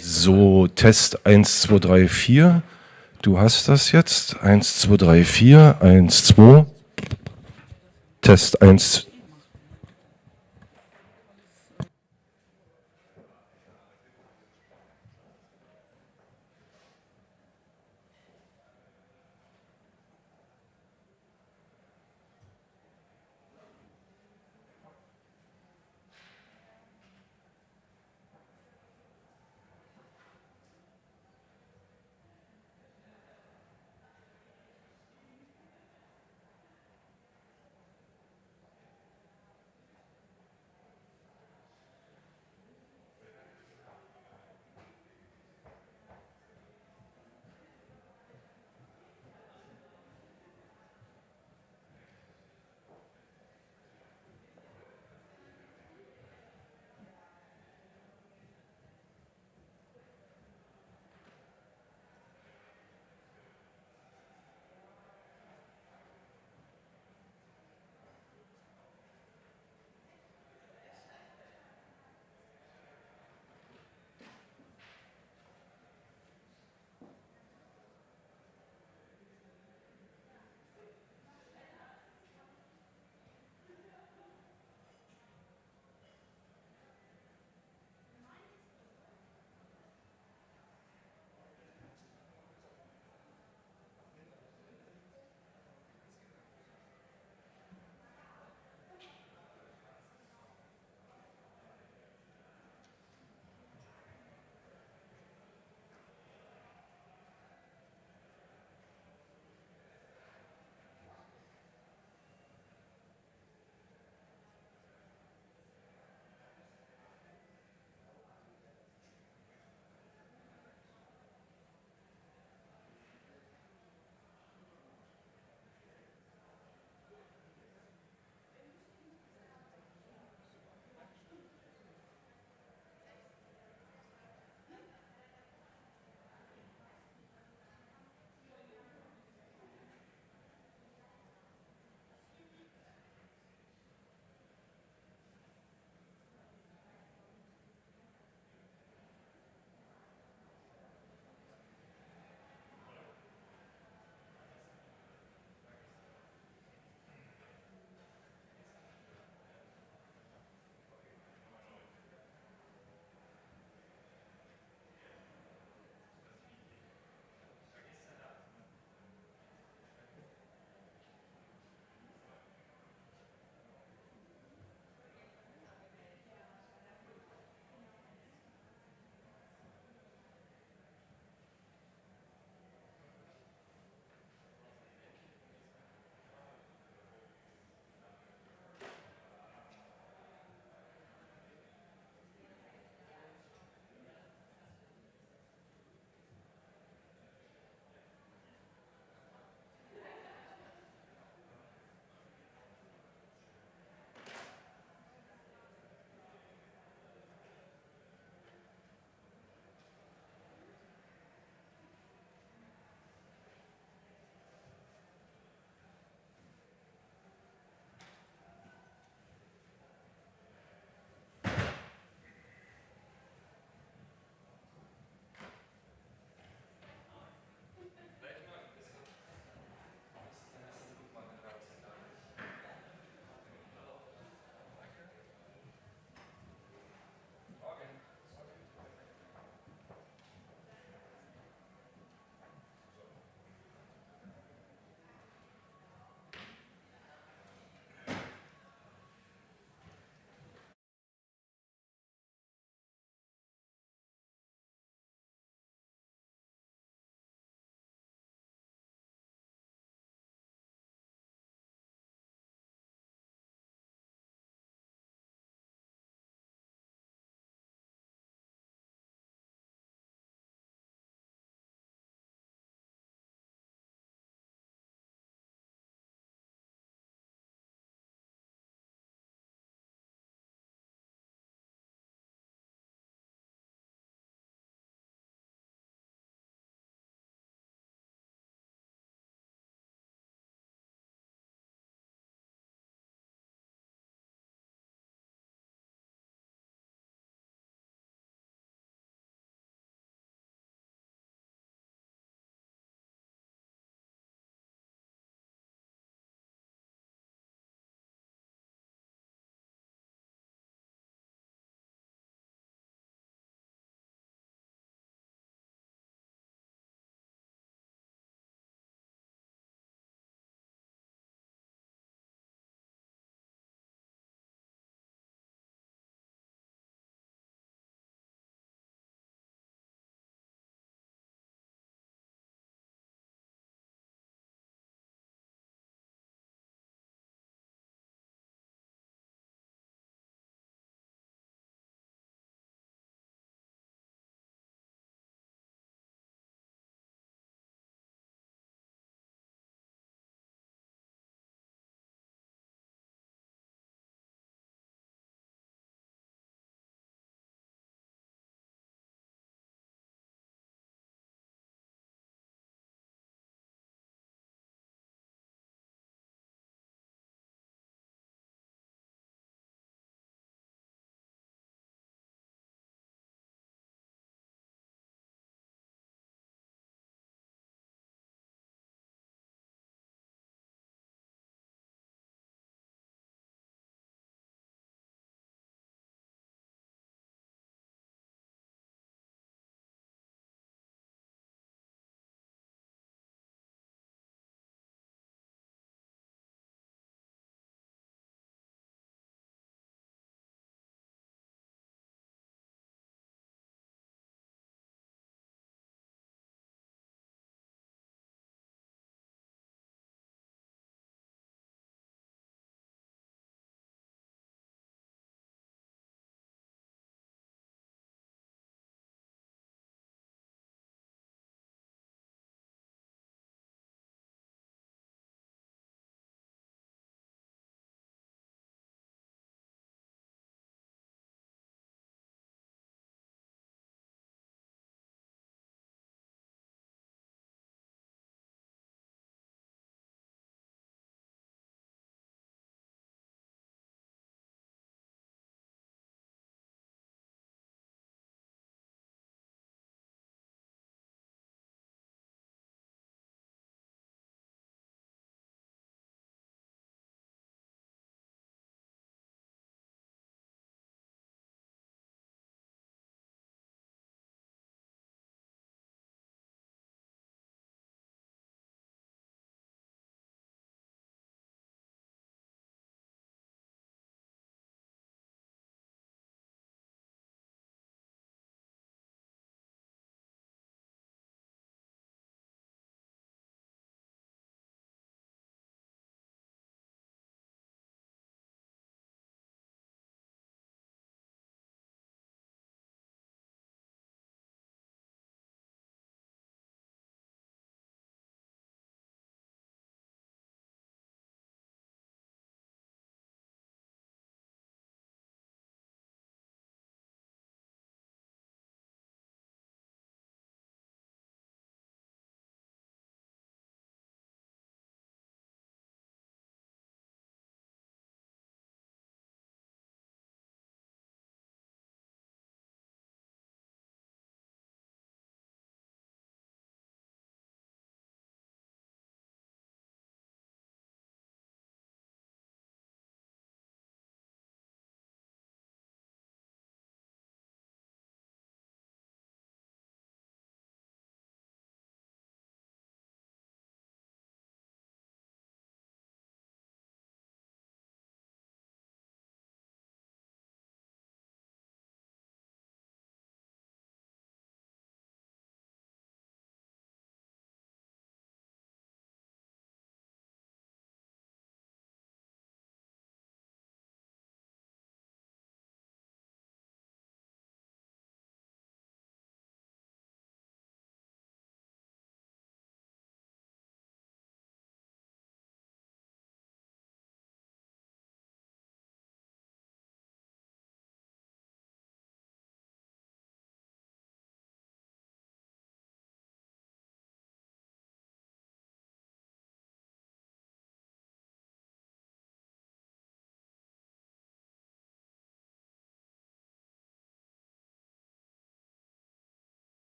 So, Test 1, 2, 3, 4. Du hast das jetzt. 1, 2, 3, 4. 1, 2. Test 1.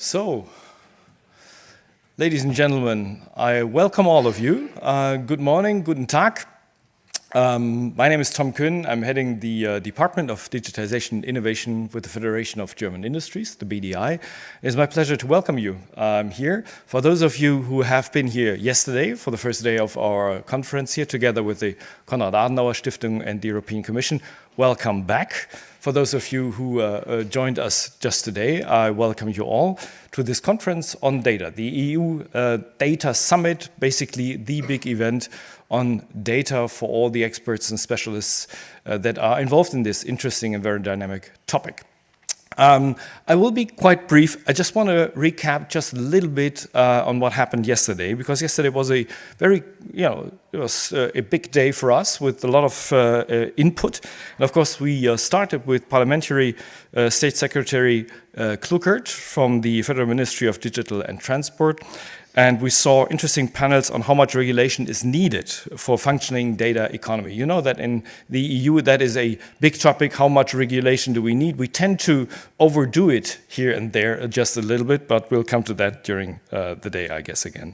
So, ladies and gentlemen, I welcome all of you. Good morning, guten Tag. My name is Tom Kuhn. I'm heading the Department of Digitization and Innovation with the Federation of German Industries, the BDI. It's my pleasure to welcome you here. For those of you who have been here yesterday for the first day of our conference here together with the Konrad-Adenauer-Stiftung and the European Commission, welcome back. For those of you who joined us just today, I welcome you all to this conference on data, the EU Data Summit, basically the big event on data for all the experts and specialists that are involved in this interesting and very dynamic topic. I will be quite brief. I just want to recap just a little bit on what happened yesterday, because yesterday was a very, it was a big day for us with a lot of input. And of course, we started with Parliamentary State Secretary Kluckert from the Federal Ministry of Digital and Transport. And we saw interesting panels on how much regulation is needed for functioning data economy. You know that in the EU, that is a big topic. How much regulation do we need? We tend to overdo it here and there just a little bit, but we'll come to that during the day, I guess, again.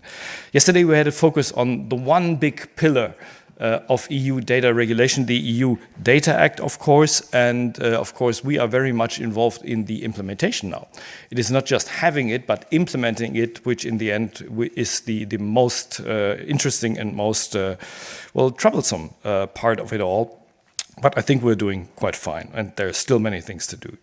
Yesterday, we had a focus on the one big pillar of EU data regulation, the EU Data Act, of course, and of course we are very much involved in the implementation now. It is not just having it, but implementing it, which in the end is the most interesting and most, troublesome part of it all. But I think we're doing quite fine, and there are still many things to do.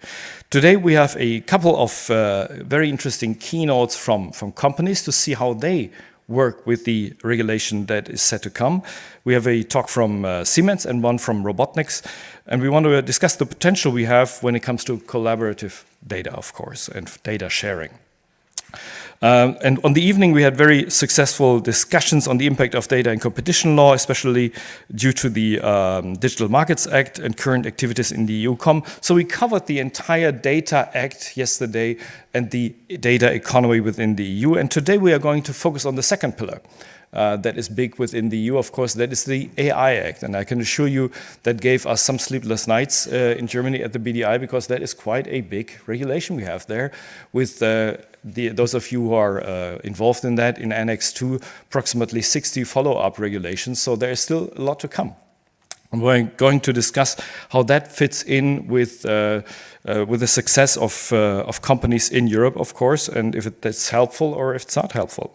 Today we have a couple of very interesting keynotes from companies to see how they work with the regulation that is set to come. We have a talk from Siemens and one from Robotniks, and we want to discuss the potential we have when it comes to collaborative data, of course, and data sharing. And on the evening, we had very successful discussions on the impact of data in competition law, especially due to the Digital Markets Act and current activities in the EU Com. So we covered the entire Data Act yesterday and the data economy within the EU. And today we are going to focus on the second pillar. That is big within the EU, of course, that is the AI Act. And I can assure you that gave us some sleepless nights in Germany at the BDI, because that is quite a big regulation we have there. With those of you who are involved in that, in Annex 2, approximately 60 follow-up regulations. So there is still a lot to come. And we're going to discuss how that fits in with the success of companies in Europe, of course, and if it's helpful or if it's not helpful.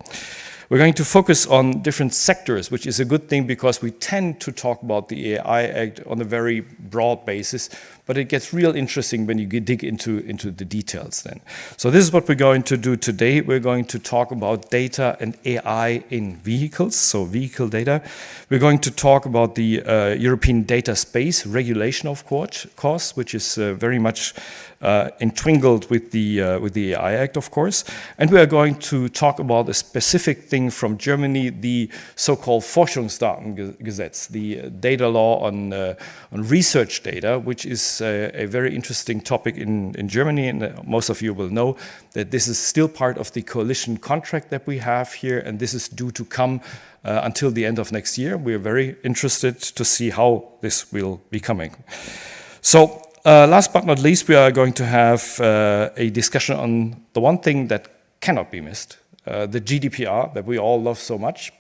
We're going to focus on different sectors, which is a good thing because we tend to talk about the AI Act on a very broad basis, but it gets real interesting when you dig into the details then. So this is what we're going to do today. We're going to talk about data and AI in vehicles, so vehicle data. We're going to talk about the European data space regulation, of course, which is very much entwingled with the AI Act, of course. And we are going to talk about a specific thing from Germany, the so-called Forschungsdatengesetz, the data law on research data, which is a very interesting topic in Germany. And most of you will know that this is still part of the coalition contract that we have here, and this is due to come until the end of next year. We are very interested to see how this will be coming. So, last but not least, we are going to have a discussion on the one thing that cannot be missed, the GDPR that we all love so much,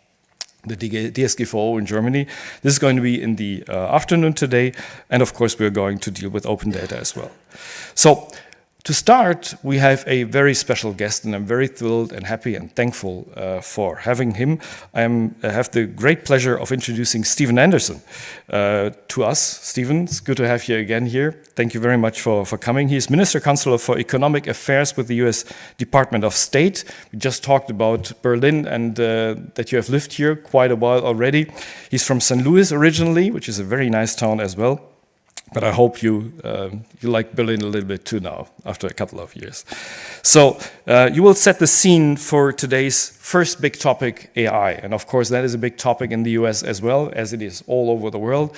the DSGVO in Germany. This is going to be in the afternoon today, and of course we are going to deal with open data as well. So, to start, we have a very special guest, and I'm very thrilled and happy and thankful for having him. I have the great pleasure of introducing Stephen Anderson to us. Stephen, it's good to have you again here. Thank you very much for coming. He is Minister Counselor for Economic Affairs with the US Department of State. We just talked about Berlin and that you have lived here quite a while already. He's from St. Louis originally, which is a very nice town as well. But I hope you like Berlin a little bit too now, after a couple of years. So you will set the scene for today's first big topic, AI. And of course, that is a big topic in the US as well, as it is all over the world.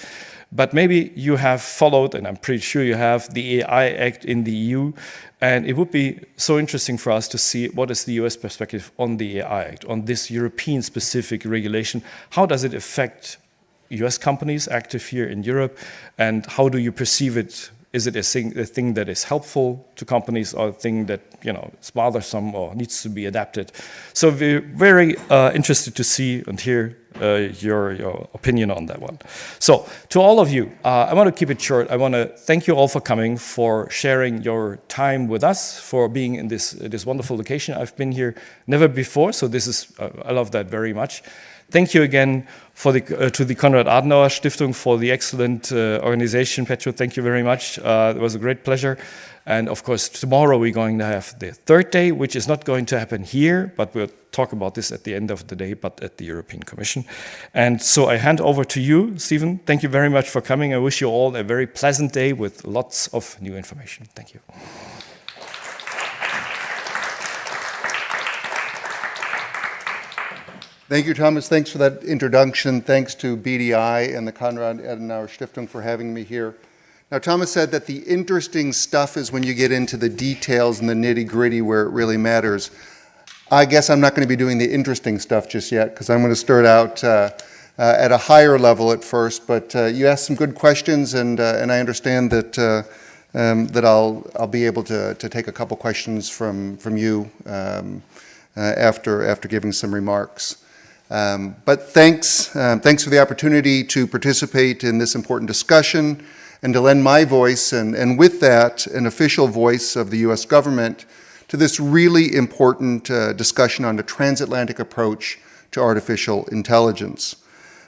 But maybe you have followed, and I'm pretty sure you have, the AI Act in the EU. And it would be so interesting for us to see what is the US perspective on the AI Act, on this European-specific regulation. How does it affect US companies active here in Europe, and how do you perceive it Is it a thing that is helpful to companies, or a thing that is bothersome or needs to be adapted? So we're very interested to see and hear your opinion on that one. So to all of you, I want to keep it short. I want to thank you all for coming, for sharing your time with us, for being in this wonderful location. I've been here never before, so this is I love that very much. Thank you again to the Konrad-Adenauer-Stiftung for the excellent organization. Petro, thank you very much. It was a great pleasure. And of course, tomorrow we're going to have the third day, which is not going to happen here, but we'll talk about this at the end of the day, but at the European Commission. And so I hand over to you, Stephen. Thank you very much for coming. I wish you all a very pleasant day with lots of new information. Thank you. Thank you, Thomas. Thanks for that introduction. Thanks to BDI and the Konrad-Adenauer-Stiftung for having me here. Now, Thomas said that the interesting stuff is when you get into the details and the nitty-gritty where it really matters. I guess I'm not going to be doing the interesting stuff just yet, because I'm going to start out at a higher level at first. But you asked some good questions, and I understand that I'll be able to take a couple questions from you after giving some remarks. But thanks for the opportunity to participate in this important discussion and to lend my voice, and with that, an official voice of the U.S. government to this really important discussion on the transatlantic approach to artificial intelligence.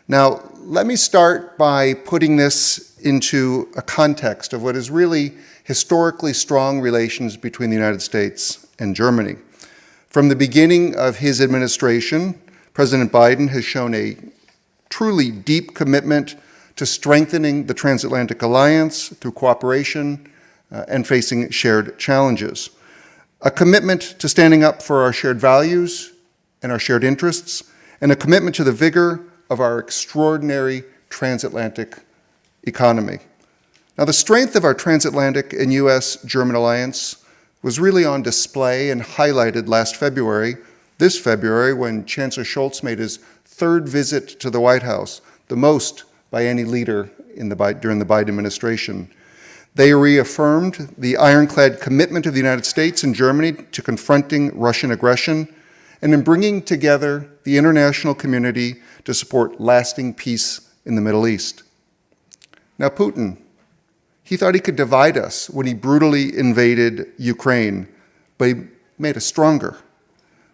Now, let me start by putting this into a context of what is really historically strong relations between the United States and Germany. From the beginning of his administration, President Biden has shown a truly deep commitment to strengthening the transatlantic alliance through cooperation and facing shared challenges. A commitment to standing up for our shared values and our shared interests, and a commitment to the vigor of our extraordinary transatlantic economy. Now, the strength of our transatlantic and U.S.-German alliance was really on display and highlighted this February, when Chancellor Scholz made his third visit to the White House, the most by any leader during the Biden administration. They reaffirmed the ironclad commitment of the United States and Germany to confronting Russian aggression and in bringing together the international community to support lasting peace in the Middle East. Now, Putin, he thought he could divide us when he brutally invaded Ukraine, but he made us stronger,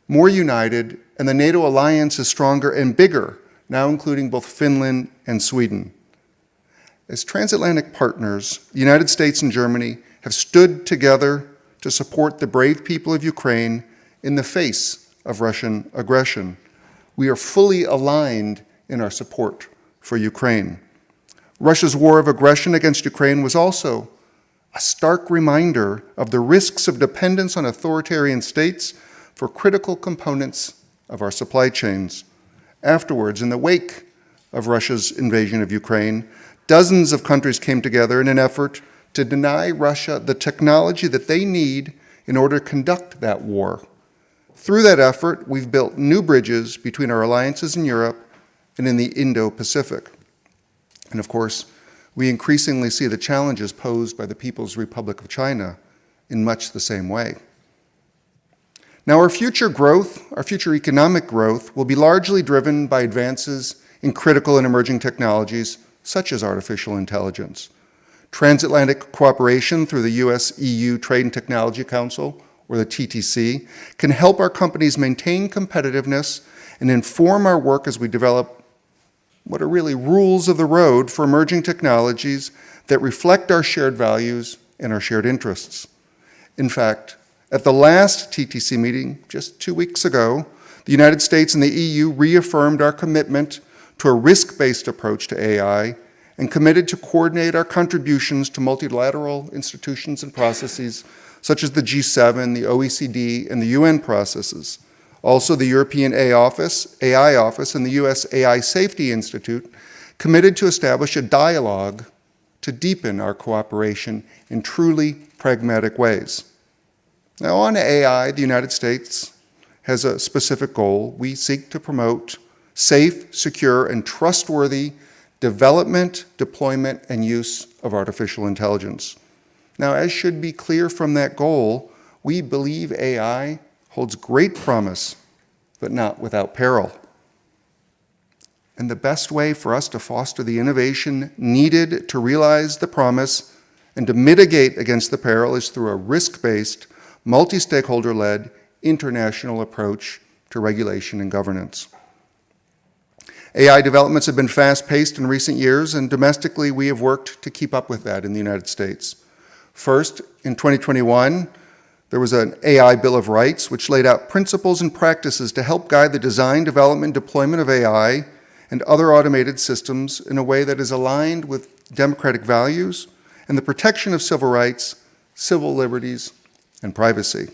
more united, and the NATO alliance is stronger and bigger, now including both Finland and Sweden. As transatlantic partners, the United States and Germany have stood together to support the brave people of Ukraine in the face of Russian aggression. We are fully aligned in our support for Ukraine. Russia's war of aggression against Ukraine was also a stark reminder of the risks of dependence on authoritarian states for critical components of our supply chains. Afterwards, in the wake of Russia's invasion of Ukraine, dozens of countries came together in an effort to deny Russia the technology that they need in order to conduct that war. Through that effort, we've built new bridges between our alliances in Europe and in the Indo-Pacific. And of course, we increasingly see the challenges posed by the People's Republic of China in much the same way. Now, our future economic growth, will be largely driven by advances in critical and emerging technologies such as artificial intelligence. Transatlantic cooperation through the US-EU Trade and Technology Council, or the TTC, can help our companies maintain competitiveness and inform our work as we develop what are really rules of the road for emerging technologies that reflect our shared values and our shared interests. In fact, at the last TTC meeting, just 2 weeks ago, the United States and the EU reaffirmed our commitment to a risk-based approach to AI and committed to coordinate our contributions to multilateral institutions and processes such as the G7, the OECD, and the UN processes. Also, the European AI Office, and the US AI Safety Institute committed to establish a dialogue to deepen our cooperation in truly pragmatic ways. Now, on AI, the United States has a specific goal. We seek to promote safe, secure, and trustworthy development, deployment, and use of artificial intelligence. Now, as should be clear from that goal, we believe AI holds great promise, but not without peril. And the best way for us to foster the innovation needed to realize the promise and to mitigate against the peril is through a risk-based, multi-stakeholder-led, international approach to regulation and governance. AI developments have been fast-paced in recent years, and domestically we have worked to keep up with that in the United States. First, in 2021, there was an AI Bill of Rights which laid out principles and practices to help guide the design, development, deployment of AI and other automated systems in a way that is aligned with democratic values and the protection of civil rights, civil liberties, and privacy.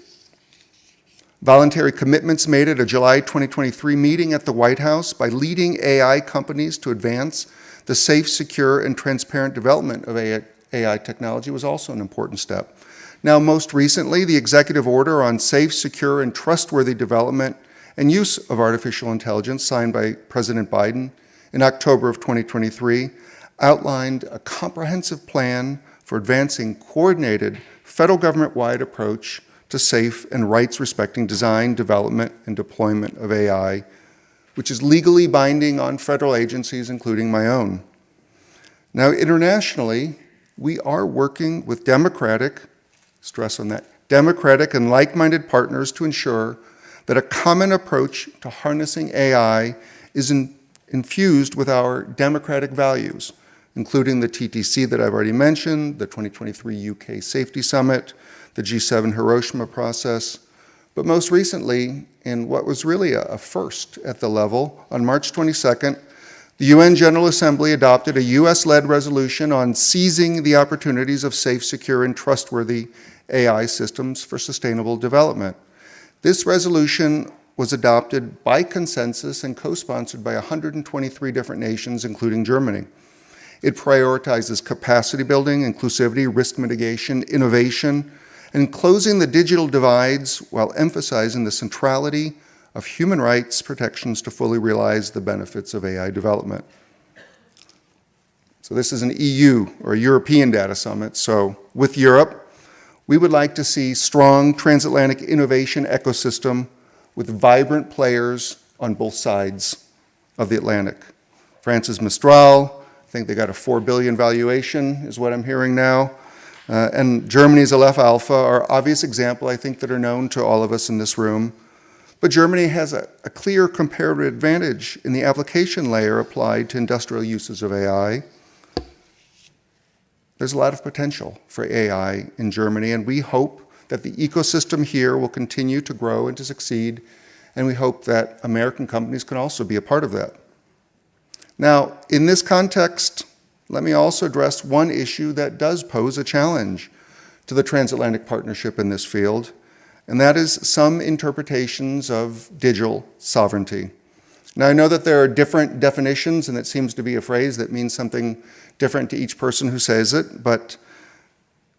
Voluntary commitments made at a July 2023 meeting at the White House by leading AI companies to advance the safe, secure, and transparent development of AI technology was also an important step. Now, most recently, the executive order on safe, secure, and trustworthy development and use of artificial intelligence signed by President Biden in October of 2023 outlined a comprehensive plan for advancing coordinated federal government-wide approach to safe and rights-respecting design, development, and deployment of AI, which is legally binding on federal agencies, including my own. Now, internationally, we are working with democratic, stress on that, democratic and like-minded partners to ensure that a common approach to harnessing AI is infused with our democratic values, including the TTC that I've already mentioned, the 2023 UK Safety Summit, the G7 Hiroshima process, but most recently, in what was really a first at the level, on March 22nd, the UN General Assembly adopted a US-led resolution on seizing the opportunities of safe, secure, and trustworthy AI systems for sustainable development. This resolution was adopted by consensus and co-sponsored by 123 different nations, including Germany. It prioritizes capacity building, inclusivity, risk mitigation, innovation, and closing the digital divides while emphasizing the centrality of human rights protections to fully realize the benefits of AI development. So this is an EU or European data summit. So with Europe, we would like to see strong transatlantic innovation ecosystem with vibrant players on both sides of the Atlantic. France's Mistral, I think they got a 4 billion valuation is what I'm hearing now. And Germany's Aleph Alpha are obvious examples, I think, that are known to all of us in this room. But Germany has a clear comparative advantage in the application layer applied to industrial uses of AI. There's a lot of potential for AI in Germany, and we hope that the ecosystem here will continue to grow and to succeed, and we hope that American companies can also be a part of that. Now, in this context, let me also address one issue that does pose a challenge to the transatlantic partnership in this field, and that is some interpretations of digital sovereignty. Now, I know that there are different definitions, and it seems to be a phrase that means something different to each person who says it, but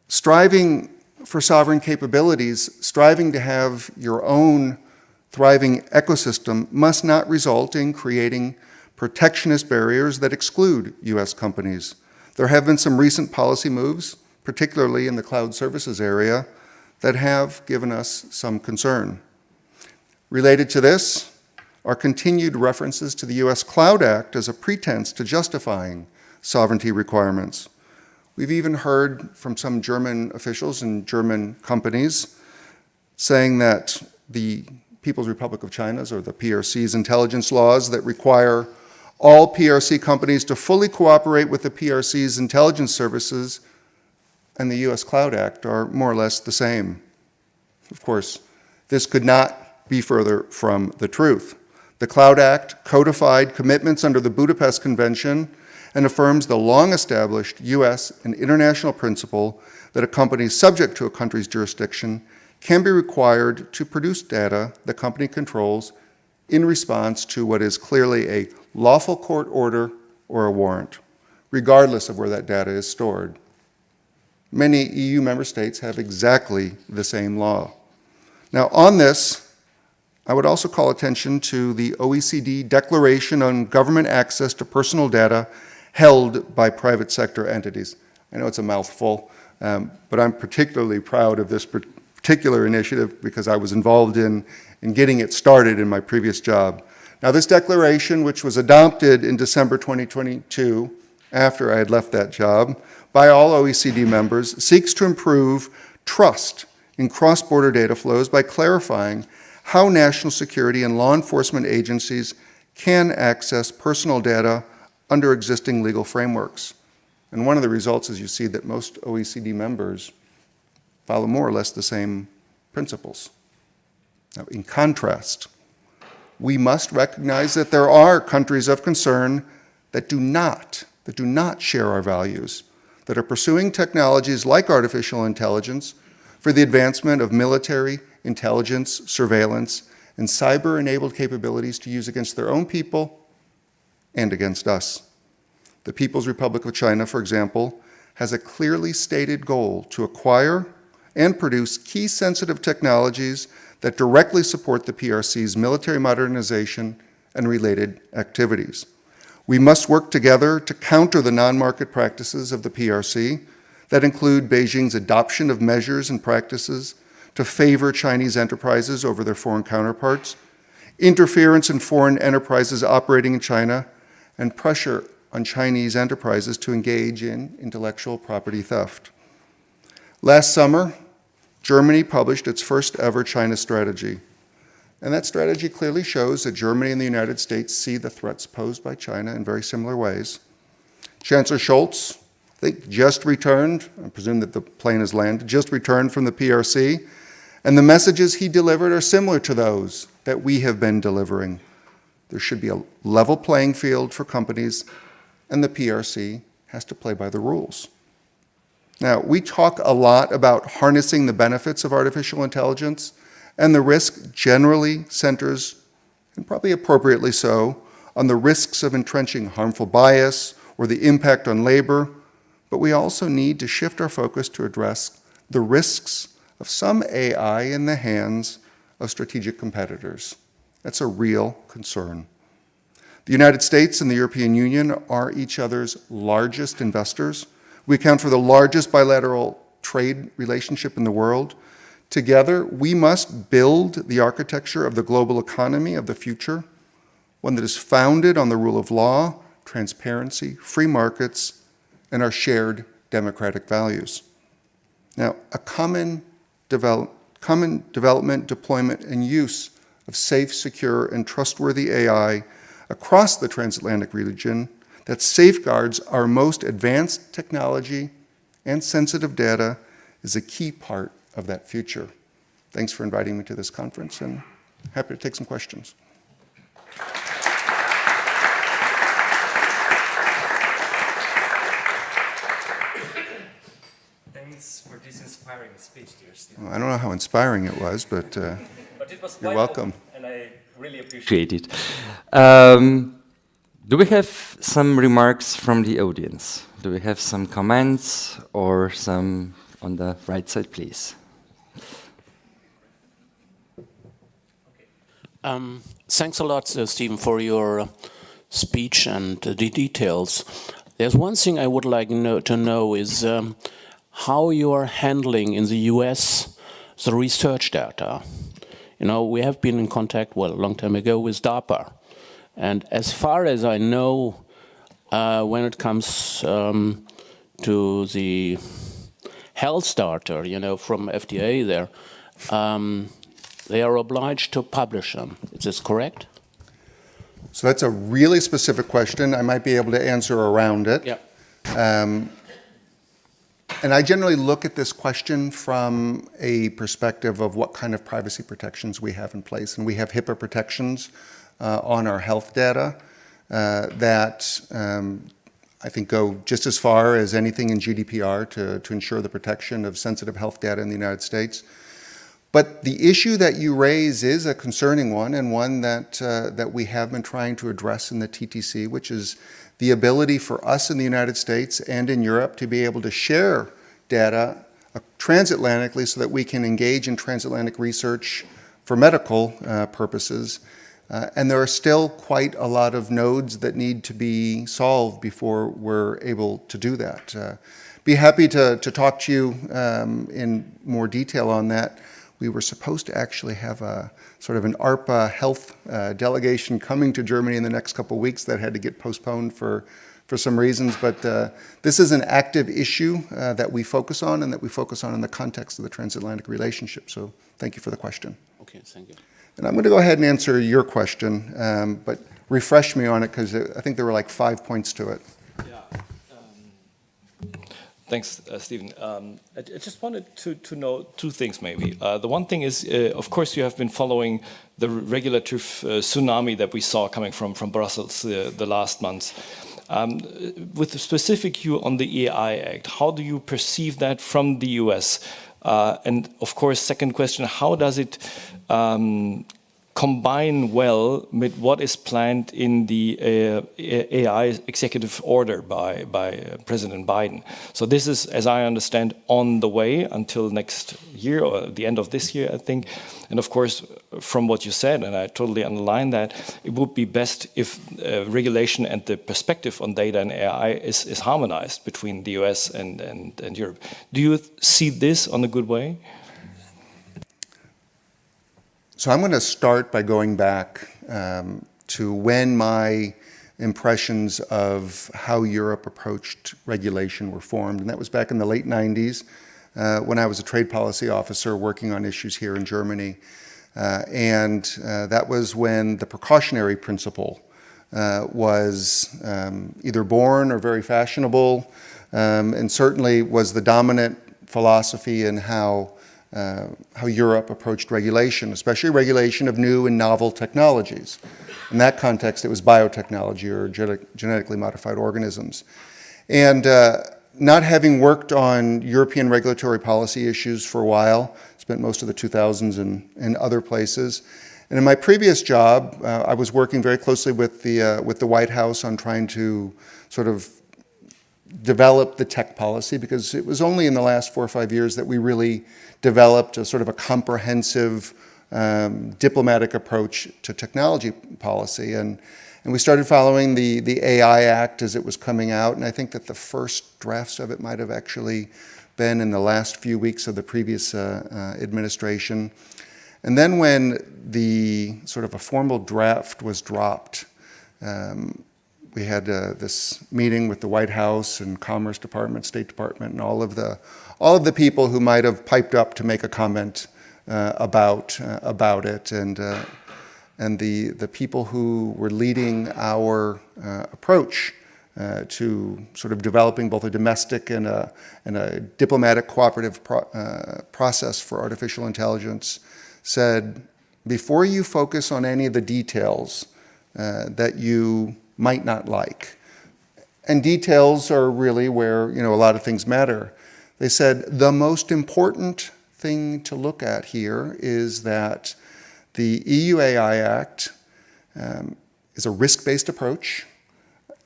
striving for sovereign capabilities, striving to have your own thriving ecosystem must not result in creating protectionist barriers that exclude U.S. companies. There have been some recent policy moves, particularly in the cloud services area, that have given us some concern. Related to this are continued references to the U.S. Cloud Act as a pretense to justifying sovereignty requirements. We've even heard from some German officials and German companies saying that the People's Republic of China's or the PRC's intelligence laws that require all PRC companies to fully cooperate with the PRC's intelligence services and the U.S. Cloud Act are more or less the same. Of course, this could not be further from the truth. The Cloud Act codified commitments under the Budapest Convention and affirms the long-established U.S. and international principle that a company subject to a country's jurisdiction can be required to produce data the company controls in response to what is clearly a lawful court order or a warrant, regardless of where that data is stored. Many EU member states have exactly the same law. Now, on this, I would also call attention to the OECD Declaration on Government Access to Personal Data held by private sector entities. I know it's a mouthful, But I'm particularly proud of this particular initiative because I was involved in getting it started in my previous job. Now, this declaration, which was adopted in December 2022, after I had left that job, by all OECD members, seeks to improve trust in cross-border data flows by clarifying how national security and law enforcement agencies can access personal data under existing legal frameworks. And one of the results is you see that most OECD members follow more or less the same principles. Now, in contrast, we must recognize that there are countries of concern that do not share our values, that are pursuing technologies like artificial intelligence for the advancement of military, intelligence, surveillance, and cyber-enabled capabilities to use against their own people and against us. The People's Republic of China, for example, has a clearly stated goal to acquire and produce key sensitive technologies that directly support the PRC's military modernization and related activities. We must work together to counter the non-market practices of the PRC that include Beijing's adoption of measures and practices to favor Chinese enterprises over their foreign counterparts, interference in foreign enterprises operating in China, and pressure on Chinese enterprises to engage in intellectual property theft. Last summer, Germany published its first ever China strategy. And that strategy clearly shows that Germany and the United States see the threats posed by China in very similar ways. Chancellor Scholz, I think, just returned, I presume that the plane has landed, just returned from the PRC, and the messages he delivered are similar to those that we have been delivering. There should be a level playing field for companies, and the PRC has to play by the rules. Now, we talk a lot about harnessing the benefits of artificial intelligence, and the risk generally centers, and probably appropriately so, on the risks of entrenching harmful bias or the impact on labor, but we also need to shift our focus to address the risks of some AI in the hands of strategic competitors. That's a real concern. The United States and the European Union are each other's largest investors. We account for the largest bilateral trade relationship in the world. Together, we must build the architecture of the global economy of the future, one that is founded on the rule of law, transparency, free markets, and our shared democratic values. Now, a common development, deployment, and use of safe, secure, and trustworthy AI across the transatlantic region that safeguards our most advanced technology and sensitive data is a key part of that future. Thanks for inviting me to this conference, and happy to take some questions. Thanks for this inspiring speech, dear Stephen. Well, I don't know how inspiring it was, but It was you're welcome. And I really appreciate it. Do we have some remarks from the audience? Do we have some comments or some on the right side, please? Thanks a lot, Stephen, for your speech and the details. There's one thing I would like to know is how you are handling in the US the research data. You know, we have been in contact, well, a long time ago with DARPA. And as far as I know, when it comes to the health data, you know, from FDA there, they are obliged to publish them. Is this correct? So that's a really specific question. I might be able to answer around it. Yeah. And I generally look at this question from a perspective of what kind of privacy protections we have in place. And we have HIPAA protections on our health data that I think go just as far as anything in GDPR to ensure the protection of sensitive health data in the United States. But the issue that you raise is a concerning one, and one that we have been trying to address in the TTC, which is the ability for us in the United States and in Europe to be able to share data transatlantically so that we can engage in transatlantic research for medical purposes. And there are still quite a lot of nodes that need to be solved before we're able to do that. be happy to talk to you in more detail on that. We were supposed to actually have a sort of an ARPA health delegation coming to Germany in the next couple of weeks that had to get postponed for some reasons, but this is an active issue that we focus on and that we focus on in the context of the transatlantic relationship. So thank you for the question. Okay, thank you. And I'm going to go ahead and answer your question, but refresh me on it because I think there were like 5 points to it. Thanks, Stephen. I just wanted to know two things maybe. The one thing is, of course, you have been following the regulative tsunami that we saw coming from Brussels the last months. With a specific view on the AI Act, how do you perceive that from the US? And of course, second question, how does it combine well with what is planned in the AI executive order by President Biden? So this is, as I understand, on the way until next year or the end of this year, I think. And of course, from what you said, and I totally underline that, it would be best if regulation and the perspective on data and AI is harmonized between the US and Europe. Do you see this on a good way? So I'm going to start by going back to when my impressions of how Europe approached regulation were formed, and that was back in the late 90s when I was a trade policy officer working on issues here in Germany. And that was when the precautionary principle was either born or very fashionable, and certainly was the dominant philosophy in how Europe approached regulation, especially regulation of new and novel technologies. In that context, it was biotechnology or genetically modified organisms. And not having worked on European regulatory policy issues for a while, spent most of the 2000s in other places. And in my previous job, I was working very closely with the White House on trying to sort of develop the tech policy, because it was only in the last 4 or 5 years that we really developed a sort of a comprehensive diplomatic approach to technology policy. And we started following the AI Act as it was coming out, and I think that the first drafts of it might have actually been in the last few weeks of the previous administration. And then when the sort of a formal draft was dropped, we had this meeting with the White House and Commerce Department, State Department, and all of the people who might have piped up to make a comment about it, and the people who were leading our approach to sort of developing both a domestic and a diplomatic cooperative process for artificial intelligence said, before you focus on any of the details that you might not like, and details are really where a lot of things matter, they said the most important thing to look at here is that the EU AI Act is a risk-based approach,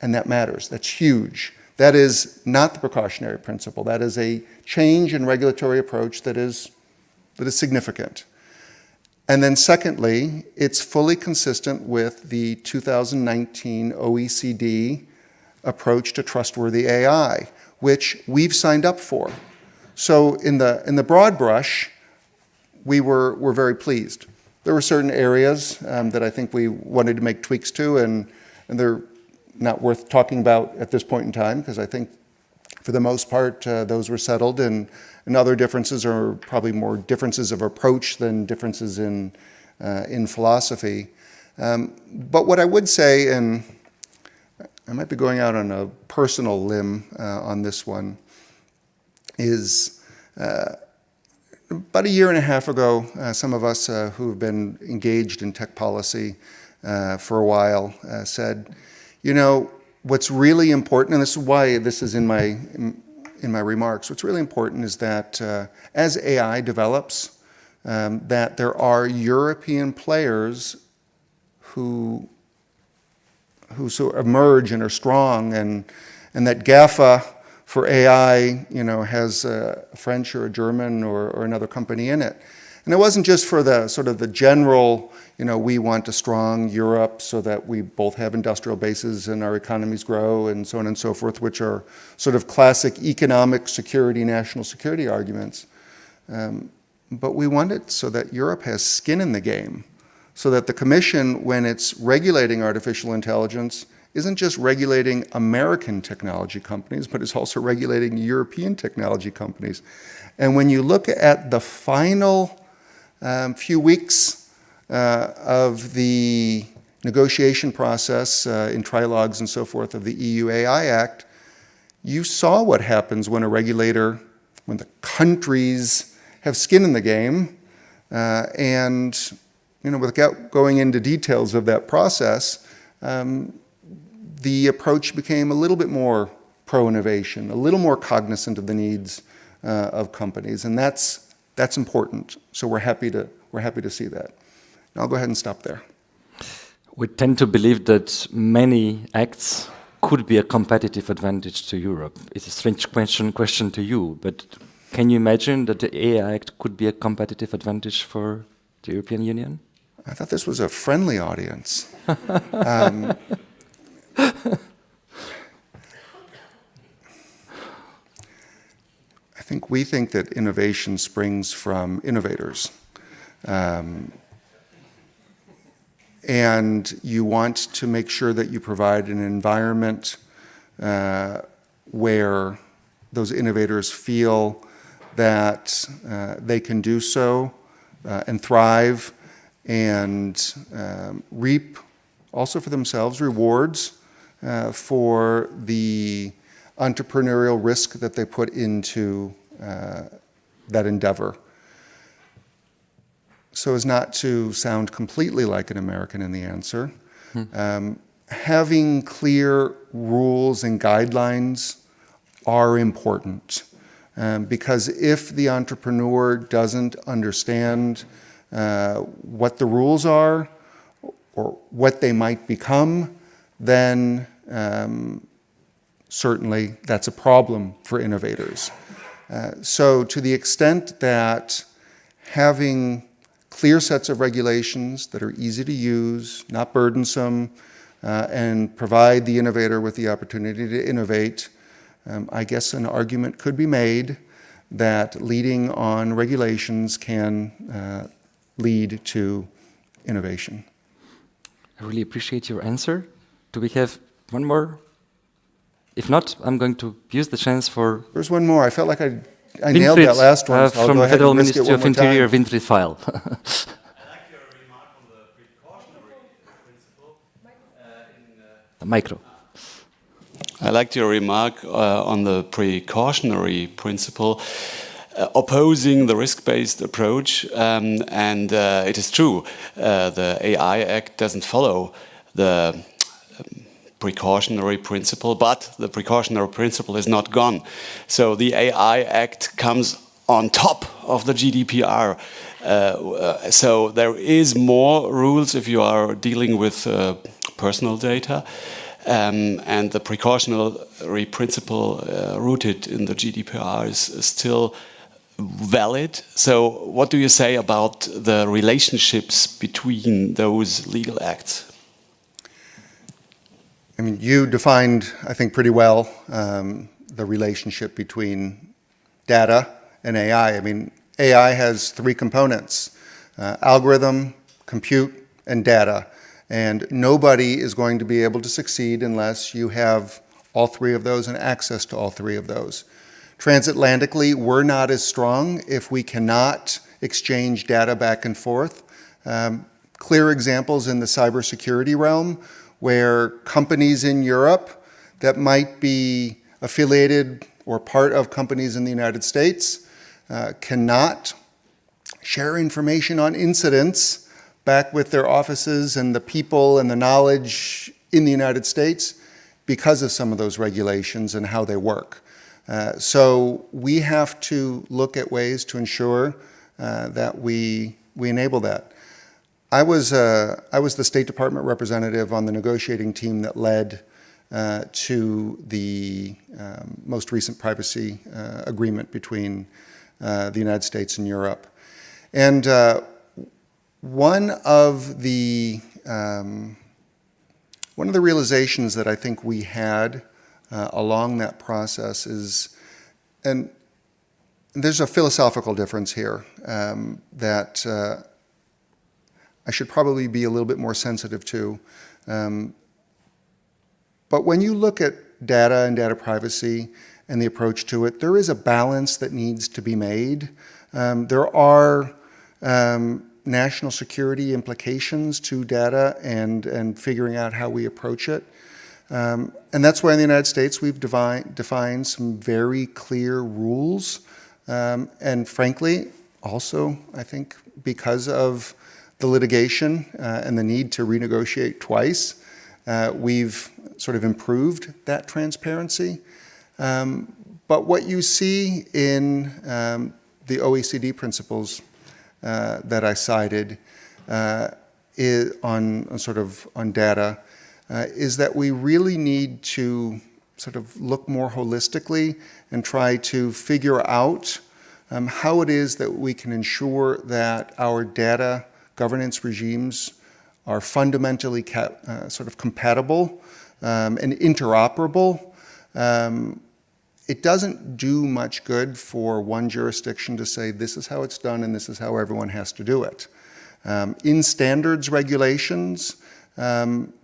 and that matters. That's huge. That is not the precautionary principle. That is a change in regulatory approach that is significant. And then secondly, it's fully consistent with the 2019 OECD approach to trustworthy AI, which we've signed up for. So in the broad brush, we're very pleased. There were certain areas that I think we wanted to make tweaks to, and they're not worth talking about at this point in time, because I think for the most part those were settled, and other differences are probably more differences of approach than differences in philosophy. But what I would say, and I might be going out on a personal limb on this one, is about a year and a half ago, some of us who have been engaged in tech policy for a while said, what's really important, and this is why this is in my remarks, what's really important is that as AI develops, that there are European players who sort of emerge and are strong, and that GAFA for AI, has a French or a German or another company in it. And it wasn't just for the sort of the general, we want a strong Europe so that we both have industrial bases and our economies grow and so on and so forth, which are sort of classic economic security, national security arguments. But we want it so that Europe has skin in the game, so that the Commission, when it's regulating artificial intelligence, isn't just regulating American technology companies, but is also regulating European technology companies. And when you look at the final few weeks of the negotiation process in trilogues and so forth of the EU AI Act, you saw what happens when a regulator, when the countries have skin in the game, and without going into details of that process, the approach became a little bit more pro-innovation, a little more cognizant of the needs of companies, and that's important. So we're happy to see that. And I'll go ahead and stop there. We tend to believe that many acts could be a competitive advantage to Europe. It's a strange question to you, but can you imagine that the AI Act could be a competitive advantage for the European Union? I thought this was a friendly audience. We think that innovation springs from innovators. And you want to make sure that you provide an environment where those innovators feel that they can do so and thrive and reap also for themselves rewards for the entrepreneurial risk that they put into that endeavor. So as not to sound completely like an American in the answer, having clear rules and guidelines are important. Because if the entrepreneur doesn't understand what the rules are or what they might become, then certainly that's a problem for innovators. So to the extent that having clear sets of regulations that are easy to use, not burdensome, and provide the innovator with the opportunity to innovate, I guess an argument could be made that leading on regulations can lead to innovation. I really appreciate your answer. Do we have one more? If not, I'm going to use the chance for... There's one more. I felt like I nailed that last one. So from the Federal Ministry of Interior, Winfried Feil. I like your remark on the precautionary principle. The micro. I liked your remark on the precautionary principle, opposing the risk-based approach, and it is true, the AI Act doesn't follow the precautionary principle, but the precautionary principle is not gone. So the AI Act comes on top of the GDPR. So there is more rules if you are dealing with personal data. And the precautionary principle rooted in the GDPR is still valid. So what do you say about the relationships between those legal acts? I mean, you defined, I think, pretty well the relationship between data and AI. I mean, AI has three components: algorithm, compute, and data. And nobody is going to be able to succeed unless you have all three of those and access to all three of those. Transatlantically, we're not as strong if we cannot exchange data back and forth. Clear examples in the cybersecurity realm where companies in Europe that might be affiliated or part of companies in the United States cannot share information on incidents back with their offices and the people and the knowledge in the United States because of some of those regulations and how they work. So we have to look at ways to ensure that we enable that. I was the State Department representative on the negotiating team that led to the most recent privacy agreement between the United States and Europe. And one of the realizations that I think we had along that process is, and there's a philosophical difference here that I should probably be a little bit more sensitive to. But when you look at data and data privacy and the approach to it, there is a balance that needs to be made. There are national security implications to data and figuring out how we approach it. And that's why in the United States we've defined some very clear rules. And frankly, also, I think because of the litigation and the need to renegotiate twice, we've sort of improved that transparency. But what you see in the OECD principles that I cited on data is that we really need to sort of look more holistically and try to figure out how it is that we can ensure that our data governance regimes are fundamentally sort of compatible and interoperable. It doesn't do much good for one jurisdiction to say this is how it's done and this is how everyone has to do it. In standards regulations,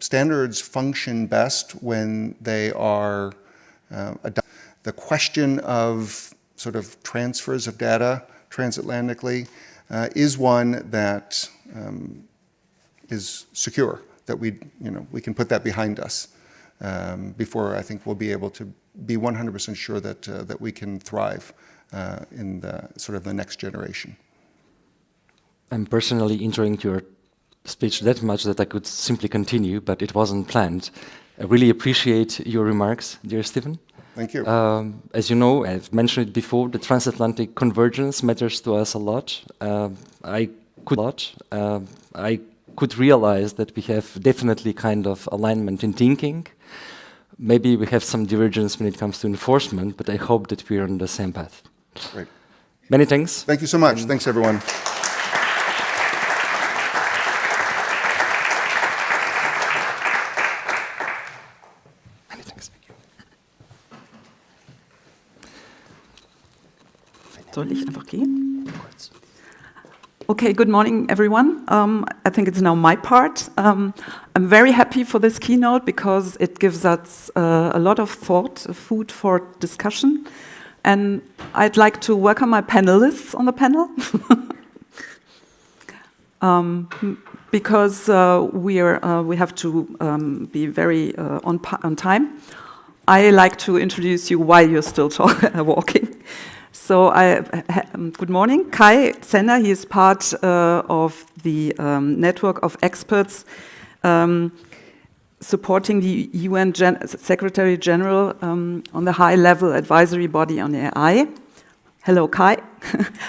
standards function best when they are the question of sort of transfers of data transatlantically is one that is secure, that we can put that behind us before I think we'll be able to be 100% sure that we can thrive in the sort of the next generation. I'm personally enjoying your speech that much that I could simply continue, but it wasn't planned. I really appreciate your remarks, dear Stephen. Thank you. As you know, I've mentioned it before, the transatlantic convergence matters to us a lot. I could realize that we have definitely kind of alignment in thinking. Maybe we have some divergence when it comes to enforcement, but I hope that we're on the same path. Great. Many thanks. Thank you so much. Thanks, everyone. Many thanks. Soll ich einfach gehen? Okay, good morning, everyone. I think it's now my part. I'm very happy for this keynote because it gives us a lot of thought, food for discussion. And I'd like to welcome my panelists on the panel. Because we have to be very on time. I like to introduce you while you're still walking. So, good morning, Kai Zenner. He is part of the network of experts supporting the UN Secretary General on the high-level advisory body on AI. Hello, Kai.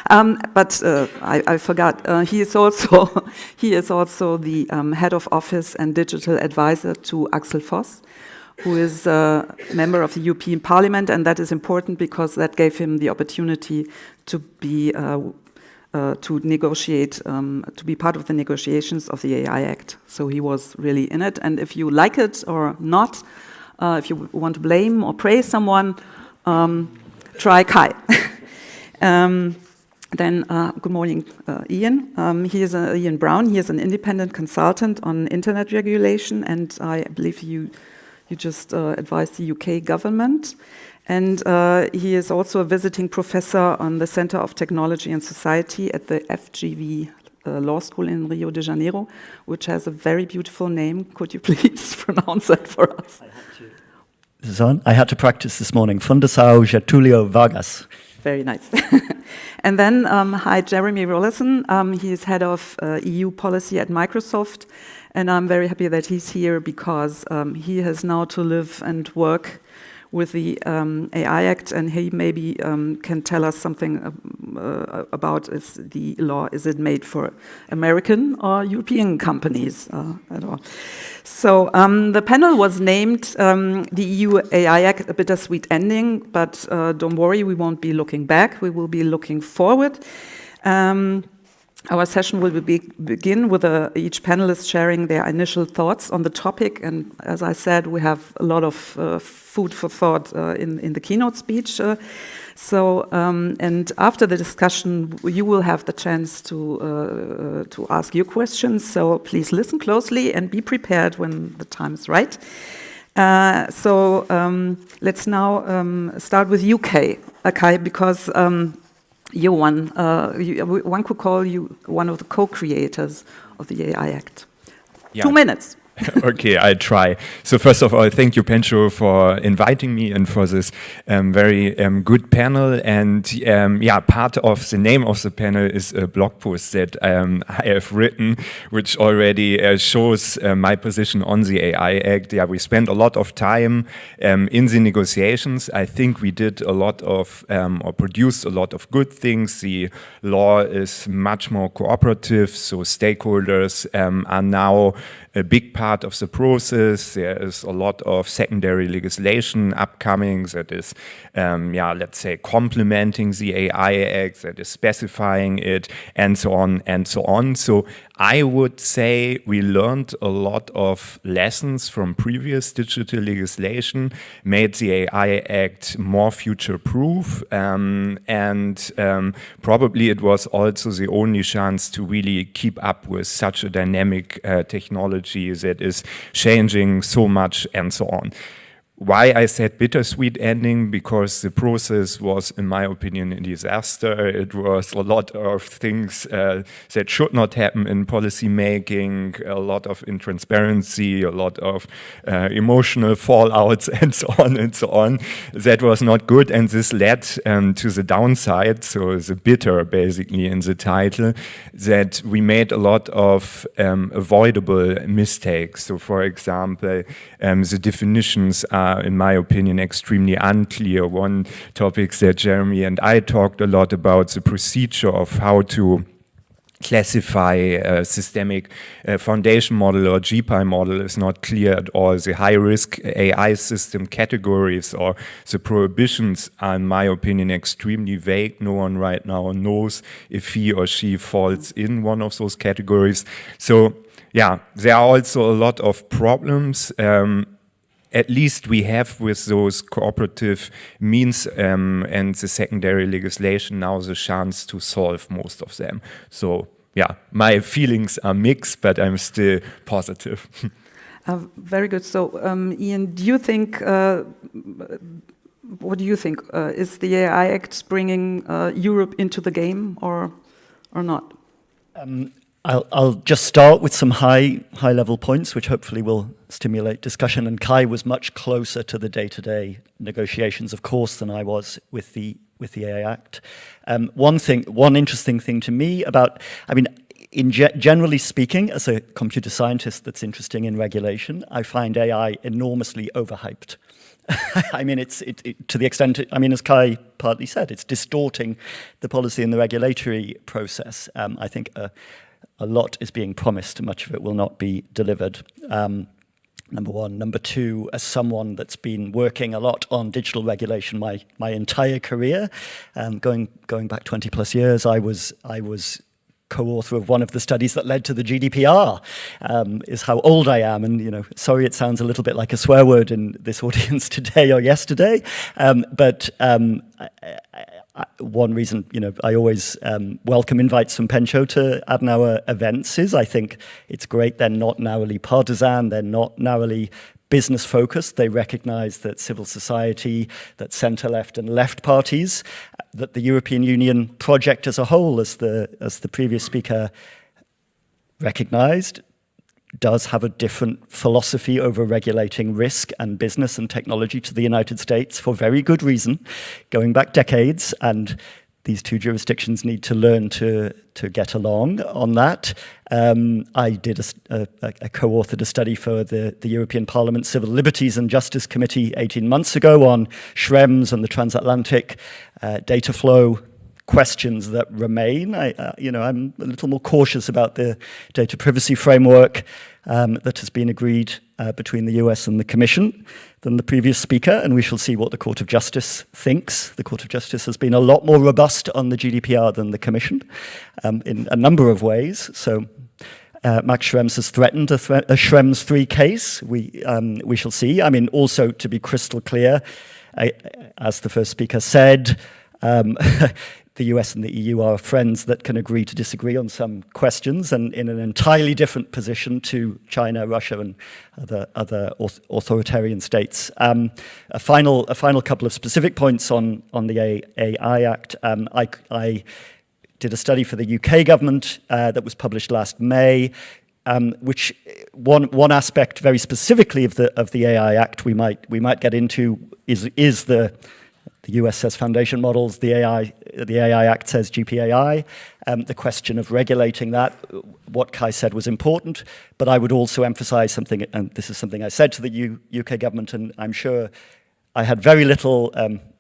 But I forgot. He is also the head of office and digital advisor to Axel Voss, who is a member of the European Parliament, and that is important because that gave him the opportunity to be to negotiate, to be part of the negotiations of the AI Act. So he was really in it. And if you like it or not, if you want to blame or praise someone, try Kai. Then, good morning, Ian. He is Ian Brown. He is an independent consultant on internet regulation, and I believe you just advised the UK government. And he is also a visiting professor on the Center of Technology and Society at the FGV Law School in Rio de Janeiro, which has a very beautiful name. Could you please pronounce that for us? I had to practice this morning. Fundação Getúlio Vargas. Very nice. And then, hi, Jeremy Rollason. He is head of EU policy at Microsoft. And I'm very happy that he's here because he has now to live and work with the AI Act, and he maybe can tell us something about the law. Is it made for American or European companies at all? So the panel was named the EU AI Act, a bittersweet ending, but don't worry, we won't be looking back. We will be looking forward. Our session will begin with each panelist sharing their initial thoughts on the topic, and as I said, we have a lot of food for thought in the keynote speech. And after the discussion, you will have the chance to ask your questions. So please listen closely and be prepared when the time is right. Let's now start with you, Kai, because you're one could call you one of the co-creators of the AI Act. Yeah. 2 minutes. Okay, I try. So first of all, thank you, Pencho, for inviting me and for this very good panel. And part of the name of the panel is a blog post that I have written, which already shows my position on the AI Act. Yeah, we spent a lot of time in the negotiations. I think we did a lot of, or produced a lot of good things. The law is much more cooperative, so stakeholders are now a big part of the process. There is a lot of secondary legislation upcoming that is, let's say, complementing the AI Act, that is specifying it, and so on and so on. So I would say we learned a lot of lessons from previous digital legislation, made the AI Act more future-proof, and probably it was also the only chance to really keep up with such a dynamic technology that is changing so much and so on. Why I said bittersweet ending? Because the process was, in my opinion, a disaster. It was a lot of things that should not happen in policy making, a lot of intransparency, a lot of emotional fallouts, and so on and so on. That was not good, and this led to the downside, so the bitter basically in the title, that we made a lot of avoidable mistakes. So for example, the definitions are, in my opinion, extremely unclear. One topic that Jeremy and I talked a lot about, the procedure of how to classify a systemic foundation model or GPI model is not clear at all. The high-risk AI system categories or the prohibitions are, in my opinion, extremely vague. No one right now knows if he or she falls in one of those categories. So, yeah, there are also a lot of problems. At least we have with those cooperative means and the secondary legislation now the chance to solve most of them. So yeah, my feelings are mixed, but I'm still positive. Very good. So Ian, do you think, what do you think? Is the AI Act bringing Europe into the game or not? I'll just start with some high-level points, which hopefully will stimulate discussion. And Kai was much closer to the day-to-day negotiations, of course, than I was with the AI Act. One interesting thing to me about, generally speaking, as a computer scientist that's interested in regulation, I find AI enormously overhyped. It's to the extent, as Kai partly said, it's distorting the policy and the regulatory process. I think a lot is being promised, much of it will not be delivered. Number one. Number two, as someone that's been working a lot on digital regulation my entire career, going back 20 plus years, I was co-author of one of the studies that led to the GDPR, is how old I am. And, sorry, it sounds a little bit like a swear word in this audience today or yesterday. But one reason, I always welcome invites from Pencho to Adenauer events is I think it's great. They're not narrowly partisan. They're not narrowly business focused. They recognize that civil society, that center left and left parties, that the European Union project as a whole, as the previous speaker recognized, does have a different philosophy over regulating risk and business and technology to the United States for very good reason, going back decades, and these two jurisdictions need to learn to get along on that. I did a co-authored a study for the European Parliament Civil Liberties and Justice Committee 18 months ago on Schrems and the transatlantic data flow questions that remain. I'm a little more cautious about the data privacy framework that has been agreed between the US and the Commission than the previous speaker, and we shall see what the Court of Justice thinks. The Court of Justice has been a lot more robust on the GDPR than the Commission in a number of ways. So Max Schrems has threatened a Schrems 3 case. We shall see. I mean, also to be crystal clear, as the first speaker said, the US and the EU are friends that can agree to disagree on some questions, and in an entirely different position to China, Russia, and other authoritarian states. A final couple of specific points on the AI Act. I did a study for the UK government that was published last May, which one aspect very specifically of the AI Act we might get into is the US says foundation models, the AI Act says GPAI. The question of regulating that, what Kai said was important, but I would also emphasize something, and this is something I said to the UK government, and I'm sure I had very little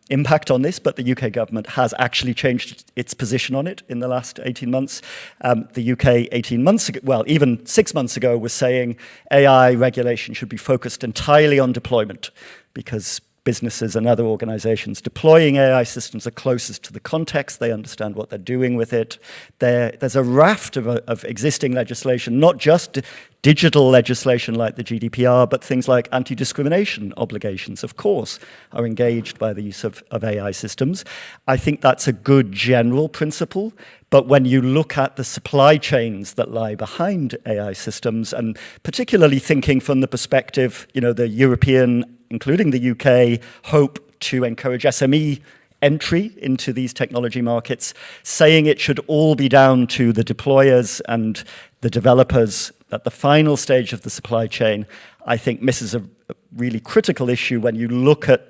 impact on this, but the UK government has actually changed its position on it in the last 18 months. The UK 18 months ago, well, even 6 months ago, was saying AI regulation should be focused entirely on deployment, because businesses and other organizations deploying AI systems are closest to the context. They understand what they're doing with it. There's a raft of existing legislation, not just digital legislation like the GDPR, but things like anti-discrimination obligations, of course, are engaged by the use of AI systems. I think that's a good general principle, but when you look at the supply chains that lie behind AI systems, and particularly thinking from the perspective, the European, including the UK, hope to encourage SME entry into these technology markets, saying it should all be down to the deployers and the developers at the final stage of the supply chain, I think misses a really critical issue when you look at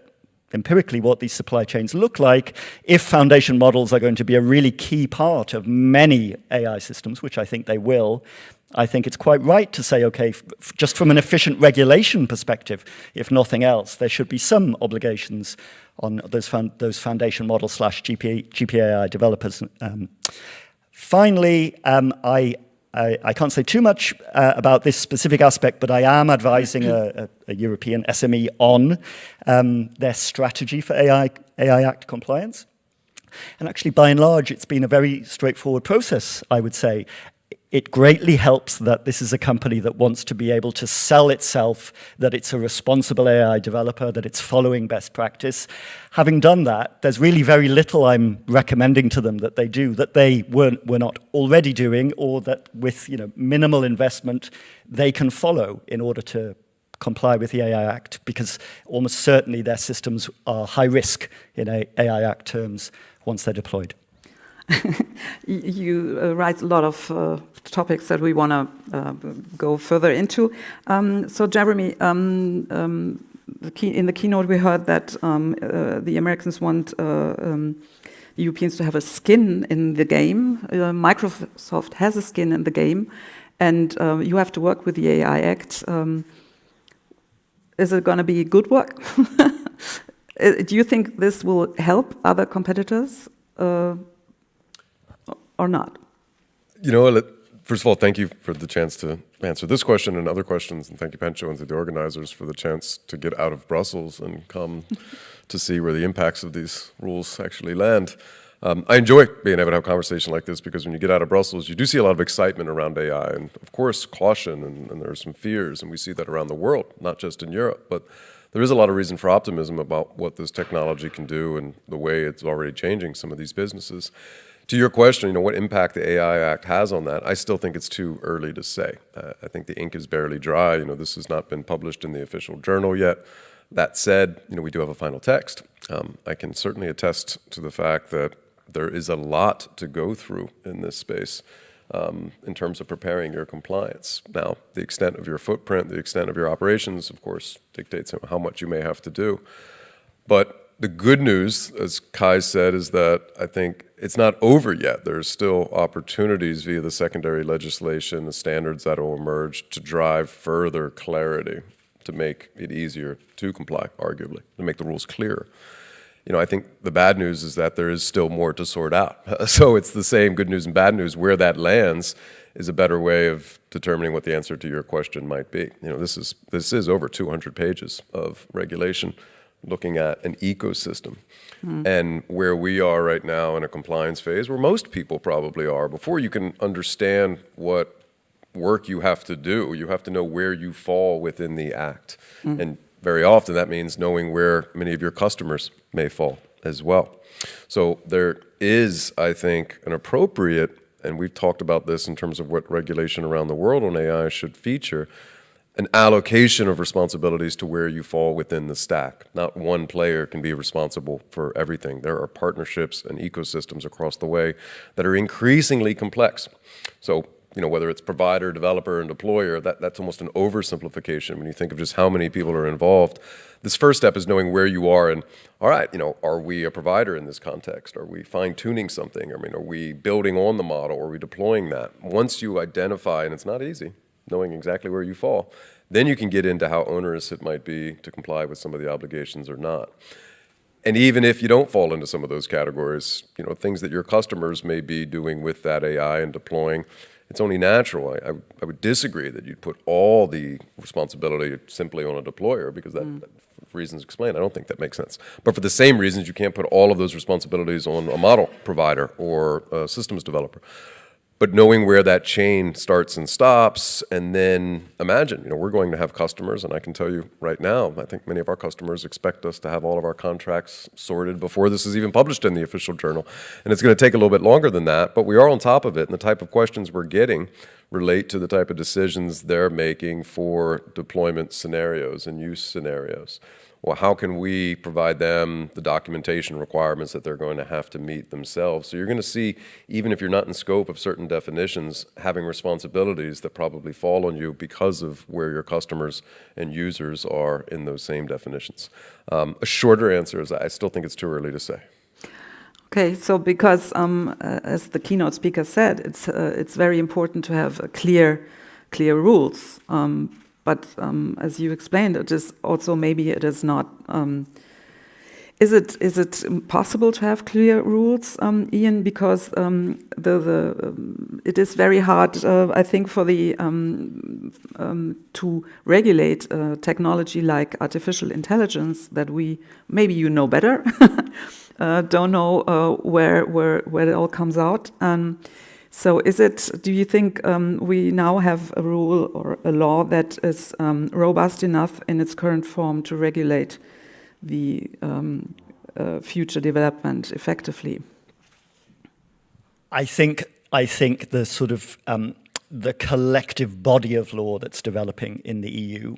empirically what these supply chains look like. If foundation models are going to be a really key part of many AI systems, which I think they will, I think it's quite right to say, okay, just from an efficient regulation perspective, if nothing else, there should be some obligations on those foundation model / GPAI developers. Finally, I can't say too much about this specific aspect, but I am advising a European SME on their strategy for AI Act compliance. And actually, by and large, it's been a very straightforward process, I would say. It greatly helps that this is a company that wants to be able to sell itself, that it's a responsible AI developer, that it's following best practice. Having done that, there's really very little I'm recommending to them that they do that they were not already doing, or that with minimal investment they can follow in order to comply with the AI Act, because almost certainly their systems are high risk in AI Act terms once they're deployed. You write a lot of topics that we want to go further into. So Jeremy, in the keynote we heard that the Americans want Europeans to have a skin in the game. Microsoft has a skin in the game, and you have to work with the AI Act. Is it going to be good work? Do you think this will help other competitors? Or not? First of all, thank you for the chance to answer this question and other questions, and thank you, Pencho, and to the organizers for the chance to get out of Brussels and come to see where the impacts of these rules actually land. I enjoy being able to have a conversation like this, because when you get out of Brussels, you do see a lot of excitement around AI, and of course caution, and there are some fears, and we see that around the world, not just in Europe, but there is a lot of reason for optimism about what this technology can do and the way it's already changing some of these businesses. To your question, what impact the AI Act has on that, I still think it's too early to say. I think the ink is barely dry. This has not been published in the official journal yet. That said, we do have a final text. I can certainly attest to the fact that there is a lot to go through in this space in terms of preparing your compliance. Now, the extent of your footprint, the extent of your operations, of course, dictates how much you may have to do. But the good news, as Kai said, is that I think it's not over yet. There's still opportunities via the secondary legislation, the standards that will emerge to drive further clarity, to make it easier to comply, arguably, to make the rules clearer. I think the bad news is that there is still more to sort out. So it's the same good news and bad news. Where that lands is a better way of determining what the answer to your question might be. This is over 200 pages of regulation looking at an ecosystem. And where we are right now in a compliance phase, where most people probably are, before you can understand what work you have to do, you have to know where you fall within the act. And very often that means knowing where many of your customers may fall as well. So there is, I think, an appropriate, and we've talked about this in terms of what regulation around the world on AI should feature, an allocation of responsibilities to where you fall within the stack. Not one player can be responsible for everything. There are partnerships and ecosystems across the way that are increasingly complex. So, whether it's provider, developer, and deployer, that's almost an oversimplification when you think of just how many people are involved. This first step is knowing where you are and, all right, are we a provider in this context? Are we fine-tuning something? Are we building on the model? Are we deploying that? Once you identify, and it's not easy, knowing exactly where you fall, then you can get into how onerous it might be to comply with some of the obligations or not. And even if you don't fall into some of those categories, things that your customers may be doing with that AI and deploying, it's only natural. I would disagree that you'd put all the responsibility simply on a deployer, because that for reasons explained, I don't think that makes sense. But for the same reasons, you can't put all of those responsibilities on a model provider or a systems developer. But knowing where that chain starts and stops, and then imagine, we're going to have customers, and I can tell you right now, I think many of our customers expect us to have all of our contracts sorted before this is even published in the official journal. And it's going to take a little bit longer than that, but we are on top of it, and the type of questions we're getting relate to the type of decisions they're making for deployment scenarios and use scenarios. Well, how can we provide them the documentation requirements that they're going to have to meet themselves? So you're going to see, even if you're not in scope of certain definitions, having responsibilities that probably fall on you because of where your customers and users are in those same definitions. A shorter answer is I still think it's too early to say. Okay, so because, as the keynote speaker said, it's very important to have clear rules. But as you explained, it is also maybe it is not. Is it possible to have clear rules, Ian? Because it is very hard, I think, for the to regulate technology like artificial intelligence that we maybe better. Don't know where it all comes out. So do you think we now have a rule or a law that is robust enough in its current form to regulate the future development effectively? I think the sort of the collective body of law that's developing in the EU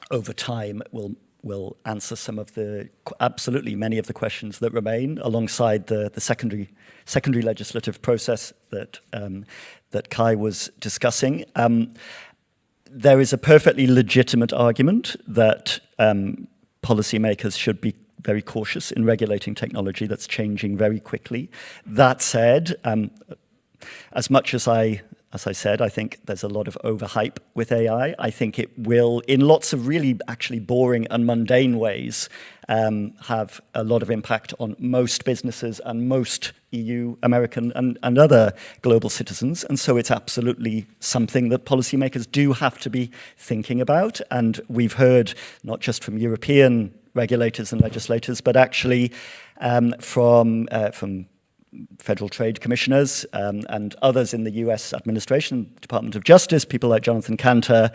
over time will answer some of absolutely many of the questions that remain, alongside the secondary legislative process that Kai was discussing. There is a perfectly legitimate argument that policymakers should be very cautious in regulating technology that's changing very quickly. That said, as much as I said, I think there's a lot of overhype with AI. I think it will, in lots of really actually boring and mundane ways, have a lot of impact on most businesses and most EU, American, and other global citizens. And so it's absolutely something that policymakers do have to be thinking about. And we've heard, not just from European regulators and legislators, but actually from federal trade commissioners and others in the US administration, Department of Justice, people like Jonathan Kanter,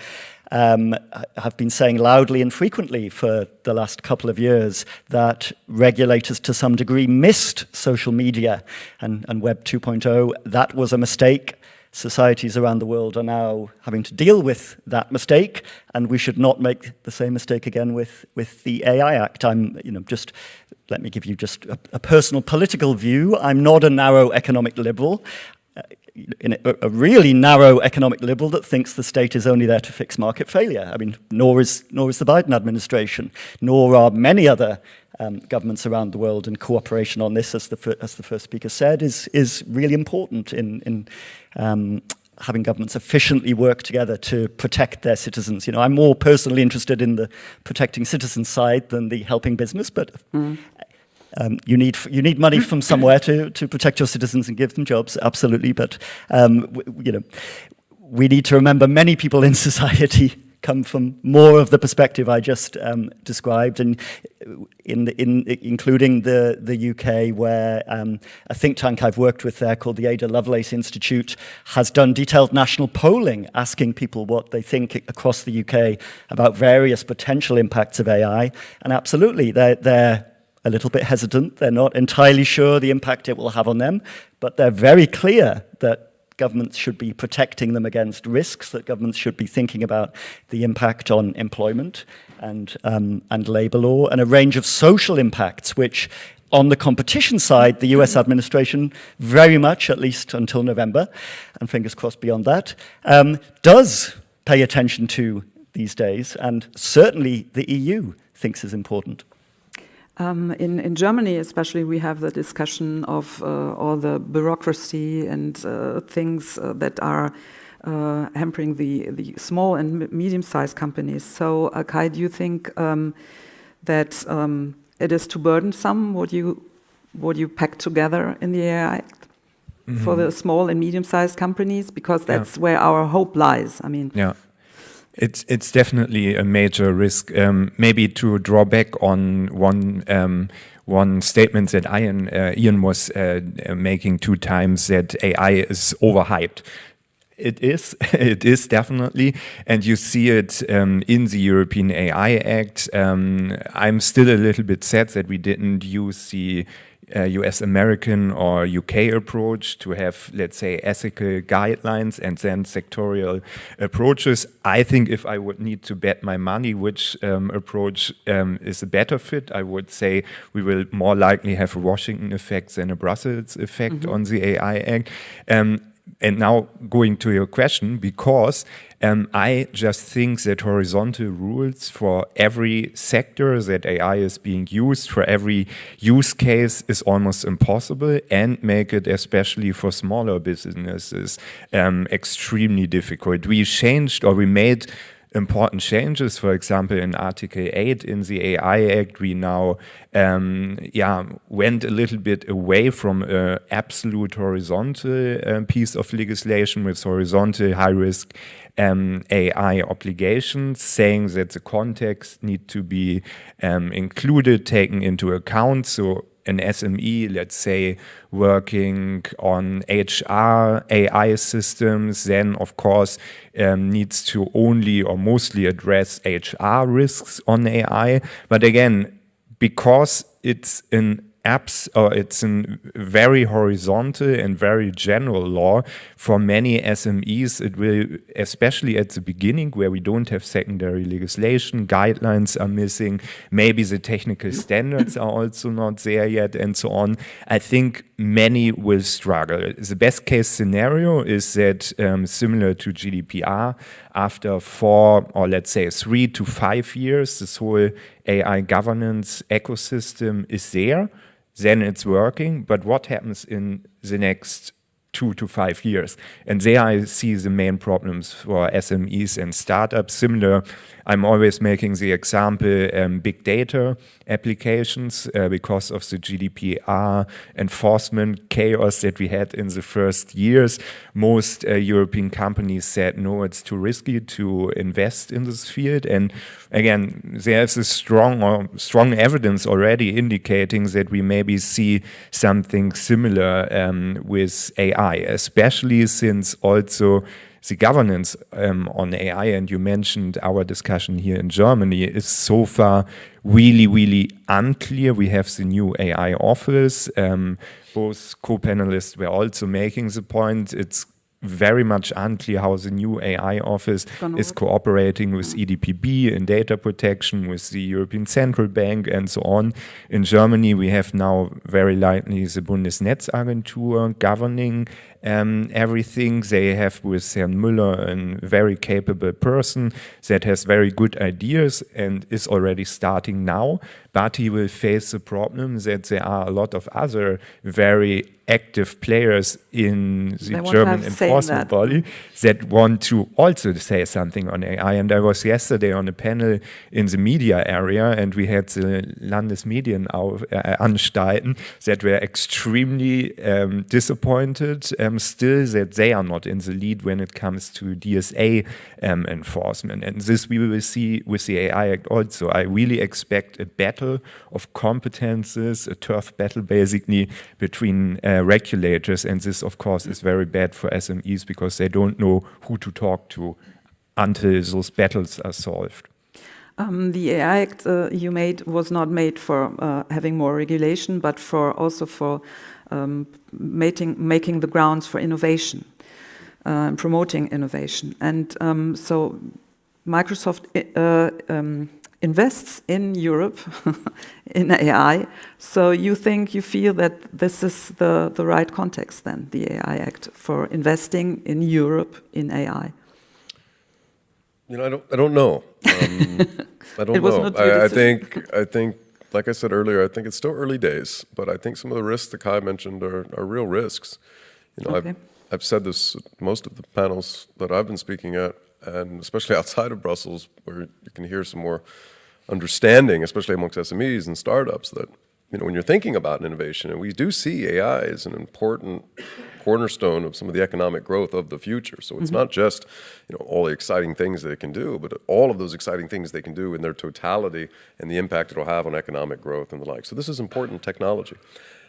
have been saying loudly and frequently for the last couple of years that regulators to some degree missed social media and Web 2.0. That was a mistake. Societies around the world are now having to deal with that mistake, and we should not make the same mistake again with the AI Act. Let me give you just a personal political view. I'm not a narrow economic liberal, a really narrow economic liberal that thinks the state is only there to fix market failure. I mean, nor is the Biden administration, nor are many other governments around the world. And cooperation on this, as the first speaker said, is really important in having governments efficiently work together to protect their citizens. I'm more personally interested in the protecting citizens side than the helping business, but You need money from somewhere to protect your citizens and give them jobs, absolutely. But we need to remember many people in society come from more of the perspective I just described, and including the UK, where a think tank I've worked with there called the Ada Lovelace Institute has done detailed national polling, asking people what they think across the UK about various potential impacts of AI, and absolutely, they're a little bit hesitant. They're not entirely sure the impact it will have on them, but they're very clear that governments should be protecting them against risks, that governments should be thinking about the impact on employment and labor law, and a range of social impacts, which on the competition side, the US administration very much, at least until November, and fingers crossed beyond that, does pay attention to these days, and certainly the EU thinks is important. In Germany, especially, we have the discussion of all the bureaucracy and things that are hampering the small and medium-sized companies. So, Kai, do you think that it is too burdensome what you pack together in the AI Act for the small and medium-sized companies? Because that's where our hope lies. I mean. Yeah. It's definitely a major risk. Maybe to draw back on one statement that Ian was making 2 times, that AI is overhyped. It is definitely, and you see it in the European AI Act. I'm still a little bit sad that we didn't use the US American or UK approach to have, let's say, ethical guidelines and then sectorial approaches. I think if I would need to bet my money which approach is a better fit, I would say we will more likely have a Washington effect than a Brussels effect on the AI Act. And now going to your question, because I just think that horizontal rules for every sector that AI is being used, for every use case, is almost impossible, and make it, especially for smaller businesses, extremely difficult. We made important changes. For example, in Article 8 in the AI Act, we now went a little bit away from an absolute horizontal piece of legislation with horizontal high-risk AI obligations, saying that the context need to be included, taken into account. So an SME, let's say, working on HR AI systems, then of course needs to only or mostly address HR risks on AI. But again, because it's an it's a very horizontal and very general law, for many SMEs, it will, especially at the beginning where we don't have secondary legislation, guidelines are missing, maybe the technical standards are also not there yet, and so on. I think many will struggle. The best case scenario is that, similar to GDPR, after 4 or let's say 3 to 5 years, this whole AI governance ecosystem is there, then it's working. But what happens in the next 2 to 5 years? And there I see the main problems for SMEs and startups. Similar, I'm always making the example, big data applications, because of the GDPR enforcement chaos that we had in the first years. Most European companies said, no, it's too risky to invest in this field. And again, there's a strong evidence already indicating that we maybe see something similar with AI, especially since also the governance on AI, and you mentioned our discussion here in Germany, is so far really, really unclear. We have the new AI office. Both co-panelists were also making the point. It's very much unclear how the new AI office is cooperating with EDPB in data protection, with the European Central Bank, and so on. In Germany, we have now very likely the Bundesnetzagentur governing everything. They have with Herrn Müller a very capable person that has very good ideas and is already starting now, but he will face the problem that there are a lot of other very active players in the German enforcement body that want to also say something on AI. And I was yesterday on a panel in the media area, and we had the Landesmedienanstalten that were extremely disappointed still that they are not in the lead when it comes to DSA enforcement. And this we will see with the AI Act also. I really expect a battle of competences, a turf battle basically between regulators, and this of course is very bad for SMEs because they don't know who to talk to until those battles are solved. The AI Act you made was not made for having more regulation, but also for making the grounds for innovation, promoting innovation. And so Microsoft invests in Europe in AI. So you feel that this is the right context then, the AI Act, for investing in Europe in AI? You know, I don't know. I don't know. I think, like I said earlier, I think it's still early days, but I think some of the risks that Kai mentioned are real risks. You know, I've said this at most of the panels that I've been speaking at, and especially outside of Brussels, where you can hear some more understanding, especially amongst SMEs and startups, that, you know, when you're thinking about innovation, and we do see AI as an important cornerstone of some of the economic growth of the future. So it's not just, you know, all the exciting things that it can do, but all of those exciting things they can do in their totality and the impact it'll have on economic growth and the like. So this is important technology.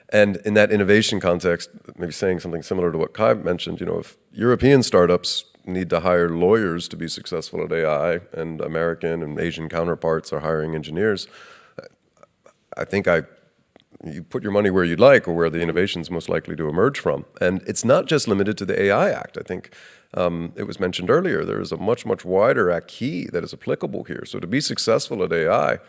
And in that innovation context, maybe saying something similar to what Kai mentioned, you know, if European startups need to hire lawyers to be successful at AI, and American and Asian counterparts are hiring engineers, I think you put your money where you'd like, or where the innovation is most likely to emerge from. And it's not just limited to the AI Act. I think it was mentioned earlier, there is a much, much wider acquis that is applicable here. So to be successful at AI,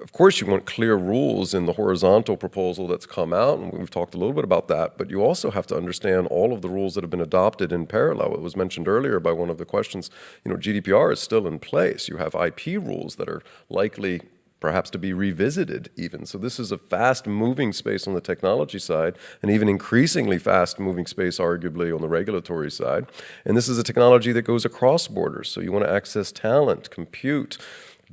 of course, you want clear rules in the horizontal proposal that's come out, and we've talked a little bit about that, but you also have to understand all of the rules that have been adopted in parallel. It was mentioned earlier by one of the questions, you know, GDPR is still in place. You have IP rules that are likely perhaps to be revisited even. So this is a fast-moving space on the technology side, and even increasingly fast-moving space, arguably, on the regulatory side. And this is a technology that goes across borders, so you want to access talent, compute,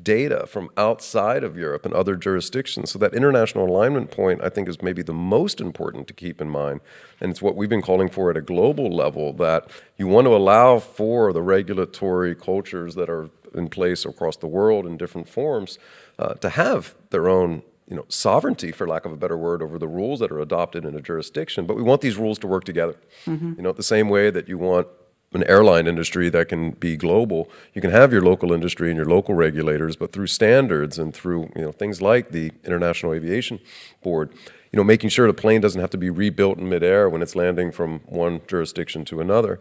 data from outside of Europe and other jurisdictions. So that international alignment point, I think, is maybe the most important to keep in mind. And it's what we've been calling for at a global level, that you want to allow for the regulatory cultures that are in place across the world in different forms to have their own, you know, sovereignty, for lack of a better word, over the rules that are adopted in a jurisdiction. But we want these rules to work together. You know, the same way that you want an airline industry that can be global. You can have your local industry and your local regulators, but through standards and through, you know, things like the International Aviation Board, you know, making sure the plane doesn't have to be rebuilt in midair when it's landing from one jurisdiction to another.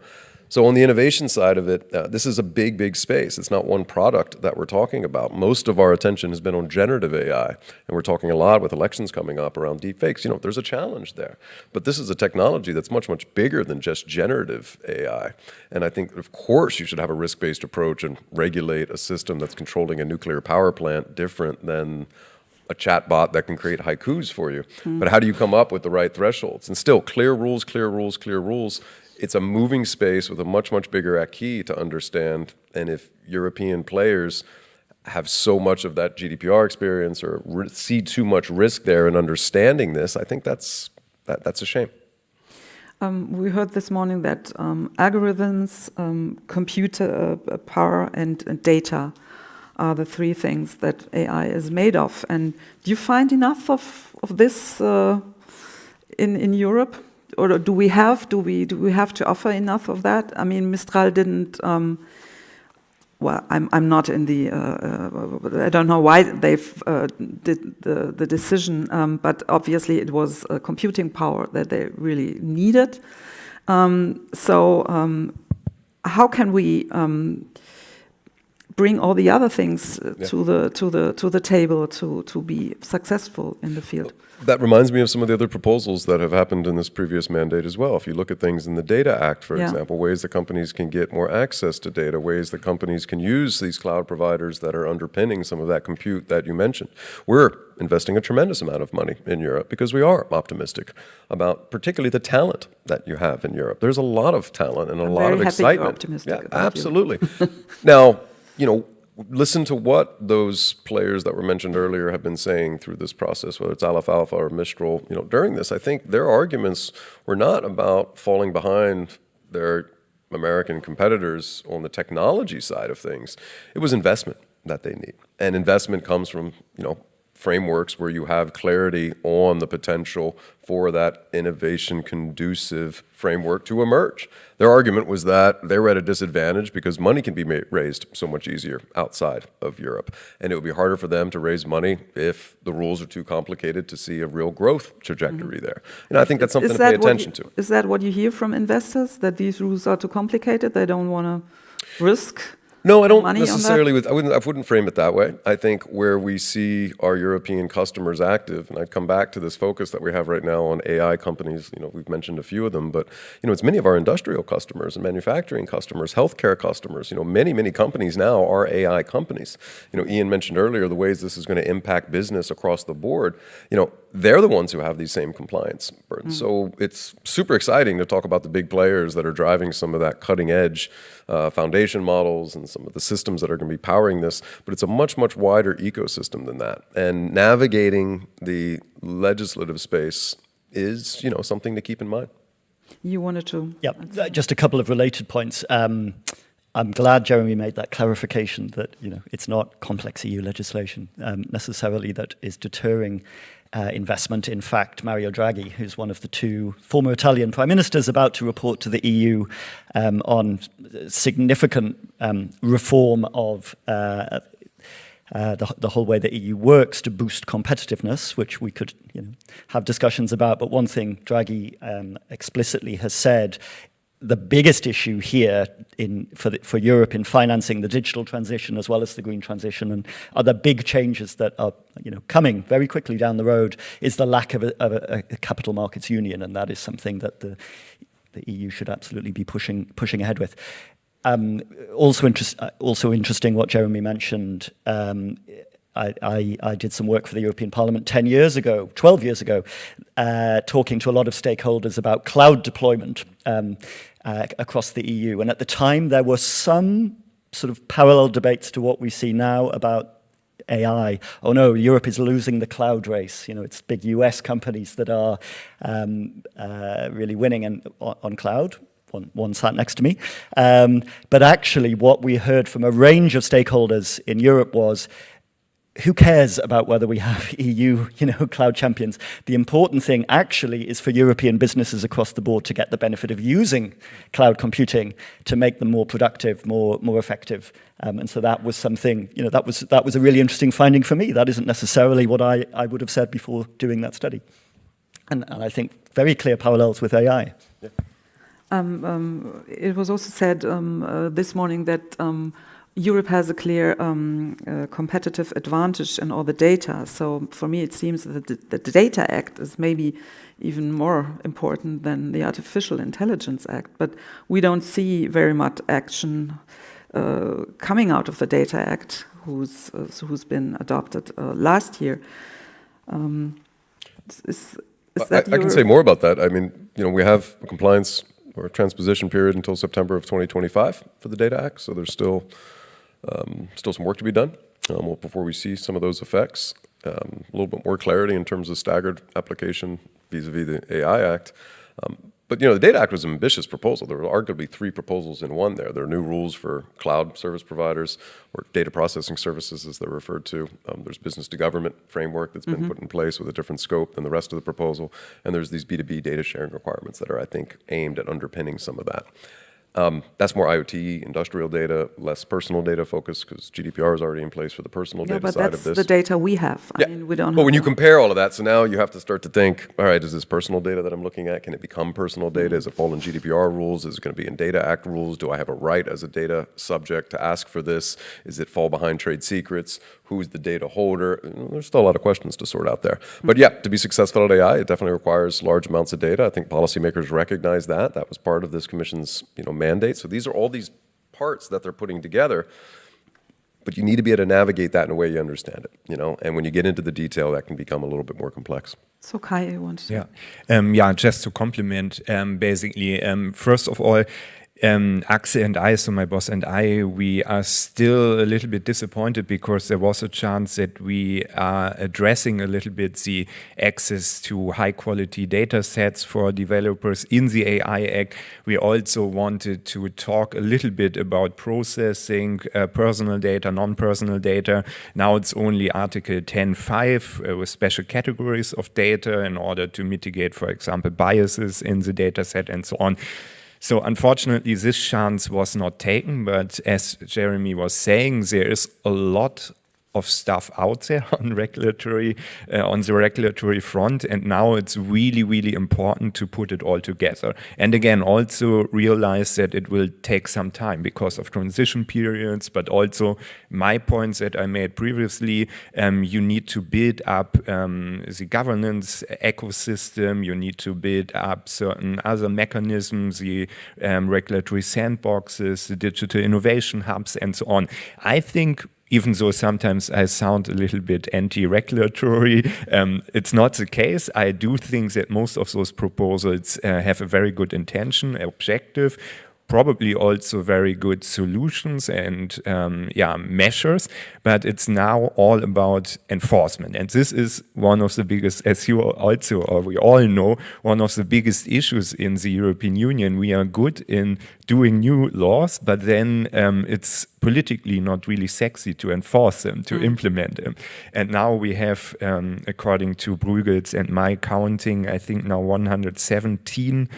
So on the innovation side of it, this is a big, big space. It's not one product that we're talking about. Most of our attention has been on generative AI, and we're talking a lot with elections coming up around deepfakes. You know, there's a challenge there. But this is a technology that's much, much bigger than just generative AI. And I think, of course, you should have a risk-based approach and regulate a system that's controlling a nuclear power plant different than a chatbot that can create haikus for you. But how do you come up with the right thresholds? And still, clear rules, clear rules, clear rules. It's a moving space with a much, much bigger acquis to understand. And if European players have so much of that GDPR experience or see too much risk there in understanding this, I think that's a shame. We heard this morning that algorithms, computer power, and data are the three things that AI is made of. And do you find enough of this in Europe? Or do we have to offer enough of that? I mean, Mistral didn't. Well, I'm not in the. I don't know why they've did the decision, but obviously it was computing power that they really needed. So how can we bring all the other things to the table to be successful in the field. That reminds me of some of the other proposals that have happened in this previous mandate as well. If you look at things in the Data Act, for example, ways that companies can get more access to data, ways that companies can use these cloud providers that are underpinning some of that compute that you mentioned. We're investing a tremendous amount of money in Europe because we are optimistic about particularly the talent that you have in Europe. There's a lot of talent and a lot of excitement. You're optimistic about absolutely. Now, listen to what those players that were mentioned earlier have been saying through this process, whether it's Aleph Alpha or Mistral. During this, I think their arguments were not about falling behind their American competitors on the technology side of things. It was investment that they need. And investment comes from, frameworks where you have clarity on the potential for that innovation conducive framework to emerge. Their argument was that they were at a disadvantage because money can be raised so much easier outside of Europe. And it would be harder for them to raise money if the rules are too complicated to see a real growth trajectory there. And I think that's something to pay attention to. Is that what you hear from investors, that these rules are too complicated? They don't want to risk? No, I don't necessarily. I wouldn't frame it that way. I think where we see our European customers active, and I'd come back to this focus that we have right now on AI companies. We've mentioned a few of them, but it's many of our industrial customers and manufacturing customers, healthcare customers. Many companies now are AI companies. Ian mentioned earlier the ways this is going to impact business across the board. They're the ones who have these same compliance burdens. So it's super exciting to talk about the big players that are driving some of that cutting edge foundation models and some of the systems that are going to be powering this, but it's a much, much wider ecosystem than that. And navigating the legislative space is, something to keep in mind. You wanted to? Yeah, just a couple of related points. I'm glad Jeremy made that clarification that, it's not complex EU legislation necessarily that is deterring investment. In fact, Mario Draghi, who's one of the two former Italian prime ministers about to report to the EU on significant reform of the whole way the EU works to boost competitiveness, which we could have discussions about. But one thing Draghi explicitly has said, the biggest issue here for Europe in financing the digital transition as well as the green transition and other big changes that are coming very quickly down the road is the lack of a capital markets union, and that is something that the EU should absolutely be pushing ahead with. Also interesting what Jeremy mentioned. I did some work for the European Parliament 12 years ago, talking to a lot of stakeholders about cloud deployment across the EU. And at the time, there were some sort of parallel debates to what we see now about AI. Oh no, Europe is losing the cloud race. It's big US companies that are really winning on cloud. One sat next to me. But actually, what we heard from a range of stakeholders in Europe was, who cares about whether we have EU, cloud champions? The important thing actually is for European businesses across the board to get the benefit of using cloud computing to make them more productive, more effective. And so that was something, that was a really interesting finding for me. That isn't necessarily what I would have said before doing that study. And I think very clear parallels with AI. Yeah. It was also said this morning that Europe has a clear competitive advantage in all the data. So for me, it seems that the Data Act is maybe even more important than the Artificial Intelligence Act. But we don't see very much action coming out of the Data Act, who's been adopted last year. I can say more about that. I mean, we have a compliance or a transposition period until September of 2025 for the Data Act. So there's still some work to be done before we see some of those effects. A little bit more clarity in terms of staggered application vis-a-vis the AI Act. But the Data Act was an ambitious proposal. There were arguably 3 proposals in one there. There are new rules for cloud service providers, or data processing services as they're referred to. There's business to government framework that's been put in place with a different scope than the rest of the proposal. And there's these B2B data sharing requirements that are, I think, aimed at underpinning some of that. That's more IoT, industrial data, less personal data focus, because GDPR is already in place for the personal data side of but this. that's the data we have. Yeah. I mean, we don't But have when you that. compare all of that, so now you have to start to think, all right, is this personal data that I'm looking at? Can it become personal data? Does it fall in GDPR rules? Is it going to be in Data Act rules? Do I have a right as a data subject to ask for this? Is it fall behind trade secrets? Who's the data holder? There's still a lot of questions to sort out there. But yeah, to be successful at AI, it definitely requires large amounts of data. I think policymakers recognize that. That was part of this commission's mandate. So these are all these parts that they're putting together, but you need to be able to navigate that in a way you understand it, and when you get into the detail, that can become a little bit more complex. So Kai, you want to? Yeah, just to complement, basically, first of all, Axel and I, so my boss and I, we are still a little bit disappointed because there was a chance that we are addressing a little bit the access to high quality data sets for developers in the AI Act. We also wanted to talk a little bit about processing personal data, non-personal data. Now it's only Article 10.5 with special categories of data in order to mitigate, for example, biases in the data set and so on. So unfortunately, this chance was not taken, but as Jeremy was saying, there is a lot of stuff out there on the regulatory front, and now it's really, really important to put it all together. And again, also realize that it will take some time because of transition periods, but also my points that I made previously, you need to build up the governance ecosystem, you need to build up certain other mechanisms, the regulatory sandboxes, the digital innovation hubs, and so on. I think even though sometimes I sound a little bit anti-regulatory, it's not the case. I do think that most of those proposals have a very good intention, objective, probably also very good solutions and measures, but it's now all about enforcement. And this is one of the biggest, as you also, or we all know, one of the biggest issues in the European Union. We are good in doing new laws, but then it's politically not really sexy to enforce them, to implement them. And now we have, according to Bruegel's and my counting, I think now 117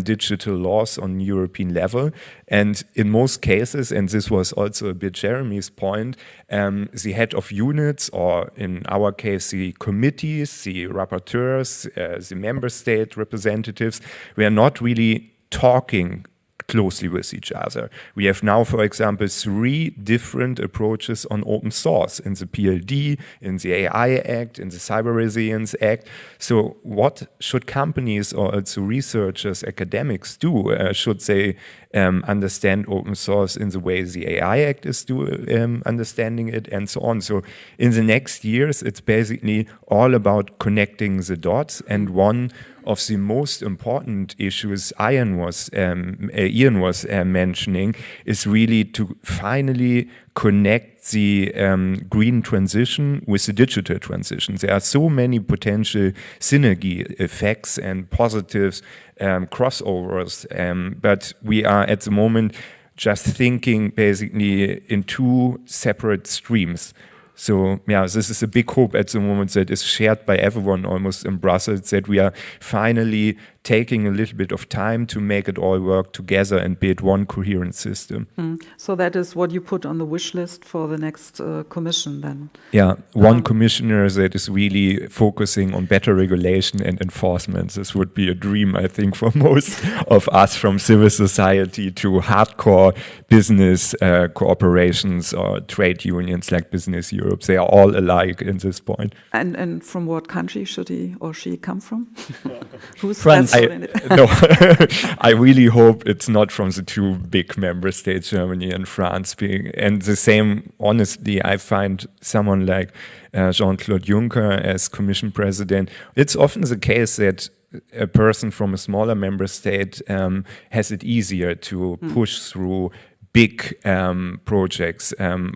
digital laws on European level. And in most cases, and this was also a bit Jeremy's point, the head of units, or in our case, the committees, the rapporteurs, the member state representatives, were not really talking closely with each other. We have now, for example, 3 different approaches on open source in the PLD, in the AI Act, in the Cyber Resilience Act. So what should companies or also researchers, academics do? Should they understand open source in the way the AI Act is understanding it, and so on? So in the next years, it's basically all about connecting the dots, and one of the most important issues Ian was mentioning is really to finally connect the green transition with the digital transition. There are so many potential synergy effects and positives, crossovers, but we are at the moment just thinking basically in 2 separate streams. So yeah, this is a big hope at the moment that is shared by everyone almost in Brussels, that we are finally taking a little bit of time to make it all work together and build one coherent system. So that is what you put on the wish list for the next commission then? Yeah, one commissioner that is really focusing on better regulation and enforcement. This would be a dream, I think, for most of us, from civil society to hardcore business corporations or trade unions like Business Europe. They are all alike in this point. And from what country should he or she come from? Who's France. No, I really hope it's not from the 2 big member states, Germany and France. And the same, honestly, I find someone like Jean-Claude Juncker as Commission President. It's often the case that a person from a smaller member state has it easier to push through big projects.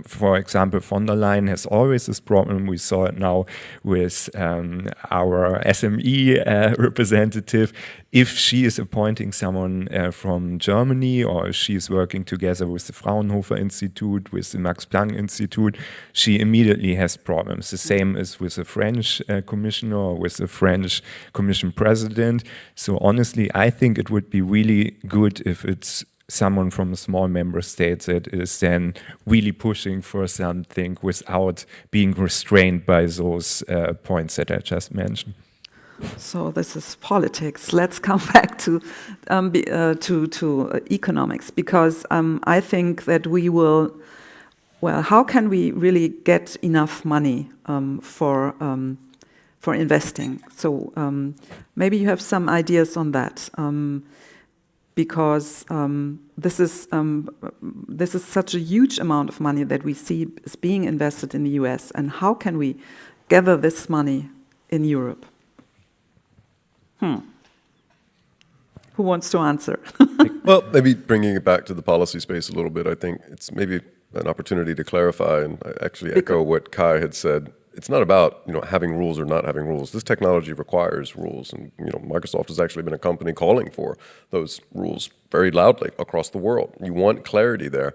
For example, von der Leyen has always this problem. We saw it now with our SME representative. If she is appointing someone from Germany, or if she is working together with the Fraunhofer Institute, with the Max Planck Institute, she immediately has problems. The same is with the French commissioner or with the French commission president. So honestly, I think it would be really good if it's someone from a small member state that is then really pushing for something without being restrained by those points that I just mentioned. So this is politics. Let's come back to economics, because I think that we will. Well, how can we really get enough money for investing? So maybe you have some ideas on that, because this is such a huge amount of money that we see is being invested in the US, and how can we gather this money in Europe? Who wants to answer? Well, maybe bringing it back to the policy space a little bit, I think it's maybe an opportunity to clarify, and I actually echo what Kai had said. It's not about having rules or not having rules. This technology requires rules, and Microsoft has actually been a company calling for those rules very loudly across the world. You want clarity there,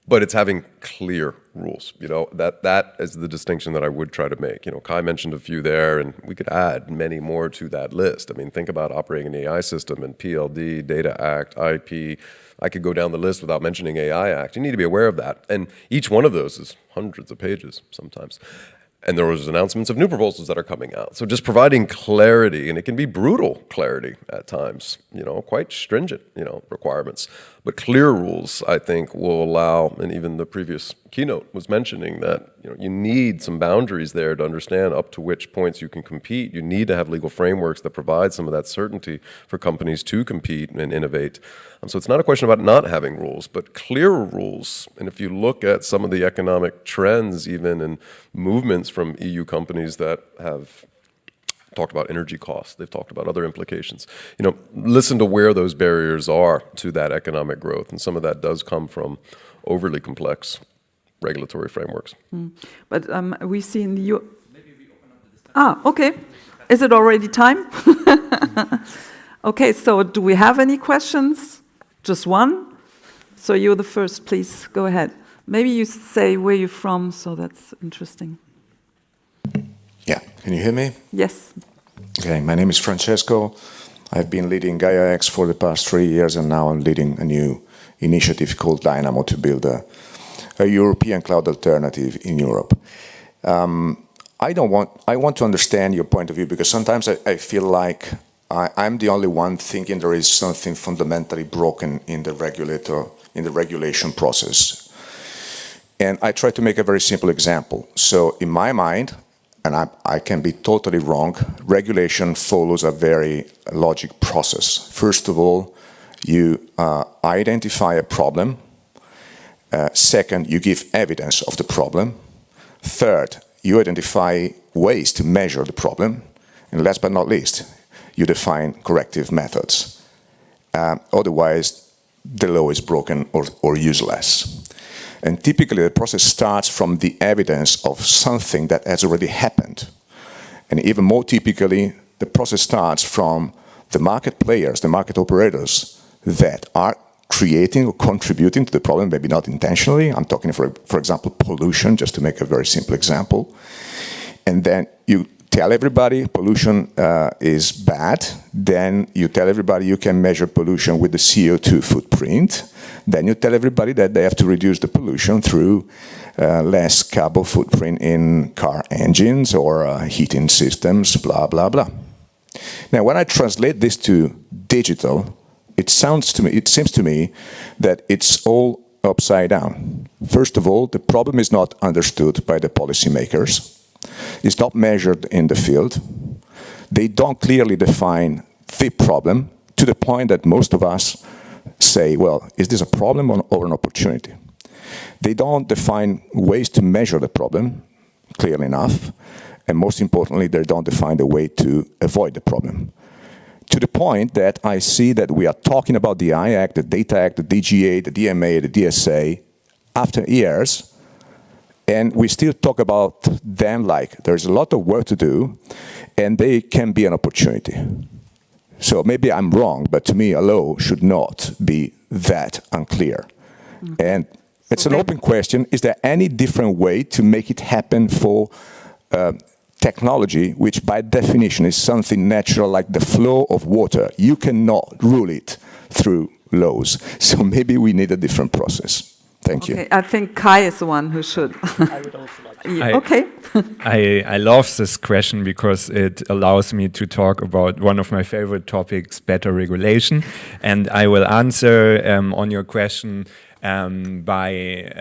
but it's having clear rules. That is the distinction that I would try to make. Kai mentioned a few there, and we could add many more to that list. I mean, think about operating an AI system and PLD, Data Act, IP. I could go down the list without mentioning AI Act. You need to be aware of that. And each one of those is hundreds of pages sometimes. And there was announcements of new proposals that are coming out. So just providing clarity, and it can be brutal clarity at times, quite stringent, requirements. But clear rules, I think, will allow, and even the previous keynote was mentioning that, you need some boundaries there to understand up to which points you can compete. You need to have legal frameworks that provide some of that certainty for companies to compete and innovate. So it's not a question about not having rules, but clearer rules. And if you look at some of the economic trends, even and movements from EU companies that have talked about energy costs, they've talked about other implications. Listen to where those barriers are to that economic growth. And some of that does come from overly complex regulatory frameworks. But we see in the Maybe we open up the discussion. Okay. Is it already time? Okay, so do we have any questions? Just one? So you're the first, please, go ahead. Maybe you say where you're from, so that's interesting. Yeah, can you hear me? Yes. Okay, my name is Francesco. I've been leading GaiaX for the past 3 years, and now I'm leading a new initiative called Dynamo to build a European cloud alternative in Europe. I want to understand your point of view, because sometimes I feel like I'm the only one thinking there is something fundamentally broken in the regulation process. And I try to make a very simple example. So in my mind, and I can be totally wrong, regulation follows a very logic process. First of all, you identify a problem. Second, you give evidence of the problem. Third, you identify ways to measure the problem. And last but not least, you define corrective methods. Otherwise, the law is broken or useless. And typically, the process starts from the evidence of something that has already happened. And even more typically, the process starts from the market players, the market operators that are creating or contributing to the problem, maybe not intentionally. I'm talking, for example, pollution, just to make a very simple example. And then you tell everybody pollution is bad. Then you tell everybody you can measure pollution with the CO2 footprint. Then you tell everybody that they have to reduce the pollution through less carbon footprint in car engines or heating systems, blah, blah, blah. Now, when I translate this to digital, it seems to me that it's all upside down. First of all, the problem is not understood by the policymakers. It's not measured in the field. They don't clearly define the problem to the point that most of us say, well, is this a problem or an opportunity? They don't define ways to measure the problem clearly enough. And most importantly, they don't define the way to avoid the problem. To the point that I see that we are talking about the AI Act, the Data Act, the DGA, the DMA, the DSA, after years, and we still talk about them like there's a lot of work to do, and they can be an opportunity. So maybe I'm wrong, but to me, a law should not be that unclear. And it's an open question. Is there any different way to make it happen for technology, which by definition is something natural like the flow of water? You cannot rule it through laws. So maybe we need a different process. Thank you. Okay, I think Kai is the one who should. I would also like to. Okay. I love this question because it allows me to talk about one of my favorite topics, better regulation. And I will answer on your question by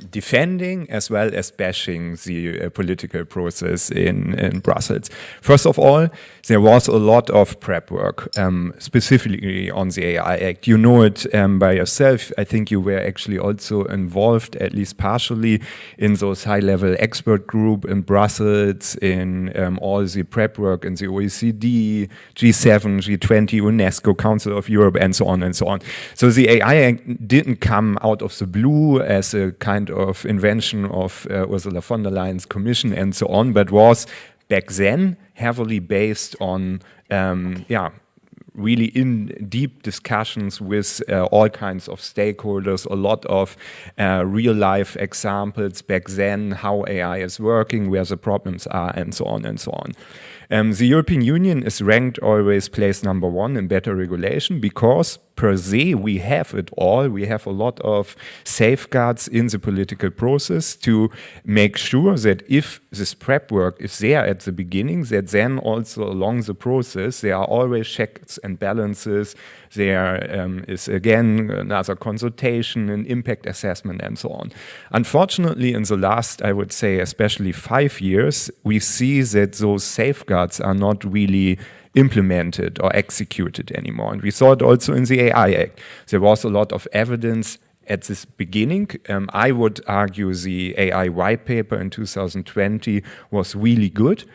defending as well as bashing the political process in Brussels. First of all, there was a lot of prep work, specifically on the AI Act. You know it by yourself. I think you were actually also involved, at least partially, in those high-level expert group in Brussels, in all the prep work in the OECD, G7, G20, UNESCO, Council of Europe, and so on and so on. So the AI Act didn't come out of the blue as a kind of invention of Ursula von der Leyen's commission and so on, but was back then heavily based on really in deep discussions with all kinds of stakeholders, a lot of real life examples back then, how AI is working, where the problems are, and so on and so on. The European Union is ranked always place number 1 in better regulation because per se we have it all. We have a lot of safeguards in the political process to make sure that if this prep work is there at the beginning, that then also along the process there are always checks and balances. There is again another consultation, an impact assessment, and so on. Unfortunately, in the last, I would say, especially 5 years, we see that those safeguards are not really implemented or executed anymore. And we saw it also in the AI Act. There was a lot of evidence at this beginning. I would argue the AI white paper in 2020 was really good.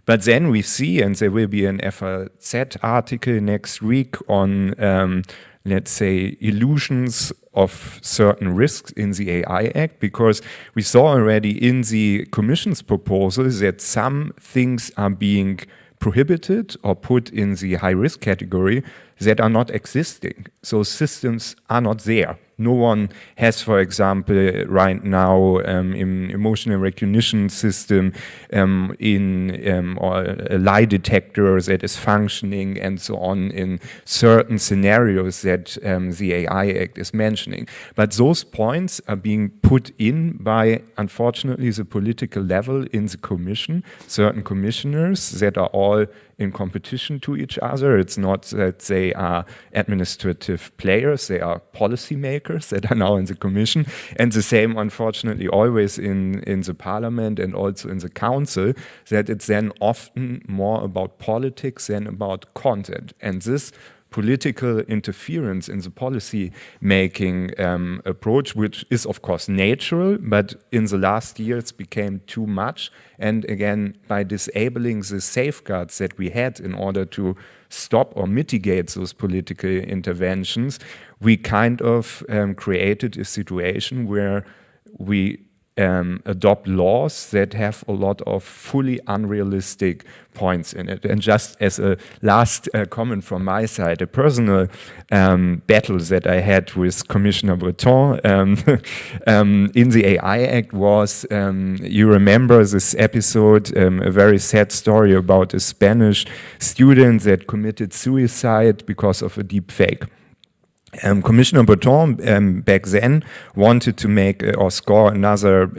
But then we see, and there will be an FAZ article next week on, let's say, illusions of certain risks in the AI Act, because we saw already in the Commission's proposal that some things are being prohibited or put in the high-risk category that are not existing. So systems are not there. No one has, for example, right now in emotional recognition system or a lie detector that is functioning and so on in certain scenarios that the AI Act is mentioning. But those points are being put in by, unfortunately, the political level in the Commission, certain commissioners that are all in competition to each other. It's not that they are administrative players, they are policymakers that are now in the Commission. And the same, unfortunately, always in the Parliament and also in the Council, that it's then often more about politics than about content. And this political interference in the policy-making approach, which is, of course, natural, but in the last years became too much. And again, by disabling the safeguards that we had in order to stop or mitigate those political interventions, we kind of created a situation where we adopt laws that have a lot of fully unrealistic points in it. And just as a last comment from my side, a personal battle that I had with Commissioner Breton in the AI Act was, you remember this episode, a very sad story about a Spanish student that committed suicide because of a deep fake. Commissioner Breton back then wanted to make or score another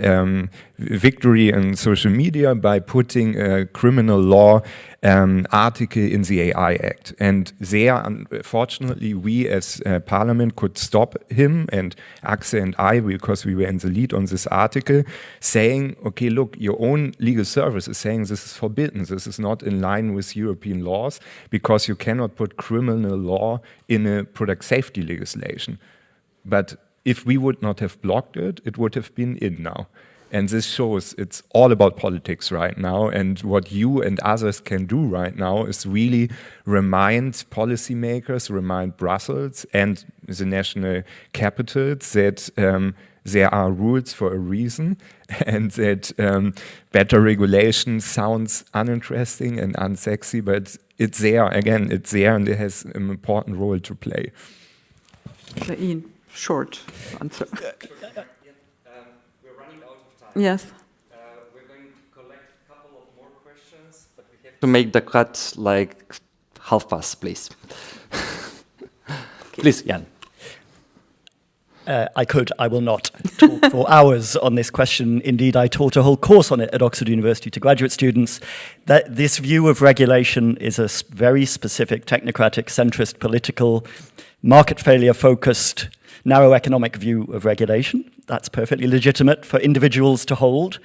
victory in social media by putting a criminal law article in the AI Act. And there, unfortunately, we as Parliament could stop him and Axel and I, because we were in the lead on this article, saying, okay, look, your own legal service is saying this is forbidden. This is not in line with European laws because you cannot put criminal law in a product safety legislation. But if we would not have blocked it, it would have been in now. And this shows it's all about politics right now. And what you and others can do right now is really remind policymakers, remind Brussels and the national capitals that there are rules for a reason, and that better regulation sounds uninteresting and unsexy, but it's there. Again, it's there, and it has an important role to play. Ian, short answer. We're running out of time. Yes. We're going to collect a couple of more questions, but we have to make the cut like 1:30, please. Please, Jan. I will not talk for hours on this question. Indeed, I taught a whole course on it at Oxford University to graduate students. That this view of regulation is a very specific, technocratic, centrist, political, market failure focused, narrow economic view of regulation. That's perfectly legitimate for individuals to hold.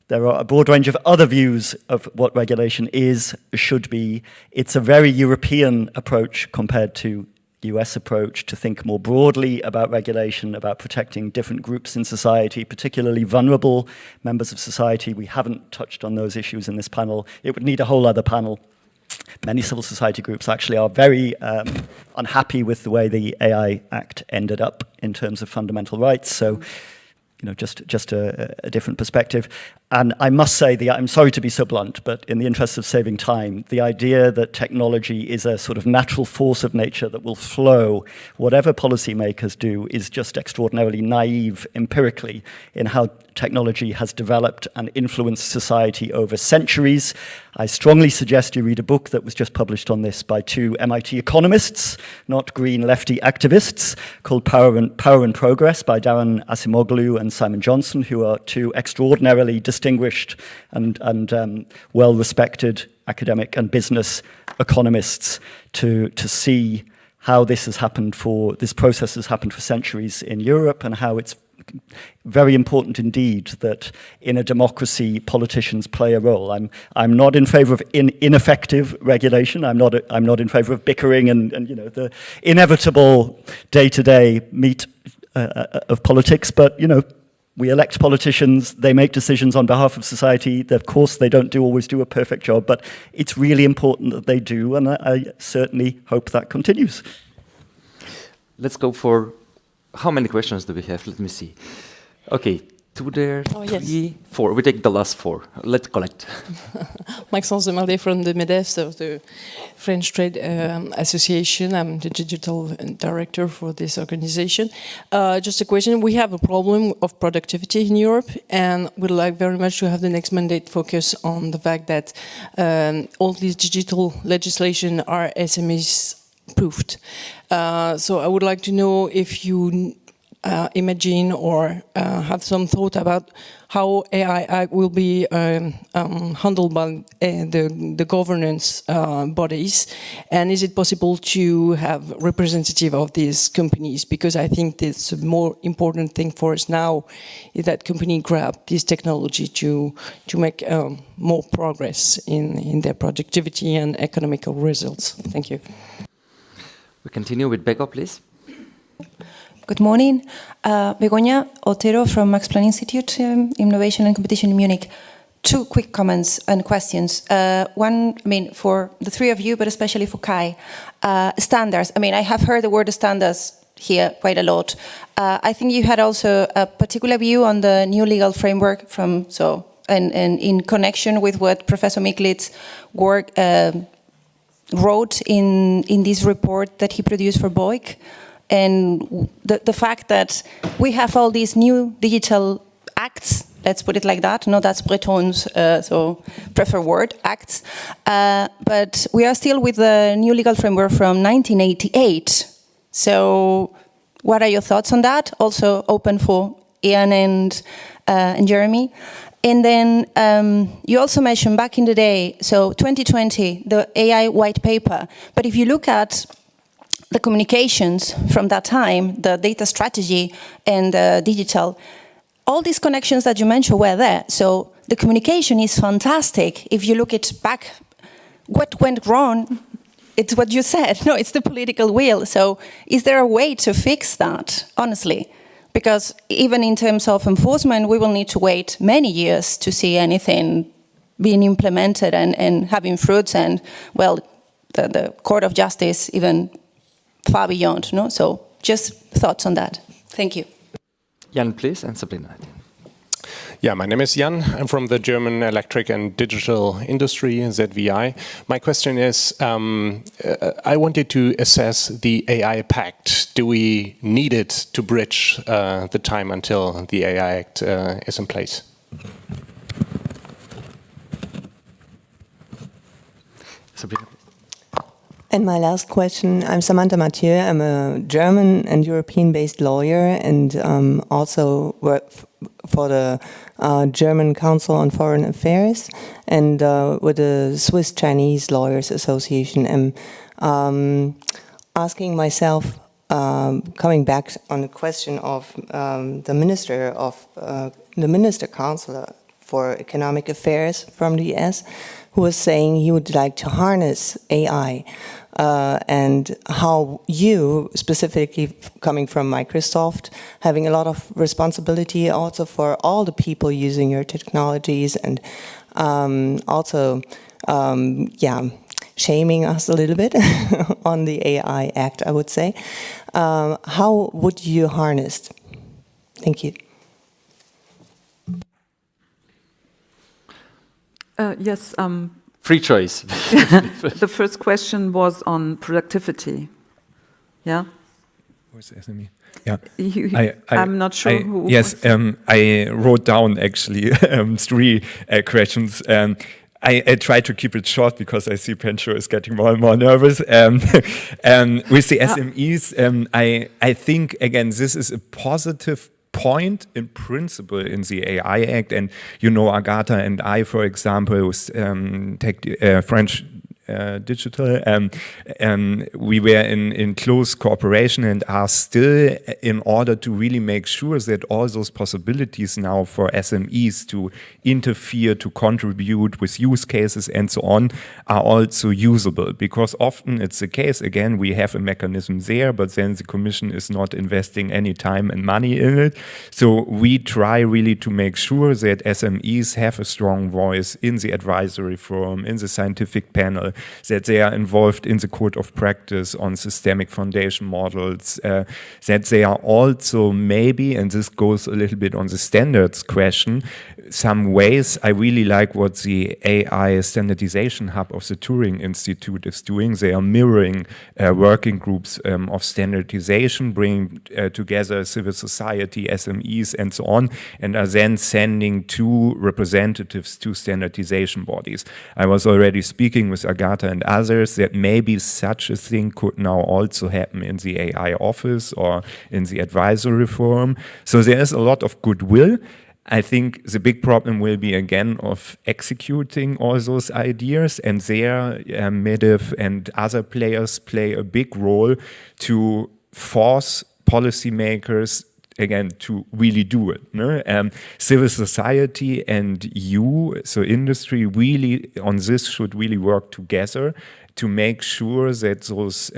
There are a broad range of other views of what regulation is, should be. It's a very European approach compared to US approach to think more broadly about regulation, about protecting different groups in society, particularly vulnerable members of society. We haven't touched on those issues in this panel. It would need a whole other panel. Many civil society groups actually are very unhappy with the way the AI Act ended up in terms of fundamental rights. So, just a different perspective. And I must say, I'm sorry to be so blunt, but in the interest of saving time, the idea that technology is a sort of natural force of nature that will flow, whatever policymakers do, is just extraordinarily naive empirically in how technology has developed and influenced society over centuries. I strongly suggest you read a book that was just published on this by two MIT economists, not green lefty activists, called Power and Progress by Darren Asimoglu and Simon Johnson, who are two extraordinarily distinguished and well-respected academic and business economists to see how this process has happened for centuries in Europe, and how it's very important indeed that in a democracy politicians play a role. I'm not in favor of ineffective regulation. I'm not in favor of bickering and the inevitable day-to-day meat of politics. But we elect politicians. They make decisions on behalf of society. Of course, they don't always do a perfect job, but it's really important that they do, and I certainly hope that continues. Let's go for. How many questions do we have? Let me see. Okay, 2 there, 3, 4. We take the last 4. Let's collect. Maxence de Marley from the MEDEF, of the French Trade Association. I'm the digital director for this organization. Just a question. We have a problem of productivity in Europe, and we'd like very much to have the next mandate focus on the fact that all these digital legislation are SMEs proofed. So I would like to know if you imagine or have some thought about how AI will be handled by the governance bodies, and is it possible to have representative of these companies? Because I think this more important thing for us now is that company grab this technology to make more progress in their productivity and economical results. Thank you. We continue with Beko, please. Good morning. Begoña Otero from Max Planck Institute, Innovation and Competition in Munich. 2 quick comments and questions. One, for the 3 of you, but especially for Kai. Standards. I have heard the word standards here quite a lot. I think you had also a particular view on the new legal framework and in connection with what Professor Miklit's work wrote in this report that he produced for BOIC, and the fact that we have all these new digital acts, let's put it like that, that's Breton's preferred word, acts, but we are still with the new legal framework from 1988. So what are your thoughts on that? Also open for Ian and Jeremy. And then you also mentioned back in the day, so 2020, the AI white paper. But if you look at the communications from that time, the data strategy and the digital, all these connections that you mentioned were there. So the communication is fantastic. If you look at back, what went wrong, it's what you said. No, it's the political will. So is there a way to fix that, honestly? Because even in terms of enforcement, we will need to wait many years to see anything being implemented and having fruits, and, well, the Court of Justice even far beyond. No? So just thoughts on that. Thank you. Jan, please, and Sabrina. Yeah, my name is Jan. I'm from the German Electric and Digital Industry, ZVI. My question is, I wanted to assess the AI Pact. Do we need it to bridge the time until the AI Act is in place? Sabrina. And my last question, I'm Samantha Mathieu. I'm a German and European-based lawyer and also work for the German Council on Foreign Affairs and with the Swiss-Chinese Lawyers Association. I'm asking myself, coming back on the question of the Minister Counselor for Economic Affairs from the US, who was saying he would like to harness AI, and how you, specifically coming from Microsoft, having a lot of responsibility also for all the people using your technologies, and also, shaming us a little bit on the AI Act, I would say. How would you harness? Thank you. Yes. Free choice. The first question was on productivity. Yeah? Where's SME? Yeah. I'm not sure who. Yes, I wrote down actually 3 questions. I try to keep it short because I see Pencho is getting more and more nervous. With the SMEs, I think, again, this is a positive point in principle in the AI Act. And, you know, Agatha and I, for example, with French Digital, we were in close cooperation and are still, in order to really make sure that all those possibilities now for SMEs to interfere, to contribute with use cases and so on are also usable. Because often it's the case, again, we have a mechanism there, but then the Commission is not investing any time and money in it. So we try really to make sure that SMEs have a strong voice in the advisory forum, in the scientific panel, that they are involved in the code of practice on systemic foundation models, that they are also maybe, and this goes a little bit on the standards question, some ways. I really like what the AI Standardization Hub of the Turing Institute is doing. They are mirroring working groups of standardization, bringing together civil society, SMEs, and so on, and are then sending 2 representatives to standardization bodies. I was already speaking with Agatha and others that maybe such a thing could now also happen in the AI office or in the advisory forum. So there is a lot of goodwill. I think the big problem will be, again, of executing all those ideas, and there MEDEF and other players play a big role to force policymakers, again, to really do it. No? Civil society and you, so industry, really on this should really work together to make sure that those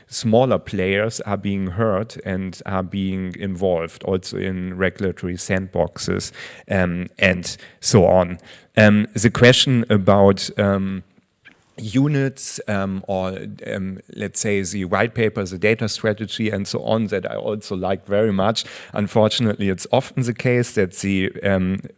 smaller players are being heard and are being involved also in regulatory sandboxes and so on. The question about units or let's say the white paper, the data strategy and so on, that I also like very much. Unfortunately, it's often the case that the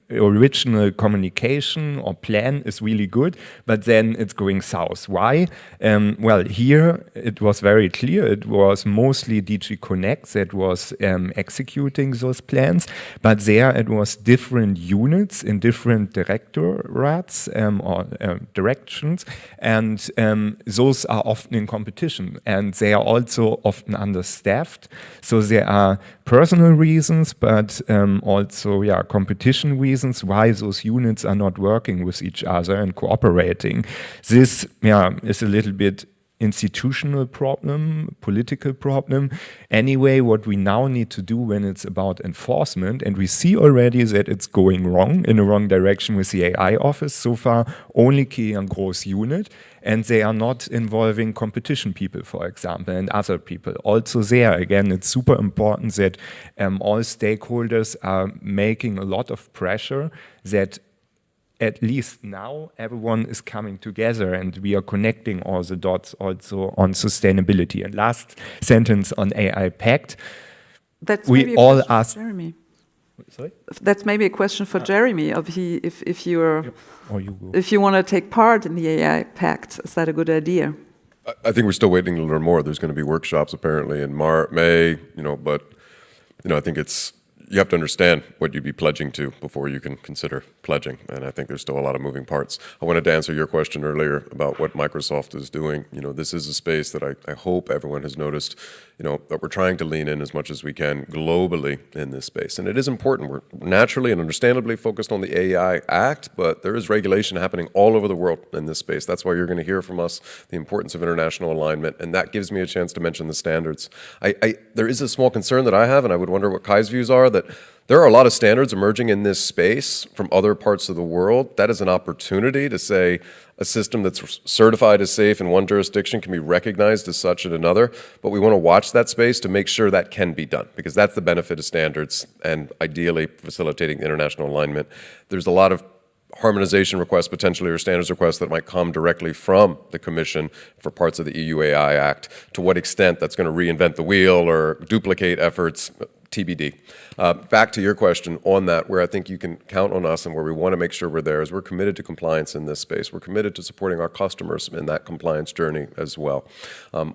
original communication or plan is really good, but then it's going south. Why? Well, here it was very clear. It was mostly DG Connect that was executing those plans, but there it was different units in different directorates or directions. And those are often in competition, and they are also often understaffed. So there are personal reasons, but also competition reasons why those units are not working with each other and cooperating. This is a little bit institutional problem, political problem. Anyway, what we now need to do when it's about enforcement, and we see already that it's going wrong, in the wrong direction with the AI office, so far only key on gross unit, and they are not involving competition people, for example, and other people. Also there, again, it's super important that all stakeholders are making a lot of pressure that at least now everyone is coming together and we are connecting all the dots also on sustainability. And last sentence on AI Pact. That's we maybe all ask. Jeremy. Sorry? That's maybe a question for Jeremy. If you want to take part in the AI Pact, is that a good idea? I think we're still waiting to learn more. There's going to be workshops apparently in May, but I think it's you have to understand what you'd be pledging to before you can consider pledging. And I think there's still a lot of moving parts. I wanted to answer your question earlier about what Microsoft is doing. This is a space that I hope everyone has noticed, that we're trying to lean in as much as we can globally in this space. And it is important. We're naturally and understandably focused on the AI Act, but there is regulation happening all over the world in this space. That's why you're going to hear from us the importance of international alignment. And that gives me a chance to mention the standards. There is a small concern that I have, and I would wonder what Kai's views are, that there are a lot of standards emerging in this space from other parts of the world. That is an opportunity to say a system that's certified as safe in one jurisdiction can be recognized as such in another, but we want to watch that space to make sure that can be done, because that's the benefit of standards and ideally facilitating international alignment. There's a lot of harmonization requests potentially or standards requests that might come directly from the Commission for parts of the EU AI Act. To what extent that's going to reinvent the wheel or duplicate efforts, TBD. Back to your question on that, where I think you can count on us and where we want to make sure we're there is we're committed to compliance in this space. We're committed to supporting our customers in that compliance journey as well.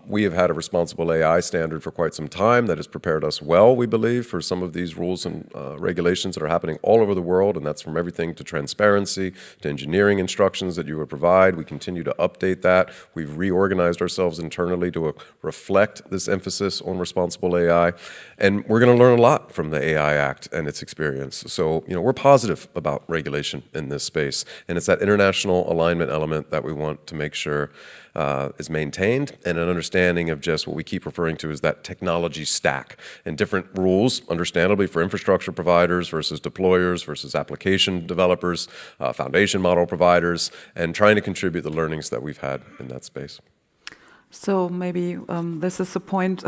We have had a responsible AI standard for quite some time that has prepared us well, we believe, for some of these rules and regulations that are happening all over the world, and that's from everything to transparency, to engineering instructions that you would provide. We continue to update that. We've reorganized ourselves internally to reflect this emphasis on responsible AI, and we're going to learn a lot from the AI Act and its experience. So, we're positive about regulation in this space, and it's that international alignment element that we want to make sure is maintained, and an understanding of just what we keep referring to as that technology stack and different rules, understandably, for infrastructure providers versus deployers versus application developers, foundation model providers, and trying to contribute the learnings that we've had in that space. So maybe this is a point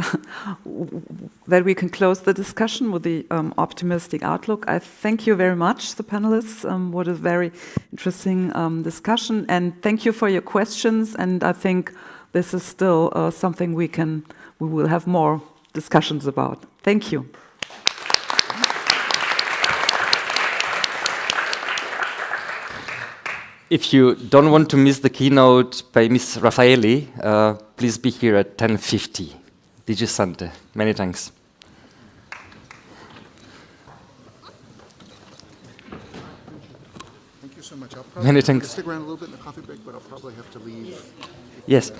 that we can close the discussion with the optimistic outlook. I thank you very much, the panelists. What a very interesting discussion, and thank you for your questions. And I think this is still something we will have more discussions about. Thank you. If you don't want to miss the keynote by Ms. Raffaeli, please be here at 10:50. DG Sante. Many thanks. Thank you so much. Many thanks. Stick around a little bit in the coffee break, but I'll probably have to leave. Yes.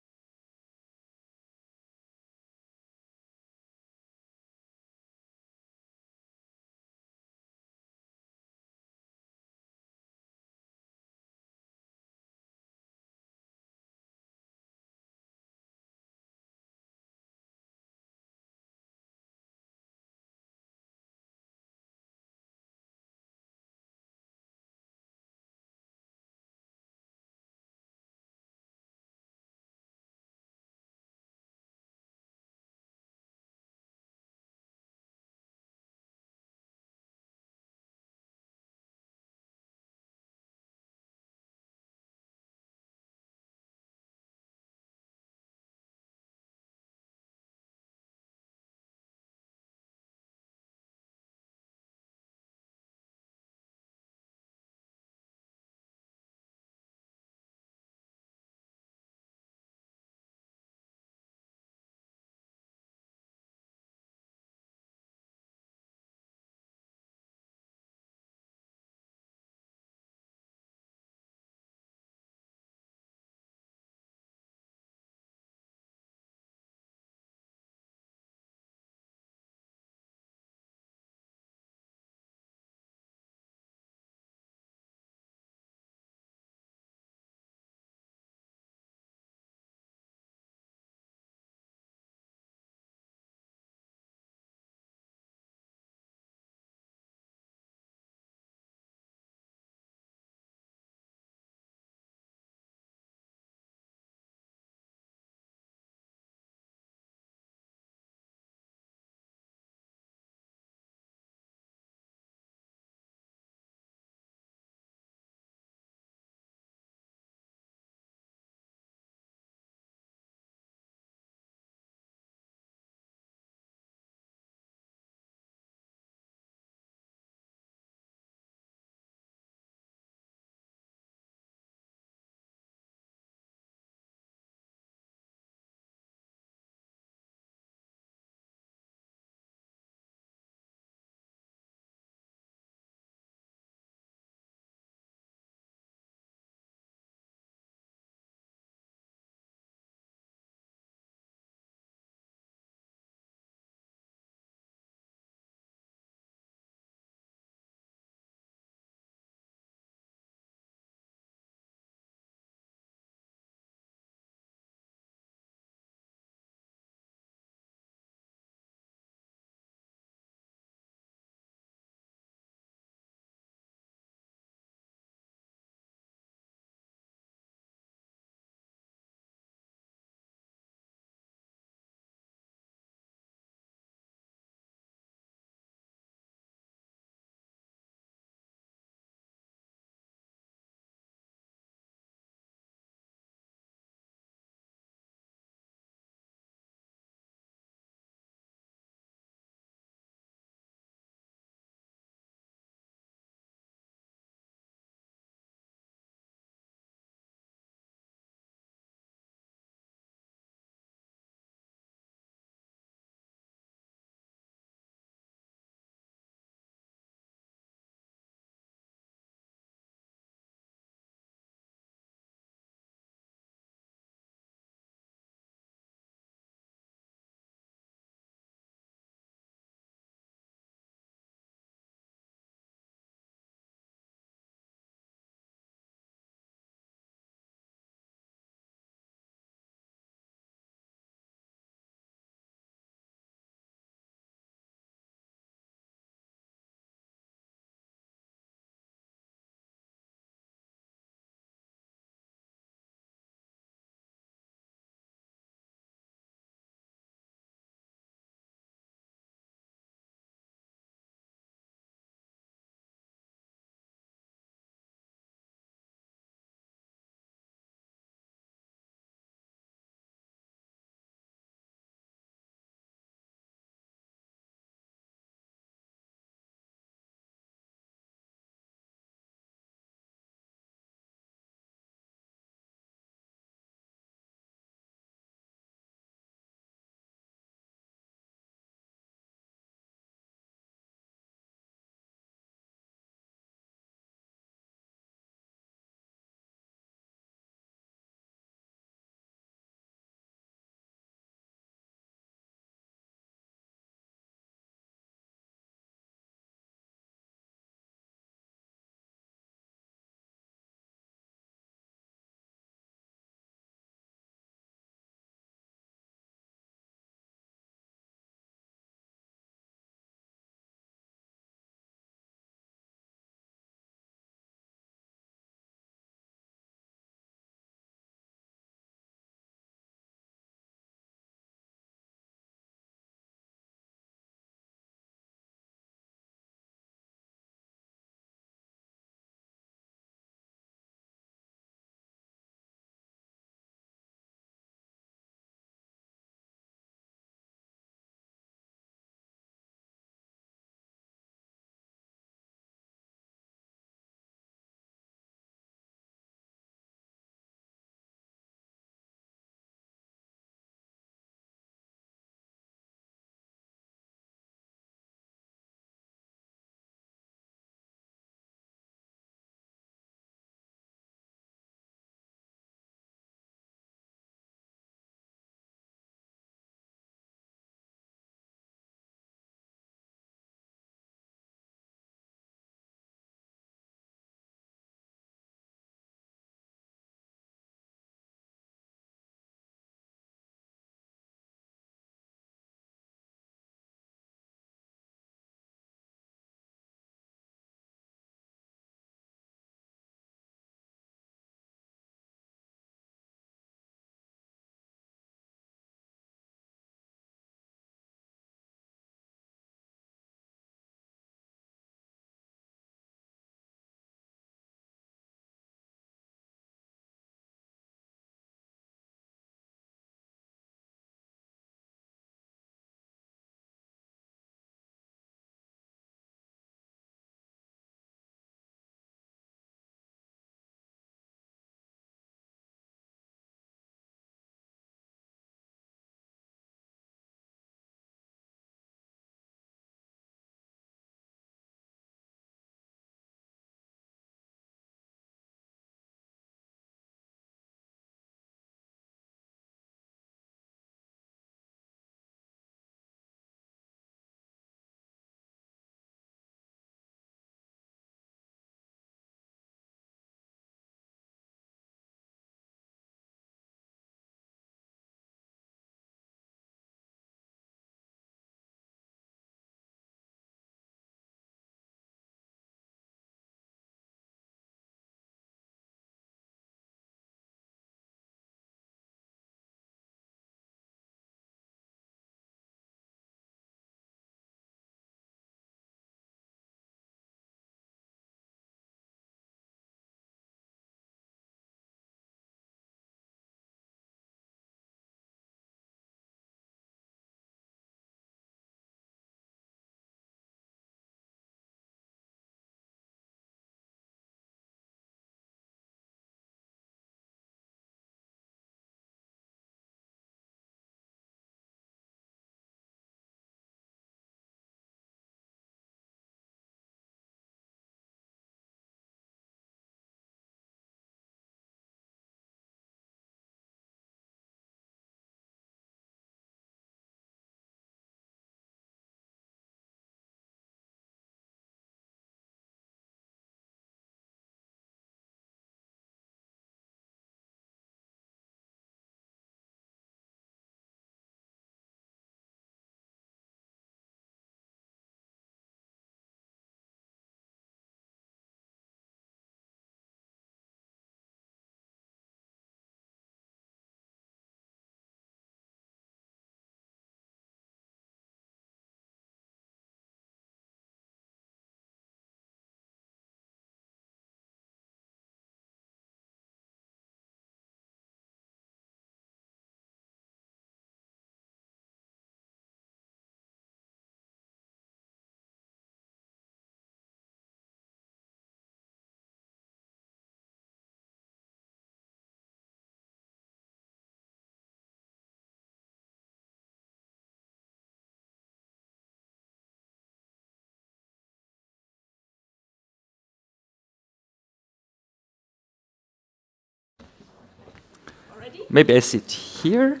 maybe I sit here,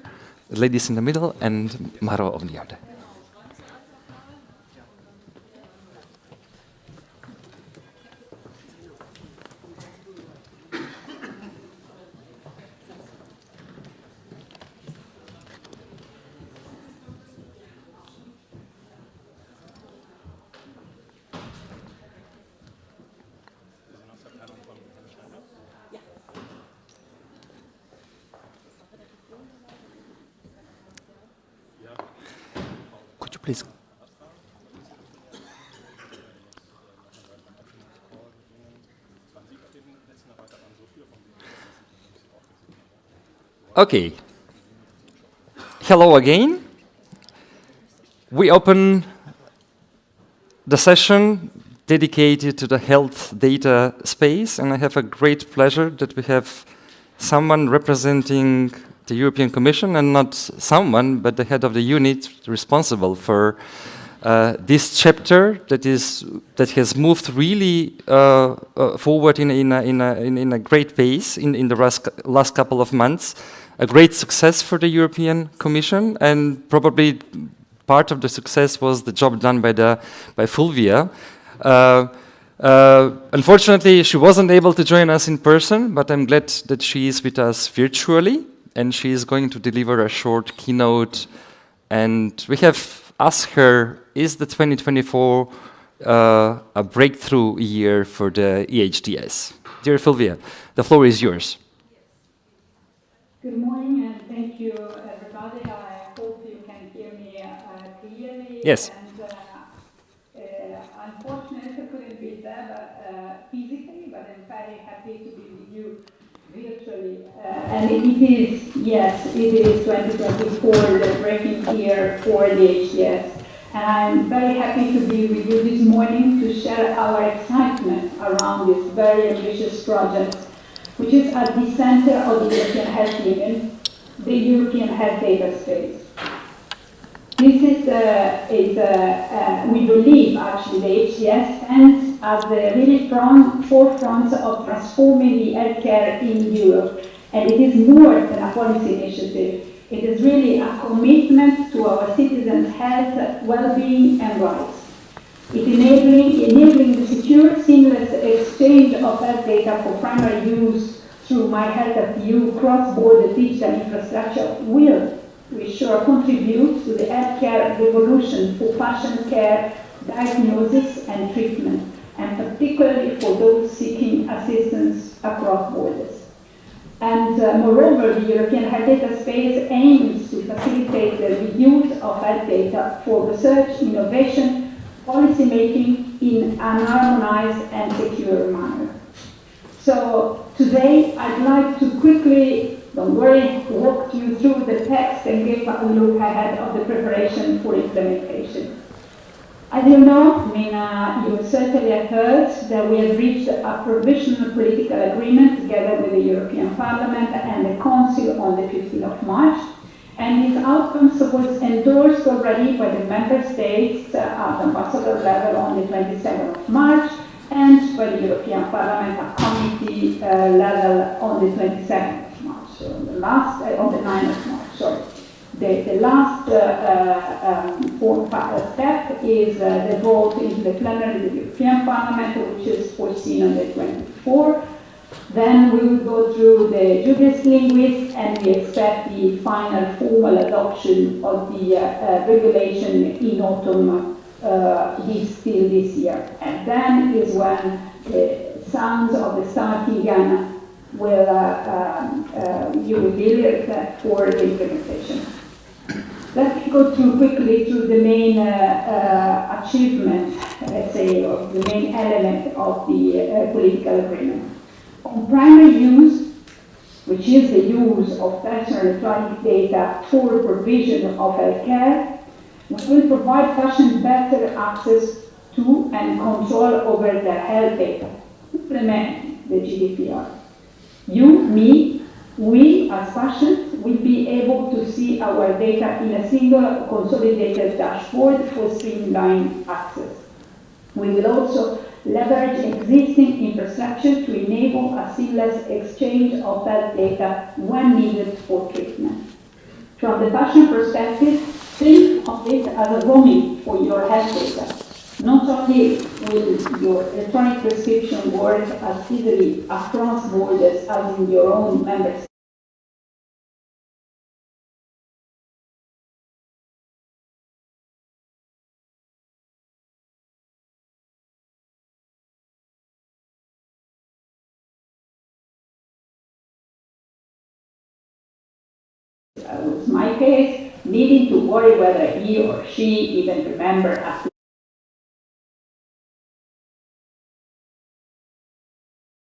the ladies in the middle, and Maro on the other. Please. Okay. Hello again. We open the session dedicated to the health data space, and I have a great pleasure that we have someone representing the European Commission, and not someone, but the head of the unit responsible for this chapter that has moved really forward in a great pace in the last couple of months. A great success for the European Commission, and probably part of the success was the job done by Fulvia. Unfortunately, she wasn't able to join us in person, but I'm glad that she is with us virtually. And she is going to deliver a short keynote. And we have asked her, is the 2024 a breakthrough year for the EHDS? Dear Fulvia, the floor is yours. Good morning, and thank you, everybody. I hope you can hear me clearly. Yes. And unfortunately, I couldn't be there physically, but I'm very happy to be with you virtually. And it is, yes, it is 2024, the breaking year for the HDS. And I'm very happy to be with you this morning to share our excitement around this very ambitious project, which is at the center of the European Health Union, the European Health Data Space. This is, we believe actually the HDS stands at the really forefront of transforming the healthcare in Europe. And it is more than a policy initiative. It is really a commitment to our citizens' health, well-being and rights. It enabling the secure, seamless exchange of health data for primary use through My Health at EU cross-border digital infrastructure will, we sure, contribute to the healthcare revolution for patient care, diagnosis and treatment, and particularly for those seeking assistance across borders. And moreover, the European Health Data Space aims to facilitate the use of health data for research, innovation, policy making in an harmonized and secure manner. So today I'd like to quickly, don't worry, walk you through the text and give a look ahead of the preparation for implementation. As you know, you certainly have heard that we have reached a provisional political agreement together with the European Parliament and the Council on the 15th of March. And its outcomes was endorsed already by the Member States at ambassador level on the 27th of March and by the European Parliament at committee level on the 27th of March. So on the 9th of March, sorry. The last step is the vote in the plenary of the European Parliament, which is foreseen on the 24th. Then we will go through the Juris Linguis, and we expect the final formal adoption of the regulation in autumn still this year. And then is when the sounds of the starting gun will you will be there for the implementation. Let me go quickly through the main achievement, let's say, or the main element of the political agreement. On primary use, which is the use of personal electronic data for provision of healthcare, we will provide patients better access to and control over their health data, implement the GDPR. You, me, we as patients will be able to see our data in a single consolidated dashboard for streamlined access. We will also leverage existing infrastructure to enable a a seamless exchange of health data when needed for treatment. From the fashion perspective, think of it as a roaming for your health data. Not only will your electronic prescription work as easily across borders as in your own member state, was my case, needing to worry whether he or she even remember a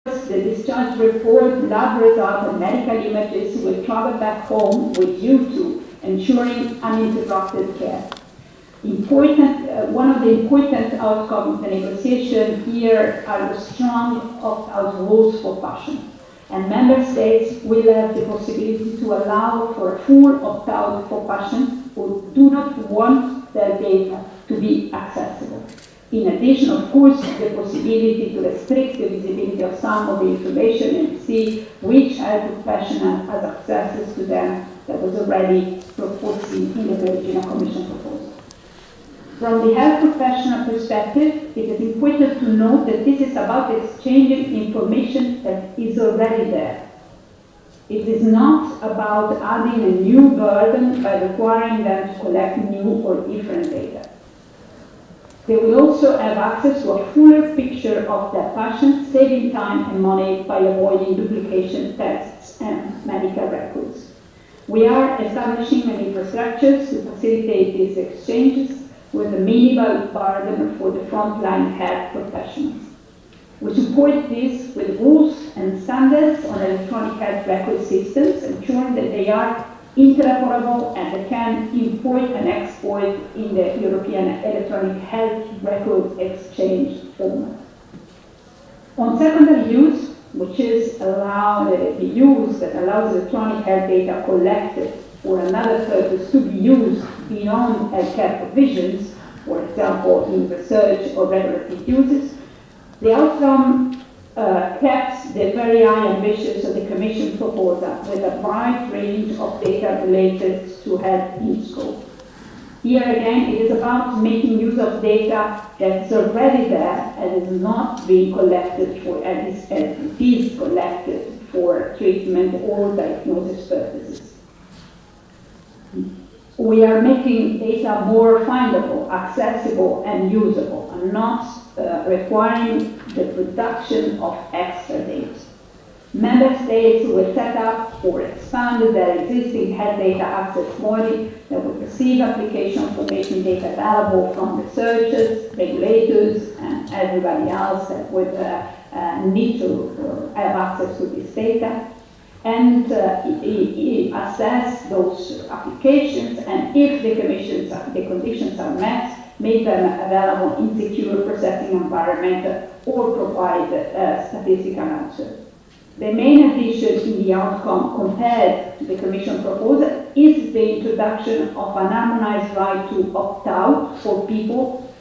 the discharge report, lab results, and medical images will travel back home with you too, ensuring uninterrupted care. One of the important outcomes of the negotiation here are the strong opt-out rules for fashion. And member states will have the possibility to allow for a full opt-out for fashion who do not want their data to be accessible. In addition, of course, the possibility to restrict the visibility of some of the information and see which health professional has access to them that was already proposed in the original Commission proposal. From the health professional perspective, it is important to note that this is about exchanging information that is already there. It is not about adding a new burden by requiring them to collect new or different data. They will also have access to a fuller picture of their fashion, saving time and money by avoiding duplication tests and medical records. We are establishing an infrastructure to facilitate these exchanges with a minimal burden for the frontline health professionals. We support this with rules and standards on electronic health record systems, ensuring that they are interoperable and they can import and export in the European Electronic Health Record Exchange format. On secondary use, which is the use that allows electronic health data collected for another purpose to be used beyond healthcare provisions, for example, in research or regulatory uses, the outcome kept the very high ambitions of the Commission proposal with a wide range of data related to health in scope. Here again, it is about making use of data that is already there and is not being collected for, and it is collected for treatment or diagnosis purposes. We are making data more findable, accessible, and usable, and not requiring the production of extra data. Member states will set up or expand their existing health data access body that will receive application for making data available from researchers, regulators, and everybody else that would need to have access to this data, and assess those applications, and if the conditions are met, make them available in secure processing environment or provide statistical answers. The main addition in the outcome compared to the Commission proposal is the introduction of an harmonized right to opt out for people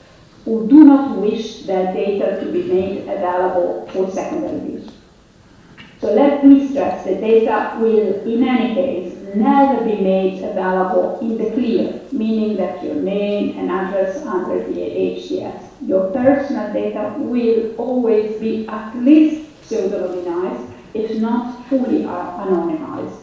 who do not wish their data to be made available for secondary use. So let me stress that data will, in any case, never be made available in the clear, meaning that your name and address under the HDS. Your personal data will always be at least pseudonymized, if not fully anonymized.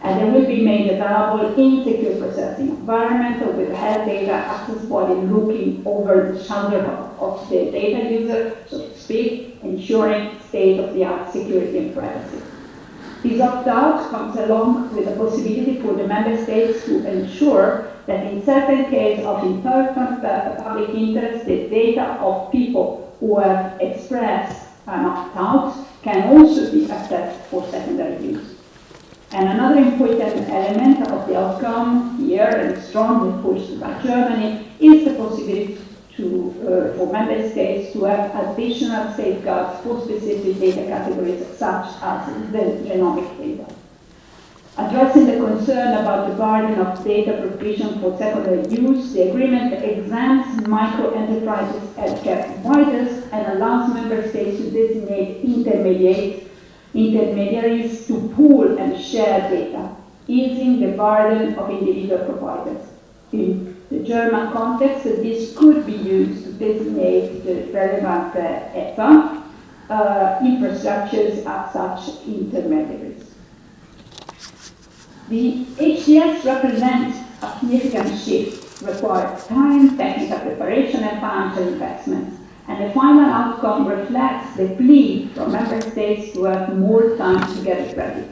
And they will be made available in secure processing environment or with health data access body looking over the shoulder of the data user, so to speak, ensuring state-of-the-art security and privacy. This opt-out comes along with the possibility for the member states to ensure that in certain cases of important public interest, the data of people who have expressed an opt-out can also be accessed for secondary use. And another important element of the outcome here, and strongly pushed by Germany, is the possibility for member states to have additional safeguards for specific data categories such as the genomic data. Addressing the concern about the burden of data provision for secondary use, the agreement exempts micro-enterprises healthcare providers and allows member states to designate intermediaries intermediaries to pool and share data, easing the burden of individual providers. In the German context, this could be used to designate the relevant EPA infrastructures as such intermediaries. The HDS represents a significant shift, requires time, technical preparation, and financial investments. And the final outcome reflects the plea from member states to have more time to get it ready.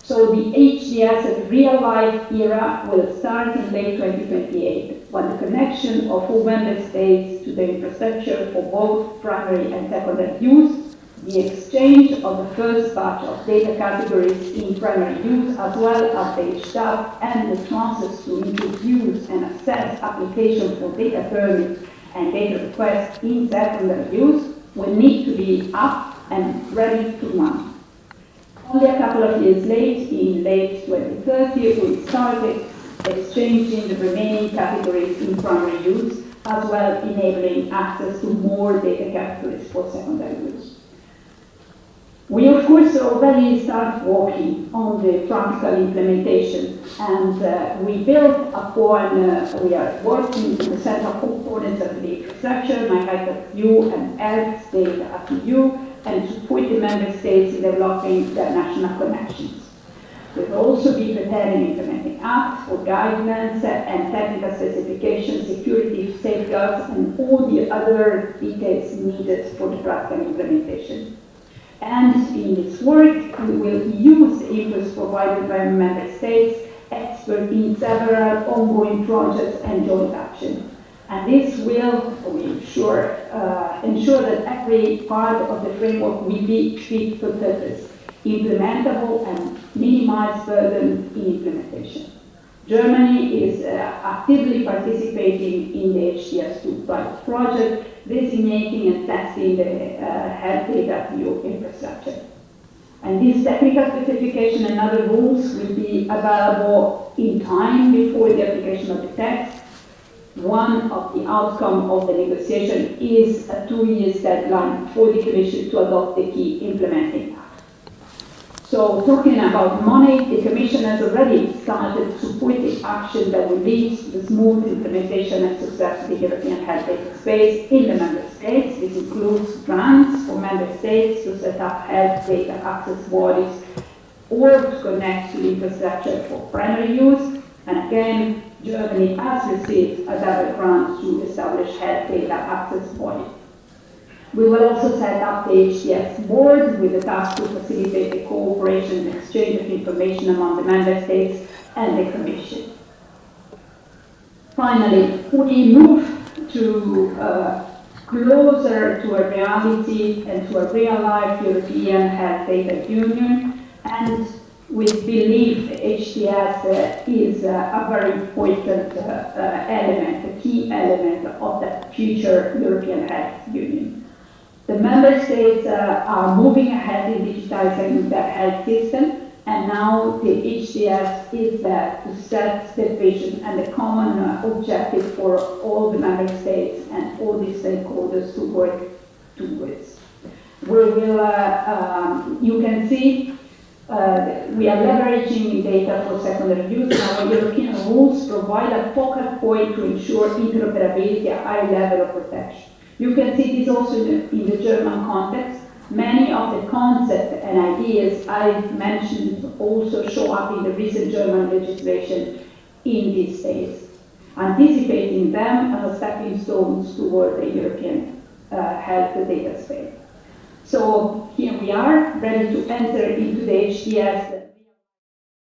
So the HDS real-life era will start in late 2028, when the connection of all member states to the infrastructure for both primary and secondary use, the exchange of the first batch of data categories in primary use, as well as the HDAP and the process to introduce and assess application for data permits and data requests in secondary use will need to be up and ready to run. Only a couple of years late, in late 2030, we started exchanging the remaining categories in primary use, as well enabling access to more data categories for secondary use. We, of course, already start working on the practical implementation, and we built upon, we are working to the central components of the infrastructure, my view and health data at EU, and support the member states in developing their national connections. We will also be preparing implementing acts for guidance and technical specifications, security safeguards, and all the other details needed for the practical implementation. And in this work, we will use the inputs provided by member states, experts in several ongoing projects and joint action. And this will, we ensure that every part of the framework will be fit for purpose, implementable, and minimize burden in implementation. Germany is actively participating in the HDS2 pilot project, designating and testing the health data view infrastructure. And this technical specification and other rules will be available in time before the application of the text. One of the outcomes of the negotiation is a 2-year deadline for the Commission to adopt the key implementing act. So talking about money, the Commission has already started supporting action that will lead to the smooth implementation and success of the European health data space in the member states. This includes grants for member states to set up health data access bodies or to connect to the infrastructure for primary use. And again, Germany has received a double grant to establish health data access body. We will also set up the HDS board with the task to facilitate the cooperation and exchange of information among the member states and the Commission. Finally, we move to closer to a reality and to a real-life European health data union, and we believe the HDS is a very important element, a key element of the future European health union. The member states are moving ahead in digitizing their health system, and now the HDS is there to set the vision and the common objective for all the member states and all the stakeholders to work towards. We will, you can see, we are leveraging data for secondary use, and our European rules provide a focal point to ensure interoperability at high level of protection. You can see this also in the German context. Many of the concepts and ideas I mentioned also show up in the recent German legislation in this space, anticipating them as a stepping stones toward the European health data space. So here we are, ready to enter into the HDS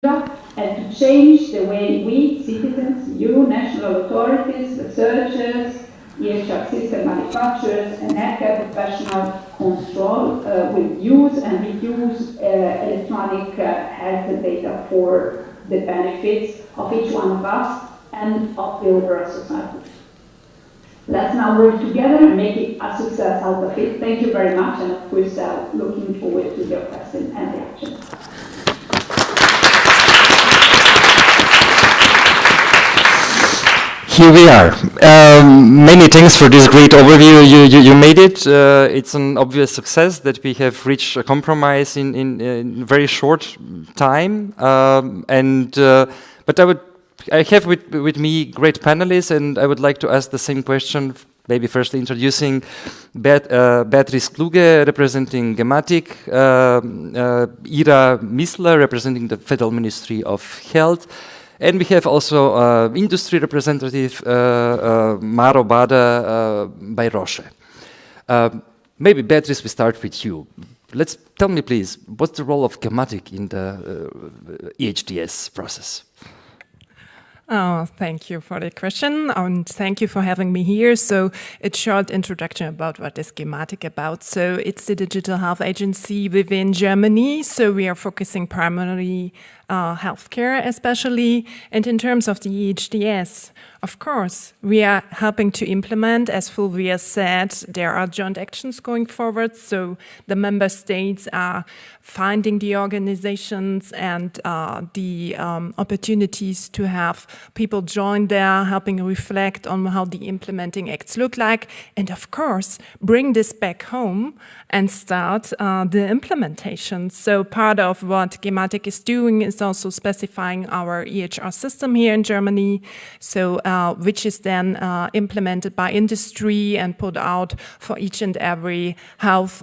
and to change the way we, citizens, you, national authorities, researchers, EHR system manufacturers, and healthcare professionals control, will use and reuse electronic health data for the benefits of each one of us and of the overall society. Let's now work together and make it a success out of it. Thank you very much, and of course, looking forward to your questions and reactions. Here we are. Many thanks for this great overview. You made it. It's an obvious success that we have reached a compromise in very short time. But I have with me great panelists, and I would like to ask the same question. Maybe first introducing Beatrice Kluge, representing Gematik, Ira Missler, representing the Federal Ministry of Health, and we have also industry representative Maro Bada by Roche. Maybe Beatrice, we start with you. Tell me, please, what's the role of Gematik in the EHDS process? Thank you for the question, and thank you for having me here. So, a short introduction about what is Gematik about. So, it's the digital health agency within Germany. So, we are focusing primarily healthcare, especially, and in terms of the EHDS. Of course, we are helping to implement, as Fulvia said, there are joint actions going forward. So the member states are finding the organizations and the opportunities to have people join there, helping reflect on how the implementing acts look like. And of course, bring this back home and start the implementation. So part of what Gematik is doing is also specifying our EHR system here in Germany. So which is then implemented by industry and put out for each and every health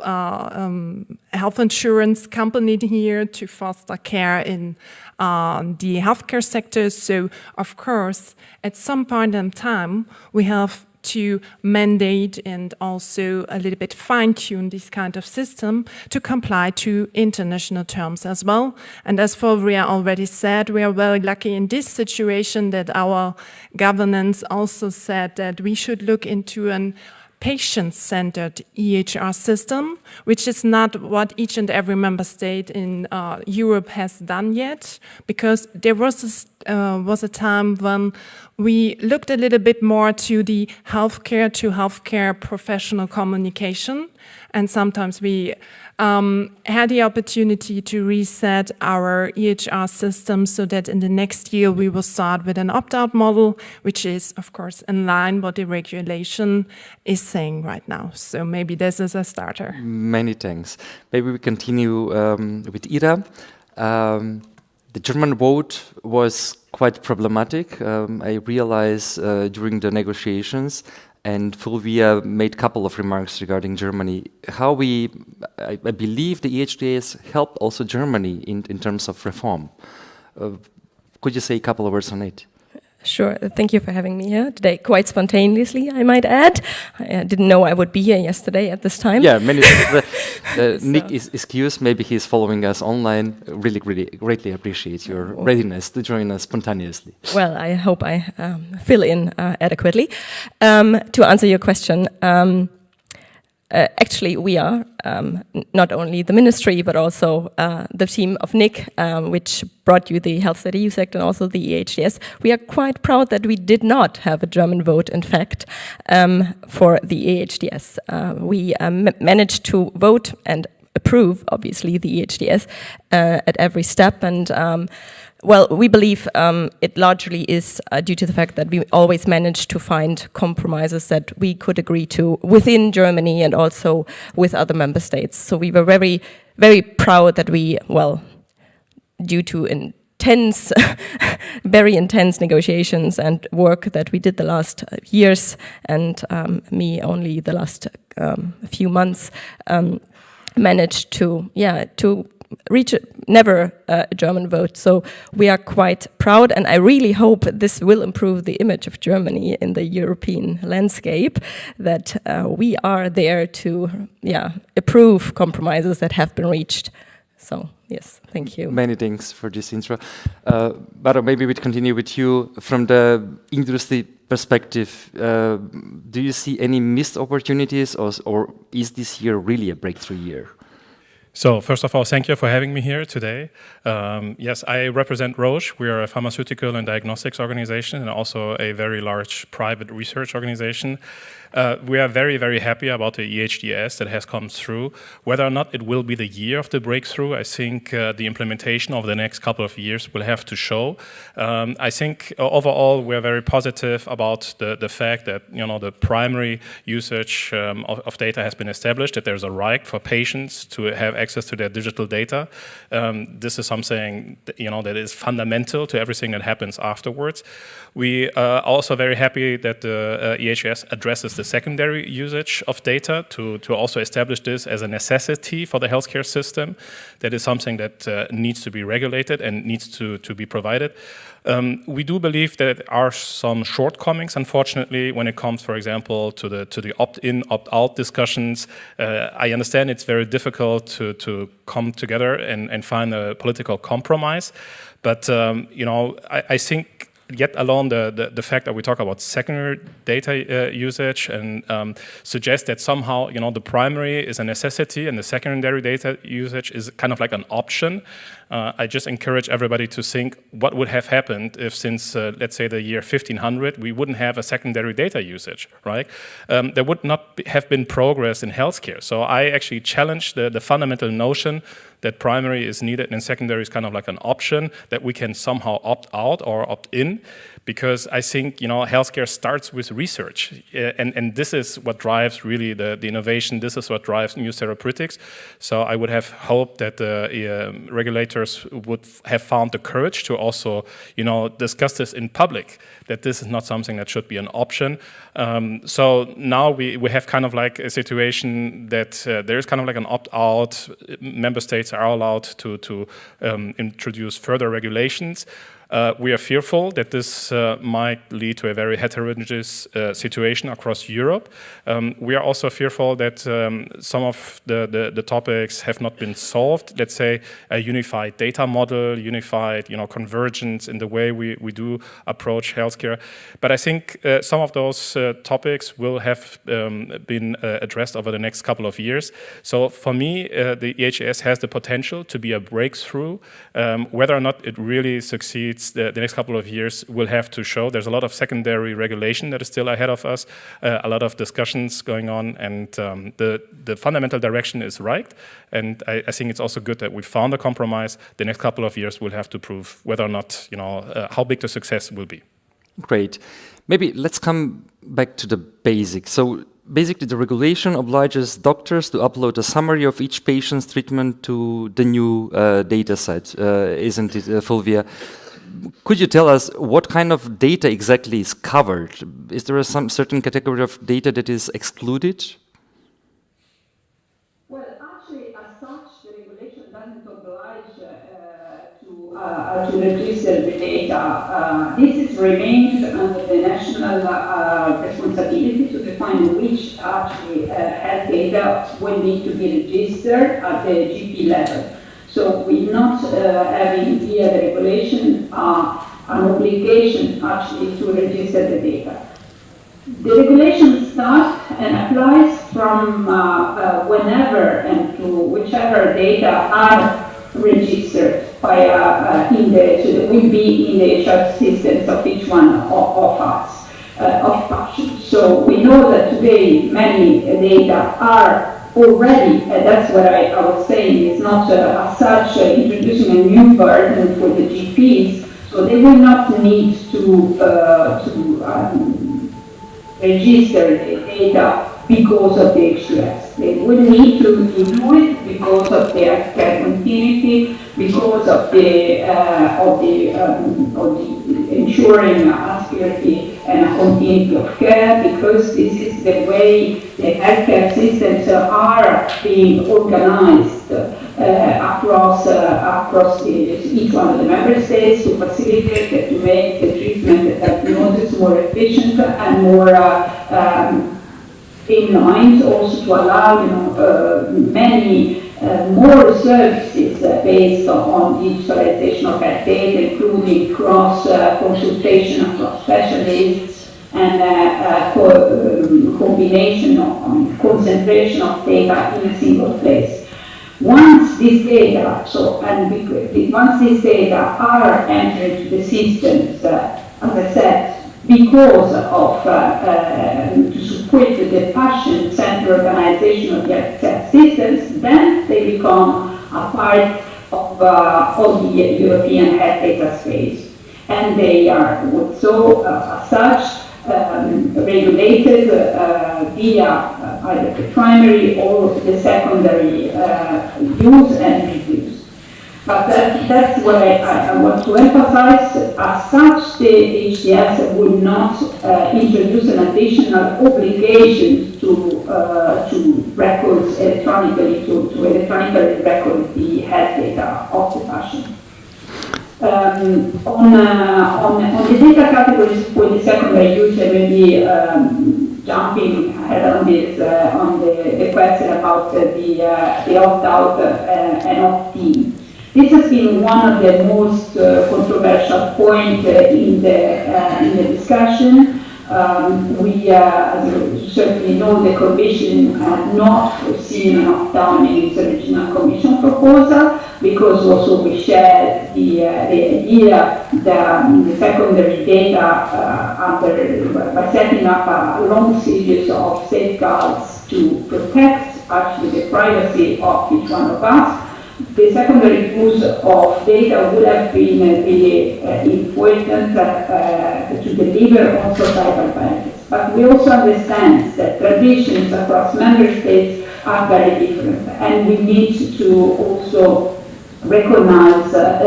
insurance company here to foster care in the healthcare sector. So, of course, at some point in time, we have to mandate and also a little bit fine-tune this kind of system to comply to international terms as well. And as Fulvia already said, we are very lucky in this situation that our governance also said that we should look into an patient-centered EHR system, which is not what each and every member state in Europe has done yet, because there was a time when we looked a little bit more to the healthcare professional communication, and sometimes we had the opportunity to reset our EHR system so that in the next year we will start with an opt-out model, which is, of course, in line what the regulation is saying right now. So maybe this is a starter. Many thanks. Maybe we continue with Ira. The German vote was quite problematic. I realize during the negotiations, and Fulvia made a couple of remarks regarding Germany. I believe the EHDS helped also Germany in terms of reform. Could you say a couple of words on it? Sure. Thank you for having me here today, quite spontaneously, I might add. I didn't know I would be here yesterday at this time. Yeah, many thanks. Nick is excused. Maybe he's following us online. Really greatly appreciate your readiness to join us spontaneously. Well, I hope I fill in adequately. To answer your question, actually, we are not only the ministry, but also the team of Nick, which brought you the Health Data Use Act and also the EHDS. We are quite proud that we did not have a German vote, in fact, for the EHDS. We managed to vote and approve, obviously, the EHDS at every step. And well, we believe it largely is due to the fact that we always managed to find compromises that we could agree to within Germany and also with other member states. So we were very, very proud that we, well, due to intense, very intense negotiations and work that we did the last years, and me only the last few months, managed to reach never a German vote. So we are quite proud, and I really hope this will improve the image of Germany in the European landscape, that we are there to approve compromises that have been reached. So yes, thank you. Many thanks for this intro. Baro, maybe we'd continue with you from the industry perspective. Do you see any missed opportunities, or is this year really a breakthrough year? So first of all, thank you for having me here today. Yes, I represent Roche. We are a pharmaceutical and diagnostics organization and also a very large private research organization. We are very, very happy about the EHDS that has come through. Whether or not it will be the year of the breakthrough, I think the implementation over the next couple of years will have to show. I think overall we're very positive about the fact that the primary usage of data has been established, that there's a right for patients to have access to their digital data. This is something that is fundamental to everything that happens afterwards. We are also very happy that the EHS addresses the secondary usage of data to also establish this as a necessity for the healthcare system. That is something that needs to be regulated and needs to be provided. We do believe that there are some shortcomings, unfortunately, when it comes, for example, to the opt-in, opt-out discussions. I understand it's very difficult to come together and find a political compromise, but I think yet alone the fact that we talk about secondary data usage and suggest that somehow the primary is a necessity and the secondary data usage is kind of like an option. I just encourage everybody to think what would have happened if since, let's say, the year 1500, we wouldn't have a secondary data usage, right? There would not have been progress in healthcare. So I actually challenge the fundamental notion that primary is needed and secondary is kind of like an option that we can somehow opt out or opt in, because I think healthcare starts with research, and this is what drives really the innovation. This is what drives new therapeutics. So I would have hoped that the regulators would have found the courage to also discuss this in public, that this is not something that should be an option. So now we have kind of like a situation that there is kind of like an opt-out. Member states are allowed to introduce further regulations. We are fearful that this might lead to a very heterogeneous situation across Europe. We are also fearful that some of the topics have not been solved. Let's say a unified data model, unified convergence in the way we do approach healthcare. But I think some of those topics will have been addressed over the next couple of years. So for me, the EHS has the potential to be a breakthrough. Whether or not it really succeeds, the next couple of years will have to show. There's a lot of secondary regulation that is still ahead of us, a lot of discussions going on, and the fundamental direction is right. And I think it's also good that we found a compromise. The next couple of years will have to prove whether or not, how big the success will be. Great. Maybe let's come back to the basics. So basically the regulation obliges doctors to upload a summary of each patient's treatment to the new data set, isn't it, Fulvia? Could you tell us what kind of data exactly is covered? Is there some certain category of data that is excluded? Well, actually, as such, the regulation doesn't oblige to register the data. This remains under the national responsibility to define which actually health data will need to be registered at the GP level. So we're not having here the regulation an obligation actually to register the data. The regulation starts and applies from whenever and to whichever data are registered via will be in the HR systems of each one of us, of patients. So we know that today many data are already, that's what I was saying, is not as such introducing a new burden for the GPs, so they will not need to register the data because of the HDS. They will need to do it because of their care continuity, because of the ensuring security and continuity of care, because this is the way the healthcare systems are being organized across each one of the member states to facilitate, to make the treatment diagnosis more efficient and more in line, also to allow many more services based on digitalization of health data, including cross consultation across specialists and combination of concentration of data in a single place. Once these data, once these data are entered into the systems, as I said, because of to support the patient-centered organization of the health systems, then they become a part of the European health data space, and they are also, as such, regulated via either the primary or the secondary use and reuse. But that's what I want to emphasize. As such, the HDS would not introduce an additional obligation to records electronically, to electronically record the health data of the patient. On the data categories for the secondary use, I may be jumping ahead on this, on the question about the opt-out and opt-in. This has been one of the most controversial points in the discussion. We, as you certainly know, the Commission had not foreseen an opt-out in its original Commission proposal, because also we shared the idea that the secondary data by setting up a long series of safeguards to protect actually the privacy of each one of us. The secondary use of data would have been really important to deliver on societal benefits. But we also understand that traditions across member states are very different, and we need to also recognize that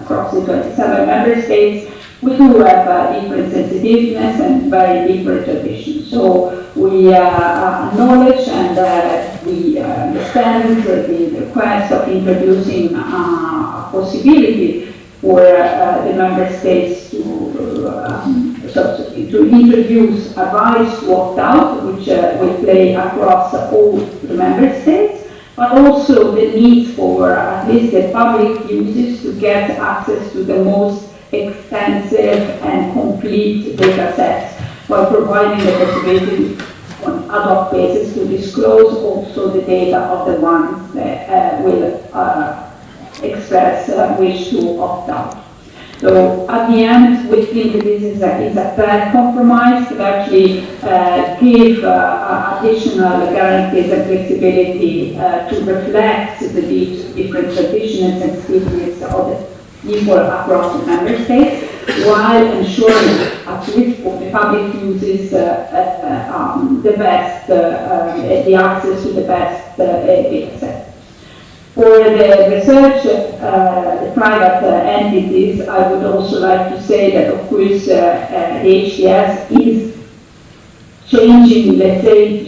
across the 27 member states, we do have different sensitiveness and very different traditions. So we acknowledge and we understand the request of introducing a possibility for the member states to introduce a right to opt out, which will play across all the member states, but also the need for at least the public users to get access to the most extensive and complete data sets, while providing the possibility on ad hoc basis to disclose also the data of the ones that will express wish to opt out. So at the end, we think that this is a fair compromise to actually give additional guarantees and flexibility to reflect the different traditions and sensitivities of the people across the member states, while ensuring at least for the public uses the best, the access to the best data set. For the research, the private entities, I would also like to say that, of course, the HDS is changing, let's say,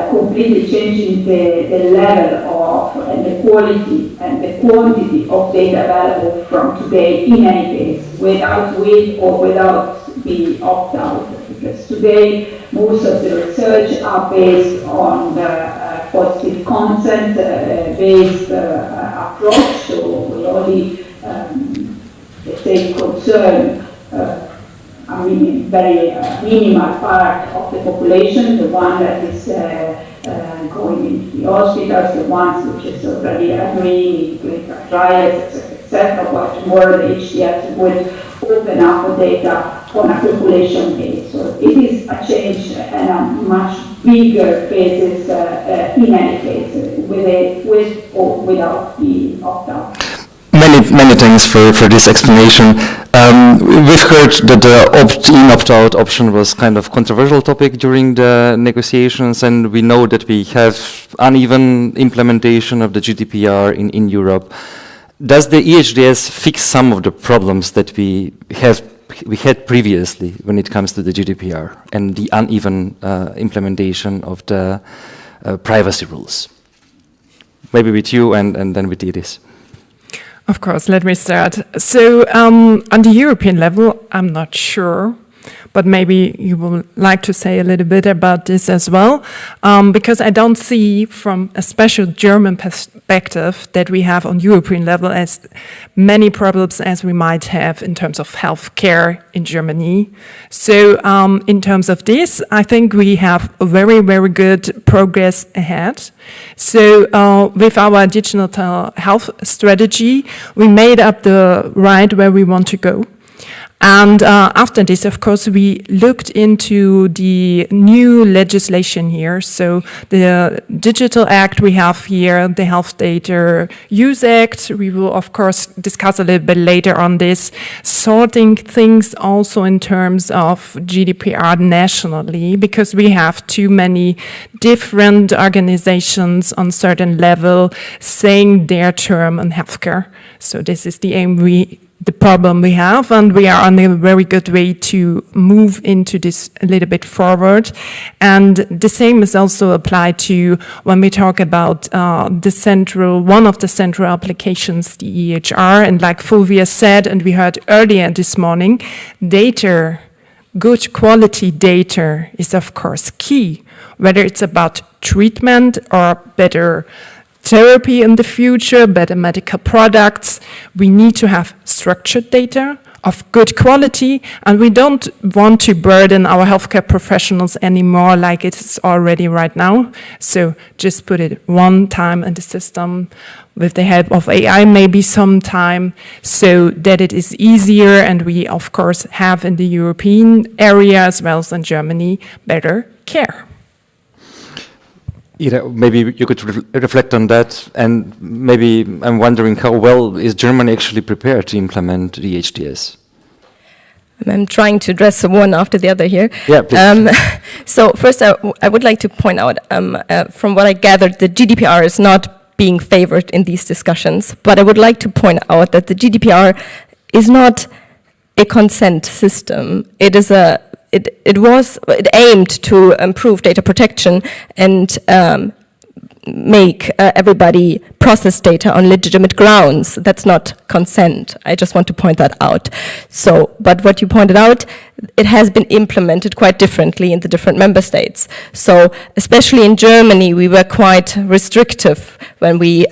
completely changing the level of and the quality and the quantity of data available from today in any case, with or without the opt-out. Because today, most of the research are based on the positive consent based approach, so we only, let's say, concern very minimal part of the population, the one that is going into the hospitals, the ones which is already agreeing in clinical trials, etc. But more the HDS would open up the data on a population base. So it is a change and a much bigger basis in any case, with or without the opt-out. Many thanks for this explanation. We've heard that the opt-in, opt-out option was kind of controversial topic during the negotiations, and we know that we have uneven implementation of the GDPR in Europe. Does the EHDS fix some of the problems that we had previously when it comes to the GDPR and the uneven implementation of the privacy rules? Maybe with you and then with Iris. Of course, let me start. So on the European level, I'm not sure, but maybe you would like to say a little bit about this as well, because I don't see from a special German perspective that we have on European level as many problems as we might have in terms of healthcare in Germany. So in terms of this, I think we have a very, very good progress ahead. So with our digital health strategy, we made up the right where we want to go. And after this, of course, we looked into the new legislation here. So the Digital Act we have here, the Health Data Use Act. We will, of course, discuss a little bit later on this, sorting things also in terms of GDPR nationally, because we have too many different organizations on certain level saying their term on healthcare. So this is the aim the problem we have, and we are on a very good way to move into this a little bit forward. And the same is also applied to when we talk about one of the central applications, the EHR, and like Fulvia said, and we heard earlier this morning, data, good quality data is of course key, whether it's about treatment or better therapy in the future, better medical products. We need to have structured data of good quality, and we don't want to burden our healthcare professionals anymore like it is already right now. So just put it one time in the system with the help of AI, maybe sometime, so that it is easier, and we of course have in the European area as well as in Germany better care. Maybe you could reflect on that, and maybe I'm wondering how well is Germany actually prepared to implement the HDS? I'm trying to address one after the other here. Yeah, please. So first, I would like to point out, from what I gathered, the GDPR is not being favored in these discussions, but I would like to point out that the GDPR is not a consent system. It is it aimed to improve data protection and make everybody process data on legitimate grounds. That's not consent. I just want to point that out. So, but what you pointed out, it has been implemented quite differently in the different member states. So, especially in Germany, we were quite restrictive when we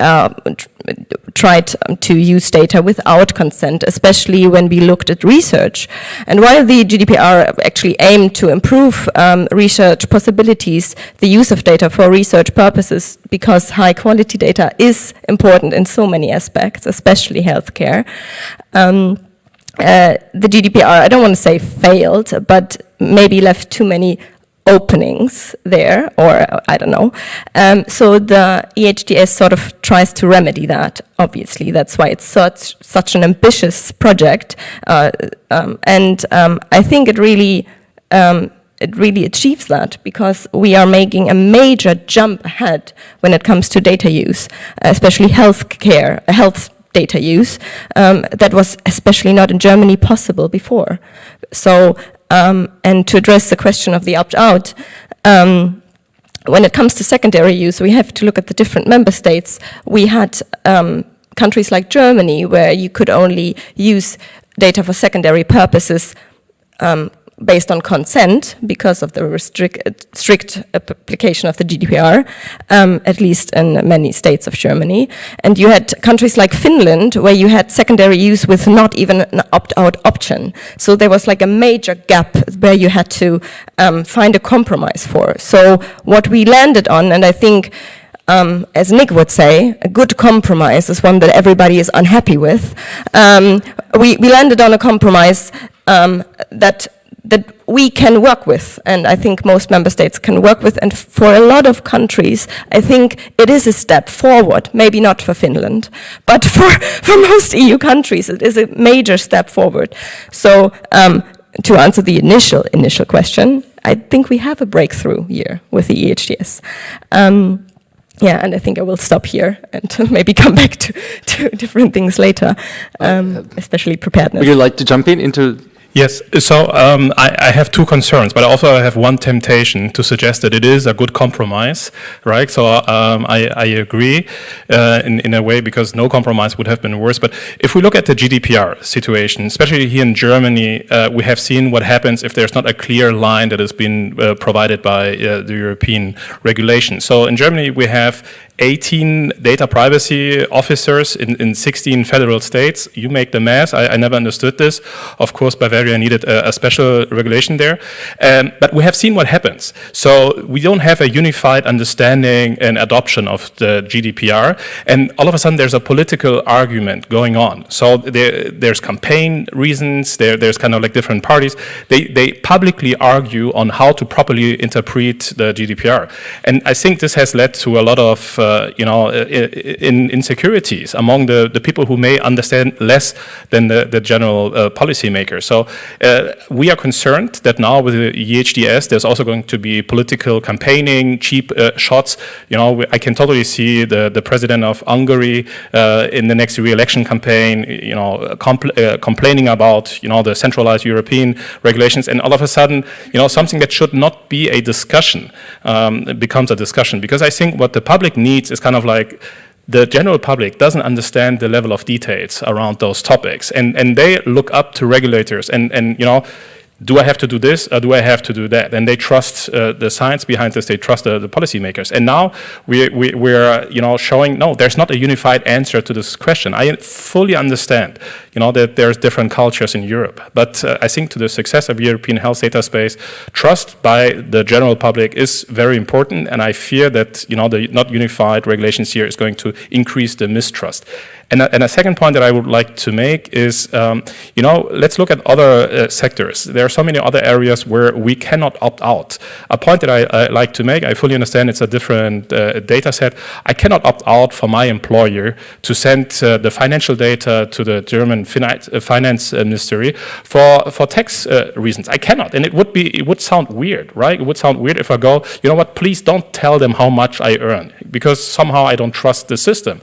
tried to use data without consent, especially when we looked at research. And while the GDPR actually aimed to improve research possibilities, the use of data for research purposes, because high quality data is important in so many aspects, especially healthcare, the GDPR, I don't want to say failed, but maybe left too many openings there, or I don't know. So the EHDS sort of tries to remedy that, obviously. That's why it's such an ambitious project. And I think it really achieves that, because we are making a major jump ahead when it comes to data use, especially health data use. That was especially not in Germany possible before. So, and to address the question of the opt-out, when it comes to secondary use, we have to look at the different member states. We had countries like Germany, where you could only use data for secondary purposes based on consent because of the strict application of the GDPR, at least in many states of Germany. And you had countries like Finland, where you had secondary use with not even an opt-out option. So there was like a major gap where you had to find a compromise for. So what we landed on, and I think, as Nick would say, a good compromise is one that everybody is unhappy with. We landed on a compromise that we can work with, and I think most member states can work with, and for a lot of countries, I think it is a step forward, maybe not for Finland, but for most EU countries, it is a major step forward. So to answer the initial question, I think we have a breakthrough here with the EHDS. Yeah, and I think I will stop here and maybe come back to different things later, especially preparedness. Would you like to jump into? Yes, so I have two concerns, but also I have one temptation to suggest that it is a good compromise, right? So I agree in a way, because no compromise would have been worse. But if we look at the GDPR situation, especially here in Germany, we have seen what happens if there's not a clear line that has been provided by the European regulation. So in Germany, we have 18 data privacy officers in 16 federal states. You make the math. I never understood this. Of course, Bavaria needed a special regulation there. But we have seen what happens. So we don't have a unified understanding and adoption of the GDPR. And all of a sudden, there's a political argument going on. So there's campaign reasons. There's kind of like different parties. They publicly argue on how to properly interpret the GDPR. And I think this has led to a lot of insecurities among the people who may understand less than the general policymakers. So we are concerned that now with the EHDS, there's also going to be political campaigning, cheap shots. I can totally see the president of Hungary in the next re-election campaign, complaining about the centralized European regulations, and all of a sudden, something that should not be a discussion becomes a discussion. Because I think what the public needs is kind of like, the general public doesn't understand the level of details around those topics, and they look up to regulators and do I have to do this or do I have to do that? And they trust the science behind this. They trust the policymakers. And now we're showing, no, there's not a unified answer to this question. I fully understand that there's different cultures in Europe, but I think to the success of European health data space, trust by the general public is very important, and I fear that the not unified regulations here is going to increase the mistrust. And a second point that I would like to make is, let's look at other sectors. There are so many other areas where we cannot opt out. A point that I like to make, I fully understand it's a different data set. I cannot opt out for my employer to send the financial data to the German finance ministry for tax reasons. I cannot, and it would sound weird, right? It would sound weird if I go, please don't tell them how much I earn, because somehow I don't trust the system.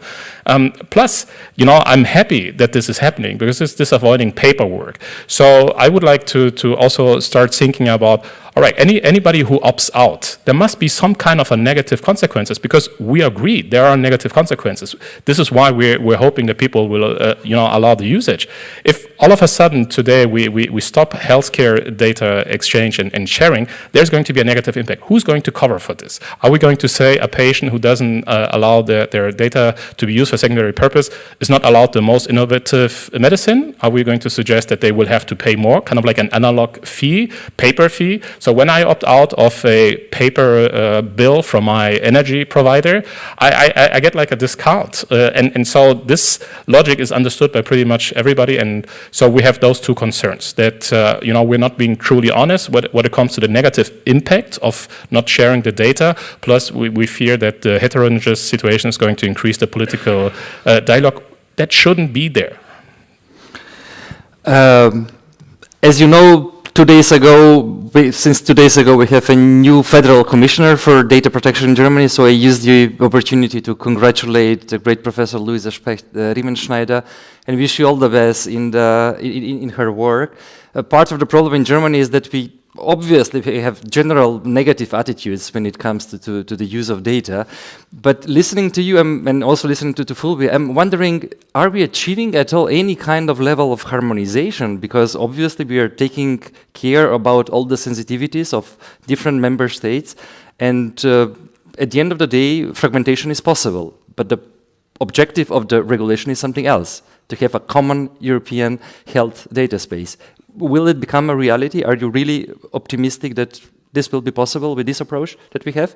Plus, I'm happy that this is happening because this is avoiding paperwork. So I would like to also start thinking about, all right, anybody who opts out, there must be some kind of a negative consequences, because we agree there are negative consequences. This is why we're hoping that people will allow the usage. If all of a sudden today we stop healthcare data exchange and sharing, there's going to be a negative impact. Who's going to cover for this? Are we going to say a patient who doesn't allow their data to be used for secondary purpose is not allowed the most innovative medicine? Are we going to suggest that they will have to pay more, kind of like an analog fee, paper fee? So when I opt out of a paper bill from my energy provider, I get like a discount. And so this logic is understood by pretty much everybody. And so we have those two concerns, that we're not being truly honest when it comes to the negative impact of not sharing the data. Plus, we fear that the heterogeneous situation is going to increase the political dialogue that shouldn't be there. As you know, since 2 days ago, we have a new federal commissioner for data protection in Germany. So I used the opportunity to congratulate the great Professor Luisa Riemenschneider and wish you all the best in her work. Part of the problem in Germany is that we have general negative attitudes when it comes to the use of data. But listening to you and also listening to Fulvio, I'm wondering, are we achieving at all any kind of level of harmonization? Because obviously we are taking care about all the sensitivities of different member states. And at the end of the day, fragmentation is possible. But the objective of the regulation is something else, to have a common European health data space. Will it become a reality? Are you really optimistic that this will be possible with this approach that we have?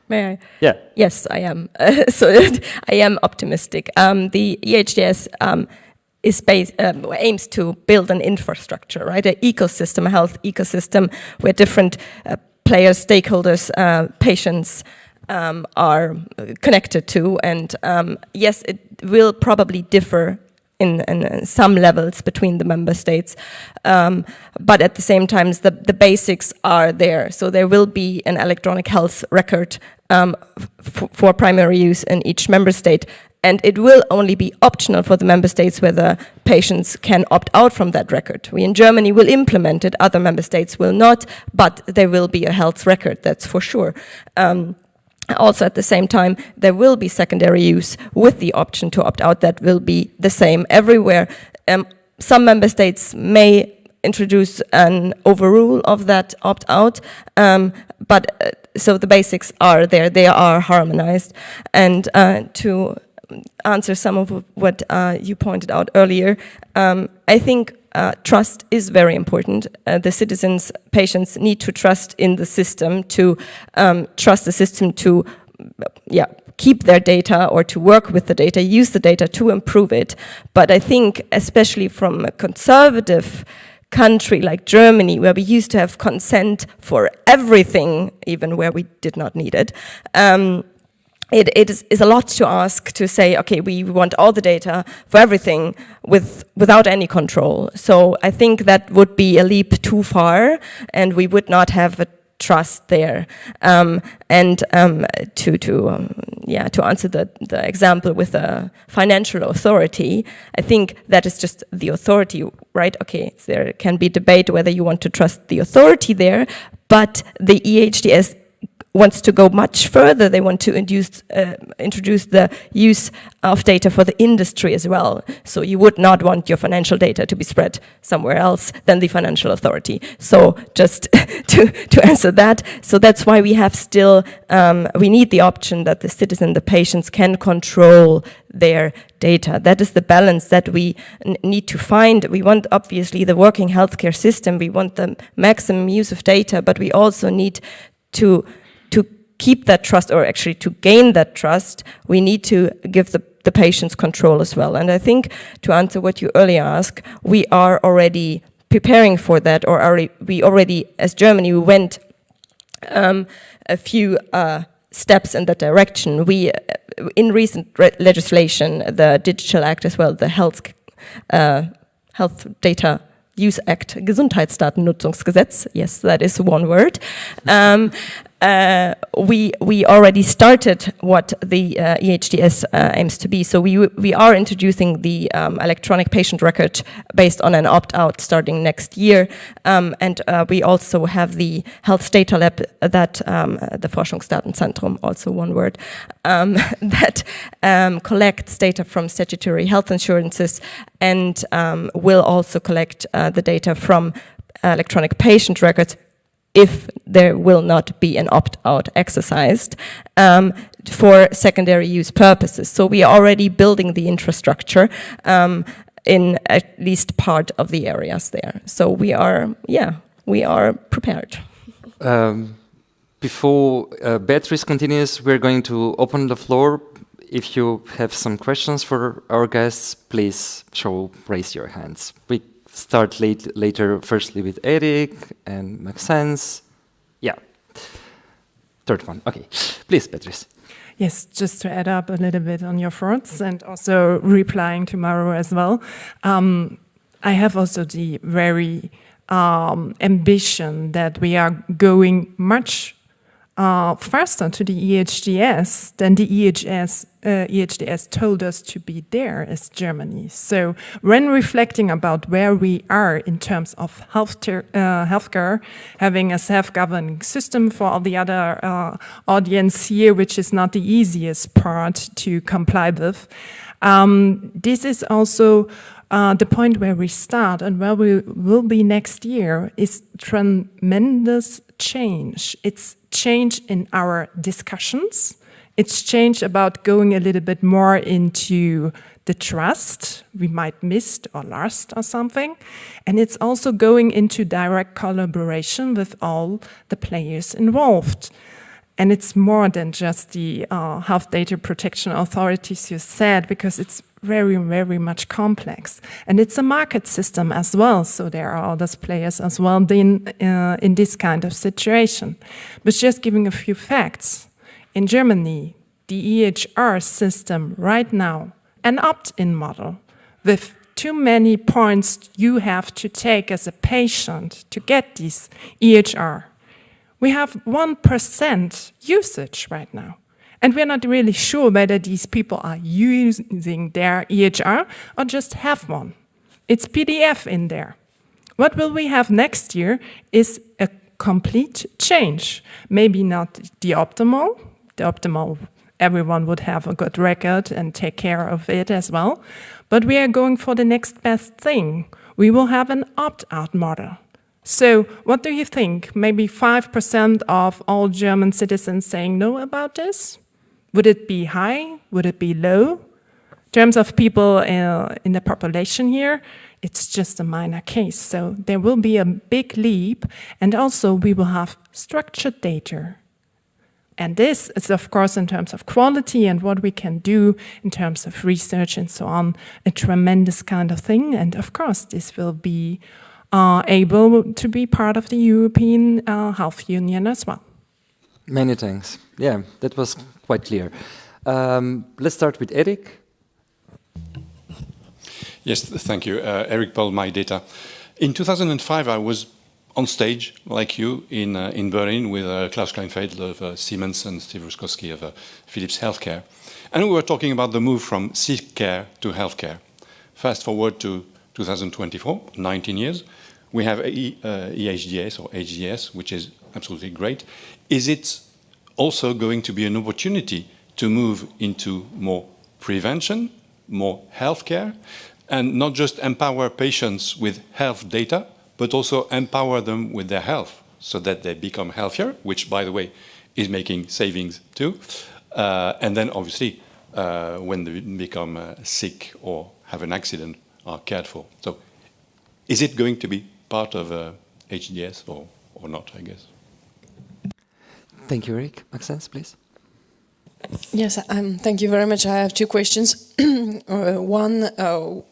May I? Yeah. Yes, I am. So I am optimistic. The EHDS aims to build an infrastructure, right? An ecosystem, a health ecosystem where different players, stakeholders, patients are connected to. And yes, it will probably differ in some levels between the member states. But at the same time, the basics are there. So there will be an electronic health record for primary use in each member state. and it will only be optional for the member states whether patients can opt out from that record. We in Germany will implement it, other member states will not, but there will be a health record, that's for sure. Also, at the same time, there will be secondary use with the option to opt out. That will be the same everywhere. Some member states may introduce an overrule of that opt-out, so the basics are there, they are harmonized. And to answer some of what you pointed out earlier, I think trust is very important. The citizens, patients need to trust in the system, to trust the system to keep their data or to work with the data, use the data to improve it. But I think, especially from a conservative country like Germany, where we used to have consent for everything, even where we did not need it, it is a lot to ask to say, okay, we want all the data for everything without any control. So I think that would be a leap too far, and we would not have a trust there. To answer the example with a financial authority, I think that is just the authority, right? Okay, so there can be debate whether you want to trust the authority there, but the EHDS wants to go much further. They want to introduce the use of data for the industry as well. So you would not want your financial data to be spread somewhere else than the financial authority. So just to answer that, so that's why we have still, we need the option that the citizen, the patients can control their data. That is the balance that we need to find. We want, obviously, the working healthcare system. We want the maximum use of data, but we also need to keep that trust, or actually to gain that trust, we need to give the patients control as well. And I think, to answer what you earlier asked, we are already preparing for that, or we already, as Germany, we went a few steps in that direction. We, in recent legislation, the Digital Act as well, the Health Data Use Act, Gesundheitsdatennutzungsgesetz, yes, that is one word. We already started what the EHDS aims to be. So we are introducing the electronic patient record based on an opt-out starting next year. And we also have the Health Data Lab, that the Forschungsdatenzentrum, also one word, that collects data from statutory health insurances and will also collect the data from electronic patient records if there will not be an opt-out exercised for secondary use purposes. So we are already building the infrastructure in at least part of the areas there. So we are prepared. Before Beatrice continues, we're going to open the floor. If you have some questions for our guests, please raise your hands. We start later, firstly with Eric and Maxence. Yeah. Third one. Okay. Please, Beatrice. Yes, just to add up a little bit on your thoughts and also replying to Mauro as well. I have also the very ambition that we are going much faster to the EHDS than the EHDS told us to be there as Germany. So when reflecting about where we are in terms of healthcare, having a self-governing system for all the other audience here, which is not the easiest part to comply with, this is also the point where we start and where we will be next year is tremendous change. It's change in our discussions. It's change about going a little bit more into the trust we might missed or lost or something. And it's also going into direct collaboration with all the players involved. And it's more than just the health data protection authorities you said, because it's very, very much complex. And it's a market system as well, so there are other players as well in this kind of situation. But just giving a few facts. In Germany, the EHR system right now, an opt-in model with too many points you have to take as a patient to get this EHR. We have 1% usage right now. And we're not really sure whether these people are using their EHR or just have one. It's PDF in there. What will we have next year is a complete change. Maybe not the optimal. The optimal, everyone would have a good record and take care of it as well. But we are going for the next best thing. We will have an opt-out model. So what do you think? Maybe 5% of all German citizens saying no about this? Would it be high? Would it be low? In terms of people in the population here, it's just a minor case. So there will be a big leap, and also we will have structured data. And this is, of course, in terms of quality and what we can do in terms of research and so on, a tremendous kind of thing. And of course, this will be able to be part of the European Health Union as well. Many thanks. Yeah, that was quite clear. Let's start with Eric. Yes, thank you. Eric Paul, My Data. In 2005, I was on stage, like you, in Berlin with Klaus Kleinfeld of Siemens and Steve Ruskowski of Philips Healthcare. And we were talking about the move from sick care to healthcare. Fast forward to 2024, 19 years. We have EHDS or HDS, which is absolutely great. Is it also going to be an opportunity to move into more prevention, more healthcare, and not just empower patients with health data, but also empower them with their health so that they become healthier, which, by the way, is making savings too. And then, obviously, when they become sick or have an accident, are cared for. So is it going to be part of HDS or not, I guess? Thank you, Eric. Maxence, please. Yes, thank you very much. I have two questions. One,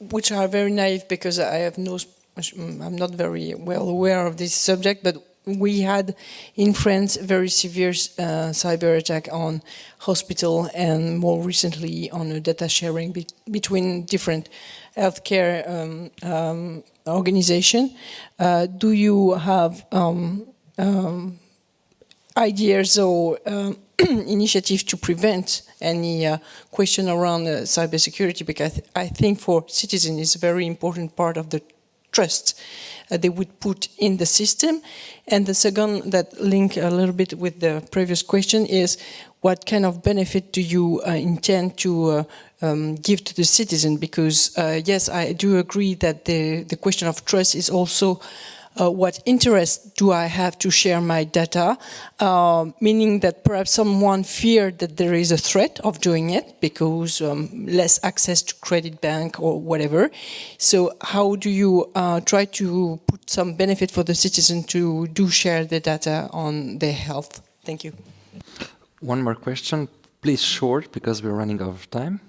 which are very naive because I'm not very well aware of this subject, but we had in France a very severe cyber attack on hospital and more recently on a data sharing between different healthcare organizations. Do you have ideas or initiatives to prevent any question around cybersecurity? Because I think for citizens it's a very important part of the trust they would put in the system. And the second, that link a little bit with the previous question, is what kind of benefit do you intend to give to the citizen? Because yes, I do agree that the question of trust is also what interest do I have to share my data, meaning that perhaps someone feared that there is a threat of doing it because less access to credit bank or whatever. So how do you try to put some benefit for the citizen to do share the data on their health? Thank you. One more question, please short, because we're running out of time.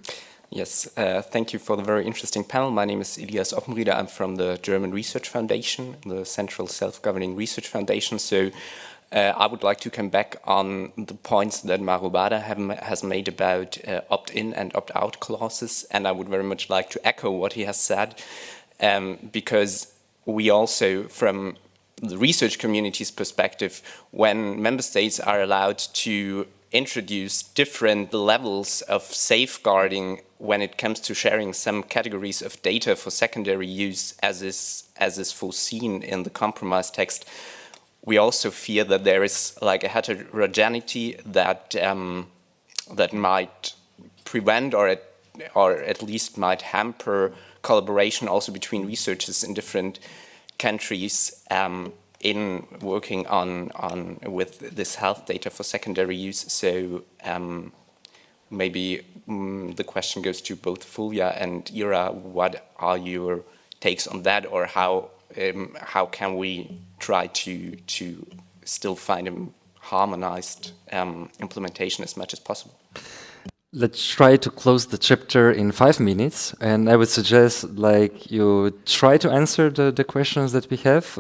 Yes, thank you for the very interesting panel. My name is Elias Oppenrieder. I'm from the German Research Foundation, the Central Self-Governing Research Foundation. So I would like to come back on the points that Mauro Bada has made about opt-in and opt-out clauses. And I would very much like to echo what he has said, because we also, from the research community's perspective, when member states are allowed to introduce different levels of safeguarding when it comes to sharing some categories of data for secondary use, as is foreseen in the compromise text, we also fear that there is like a heterogeneity that that might prevent or at least might hamper collaboration also between researchers in different countries in working on with this health data for secondary use. So maybe the question goes to both Fulvia and Ira. What are your takes on that, or how can we try to still find a harmonized implementation as much as possible? Let's try to close the chapter in 5 minutes, and I would suggest like you try to answer the questions that we have,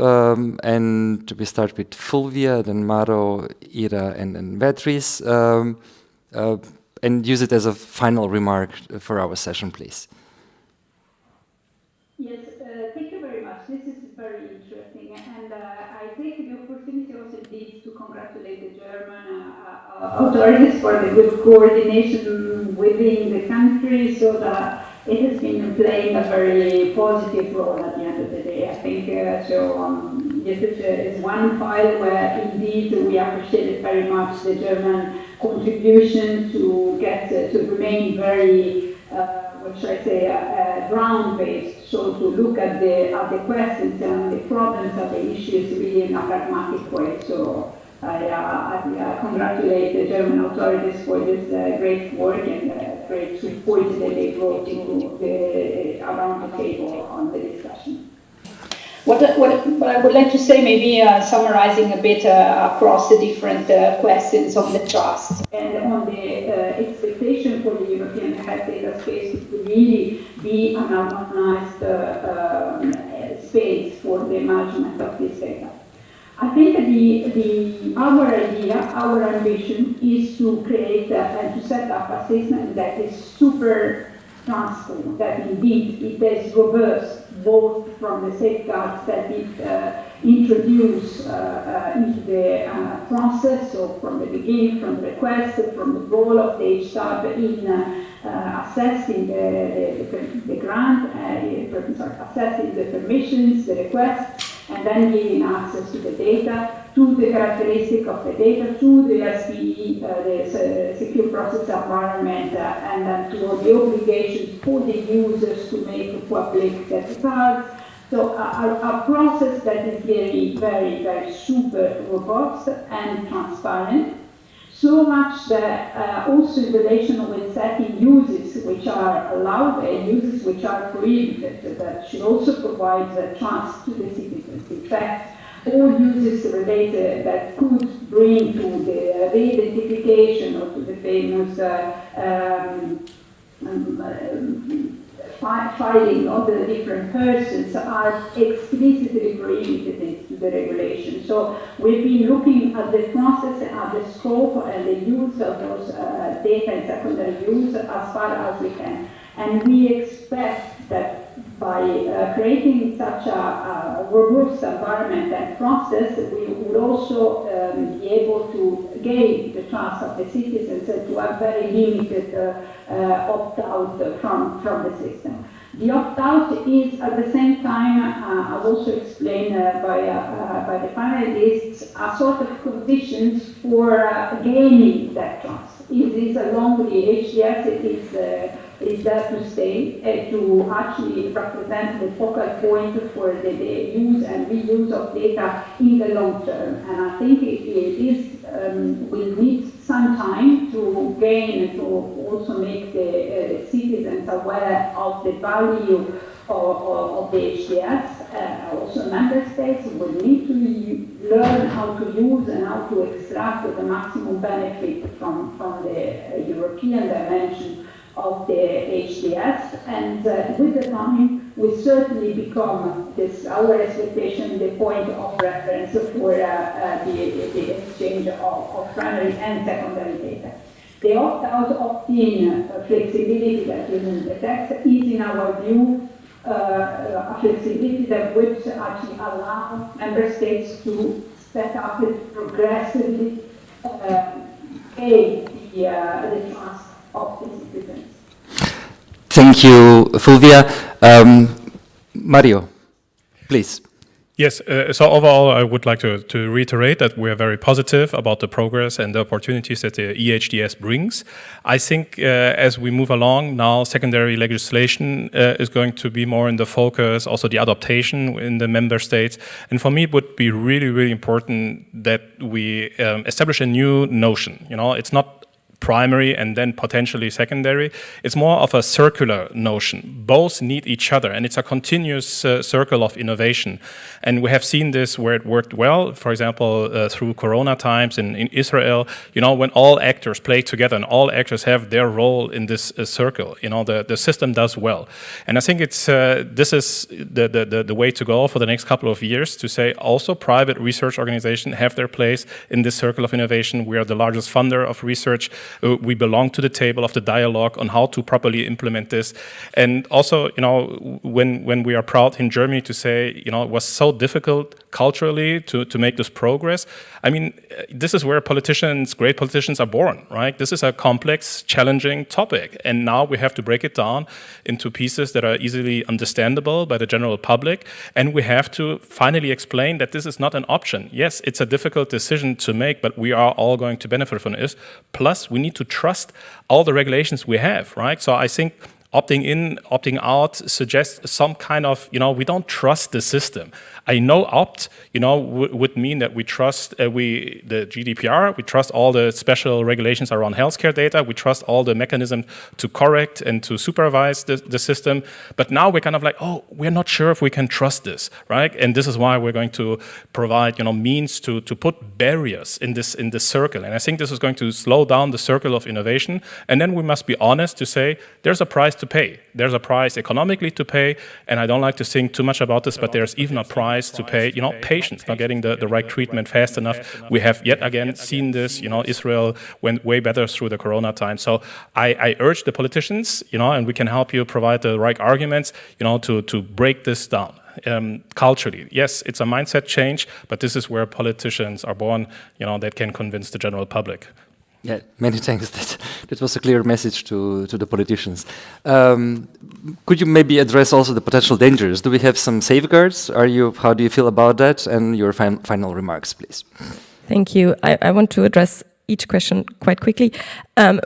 and we start with Fulvia, then Mauro, Ira, and then Beatrice, and use it as a final remark for our session, please. Yes, thank you very much. This is very interesting, and I take the opportunity also indeed to congratulate the German authorities for the good coordination within the country, so that it has been playing a very positive role at the end of the day. I think yes, it's one file where indeed we appreciated very much the German contribution to get to remain very, what should I say, ground-based. So to look at the questions and the problems and the issues really in a pragmatic way. So I congratulate the German authorities for this great work and great report that they brought around the table on the discussion. What I would like to say, maybe summarizing a bit across the different questions on the trust and on the expectation for the European health data space to really be an harmonized space for the management of this data. I think our idea, our ambition is to create and to set up a system that is super transparent, that indeed it is robust, both from the safeguards that it introduce into the process, so from the beginning, from the request, from the role of the HR in assessing the grant, assessing the permissions, the requests, and then giving access to the data, to the characteristic of the data, to the SPE, the secure process environment, and then to all the obligations for the users to make public the results. So a process that is very, very, very super robust and transparent. So much that also in relation with setting uses which are allowed and uses which are prohibited, that should also provide trust to the citizens. In fact, all uses related that could bring to the re-identification or to the famous filing of the different persons are explicitly prohibited into the regulation. So we've been looking at the process, at the scope and the use of those data and secondary use as far as we can. And we expect that by creating such a robust environment and process, we will also be able to gain the trust of the citizens and to have very limited opt-out from the system. The opt-out is at the same time, I've also explained by the panelists, a sort of conditions for gaining that trust. It is along the HDS, is there to stay, to actually represent the focal point for the use and reuse of data in the long term. And I think will need some time to gain, to also make the citizens aware of the value of the HDS. Also member states will need to learn how to use and how to extract the maximum benefit from the European dimension of the HDS, and with the time will certainly become our expectation the point of reference for the exchange of primary and secondary data. The opt-out, opt-in flexibility that is in the text is, in our view, a flexibility that would actually allow member states to set up it progressively, pay the trust of the citizens. Thank you, Fulvia. Mario, please. Yes, so overall I would like to reiterate that we are very positive about the progress and the opportunities that the EHDS brings. I think as we move along now, secondary legislation is going to be more in the focus, also the adaptation in the member states. And for me it would be really, really important that we establish a new notion. You know, it's not primary and then potentially secondary. It's more of a circular notion. Both need each other, and it's a continuous circle of innovation. And we have seen this where it worked well, for example, through Corona times in Israel, you know, when all actors play together and all actors have their role in this circle, you know, the system does well. And I think it's this is the way to go for the next couple of years, to say also private research organizations have their place in this circle of innovation. We are the largest funder of research We belong to the table of the dialogue on how to properly implement this. And also, when we are proud in Germany to say, it was so difficult culturally to make this progress. I mean, this is where great politicians are born, right? This is a complex, challenging topic. And now we have to break it down into pieces that are easily understandable by the general public. And we have to finally explain that this is not an option. Yes, it's a difficult decision to make, but we are all going to benefit from this. Plus, we need to trust all the regulations we have, right? So I think opting in, opting out suggests some kind of, we don't trust the system. I know opt, would mean that we trust the GDPR, we trust all the special regulations around healthcare data, we trust all the mechanism to correct and to supervise the system. But now we're kind of like, oh, we're not sure if we can trust this, right? And this is why we're going to provide, means to put barriers in this circle. And I think this is going to slow down the circle of innovation. And then we must be honest to say, there's a price to pay. There's a price economically to pay. And I don't like to think too much about this, but there's even a price to pay, patients not getting the right treatment fast enough. We have yet again seen this, Israel went way better through the corona time. So I urge the politicians, and we can help you provide the right arguments, to break this down. Culturally, yes, it's a mindset change, but this is where politicians are born, that can convince the general public. Yeah, many thanks. That was a clear message to the politicians. Could you maybe address also the potential dangers? Do we have some safeguards? How do you feel about that? And your final remarks, please. Thank you. I want to address each question quite quickly.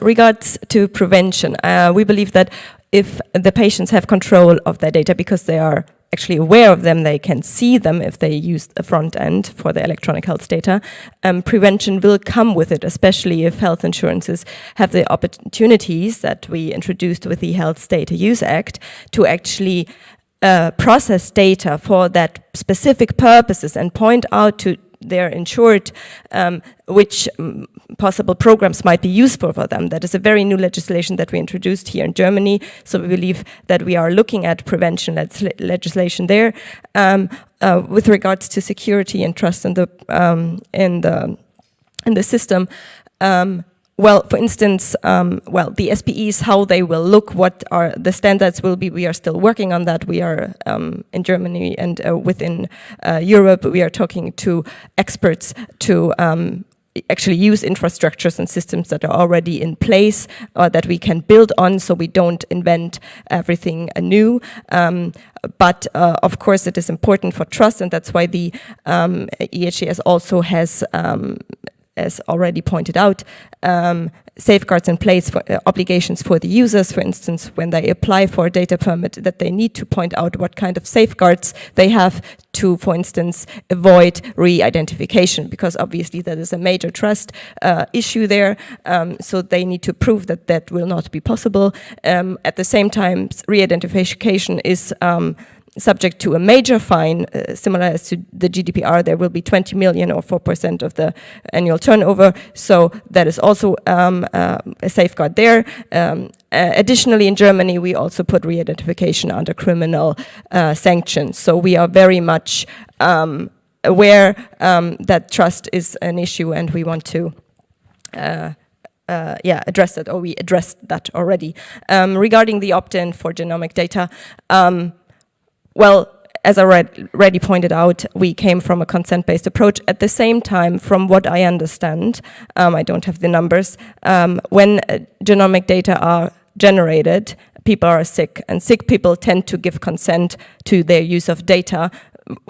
Regards to prevention, we believe that if the patients have control of their data because they are actually aware of them, they can see them if they use the front end for the electronic health data. Prevention will come with it, especially if health insurances have the opportunities that we introduced with the Health Data Use Act to actually process data for that specific purposes and point out to their insured which possible programs might be useful for them. That is a very new legislation that we introduced here in Germany. So we believe that we are looking at prevention legislation there. With regards to security and trust in the system, well, for instance, the SPEs, how they will look, what are the standards will be, we are still working on that. We are in Germany and within Europe, we are talking to experts to actually use infrastructures and systems that are already in place that we can build on, so we don't invent everything anew. But of course it is important for trust, and that's why the EHS also has, as already pointed out, safeguards in place for obligations for the users, for instance, when they apply for a data permit, that they need to point out what kind of safeguards they have to, for instance, avoid re-identification, because obviously that is a major trust issue there. So they need to prove that that will not be possible. At the same time, re-identification is subject to a major fine, similar as to the GDPR. There will be 20 million or 4% of the annual turnover. So that is also a safeguard there. Additionally, in Germany, we also put re-identification under criminal sanctions. So we are very much aware that trust is an issue, and we want to address that, or we addressed that already. Regarding the opt-in for genomic data, well, as I already pointed out, we came from a consent-based approach. At the same time, from what I understand, I don't have the numbers, when genomic data are generated, people are sick, and sick people tend to give consent to their use of data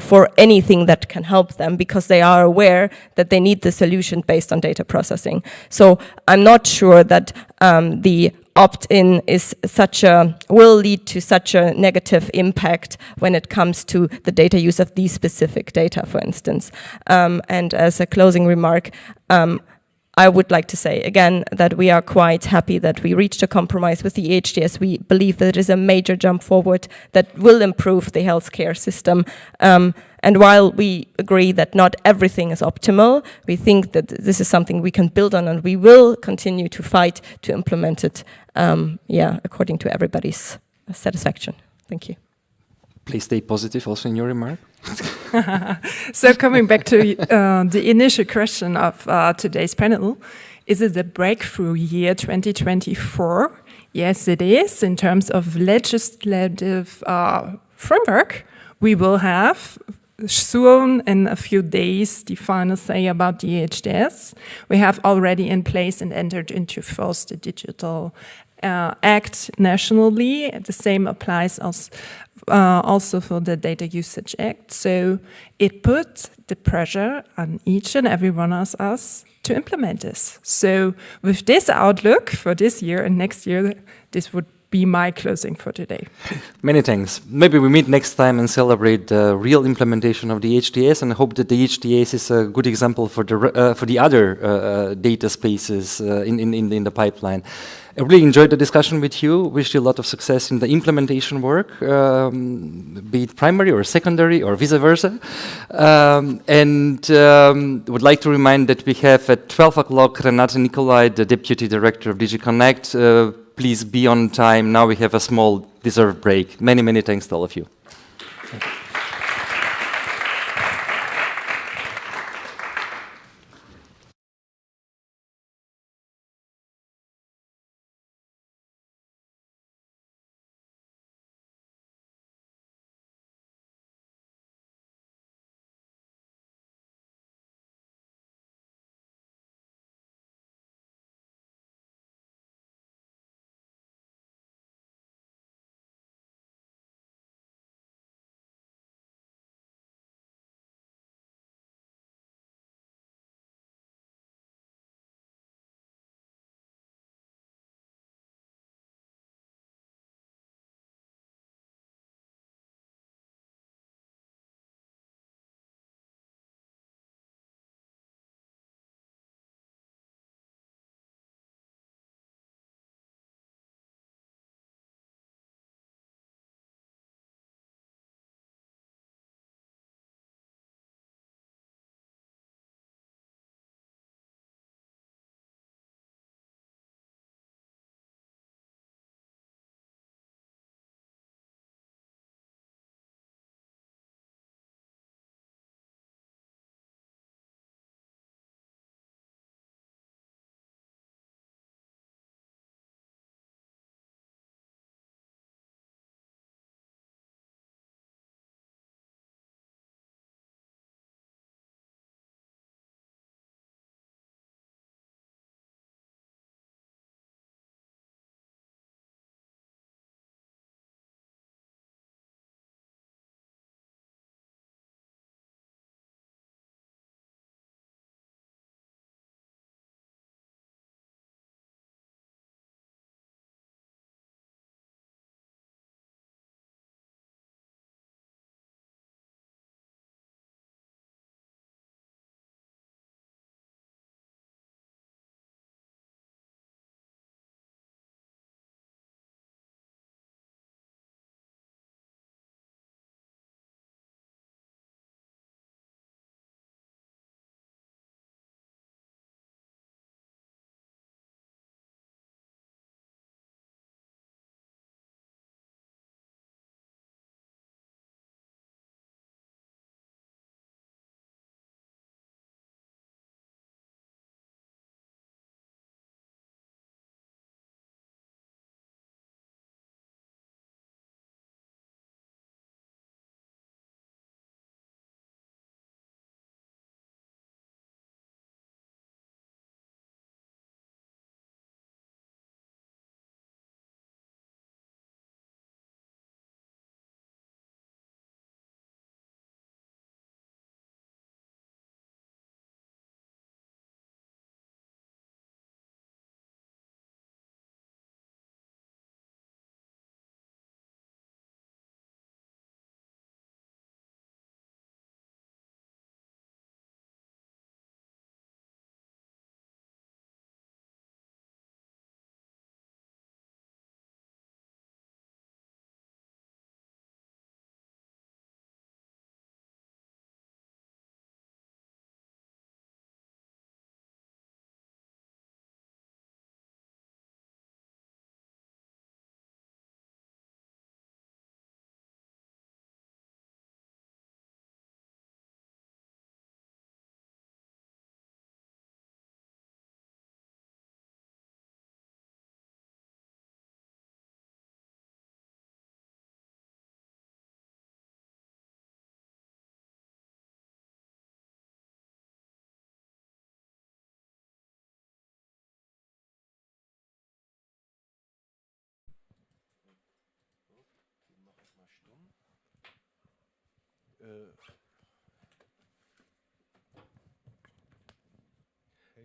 for anything that can help them, because they are aware that they need the solution based on data processing. So I'm not sure that the opt-in will lead to such a negative impact when it comes to the data use of these specific data, for instance. And as a closing remark, I would like to say again that we are quite happy that we reached a compromise with the EHDS. We believe that it is a major jump forward that will improve the healthcare system. And while we agree that not everything is optimal, we think that this is something we can build on, and we will continue to fight to implement it, according to everybody's satisfaction. Thank you. Please stay positive also in your remark. So coming back to the initial question of today's panel, is it a breakthrough year 2024? Yes, it is. In terms of legislative framework, we will have soon in a few days the final say about the EHDS. We have already in place and entered into force the Digital Act nationally. The same applies also for the Data Usage Act. So it puts the pressure on each and every one of us to implement this. So with this outlook for this year and next year, this would be my closing for today. Many thanks. Maybe we meet next time and celebrate the real implementation of the HDS, and I hope that the HDS is a good example for the other data spaces in the pipeline. I really enjoyed the discussion with you. Wish you a lot of success in the implementation work, be it primary or secondary or vice versa. Would like to remind that we have at 12 o'clock Renate Nicolai, the Deputy Director of DigiConnect. Please be on time. Now we have a small deserved break. Many, many thanks to all of you.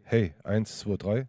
Hey, 1, 2, 3.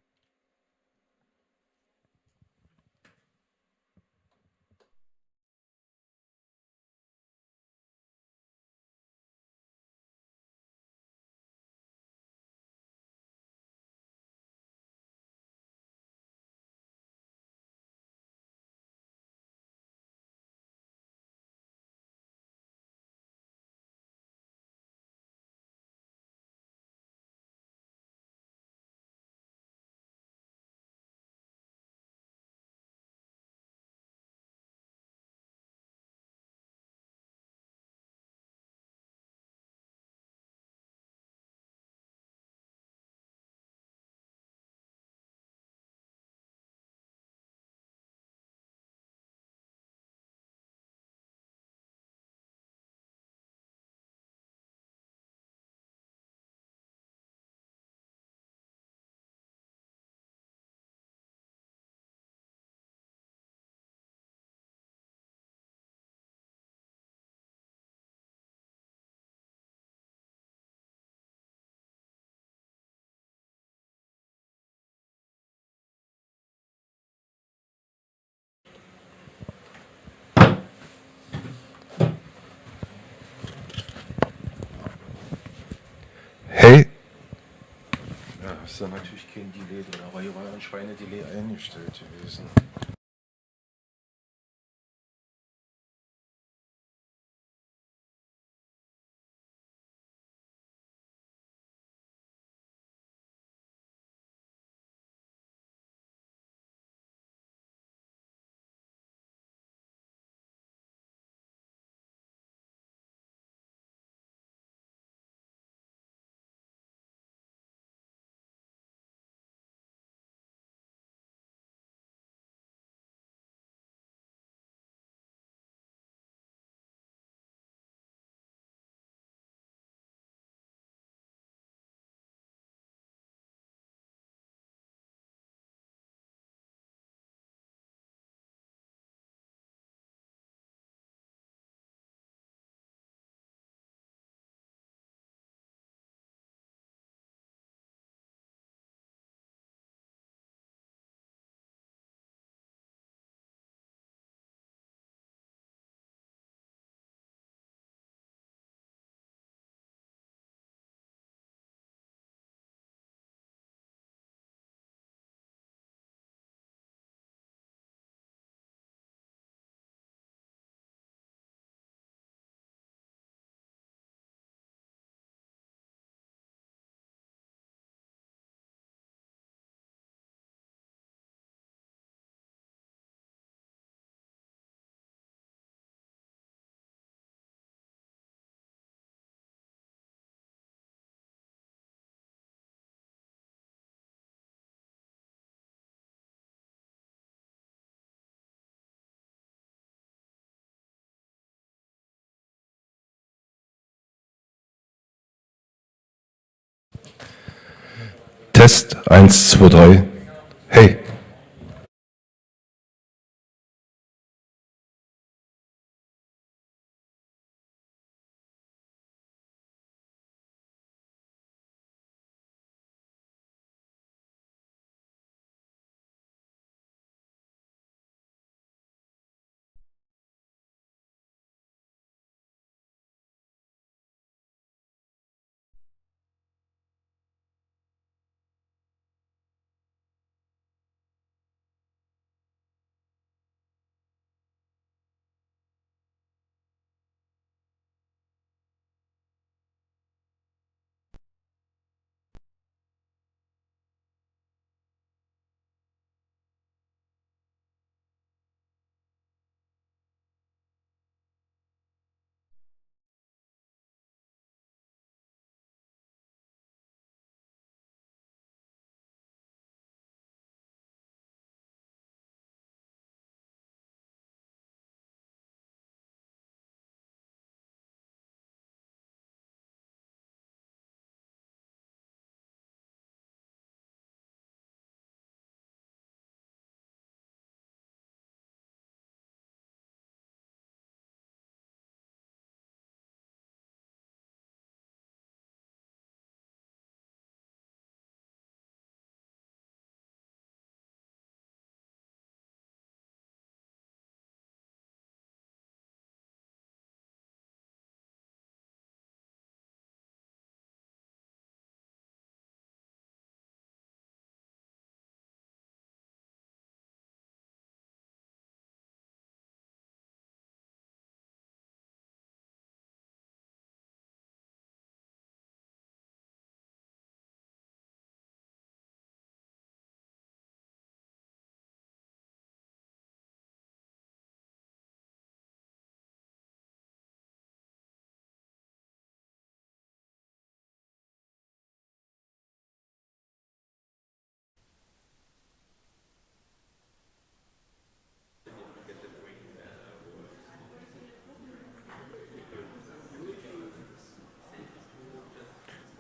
Hey. Ja, ist da natürlich kein Delay drin, aber hier war ja ein Schweinedelay eingestellt gewesen. Test 1, 2, 3. Hey.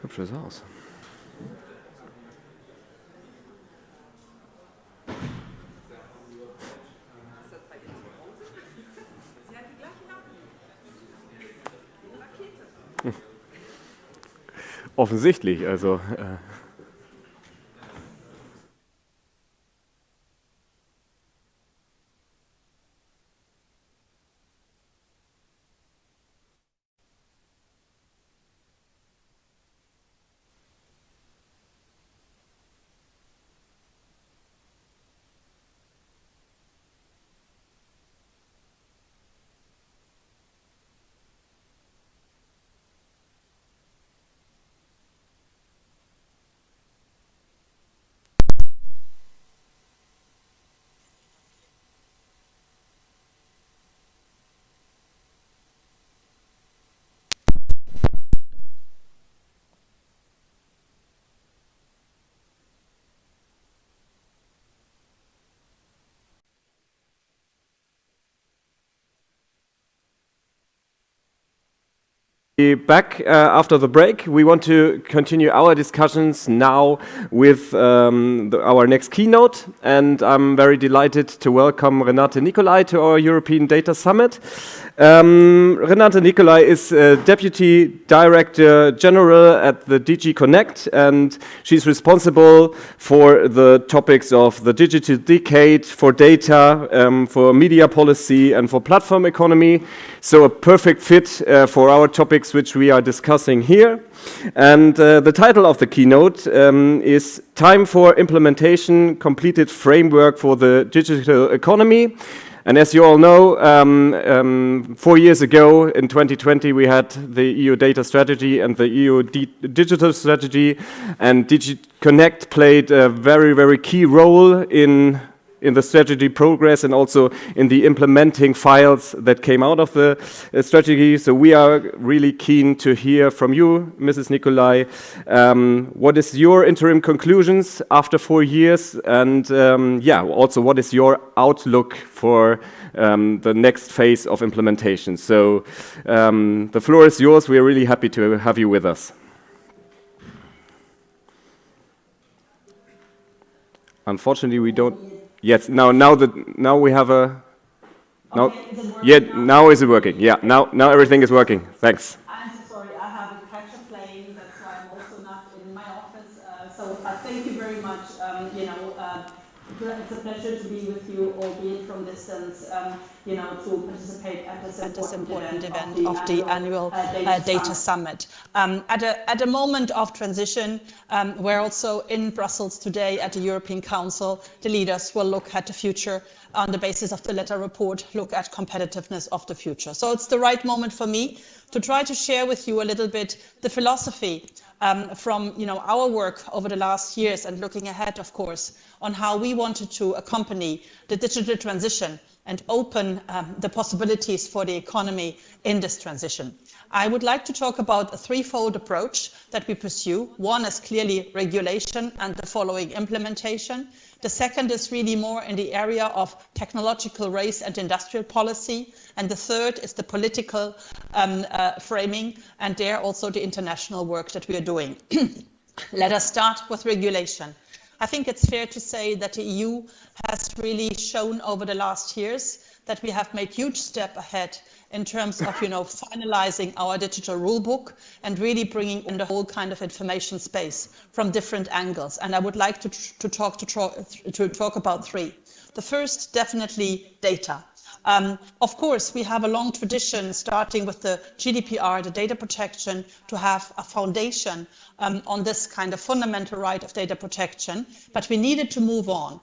hübsch das aus. Offensichtlich, also. Back after the break. We want to continue our discussions now with our next keynote, and I'm very delighted to welcome Renate Nicolai to our European Data Summit. Renate Nicolai is Deputy Director General at the DG Connect, and she's responsible for the topics of the digital decade, for data, for media policy, and for platform economy. So a perfect fit for our topics which we are discussing here. And the title of the keynote is Time for Implementation, Completed Framework for the Digital Economy. And as you all know, 4 years ago, in 2020, we had the EU Data Strategy and the EU Digital Strategy, and DG Connect played a very, very key role in the strategy progress and also in the implementing files that came out of the strategy. So we are really keen to hear from you, Mrs. Nicolai. What is your interim conclusions after 4 years? And also what is your outlook for the next phase of implementation? So the floor is yours. We are really happy to have you with us. Unfortunately, we don't. Yes, now we have a. Now, okay, now is it working? Yeah, now everything is working. Thanks. I'm so sorry, I have a catch-up plane, that's why I'm also not in my office. Thank you very much. It's a pleasure to be with you, albeit from distance. To participate at this important event of the annual Data Summit. At a moment of transition, we're also in Brussels today at the European Council. The leaders will look at the future on the basis of the letter report, look at competitiveness of the future. So it's the right moment for me to try to share with you a little bit the philosophy from our work over the last years and looking ahead, of course, on how we wanted to accompany the digital transition and open the possibilities for the economy in this transition. I would like to talk about a threefold approach that we pursue. One is clearly regulation and the following implementation. The second is really more in the area of technological race and industrial policy. And the third is the political framing, and there also the international work that we are doing. Let us start with regulation. I think it's fair to say that the EU has really shown over the last years that we have made huge step ahead in terms of finalizing our digital rule book and really bringing in the whole kind of information space from different angles. And I would like to talk about three. The first, definitely data. Of course, we have a long tradition, starting with the GDPR, the data protection, to have a foundation on this kind of fundamental right of data protection, but we needed to move on.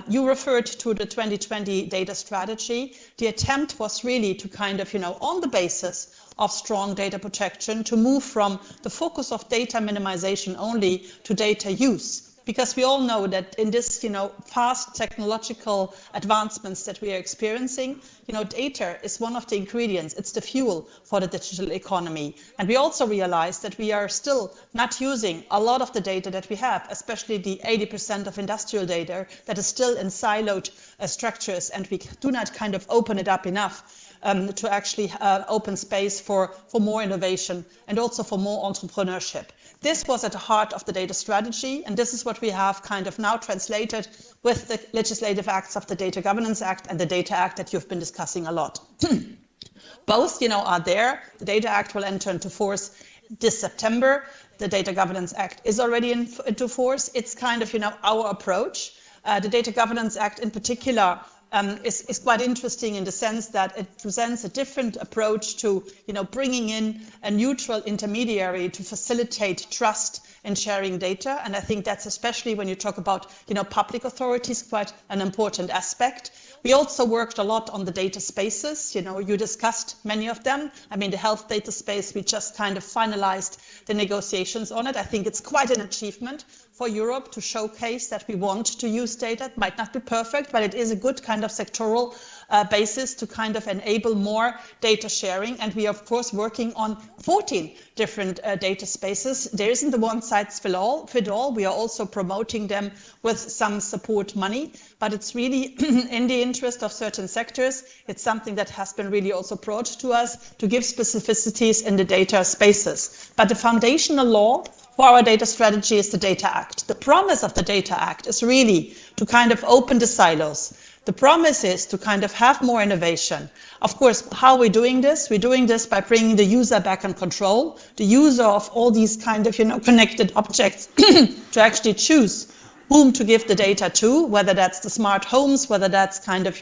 You referred to the 2020 data strategy. The attempt was really to kind of, on the basis of strong data protection, to move from the focus of data minimization only to data use. because we all know that in this, fast technological advancements that we are experiencing, data is one of the ingredients. It's the fuel for the digital economy. And we also realize that we are still not using a lot of the data that we have, especially the 80% of industrial data that is still in siloed structures, and we do not kind of open it up enough to actually open space for more innovation and also for more entrepreneurship. This was at the heart of the data strategy, and this is what we have kind of now translated with the legislative acts of the Data Governance Act and the Data Act that you've been discussing a lot. Both, are there. The Data Act will enter into force this September. The Data Governance Act is already into force. It's kind of, our approach. The Data Governance Act in particular is quite interesting in the sense that it presents a different approach to, bringing in a neutral intermediary to facilitate trust in sharing data. And I think that's especially when you talk about, public authorities, quite an important aspect. We also worked a lot on the data spaces. You discussed many of them. I mean, the health data space, we just kind of finalized the negotiations on it. I think it's quite an achievement for Europe to showcase that we want to use data. It might not be perfect, but it is a good kind of sectoral basis to kind of enable more data sharing. And we are, of course, working on 14 different data spaces. There isn't the one size fit all. We are also promoting them with some support money, but it's really in the interest of certain sectors. It's something that has been really also brought to us to give specificities in the data spaces. But the foundational law for our data strategy is the Data Act. The promise of the Data Act is really to kind of open the silos. The promise is to kind of have more innovation. Of course, how are we doing this? We're doing this by bringing the user back in control, the user of all these kind of, connected objects to actually choose whom to give the data to, whether that's the smart homes, whether that's kind of,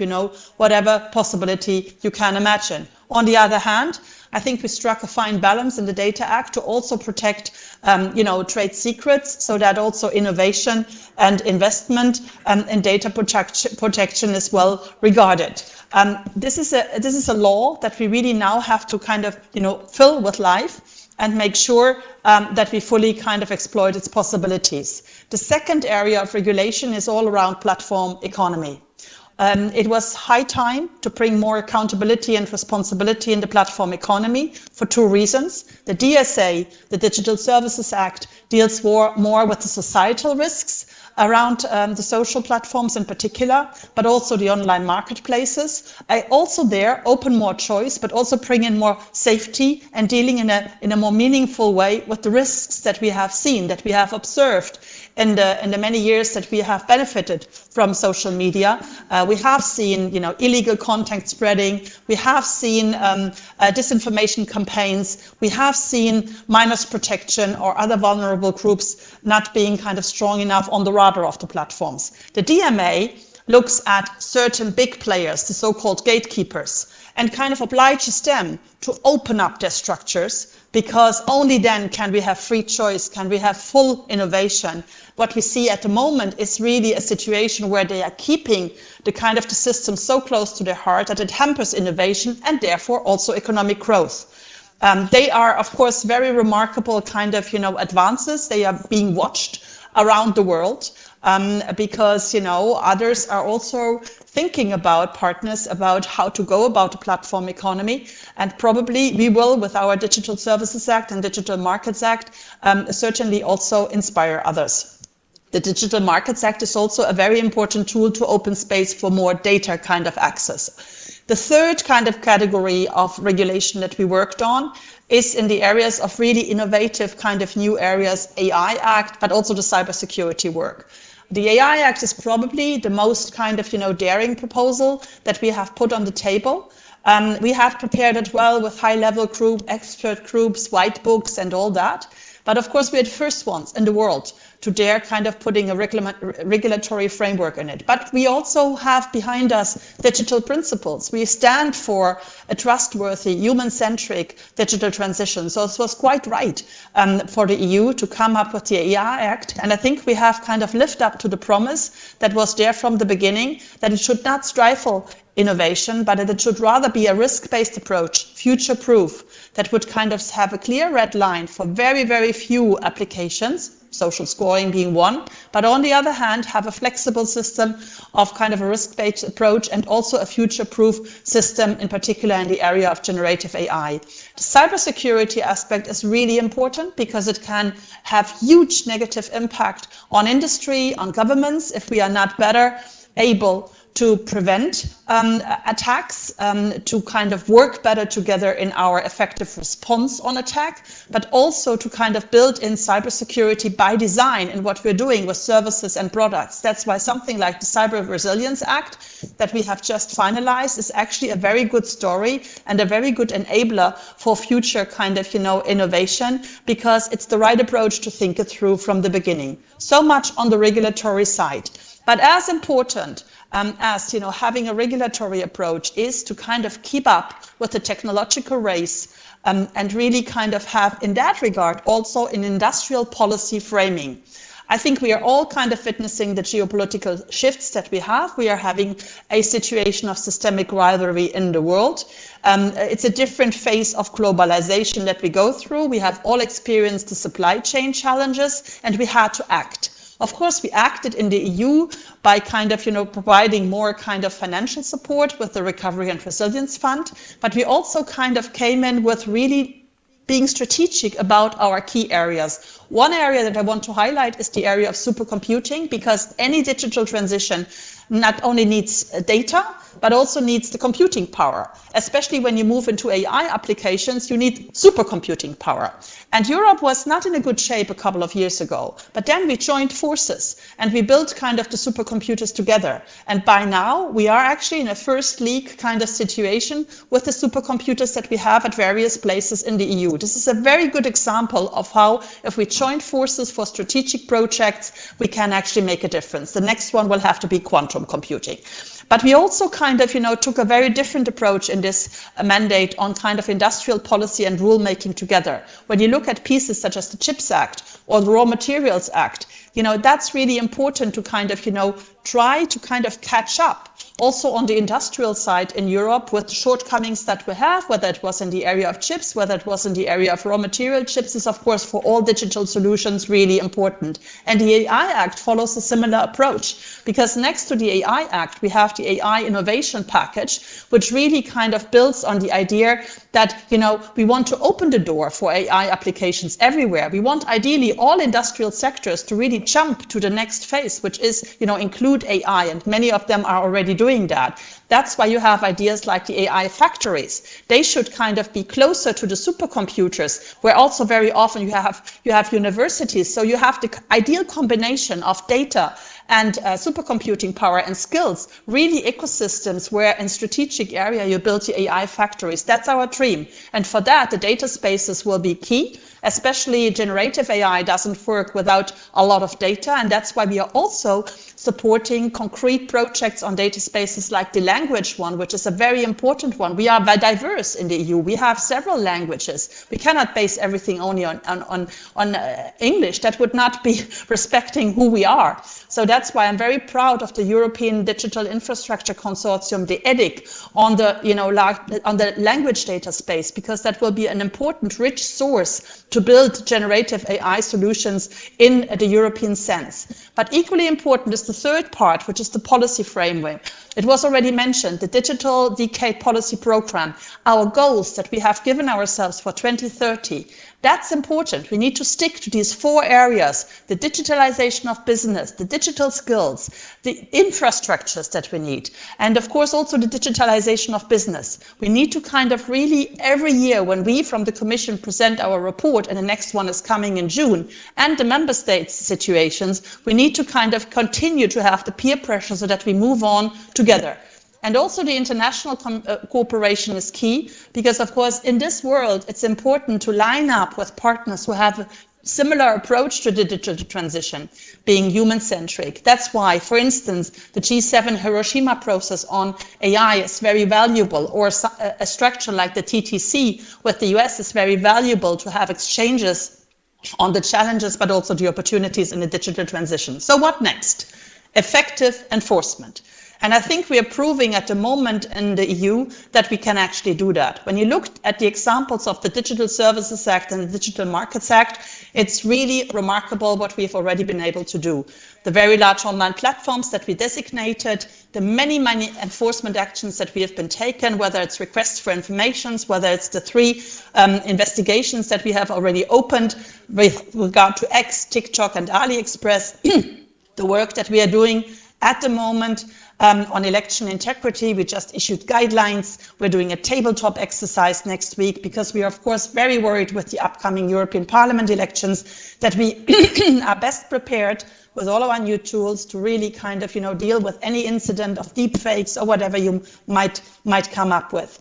whatever possibility you can imagine. On the other hand, I think we struck a fine balance in the Data Act to also protect, trade secrets, so that also innovation and investment in data protection is well regarded. This is a law that we really now have to kind of, fill with life and make sure that we fully kind of exploit its possibilities. The second area of regulation is all around platform economy. It was high time to bring more accountability and responsibility in the platform economy for two reasons. The DSA, the Digital Services Act, deals more with the societal risks around the social platforms in particular, but also the online marketplaces. I also there open more choice, but also bring in more safety and dealing in a more meaningful way with the risks that we have seen, that we have observed in the many years that we have benefited from social media. We have seen, illegal content spreading. We have seen disinformation campaigns. We have seen minors protection or other vulnerable groups not being kind of strong enough on the radar of the platforms. The DMA looks at certain big players, the so-called gatekeepers, and kind of obliges them to open up their structures, because only then can we have free choice, can we have full innovation. What we see at the moment is really a situation where they are keeping the kind of the system so close to their heart that it hampers innovation and therefore also economic growth. They are, of course, very remarkable kind of, advances. They are being watched around the world because, others are also thinking about partners, about how to go about the platform economy. And probably we will, with our Digital Services Act and Digital Markets Act, certainly also inspire others. The Digital Markets Act is also a very important tool to open space for more data kind of access. The third kind of category of regulation that we worked on is in the areas of really innovative kind of new areas, AI Act, but also the cybersecurity work. The AI Act is probably the most kind of, daring proposal that we have put on the table. We have prepared it well with high-level group, expert groups, white books and all that. But of course, we're the first ones in the world to dare kind of putting a regulatory framework in it. But we also have behind us digital principles. We stand for a trustworthy, human-centric digital transition. So it was quite right for the EU to come up with the AI Act. And I think we have kind of lived up to the promise that was there from the beginning, that it should not stifle innovation, but that it should rather be a risk-based approach, future-proof, that would kind of have a clear red line for very, very few applications, social scoring being one, but on the other hand, have a flexible system of kind of a risk-based approach and also a future-proof system, in particular in the area of generative AI. The cybersecurity aspect is really important because it can have huge negative impact on industry, on governments, if we are not better able to prevent attacks, to kind of work better together in our effective response on attack, but also to kind of build in cybersecurity by design in what we're doing with services and products. That's why something like the Cyber Resilience Act that we have just finalized is actually a very good story and a very good enabler for future kind of, innovation, because it's the right approach to think it through from the beginning. So much on the regulatory side. But as important as having a regulatory approach is to kind of keep up with the technological race and really kind of have, in that regard, also an industrial policy framing. I think we are all kind of witnessing the geopolitical shifts that we have. We are having a situation of systemic rivalry in the world. It's a different phase of globalization that we go through. We have all experienced the supply chain challenges, and we had to act. Of course, we acted in the EU by kind of, providing more kind of financial support with the Recovery and Resilience Fund, but we also kind of came in with really being strategic about our key areas. One area that I want to highlight is the area of supercomputing, because any digital transition not only needs data, but also needs the computing power. Especially when you move into AI applications, you need supercomputing power. And Europe was not in a good shape a couple of years ago, but then we joined forces and we built kind of the supercomputers together. And by now, we are actually in a first league kind of situation with the supercomputers that we have at various places in the EU. This is a very good example of how, if we join forces for strategic projects, we can actually make a difference. The next one will have to be quantum computing. But we also kind of, took a very different approach in this mandate on kind of industrial policy and rulemaking together. When you look at pieces such as the CHIPS Act or the Raw Materials Act, that's really important to kind of, try to kind of catch up also on the industrial side in Europe with the shortcomings that we have, whether it was in the area of chips, whether it was in the area of raw material chips, is of course for all digital solutions really important. And the AI Act follows a similar approach, because next to the AI Act, we have the AI innovation package, which really kind of builds on the idea that, we want to open the door for AI applications everywhere. We want ideally all industrial sectors to really jump to the next phase, which is, include AI, and many of them are already doing that. That's why you have ideas like the AI factories. They should kind of be closer to the supercomputers, where also very often you have universities. So you have the ideal combination of data and supercomputing power and skills, really ecosystems where in strategic area you build the AI factories. That's our dream. And for that, the data spaces will be key. Especially generative AI doesn't work without a lot of data, and that's why we are also supporting concrete projects on data spaces like the language one, which is a very important one. We are very diverse in the EU. We have several languages. We cannot base everything only on English. That would not be respecting who we are. So that's why I'm very proud of the European Digital Infrastructure Consortium, the EDIC, on the language data space, because that will be an important, rich source to build generative AI solutions in the European sense. But equally important is the third part, which is the policy framework. It was already mentioned, the Digital Decade Policy Program, our goals that we have given ourselves for 2030. That's important. We need to stick to these 4 areas: the digitalization of business, the digital skills, the infrastructures that we need, and of course also the digitalization of business. We need to kind of really, every year when we from the Commission present our report, and the next one is coming in June, and the member states' situations, we need to kind of continue to have the peer pressure so that we move on together. And also the international cooperation is key, because of course in this world it's important to line up with partners who have a similar approach to the digital transition, being human-centric. That's why, for instance, the G7 Hiroshima process on AI is very valuable, or a structure like the TTC with the US is very valuable to have exchanges on the challenges but also the opportunities in the digital transition. So what next? Effective enforcement. And I think we are proving at the moment in the EU that we can actually do that. When you look at the examples of the Digital Services Act and the Digital Markets Act, it's really remarkable what we've already been able to do. The very large online platforms that we designated, the many, many enforcement actions that we have been taken, whether it's requests for informations, whether it's the 3 investigations that we have already opened with regard to X, TikTok and AliExpress, the work that we are doing at the moment on election integrity. We just issued guidelines. We're doing a tabletop exercise next week because we are, of course, very worried with the upcoming European Parliament elections that we are best prepared with all of our new tools to really kind of, deal with any incident of deep fakes or whatever you might come up with.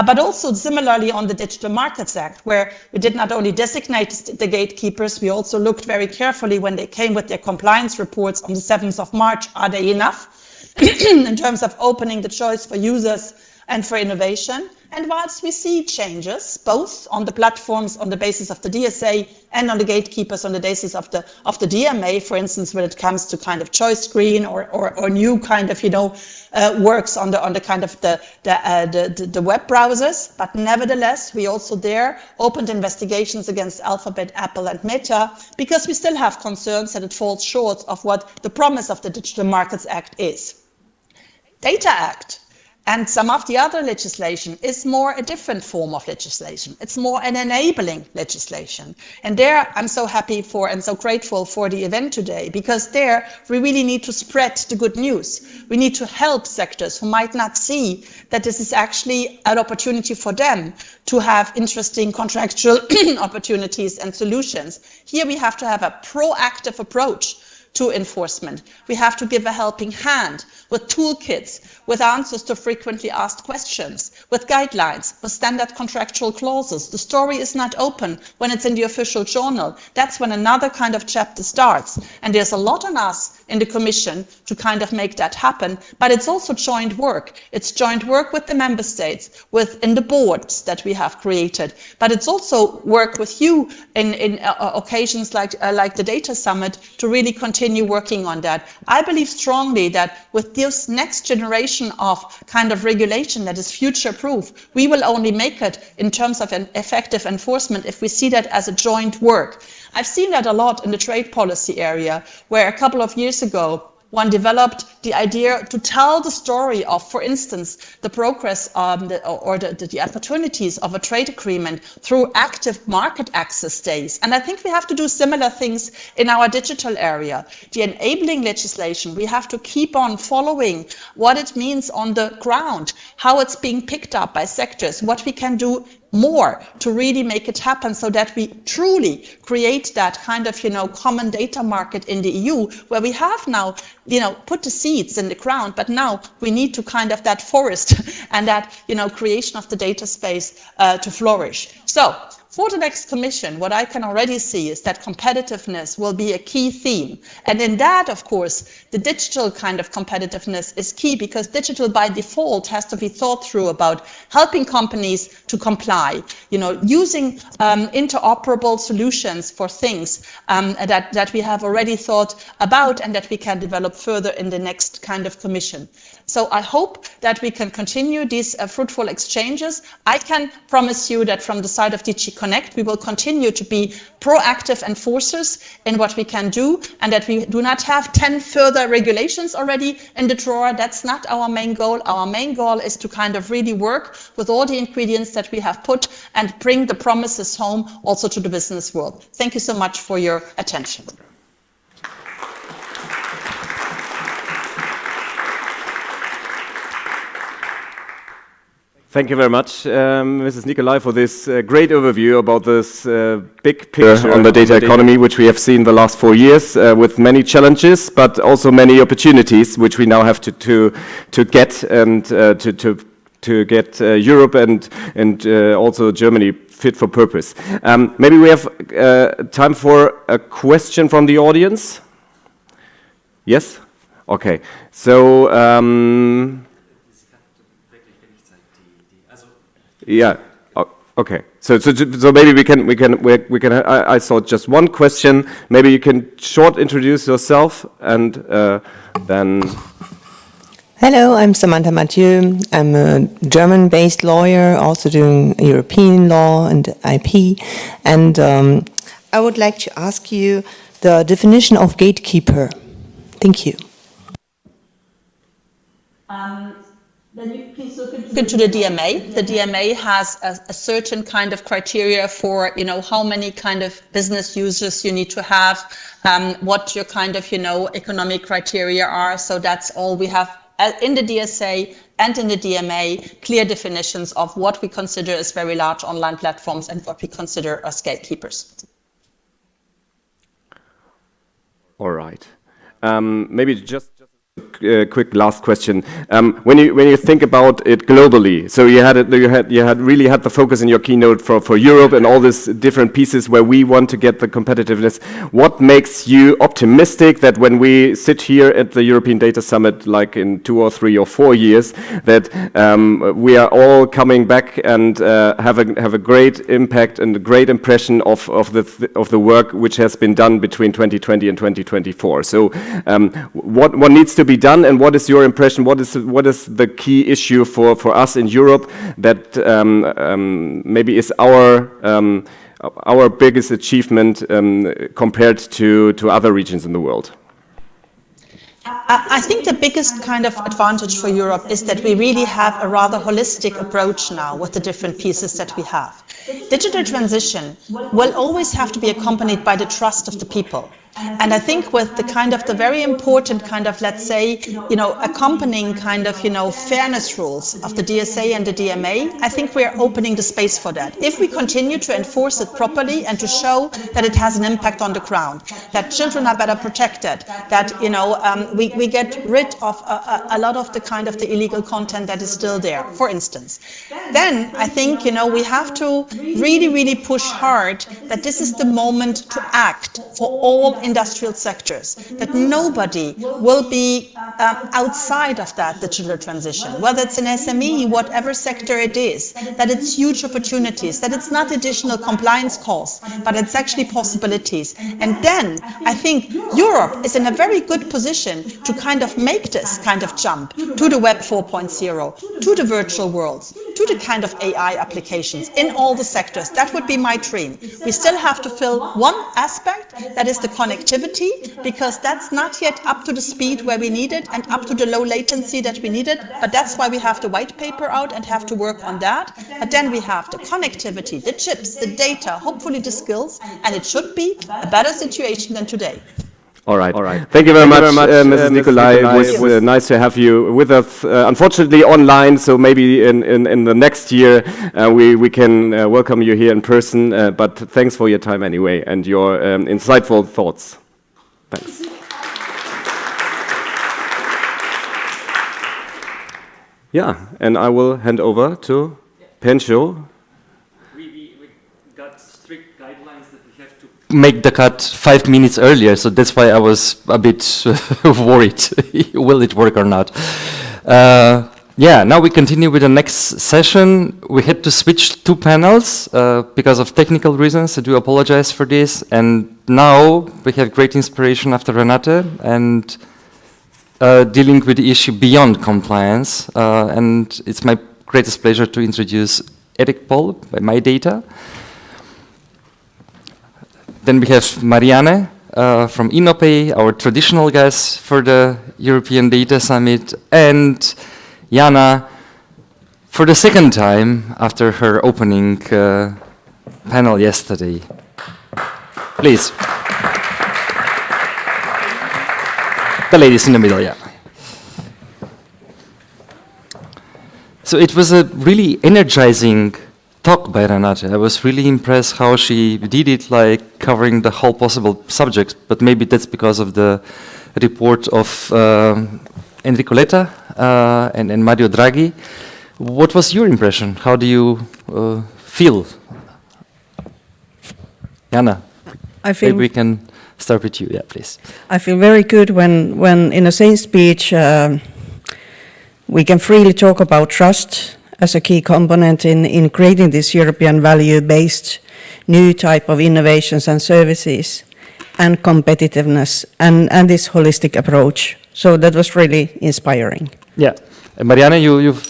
But also similarly on the Digital Markets Act, where we did not only designate the gatekeepers, we also looked very carefully when they came with their compliance reports on the 7th of March, are they enough in terms of opening the choice for users and for innovation? And whilst we see changes, both on the platforms on the basis of the DSA and on the gatekeepers on the basis of the DMA, for instance, when it comes to kind of choice screen or new kind of, works on the kind of the web browsers. But nevertheless, we also there opened investigations against Alphabet, Apple and Meta, because we still have concerns that it falls short of what the promise of the Digital Markets Act is. Data Act and some of the other legislation is more a different form of legislation. It's more an enabling legislation. And there I'm so happy for and so grateful for the event today, because there we really need to spread the good news. We need to help sectors who might not see that this is actually an opportunity for them to have interesting contractual opportunities and solutions. Here we have to have a proactive approach to enforcement. We have to give a helping hand with toolkits, with answers to frequently asked questions, with guidelines, with standard contractual clauses. The story is not open when it's in the official journal. That's when another kind of chapter starts. And there's a lot on us in the Commission to kind of make that happen. But it's also joint work. It's joint work with the member states, in the boards that we have created. But it's also work with you in occasions like the Data Summit to really continue working on that. I believe strongly that with this next generation of kind of regulation that is future-proof, we will only make it in terms of an effective enforcement if we see that as a joint work. I've seen that a lot in the trade policy area, where a couple of years ago, one developed the idea to tell the story of, for instance, the progress the opportunities of a trade agreement through active market access days. And I think we have to do similar things in our digital area. The enabling legislation, we have to keep on following what it means on the ground, how it's being picked up by sectors, what we can do more to really make it happen so that we truly create that kind of, common data market in the EU, where we have now, put the seeds in the ground, but now we need to kind of that forest and that, creation of the data space to flourish. So for the next Commission, what I can already see is that competitiveness will be a key theme. And in that, of course, the digital kind of competitiveness is key, because digital by default has to be thought through about helping companies to comply, using interoperable solutions for things that we have already thought about and that we can develop further in the next kind of Commission. So I hope that we can continue these fruitful exchanges. I can promise you that from the side of DG Connect, we will continue to be proactive enforcers in what we can do, and that we do not have 10 further regulations already in the drawer. That's not our main goal. Our main goal is to kind of really work with all the ingredients that we have put and bring the promises home also to the business world. Thank you so much for your attention. Thank you very much, Mrs. Nicolai, for this great overview about this big picture on the data economy, which we have seen the last 4 years with many challenges, but also many opportunities, which we now have to get and to get Europe and also Germany fit for purpose. Maybe we have time for a question from the audience. Yes? Okay. So. Yeah. Okay. So maybe we can. I saw just one question. Maybe you can short introduce yourself and then. Hello, I'm Samantha Mathieu. I'm a German-based lawyer, also doing European law and IP. And I would like to ask you the definition of gatekeeper. Thank you. Then you please look into the DMA. The DMA has a certain kind of criteria for, how many kind of business users you need to have, what your kind of, economic criteria are. So that's all we have in the DSA and in the DMA, clear definitions of what we consider as very large online platforms and what we consider as gatekeepers. All right. Maybe just a quick last question. When you think about it globally, so you really had the focus in your keynote for Europe and all these different pieces where we want to get the competitiveness. What makes you optimistic that when we sit here at the European Data Summit, like in 2 or 3 or 4 years, that we are all coming back and have a great impact and a great impression of the work which has been done between 2020 and 2024? So what needs to be done, and what is your impression? What is the key issue for us in Europe that maybe is our biggest achievement compared to other regions in the world? I think the biggest kind of advantage for Europe is that we really have a rather holistic approach now with the different pieces that we have. Digital transition will always have to be accompanied by the trust of the people. And I think with the very important kind of, let's say, accompanying kind of, fairness rules of the DSA and the DMA, I think we're opening the space for that. If we continue to enforce it properly and to show that it has an impact on the ground, that children are better protected, that, we get rid of a lot of the illegal content that is still there, for instance, then I think, we have to really, really push hard that this is the moment to act for all industrial sectors, that nobody will be outside of that digital transition, whether it's an SME, whatever sector it is, that it's huge opportunities, that it's not additional compliance costs, but it's actually possibilities. And then I think Europe is in a very good position to kind of make this kind of jump to the Web 4.0, to the virtual worlds, to the kind of AI applications in all the sectors. That would be my dream. We still have to fill one aspect, that is the connectivity, because that's not yet up to the speed where we need it and up to the low latency that we need it, but that's why we have the white paper out and have to work on that. But then we have the connectivity, the chips, the data, hopefully the skills, and it should be a better situation than today. All right. Thank you very much, Mrs. Nicolai. It was nice to have you with us. Unfortunately, online, so maybe in the next year we can welcome you here in person. But thanks for your time anyway and your insightful thoughts. Thanks. Yeah, and I will hand over to Pencho. We got strict guidelines that we have to make the cut 5 minutes earlier, so that's why I was a bit worried. Will it work or not? Yeah, now we continue with the next session. We had to switch 2 panels because of technical reasons. I do apologize for this. And now we have great inspiration after Renate and dealing with the issue beyond compliance. And it's my greatest pleasure to introduce Erik Pohl by My Data. Then we have Marianne from InnoPay, our traditional guest for the European Data Summit, and Jana for the second time after her opening panel yesterday. Please. The ladies in the middle, yeah. So it was a really energizing talk by Renate. I was really impressed how she did it, like covering the whole possible subject, but maybe that's because of the report of Enrico Letta and Mario Draghi. What was your impression? How do you feel? Jana, maybe we can start with you. Yeah, please. I feel very good when in the same speech we can freely talk about trust as a key component in creating this European value-based new type of innovations and services and competitiveness and this holistic approach. So that was really inspiring. Yeah. Marianne, you've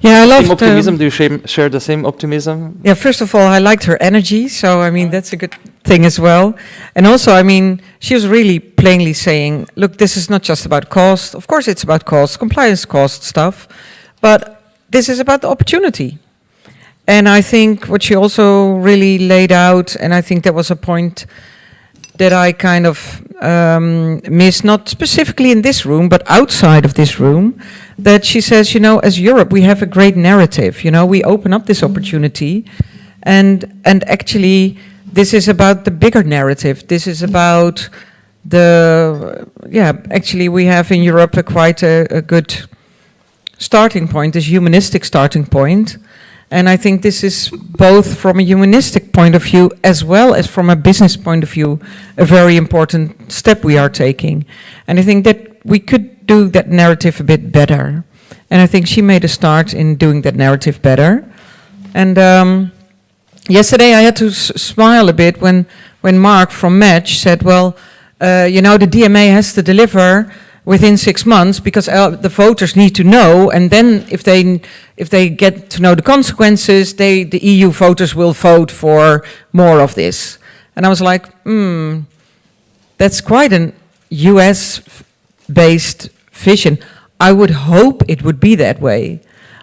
Yeah, I love optimism. Do you share the same optimism? Yeah, first of all, I liked her energy, so I mean that's a good thing as well. And also, I mean, she was really plainly saying, look, this is not just about cost. Of course it's about cost, compliance cost stuff, but this is about the opportunity. And I think what she also really laid out, and I think that was a point that I kind of missed, not specifically in this room, but outside of this room, that she says, you know, as Europe, we have a great narrative, you know, we open up this opportunity, and actually, this is about the bigger narrative. This is about actually we have in Europe quite a good starting point, this humanistic starting point. And I think this is both from a humanistic point of view as well as from a business point of view, a very important step we are taking. And I think that we could do that narrative a bit better. And I think she made a start in doing that narrative better. And yesterday I had to smile a bit when Mark from Match said, well, you know, the DMA has to deliver within 6 months because the voters need to know, and then if they get to know the consequences, the EU voters will vote for more of this. And I was like, that's quite an US-based vision. I would hope it would be that way,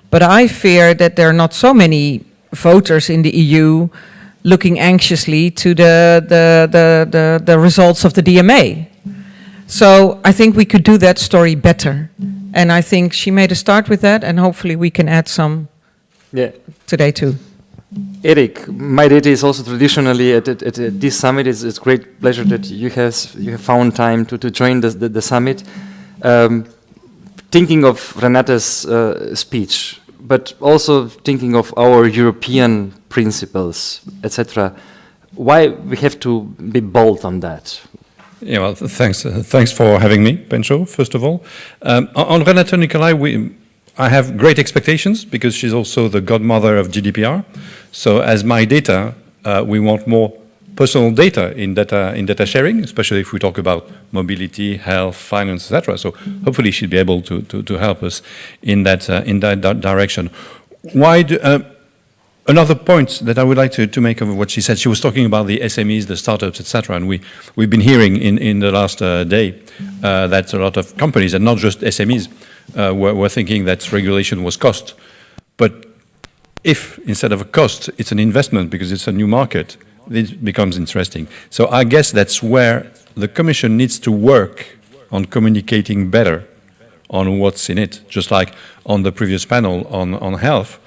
but I fear that there are not so many voters in the EU looking anxiously to the results of the DMA. So I think we could do that story better. And I think she made a start with that, and hopefully we can add some today too. Eric, my data is also traditionally at this summit. It's a great pleasure that you have found time to join the summit. Thinking of Renate's speech, but also thinking of our European principles, etc., why we have to be bold on that? Yeah, well, thanks for having me, Pencho, first of all. On Renate Nicolai, I have great expectations because she's also the godmother of GDPR. So as my data, we want more personal data in data sharing, especially if we talk about mobility, health, finance, etc. So hopefully she'll be able to help us in that direction. Another point that I would like to make of what she said, she was talking about the SMEs, the startups, etc. And we've been hearing in the last day that a lot of companies, and not just SMEs, were thinking that regulation was cost. But if instead of a cost, it's an investment because it's a new market, it becomes interesting. So I guess that's where the Commission needs to work on communicating better on what's in it. Just like on the previous panel on health,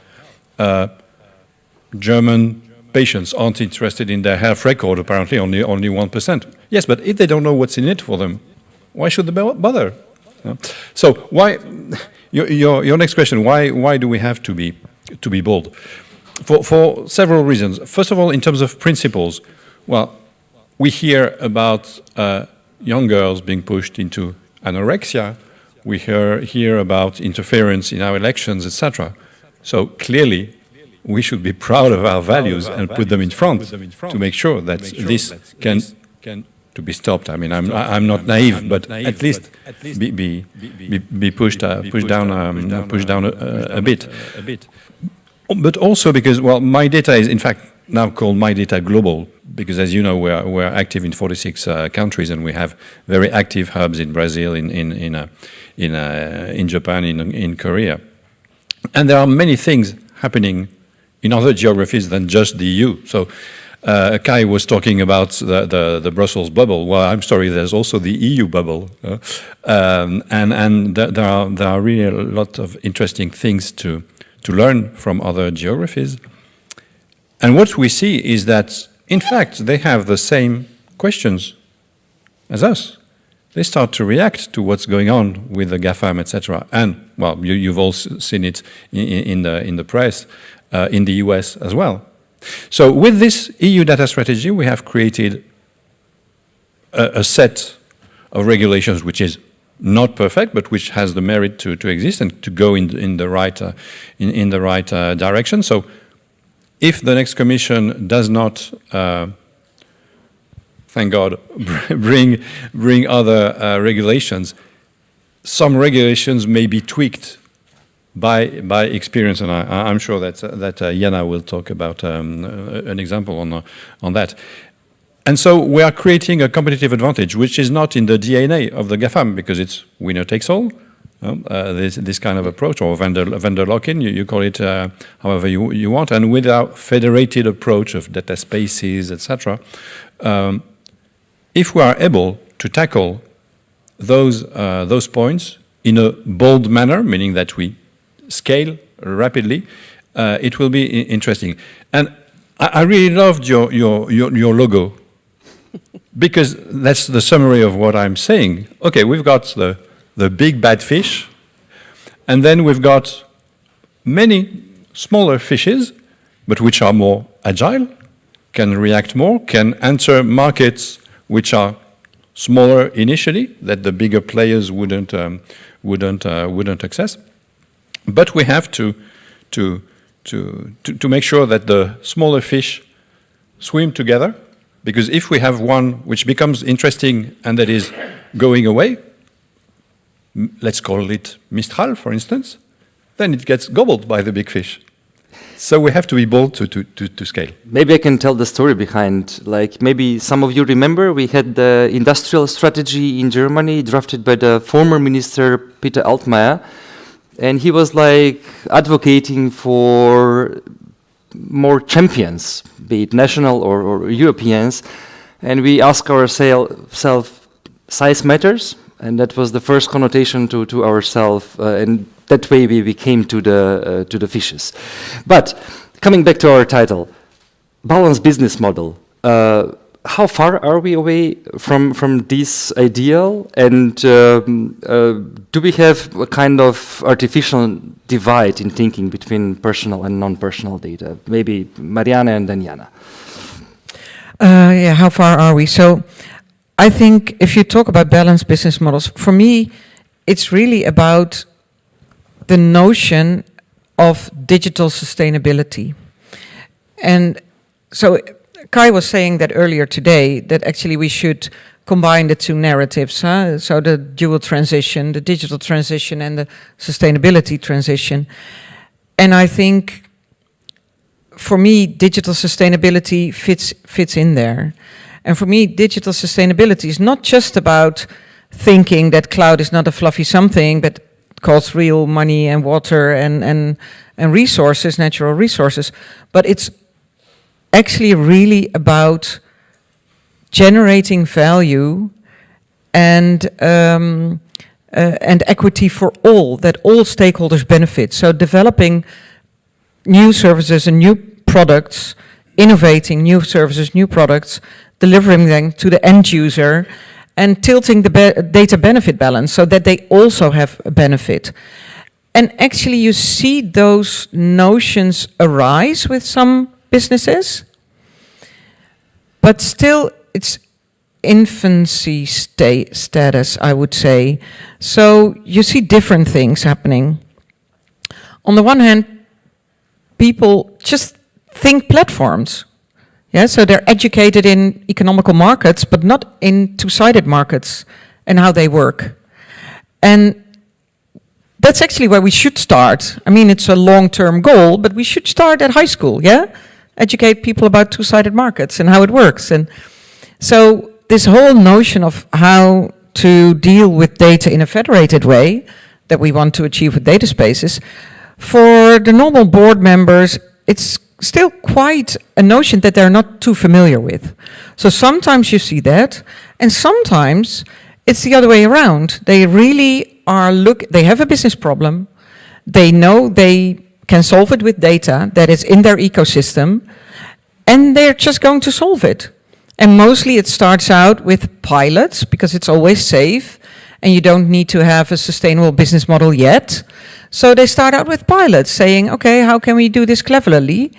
German patients aren't interested in their health record, apparently only 1%. Yes, but if they don't know what's in it for them, why should they bother? So why, your next question, why do we have to be bold? For several reasons. First of all, in terms of principles, well, we hear about young girls being pushed into anorexia. We hear about interference in our elections, etc. So clearly, we should be proud of our values and put them in front to make sure that this can to be stopped. I mean, I'm not naive, but at least be pushed down a bit. But also because, well, my data is in fact now called My Data Global, because as you know, we're active in 46 countries, and we have very active hubs in Brazil, in Japan, in Korea, and there are many things happening in other geographies than just the EU. So Kai was talking about the Brussels bubble. Well, I'm sorry, there's also the EU bubble, and there are really a lot of interesting things to learn from other geographies. And what we see is that, in fact, they have the same questions as us. They start to react to what's going on with the GAFAM, etc. And, well, you've all seen it in the press, in the US as well. So with this EU data strategy, we have created a set of regulations which is not perfect, but which has the merit to exist and to go in the right direction. So if the next Commission does not, thank God, bring other regulations, some regulations may be tweaked by experience, and I'm sure that Jana will talk about an example on that. And so we are creating a competitive advantage, which is not in the DNA of the GAFAM, because it's winner takes all. This kind of approach, or vendor lock-in, you call it however you want, and with our federated approach of data spaces, etc. If we are able to tackle those points in a bold manner, meaning that we scale rapidly, it will be interesting. And I really loved your logo, because that's the summary of what I'm saying. Okay, we've got the big bad fish, and then we've got many smaller fishes, but which are more agile, can react more, can enter markets which are smaller initially, that the bigger players wouldn't access. But we have to make sure that the smaller fish swim together, because if we have one which becomes interesting and that is going away, let's call it Mistral, for instance, then it gets gobbled by the big fish. So we have to be bold to scale. Maybe I can tell the story behind, like maybe some of you remember we had the industrial strategy in Germany drafted by the former minister Peter Altmaier, and he was like advocating for more champions, be it national or Europeans, and we ask ourselves, size matters, and that was the first connotation to ourselves, and that way we came to the fishes. But coming back to our title, balanced business model. How far are we away from this ideal, and do we have a kind of artificial divide in thinking between personal and non-personal data? Maybe Marianne and then Jana. Yeah, how far are we? So I think if you talk about balanced business models, for me, it's really about the notion of digital sustainability. And so Kai was saying that earlier today, that actually we should combine the two narratives, so the dual transition, the digital transition and the sustainability transition. And I think for me, digital sustainability fits in there. And for me, digital sustainability is not just about thinking that cloud is not a fluffy something, but costs real money and water and resources, natural resources, but it's actually really about generating value and equity for all, that all stakeholders benefit. So developing new services and new products, innovating new services, new products, delivering them to the end user, and tilting the data benefit balance so that they also have a benefit. And actually you see those notions arise with some businesses, but still it's infancy status, I would say. So you see different things happening. On the one hand, people just think platforms. Yeah, so they're educated in economical markets, but not in two-sided markets and how they work. And that's actually where we should start. I mean, it's a long-term goal, but we should start at high school, yeah? Educate people about two-sided markets and how it works. And so this whole notion of how to deal with data in a federated way that we want to achieve with data spaces, for the normal board members, it's still quite a notion that they're not too familiar with. So sometimes you see that, and sometimes it's the other way around. They really they have a business problem, they know they can solve it with data that is in their ecosystem, and they're just going to solve it. And mostly it starts out with pilots, because it's always safe, and you don't need to have a sustainable business model yet. So they start out with pilots, saying, okay, how can we do this cleverly?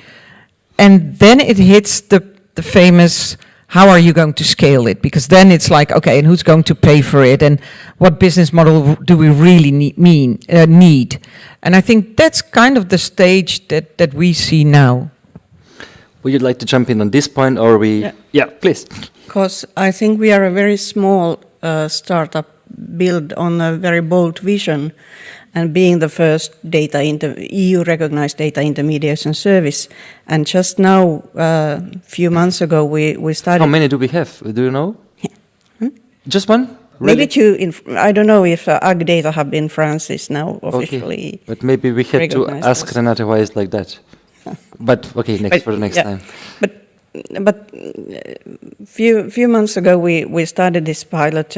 And then it hits the famous, how are you going to scale it? Because then it's like, okay, and who's going to pay for it? And what business model do we really need? And I think that's kind of the stage that we see now. Would you like to jump in on this point, or we? Yeah, please. Because I think we are a very small startup built on a very bold vision and being the first EU-recognized data intermediation service. And just now, a few months ago, we started... How many do we have? Do you know? Just one? Really? Maybe two. I don't know if Ag Data Hub in France is now officially. Okay. But maybe we had to ask Renate why it's like that. But okay, for the next time. But few months ago we started this pilot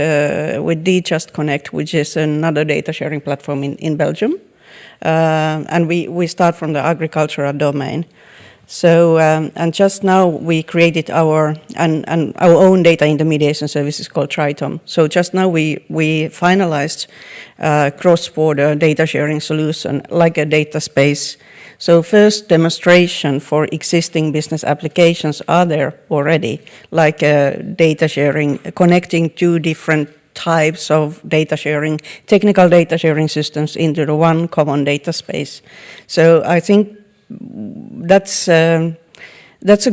with Just Connect, which is another data sharing platform in Belgium, and we start from the agricultural domain. So and just now we created our own data intermediation service is called Triton. So just now we finalized cross-border data sharing solution like a data space. So first demonstration for existing business applications are there already, like data sharing, connecting two different types of data sharing, technical data sharing systems into the one common data space. So I think that's a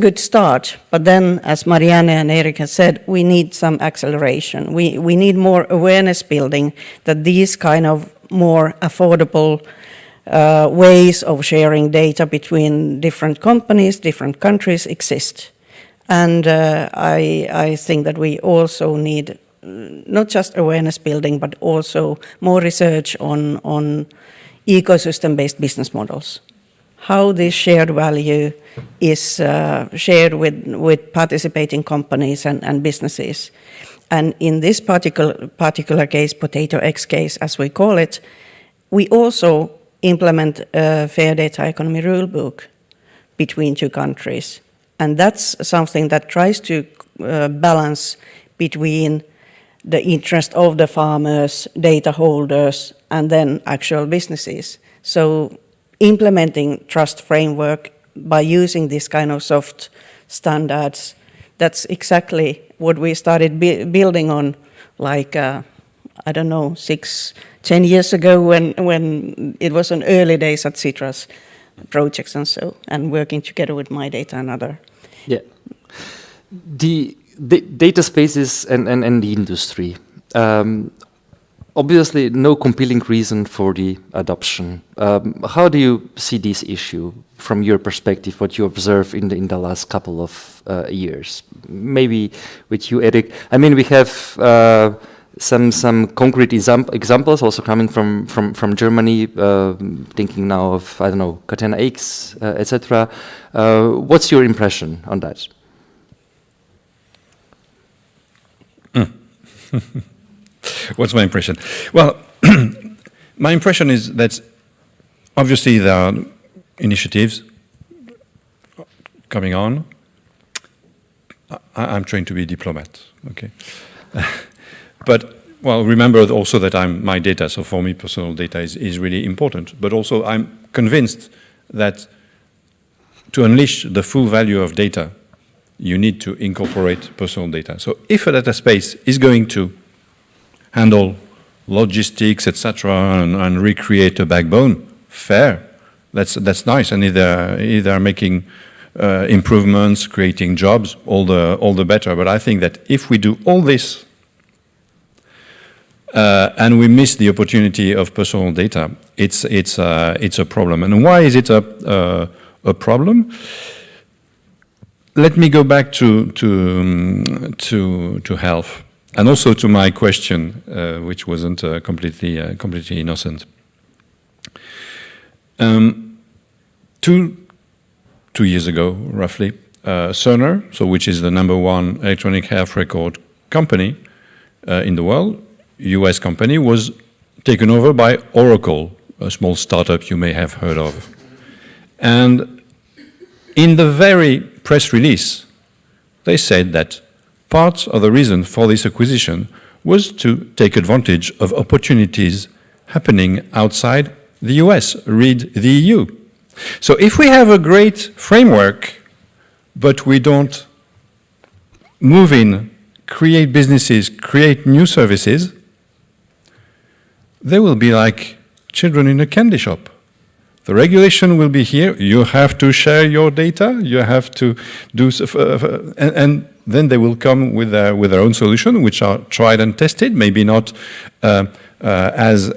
good start. But then, as Marianne and Erik have said, we need some acceleration. We need more awareness building that these kind of more affordable ways of sharing data between different companies, different countries exist. And I think that we also need not just awareness building, but also more research on ecosystem-based business models. How this shared value is shared with participating companies and businesses. And in this particular case, Potato X case, as we call it, we also implement a fair data economy rulebook between two countries. And that's something that tries to balance between the interest of the farmers, data holders, and then actual businesses. So implementing trust framework by using this kind of soft standards, that's exactly what we started building on, like, I don't know, 10 years ago when it was an early days at Citrus projects and working together with My Data and other. Yeah. The data spaces and the industry. Obviously, no compelling reason for the adoption. How do you see this issue from your perspective, what you observe in the last couple of years? Maybe with you, Erik. I mean, we have some concrete examples also coming from Germany, thinking now of, I don't know, Catena X, etc. What's your impression on that? What's my impression? Well, my impression is that obviously there are initiatives coming on. I'm trying to be a diplomat, okay? But, well, remember also that I'm My Data, so for me personal data is really important. But also I'm convinced that to unleash the full value of data, you need to incorporate personal data. So if a data space is going to handle logistics, etc., and recreate a backbone, fair, that's nice, and either making improvements, creating jobs, all the better. But I think that if we do all this and we miss the opportunity of personal data, it's a problem. And why is it a problem? Let me go back to health, and also to my question, which wasn't completely innocent. 2 years ago, roughly, Cerner, which is the #1 electronic health record company in the world, US company, was taken over by Oracle, a small startup you may have heard of. And in the very press release, they said that part of the reason for this acquisition was to take advantage of opportunities happening outside the US, read the EU. So if we have a great framework, but we don't move in, create businesses, create new services, they will be like children in a candy shop. The regulation will be here. You have to share your data. You have to do, and then they will come with their own solution, which are tried and tested. Maybe not as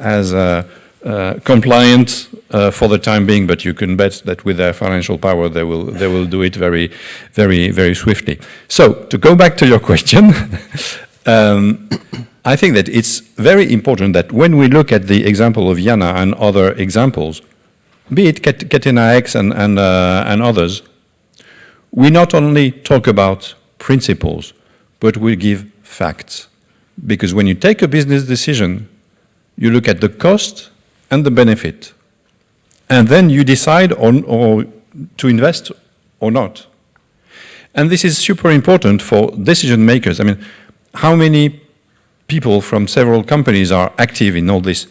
compliant for the time being, but you can bet that with their financial power, they will do it very, very, very swiftly. So to go back to your question. I think that it's very important that when we look at the example of Jana and other examples, be it Catena X and others, we not only talk about principles, but we give facts. Because when you take a business decision, you look at the cost and the benefit. And then you decide on or to invest or not. And this is super important for decision makers. I mean, how many people from several companies are active in all this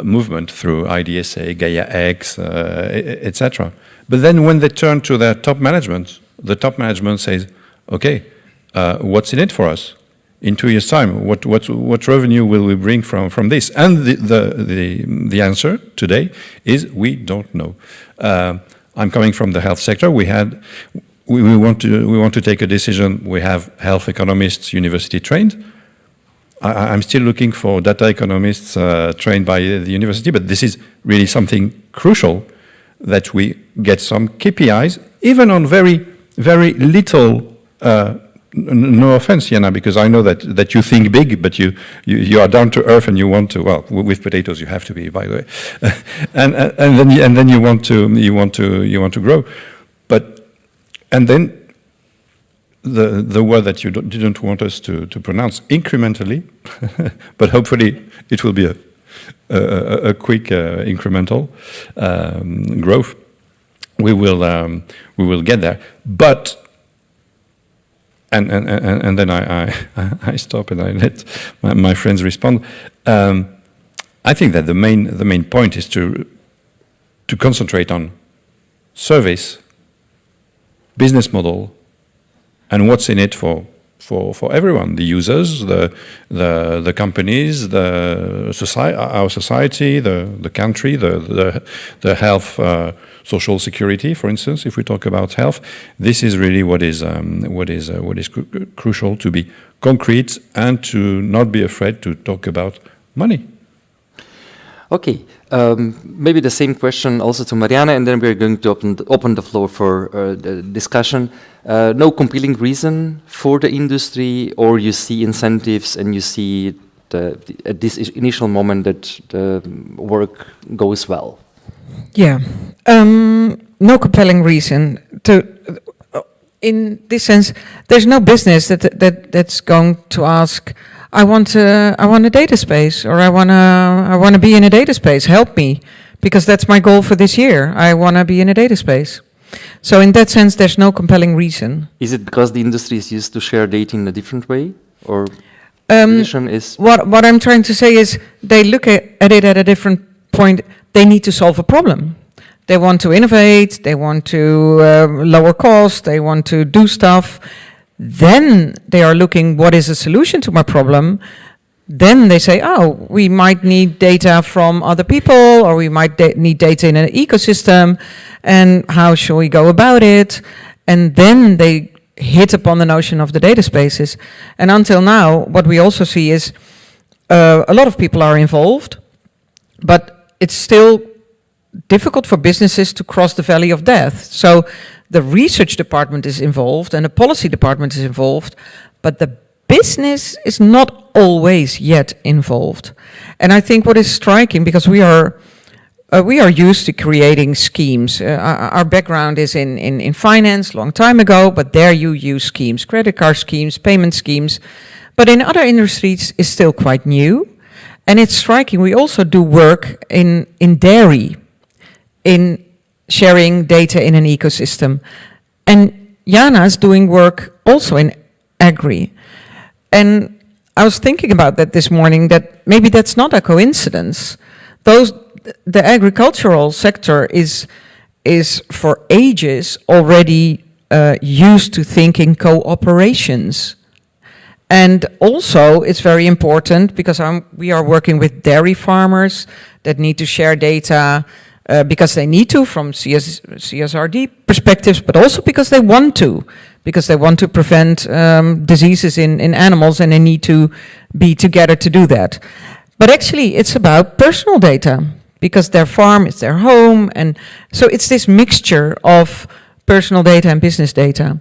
movement through IDSA, Gaia X, etc. But then when they turn to their top management, the top management says, okay, what's in it for us? In 2 years' time, what revenue will we bring from this? And the answer today is we don't know. I'm coming from the health sector. We want to take a decision. We have health economists, university trained. I'm still looking for data economists trained by the university, but this is really something crucial that we get some KPIs, even on very, very little. No offense, Jana, because I know that you think big, but you are down to earth and you want to. Well, with potatoes you have to be, by the way, and then you want to grow, and then the word that you didn't want us to pronounce, incrementally, but hopefully it will be a quick incremental growth. We will get there, but. And then I stop and I let my friends respond. I think that the main point is to concentrate on service, business model, and what's in it for everyone: the users, the companies, our society, the country, the health. Social security, for instance, if we talk about health, this is really what is crucial, to be concrete and to not be afraid to talk about money. Okay, maybe the same question also to Marianne, and then we're going to open the floor for the discussion. No compelling reason for the industry, or you see incentives and you see at this initial moment that the work goes well? Yeah, no compelling reason to. In this sense, there's no business that's going to ask, I want a data space, or I want to be in a data space. Help me, because that's my goal for this year. I want to be in a data space. So in that sense, there's no compelling reason. Is it because the industry is used to share data in a different way, or is what I'm trying to say is they look at it at a different point. They need to solve a problem. They want to innovate, they want to lower costs, they want to do stuff. Then they are looking, what is a solution to my problem? Then they say, oh, we might need data from other people, or we might need data in an ecosystem, and how shall we go about it? And then they hit upon the notion of the data spaces. And until now, what we also see is a lot of people are involved, but it's still difficult for businesses to cross the valley of death. So the research department is involved and the policy department is involved, but the business is not always yet involved. And I think what is striking, because we are used to creating schemes. Our background is in finance, long time ago, but there you use schemes, credit card schemes, payment schemes. But in other industries, it's still quite new. And it's striking, we also do work in dairy, in sharing data in an ecosystem. And Jana is doing work also in agri. And I was thinking about that this morning, that maybe that's not a coincidence. The agricultural sector is for ages already used to thinking cooperations. And also, it's very important because we are working with dairy farmers that need to share data because they need to from CSRD perspectives, but also because they want to prevent diseases in animals, and they need to be together to do that. But actually, it's about personal data, because their farm is their home, and so it's this mixture of personal data and business data.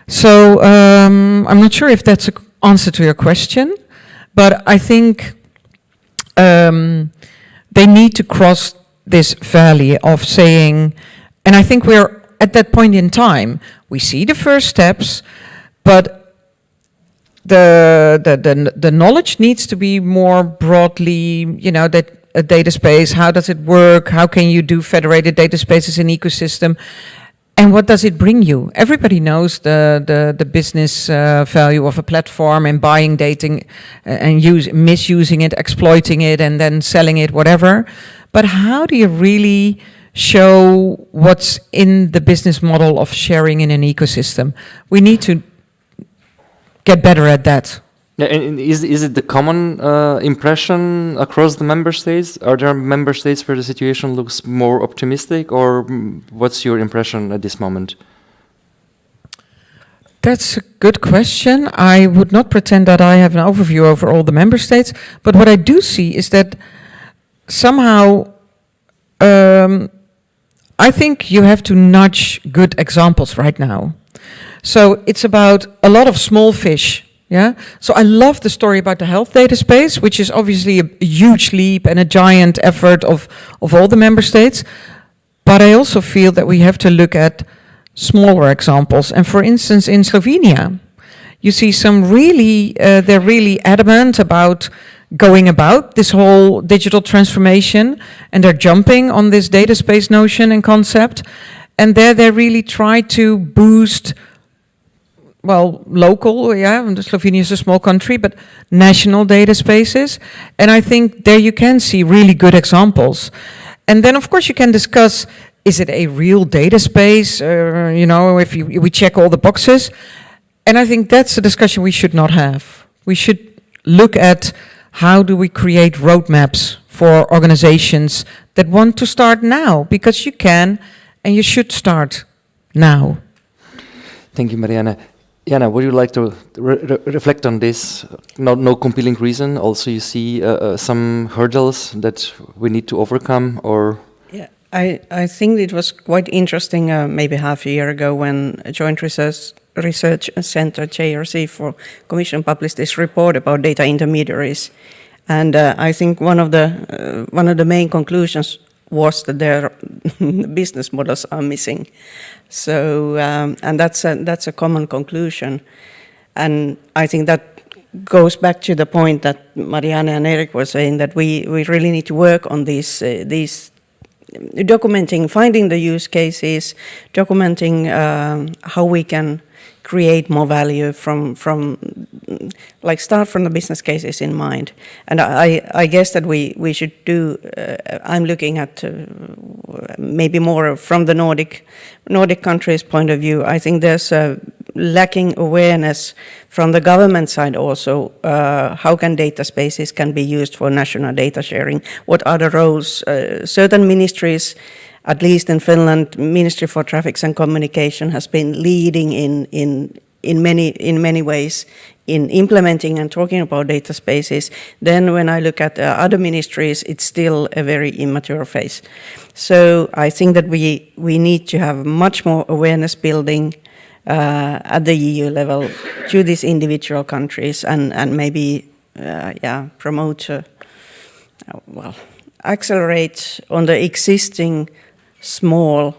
So I'm not sure if that's an answer to your question, but I think they need to cross this valley of saying, and I think we're at that point in time. We see the first steps, but the knowledge needs to be more broadly, that a data space, how does it work? How can you do federated data spaces in ecosystem? And what does it bring you? Everybody knows the business value of a platform and buying data and misusing it, exploiting it, and then selling it, whatever. But how do you really show what's in the business model of sharing in an ecosystem? We need to get better at that. Yeah, and is it the common impression across the member states? Are there member states where the situation looks more optimistic, or what's your impression at this moment? That's a good question. I would not pretend that I have an overview over all the member states, but what I do see is that somehow I think you have to nudge good examples right now. So it's about a lot of small fish. Yeah. So I love the story about the health data space, which is obviously a huge leap and a giant effort of all the member states. But I also feel that we have to look at smaller examples. And for instance, in Slovenia, you see some really, they're really adamant about going about this whole digital transformation, and they're jumping on this data space notion and concept. And there they really try to boost, well, local, yeah, Slovenia is a small country, but national data spaces. And I think there you can see really good examples. And then, of course, you can discuss, is it a real data space? If we check all the boxes. And I think that's a discussion we should not have. We should look at how do we create roadmaps for organizations that want to start now, because you can and you should start now. Thank you, Marianne. Jana, would you like to reflect on this? No compelling reason. Also, you see some hurdles that we need to overcome, or? Yeah, I think it was quite interesting maybe half a year ago when a joint research center, JRC for Commission, published this report about data intermediaries, and I think one of the main conclusions was that their business models are missing. So, and that's a common conclusion. And I think that goes back to the point that Marianne and Eric were saying, that we really need to work on these documenting, finding the use cases, documenting how we can create more value from start from the business cases in mind. And I guess that we should do, I'm looking at maybe more from the Nordic countries' point of view. I think there's a lacking awareness from the government side also, how can data spaces can be used for national data sharing, what are the roles, certain ministries, at least in Finland, Ministry for Traffic and Communication has been leading in many ways in implementing and talking about data spaces. Then when I look at other ministries, it's still a very immature phase. So I think that we need to have much more awareness building at the EU level to these individual countries, and maybe promote, accelerate on the existing small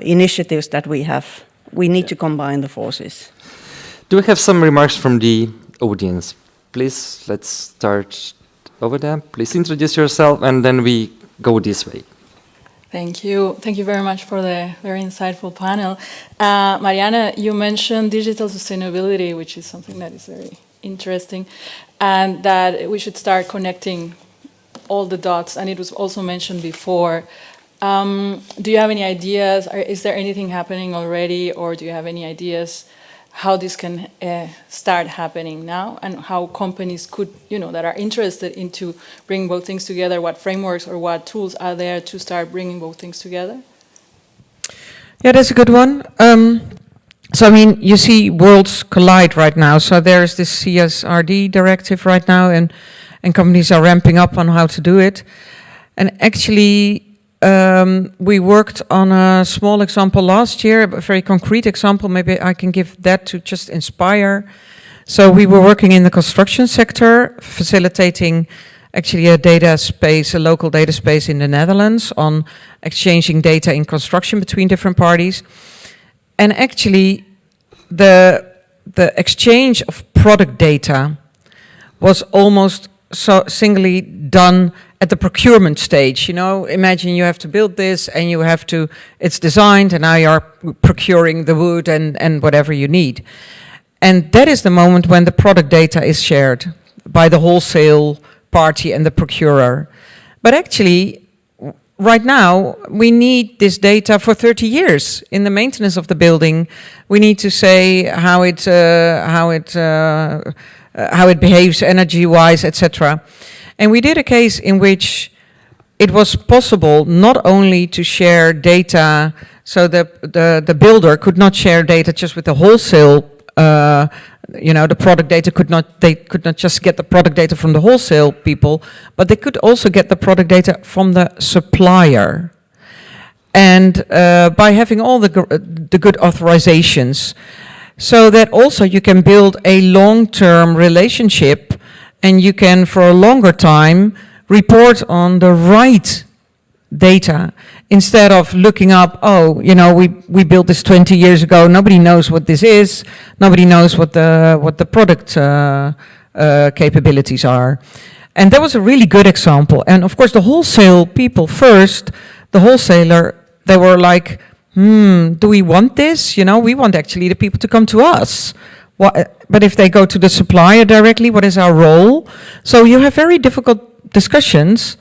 initiatives that we have. We need to combine the forces. Do we have some remarks from the audience? Please, let's start over there. Please introduce yourself, and then we go this way. Thank you. Thank you very much for the very insightful panel. Marianne, you mentioned digital sustainability, which is something that is very interesting, and that we should start connecting all the dots, and it was also mentioned before. Do you have any ideas? Is there anything happening already, or do you have any ideas how this can start happening now, and how companies could, that are interested into bringing both things together, what frameworks or what tools are there to start bringing both things together? Yeah, that's a good one. So, I mean, you see worlds collide right now. So there's this CSRD directive right now, and companies are ramping up on how to do it. And actually, we worked on a small example last year, a very concrete example. Maybe I can give that to just inspire. So we were working in the construction sector, facilitating actually a data space, a local data space in the Netherlands on exchanging data in construction between different parties. And actually, the exchange of product data was almost so singly done at the procurement stage. Imagine you have to build this and you have to, it's designed and now you're procuring the wood and whatever you need. And that is the moment when the product data is shared by the wholesale party and the procurer. But actually, right now, we need this data for 30 years in the maintenance of the building. We need to say how it behaves energy-wise, etc. And we did a case in which it was possible not only to share data, so the builder could not share data just with the wholesale. The product data they could not just get the product data from the wholesale people, but they could also get the product data from the supplier. And by having all the good authorizations, so that also you can build a long-term relationship, and you can, for a longer time, report on the right data, instead of looking up, we built this 20 years ago, nobody knows what this is, nobody knows what the product capabilities are. And that was a really good example. And of course the wholesale people first, the wholesaler, they were like, do we want this? We want actually the people to come to us. But if they go to the supplier directly, what is our role? So you have very difficult discussions,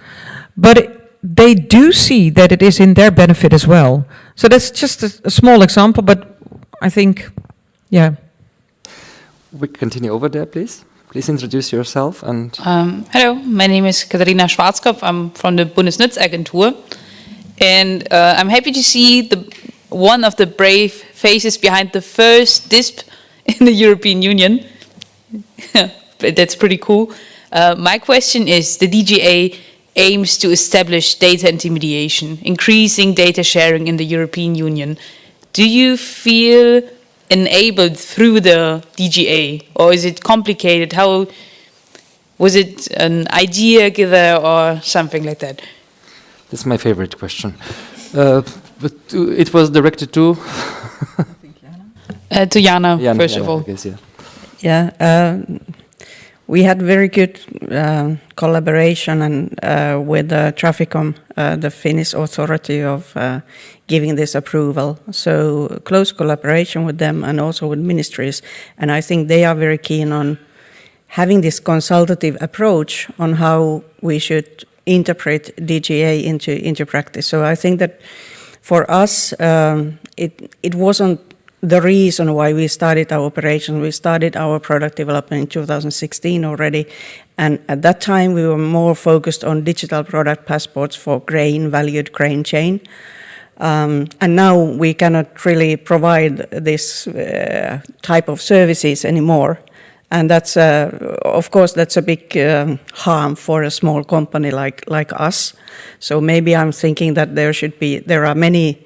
but they do see that it is in their benefit as well. So that's just a small example, but I think, yeah. We continue over there, please. Please introduce yourself. And hello, my name is Katharina Schwarzkopf. I'm from the Bundesnetzagentur. And I'm happy to see one of the brave faces behind the first DISP in the European Union. That's pretty cool. My question is, the DGA aims to establish data intermediation, increasing data sharing in the European Union. Do you feel enabled through the DGA, or is it complicated? How was it an idea giver or something like that? That's my favorite question. But it was directed to Jana, first of all. I guess, yeah. Yeah. We had very good collaboration and with Traficom, the Finnish authority of giving this approval. So close collaboration with them and also with ministries. And I think they are very keen on having this consultative approach on how we should interpret DGA into practice. So I think that for us, it wasn't the reason why we started our operation. We started our product development in 2016 already, and at that time we were more focused on digital product passports for valued grain chain. And now we cannot really provide this type of services anymore. And that's, of course, that's a big harm for a small company like us. So maybe I'm thinking that there are many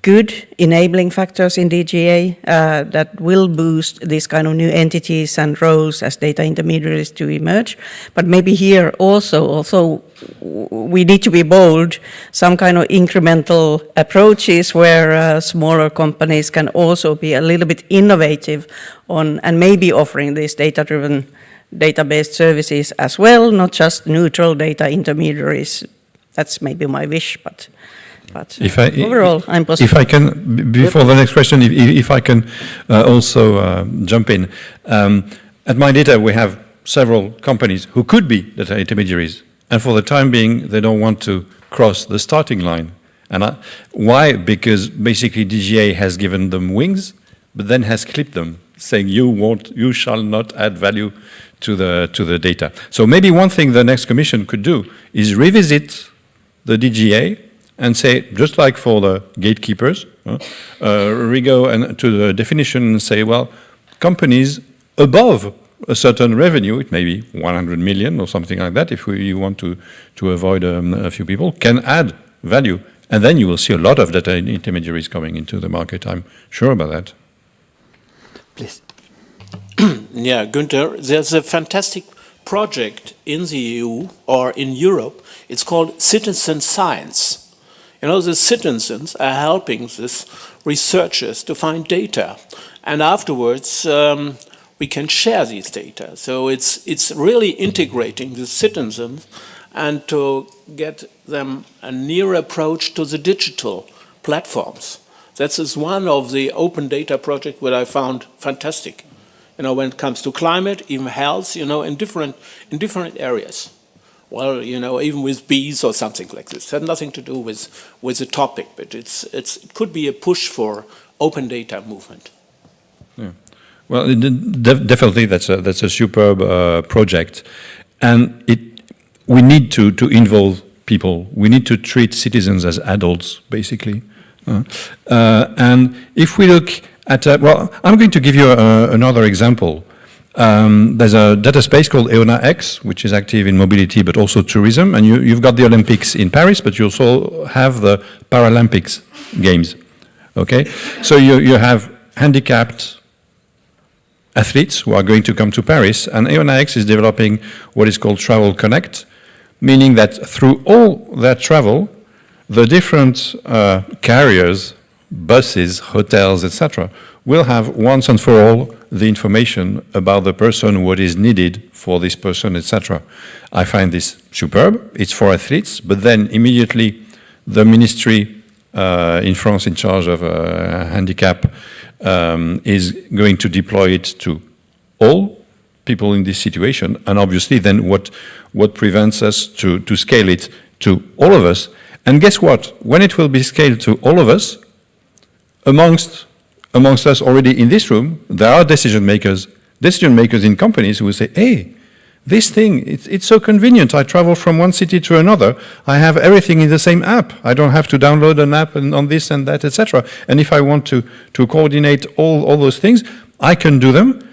good enabling factors in DGA that will boost these kind of new entities and roles as data intermediaries to emerge. But maybe here also we need to be bold, some kind of incremental approaches where smaller companies can also be a little bit innovative on and maybe offering these data-driven, data-based services as well, not just neutral data intermediaries. That's maybe my wish, but overall, I'm positive. If I can, before the next question, if I can also jump in. At My Data, we have several companies who could be data intermediaries, and for the time being, they don't want to cross the starting line. And why? Because basically DGA has given them wings, but then has clipped them, saying you shall not add value to the data. So maybe one thing the next Commission could do is revisit the DGA and say, just like for the gatekeepers, we go to the definition and say, well, companies above a certain revenue, it may be 100 million or something like that, if you want to avoid a few people, can add value. And then you will see a lot of data intermediaries coming into the market. I'm sure about that. Please. Yeah, Günther, there's a fantastic project in the EU or in Europe. It's called citizen science. You know, the citizens are helping these researchers to find data. And afterwards, we can share these data. So it's really integrating the citizens and to get them a near approach to the digital platforms. That is one of the open data projects that I found fantastic. You know, when it comes to climate, even health, you know, in different areas. Well, you know, even with bees or something like this. It had nothing to do with the topic, but it could be a push for open data movement. Yeah. Well, definitely that's a superb project, and we need to involve people. We need to treat citizens as adults, basically. And if we look at, well, I'm going to give you another example. There's a data space called EONA-X, which is active in mobility, but also tourism. And you've got the Olympics in Paris, but you also have the Paralympics Games. Okay? So you have handicapped athletes who are going to come to Paris, and EONA-X is developing what is called Travel Connect, meaning that through all that travel, the different carriers, buses, hotels, etc., will have once and for all the information about the person, what is needed for this person, etc. I find this superb. It's for athletes, but then immediately the ministry in France in charge of handicap is going to deploy it to all people in this situation, and obviously then what prevents us to scale it to all of us? And guess what? When it will be scaled to all of us, amongst us already in this room, there are decision makers in companies who will say, hey, this thing, it's so convenient. I travel from one city to another. I have everything in the same app. I don't have to download an app and on this and that, etc. And if I want to coordinate all those things, I can do them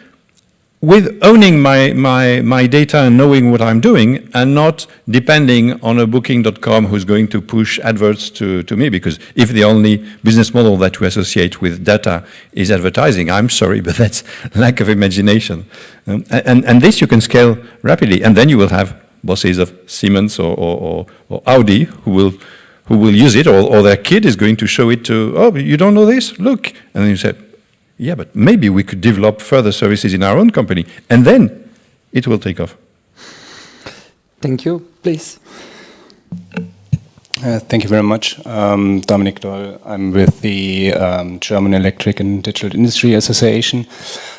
with owning my data and knowing what I'm doing, and not depending on a booking.com who's going to push adverts to me, because if the only business model that we associate with data is advertising, I'm sorry, but that's lack of imagination. And this you can scale rapidly, and then you will have bosses of Siemens or Audi who will use it, or their kid is going to show it to, oh, you don't know this? Look. And then you say, yeah, but maybe we could develop further services in our own company, and then it will take off. Thank you. Please. Thank you very much. Dominik Doll. I'm with the German Electric and Digital Industry Association.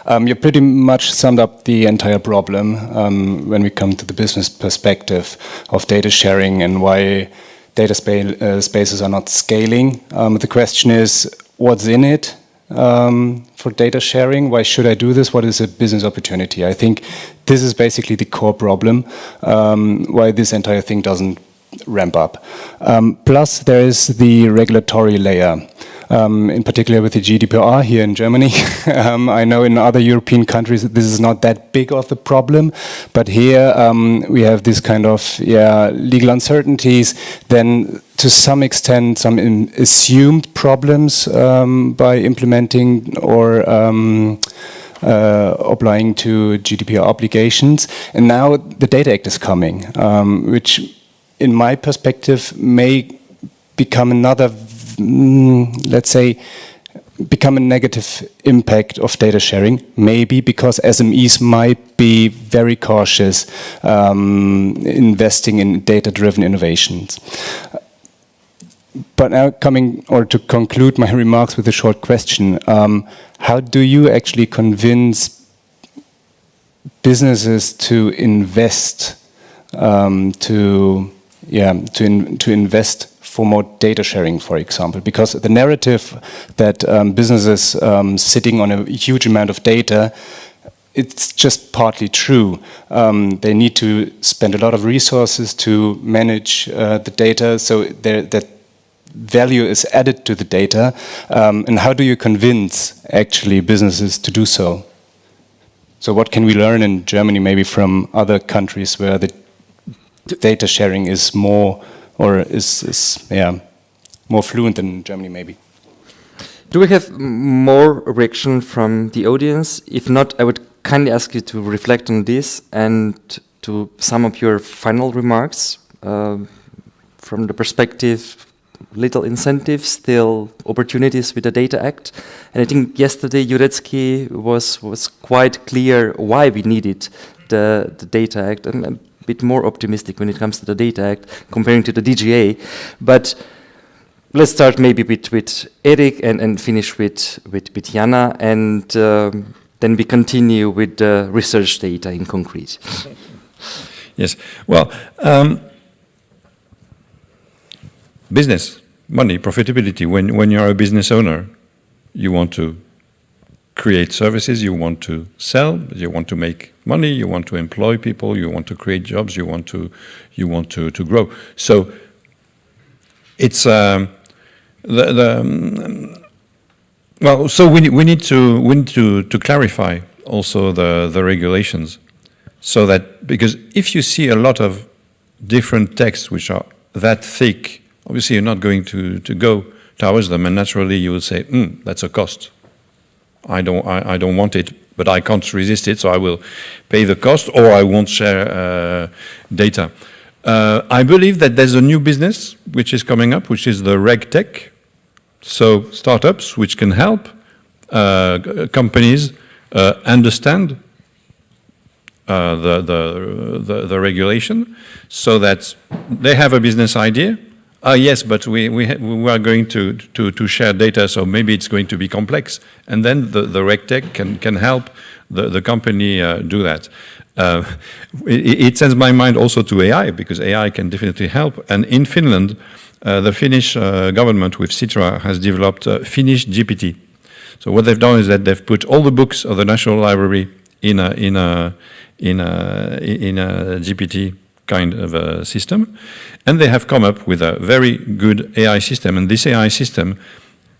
You pretty much summed up the entire problem when we come to the business perspective of data sharing and why data spaces are not scaling. The question is, what's in it? For data sharing, why should I do this? What is a business opportunity? I think this is basically the core problem why this entire thing doesn't ramp up. Plus, there is the regulatory layer. In particular with the GDPR here in Germany. I know in other European countries this is not that big of a problem, but here we have this kind of legal uncertainties, then to some extent some assumed problems by implementing or applying to GDPR obligations. And now the Data Act is coming, which in my perspective may become another let's say, become a negative impact of data sharing, maybe because SMEs might be very cautious investing in data-driven innovations. But now to conclude my remarks with a short question, how do you actually convince businesses to invest, to invest for more data sharing, for example? Because the narrative that businesses sitting on a huge amount of data, it's just partly true. They need to spend a lot of resources to manage the data, so that value is added to the data. And how do you convince actually businesses to do so? So what can we learn in Germany maybe from other countries where the data sharing is more, or is more fluent than Germany maybe? Do we have more reaction from the audience? If not, I would kindly ask you to reflect on this and to sum up your final remarks from the perspective, little incentives, still opportunities with the Data Act. And I think yesterday Jurecki was quite clear why we needed the Data Act. I'm a bit more optimistic when it comes to the Data Act comparing to the DGA. But let's start maybe with Erik and finish with Jana, and then we continue with the research data in concrete. Yes, well, business, money, profitability. When you're a business owner, you want to create services, you want to sell, you want to make money, you want to employ people, you want to create jobs, you want to grow. So it's so we need to clarify also the regulations, so that, because if you see a lot of different texts which are that thick, obviously you're not going to go towards them, and naturally you will say, that's a cost. I don't want it, but I can't resist it, so I will pay the cost, or I won't share data. I believe that there's a new business which is coming up, which is the RegTech. So startups which can help companies understand the regulation, so that they have a business idea. Yes, but we are going to share data, so maybe it's going to be complex. And then the RegTech can help the company do that. It sends my mind also to AI, because AI can definitely help. And in Finland, the Finnish government with Sitra has developed Finnish GPT. So what they've done is that they've put all the books of the National Library in a GPT kind of a system, and they have come up with a very good AI system. And this AI system,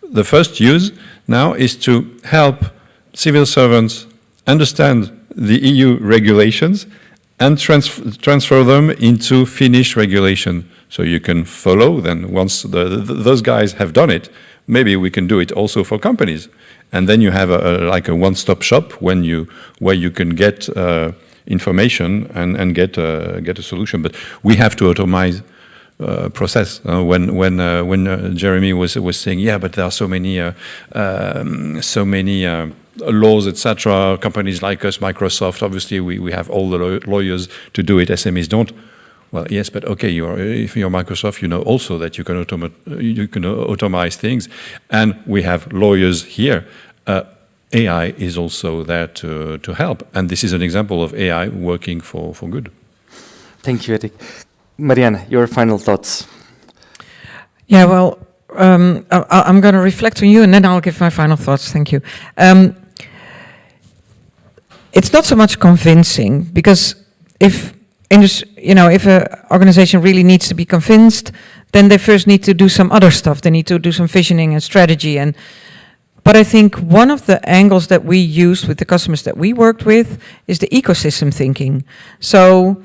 the first use now is to help civil servants understand the EU regulations and transfer them into Finnish regulation. So you can follow, then once those guys have done it, maybe we can do it also for companies. And then you have like a one-stop shop where you can get information and get a solution. But we have to automate process. When Jeremy was saying, yeah, but there are so many laws, etc. Companies like us, Microsoft, obviously we have all the lawyers to do it. SMEs don't. Well, yes, but okay, if you're Microsoft, you know also that you can automate things, and we have lawyers here. AI is also there to help, and this is an example of AI working for good. Thank you, Erik. Marianne, your final thoughts. Yeah, well, I'm going to reflect on you, and then I'll give my final thoughts. Thank you. It's not so much convincing, because if an organization really needs to be convinced, then they first need to do some other stuff. They need to do some visioning and strategy. But I think one of the angles that we used with the customers that we worked with is the ecosystem thinking. So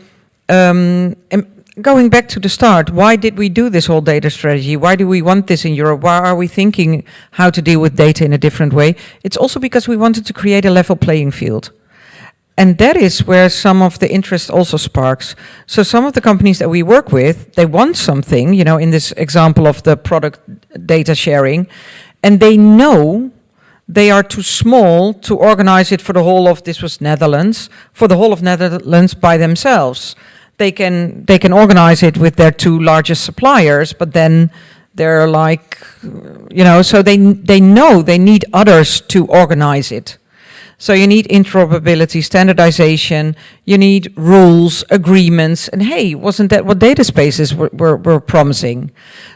going back to the start, why did we do this whole data strategy? Why do we want this in Europe? Why are we thinking how to deal with data in a different way? It's also because we wanted to create a level playing field. And that is where some of the interest also sparks. So some of the companies that we work with, they want something, in this example of the product data sharing, and they know they are too small to organize it for the whole of, this was Netherlands, for the whole of Netherlands by themselves. They can organize it with their two largest suppliers, but then they're like, so they know they need others to organize it. So you need interoperability, standardization, you need rules, agreements, and hey, wasn't that what data spaces were promising?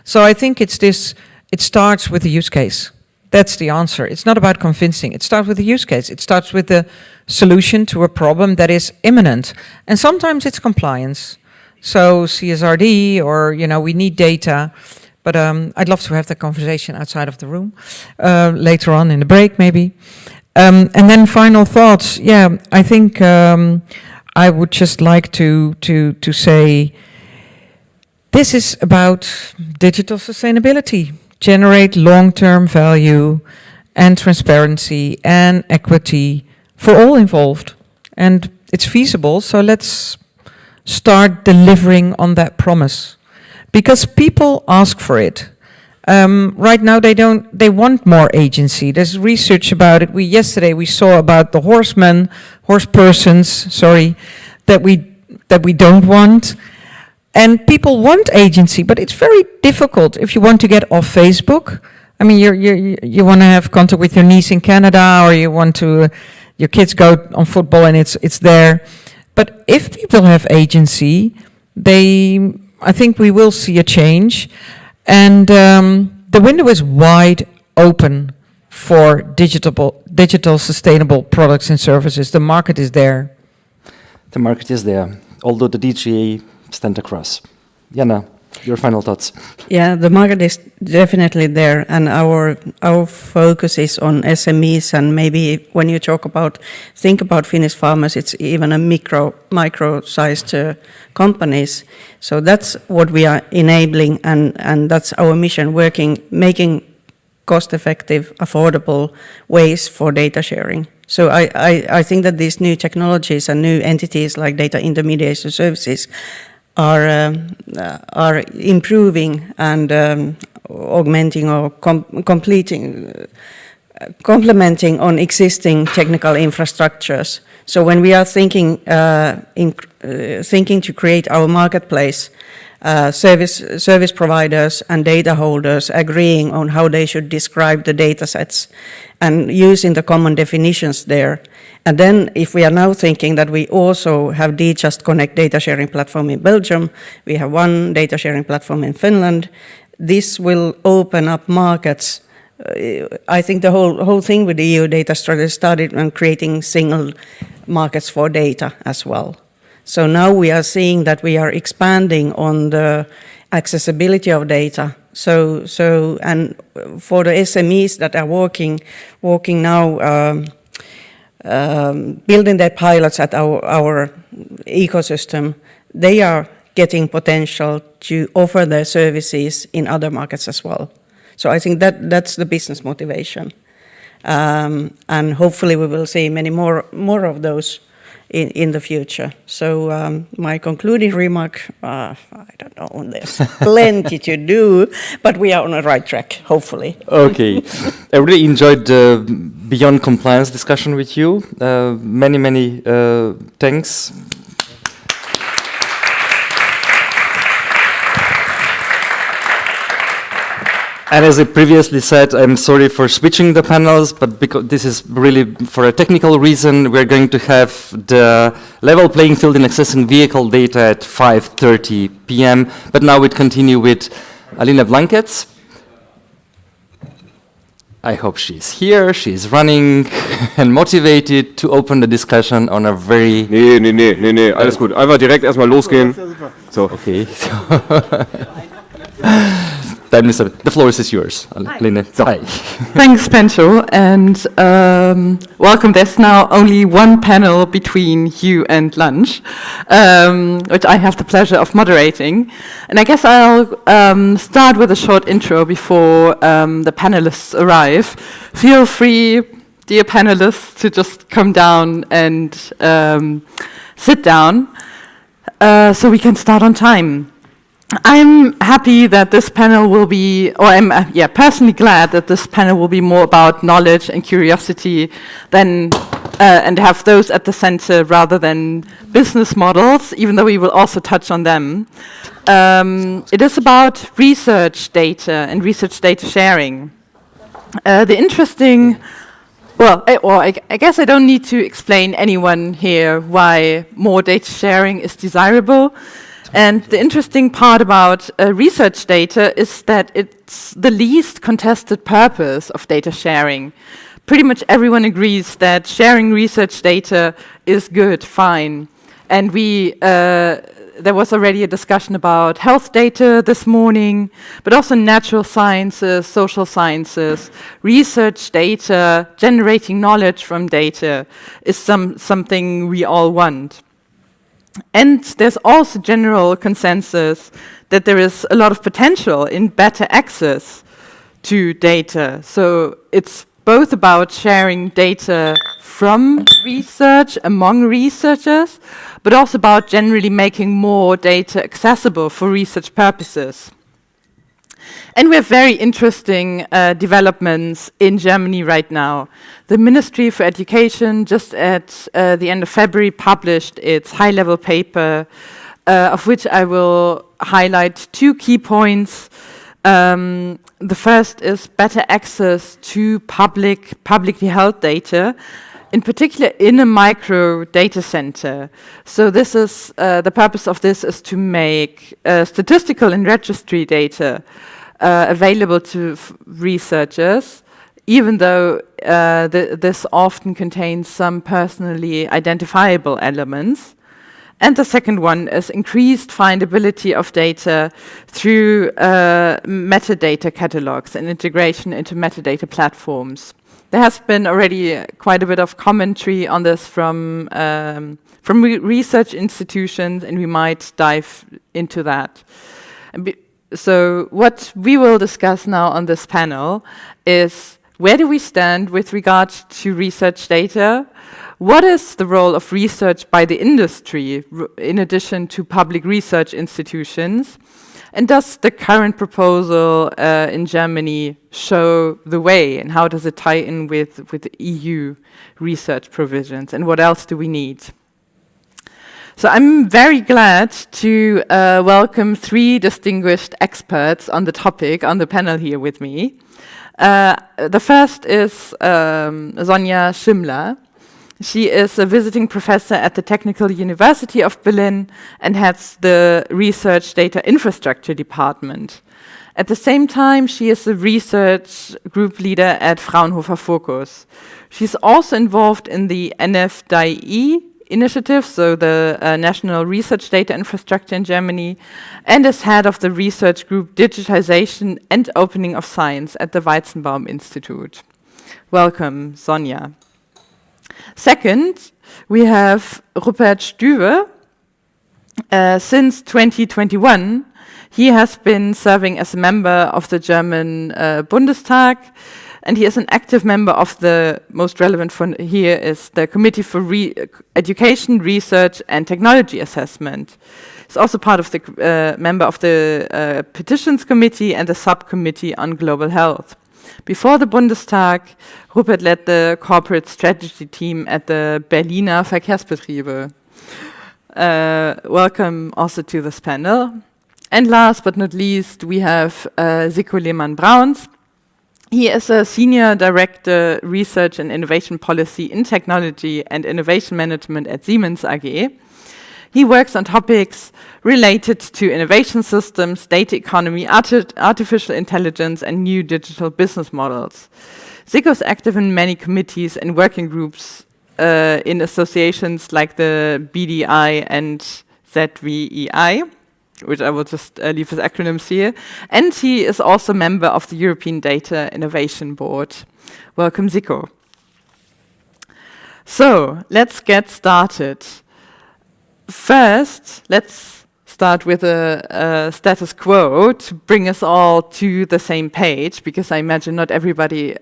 So I think it's this, it starts with the use case. That's the answer. It's not about convincing. It starts with the use case. It starts with the solution to a problem that is imminent. And sometimes it's compliance. So CSRD, or, you know, we need data. But I'd love to have that conversation outside of the room, later on in the break maybe. And then final thoughts. Yeah, I think I would just like to say this is about digital sustainability. Generate long-term value and transparency and equity for all involved. And it's feasible, so let's start delivering on that promise. Because people ask for it. Right now they want more agency. There's research about it. Yesterday we saw about the horsepersons, that we don't want. And people want agency, but it's very difficult if you want to get off Facebook. I mean, you want to have contact with your niece in Canada, or you want to, your kids go on football and it's there. But if people have agency, I think we will see a change. And the window is wide open for digital sustainable products and services. The market is there. The market is there, although the DGA stand across. Jana, your final thoughts. Yeah, the market is definitely there, and our focus is on SMEs, and maybe when you think about Finnish farmers, it's even a micro-sized companies. So that's what we are enabling, and that's our mission, making cost-effective, affordable ways for data sharing. So I think that these new technologies and new entities like data intermediation services are improving and augmenting or complementing on existing technical infrastructures. So when we are thinking to create our marketplace, service providers and data holders agreeing on how they should describe the data sets and using the common definitions there. And then if we are now thinking that we also have the Just Connect data sharing platform in Belgium, we have one data sharing platform in Finland, this will open up markets. I think the whole thing with the EU data strategy started on creating single markets for data as well. So now we are seeing that we are expanding on the accessibility of data. So and for the SMEs that are working now, building their pilots at our ecosystem, they are getting potential to offer their services in other markets as well. So I think that's the business motivation. And hopefully we will see many more of those in the future. So my concluding remark, I don't know, there's plenty to do, but we are on the right track, hopefully. Okay, I really enjoyed the Beyond Compliance discussion with you. Many thanks. And as I previously said, I'm sorry for switching the panels, but because this is really for a technical reason, we're going to have the level playing field in accessing vehicle data at 5:30 p.m. But now we'd continue with Alina Blankets. I hope she's here, she's running and motivated to open the discussion on a very... Nee, alles gut. Einfach direkt erstmal losgehen. So. Okay. The floor is yours, Aline. Hi. Thanks, Pencho, and welcome. There's now only one panel between you and lunch, which I have the pleasure of moderating. And I guess I'll start with a short intro before the panelists arrive. Feel free, dear panelists, to just come down and sit down so we can start on time. I'm happy that this panel will be, or I'm personally glad that this panel will be more about knowledge and curiosity than, and have those at the center rather than business models, even though we will also touch on them. It is about research data and research data sharing. The interesting Well, I guess I don't need to explain anyone here why more data sharing is desirable. And the interesting part about research data is that it's the least contested purpose of data sharing. Pretty much everyone agrees that sharing research data is good, fine. And there was already a discussion about health data this morning, but also natural sciences, social sciences, research data, generating knowledge from data is something we all want. And there's also general consensus that there is a lot of potential in better access to data. So it's both about sharing data from research among researchers, but also about generally making more data accessible for research purposes. And we have very interesting developments in Germany right now. The Ministry for Education just at the end of February published its high-level paper, of which I will highlight 2 key points. The first is better access to publicly held data, in particular in a micro data center. So this is the purpose of this is to make statistical and registry data available to researchers, even though this often contains some personally identifiable elements. And the second one is increased findability of data through metadata catalogs and integration into metadata platforms. There has been already quite a bit of commentary on this from research institutions, and we might dive into that. So what we will discuss now on this panel is where do we stand with regard to research data? What is the role of research by the industry in addition to public research institutions? And does the current proposal in Germany show the way? And how does it tie in with the EU research provisions? And what else do we need? So I'm very glad to welcome 3 distinguished experts on the topic on the panel here with me. The first is Sonja Schimmler. She is a visiting professor at the Technical University of Berlin and heads the Research Data Infrastructure Department. At the same time, she is a research group leader at Fraunhofer Focus. She's also involved in the NFDI initiative, so the National Research Data Infrastructure in Germany, and is head of the research group Digitization and Opening of Science at the Weizenbaum Institute. Welcome, Sonja. Second, we have Rupert Stüwe. Since 2021, he has been serving as a member of the German Bundestag, and he is an active member of the most relevant one here is the Committee for Education, Research and Technology Assessment. He's also part of the member of the Petitions Committee and the Subcommittee on Global Health. Before the Bundestag, Rupert led the corporate strategy team at the Berliner Verkehrsbetriebe. Welcome also to this panel. And last but not least, we have Zico Lehmann-Brauns. He is a Senior Director, Research and Innovation Policy in Technology and Innovation Management at Siemens AG. He works on topics related to innovation systems, data economy, artificial intelligence, and new digital business models. Zico is active in many committees and working groups in associations like the BDI and ZVEI, which I will just leave as acronyms here. And he is also a member of the European Data Innovation Board. Welcome, Zico. So, let's get started. First, let's start with a status quo to bring us all to the same page, because I imagine not everybody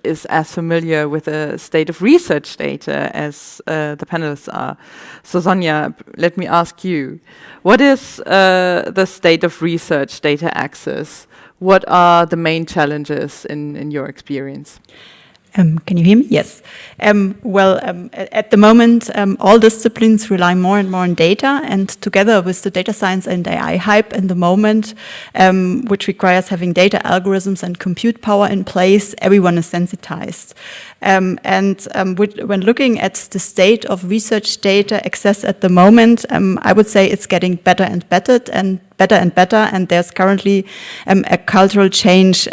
is as familiar with the state of research data as the panelists are. So Sonja, let me ask you, what is the state of research data access? What are the main challenges in your experience? Can you hear me? Yes. At the moment, all disciplines rely more and more on data, and together with the data science and AI hype in the moment, which requires having data algorithms and compute power in place, everyone is sensitized. When looking at the state of research data access at the moment, I would say it's getting better and better, and there's currently a cultural change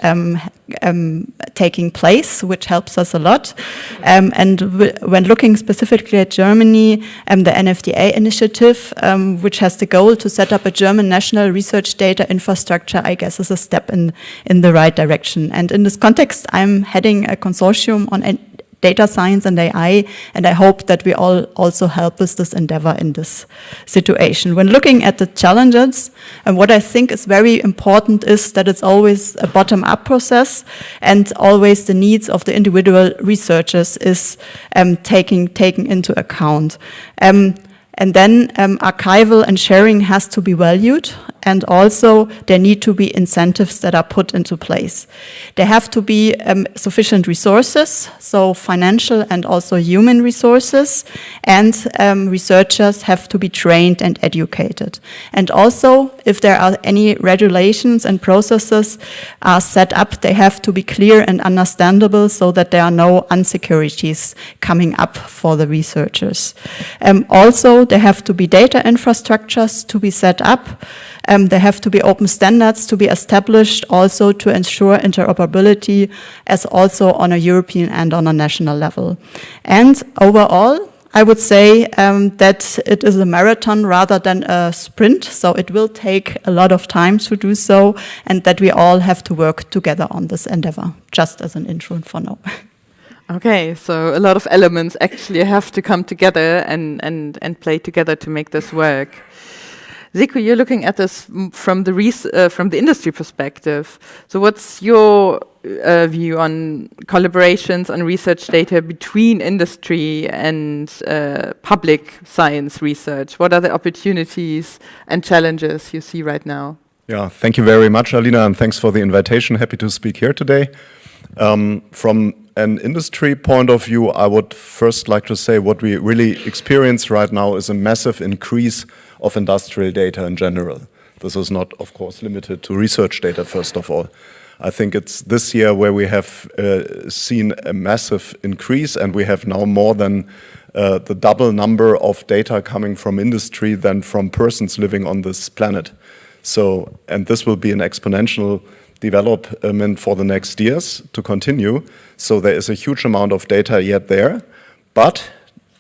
taking place, which helps us a lot. When looking specifically at Germany, the NFDA initiative, which has the goal to set up a German national research data infrastructure, I guess is a step in the right direction. And in this context, I'm heading a consortium on data science and AI, and I hope that we all also help with this endeavor in this situation. When looking at the challenges, and what I think is very important is that it's always a bottom-up process, and always the needs of the individual researchers is taken into account. And then archival and sharing has to be valued, and also there need to be incentives that are put into place. There have to be sufficient resources, so financial and also human resources, and researchers have to be trained and educated. And also, if there are any regulations and processes are set up, they have to be clear and understandable so that there are no insecurities coming up for the researchers. Also, there have to be data infrastructures to be set up. There have to be open standards to be established also to ensure interoperability as also on a European and on a national level. And overall, I would say that it is a marathon rather than a sprint, so it will take a lot of time to do so, and that we all have to work together on this endeavor, just as an intro for now. Okay, so a lot of elements actually have to come together and play together to make this work. Zico, you're looking at this from the industry perspective. So what's your view on collaborations on research data between industry and public science research? What are the opportunities and challenges you see right now? Yeah, thank you very much, Alina, and thanks for the invitation. Happy to speak here today. From an industry point of view, I would first like to say what we really experience right now is a massive increase of industrial data in general. This is not, of course, limited to research data, first of all. I think it's this year where we have seen a massive increase, and we have now more than the double number of data coming from industry than from persons living on this planet. So, and this will be an exponential development for the next years to continue. So there is a huge amount of data yet there, but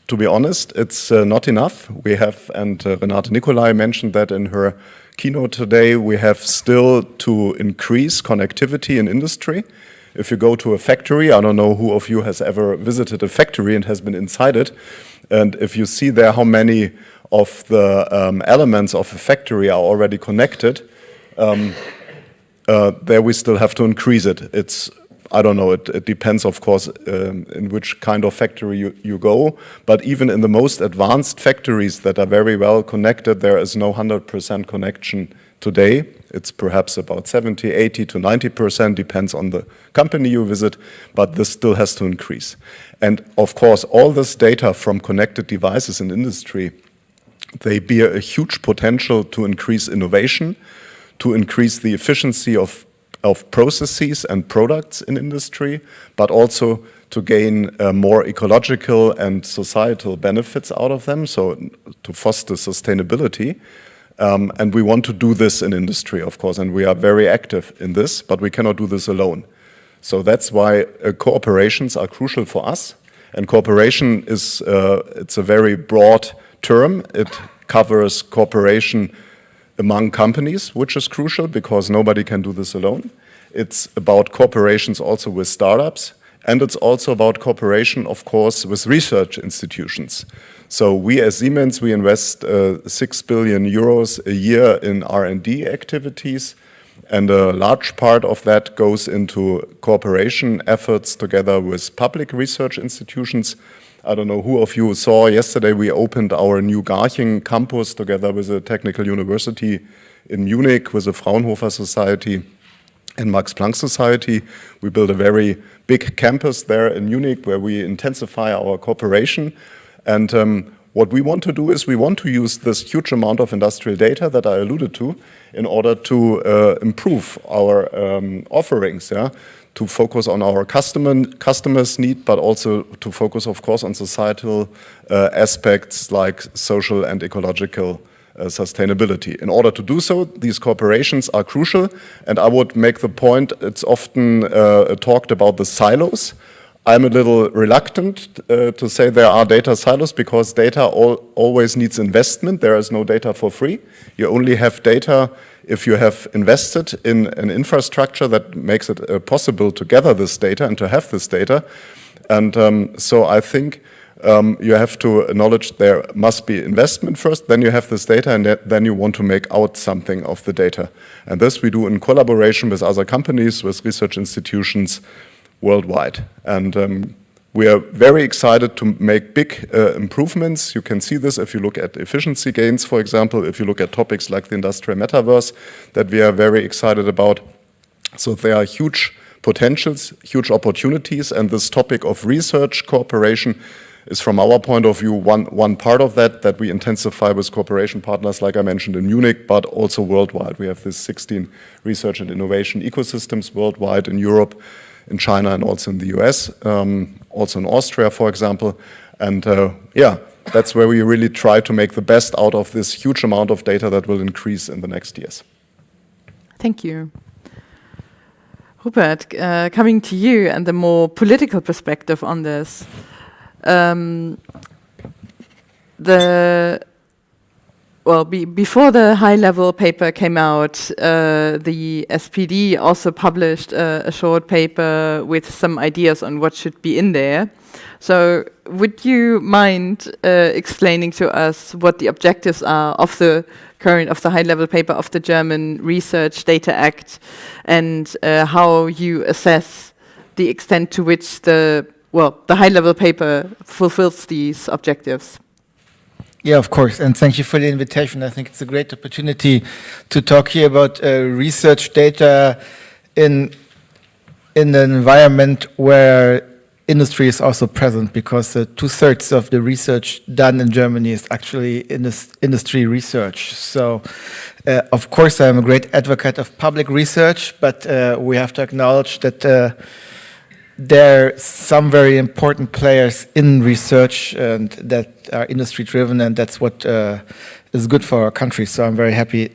to be honest, it's not enough. We have, and Renate Nicolai mentioned that in her keynote today, we have still to increase connectivity in industry. If you go to a factory, I don't know who of you has ever visited a factory and has been inside it, and if you see there how many of the elements of a factory are already connected, there we still have to increase it. It's, I don't know, it depends, of course, in which kind of factory you go. But even in the most advanced factories that are very well connected, there is no 100% connection today. It's perhaps about 70, 80 to 90%, depends on the company you visit, but this still has to increase. And of course, all this data from connected devices in industry, they bear a huge potential to increase innovation, to increase the efficiency of processes and products in industry, but also to gain more ecological and societal benefits out of them, so to foster sustainability. And we want to do this in industry, of course, and we are very active in this, but we cannot do this alone. So that's why cooperations are crucial for us. And cooperation is, it's a very broad term. It covers cooperation among companies, which is crucial because nobody can do this alone. It's about cooperations also with startups, and it's also about cooperation, of course, with research institutions. So we as Siemens, we invest 6 billion euros a year in R&D activities, and a large part of that goes into cooperation efforts together with public research institutions. I don't know who of you saw yesterday we opened our new Garching campus together with a technical university in Munich with the Fraunhofer Society. in Max Planck Society. We built a very big campus there in Munich where we intensify our cooperation. And what we want to do is we want to use this huge amount of industrial data that I alluded to in order to improve our offerings, yeah? To focus on our customers' need, but also to focus, of course, on societal aspects like social and ecological sustainability. In order to do so, these corporations are crucial, and I would make the point, it's often talked about the silos. I'm a little reluctant to say there are data silos because data always needs investment. There is no data for free. You only have data if you have invested in an infrastructure that makes it possible to gather this data and to have this data. And so I think you have to acknowledge there must be investment first, then you have this data, and then you want to make out something of the data. And this we do in collaboration with other companies, with research institutions worldwide. And we are very excited to make big improvements. You can see this if you look at efficiency gains, for example, if you look at topics like the industrial metaverse that we are very excited about. So there are huge potentials, huge opportunities, and this topic of research cooperation is, from our point of view, one part of that we intensify with cooperation partners, like I mentioned in Munich, but also worldwide. We have this 16 research and innovation ecosystems worldwide in Europe, in China, and also in the US, also in Austria, for example. And yeah, that's where we really try to make the best out of this huge amount of data that will increase in the next years. Thank you. Rupert, coming to you and the more political perspective on this. Before the high-level paper came out, the SPD also published a short paper with some ideas on what should be in there. So would you mind explaining to us what the objectives are of the high-level paper of the German Research Data Act, and how you assess the extent to which the high-level paper fulfills these objectives? Yeah, of course, and thank you for the invitation. I think it's a great opportunity to talk here about research data in an environment where industry is also present, because 2/3 of the research done in Germany is actually industry research. So, of course, I'm a great advocate of public research, but we have to acknowledge that there are some very important players in research and that are industry driven, and that's what is good for our country. So I'm very happy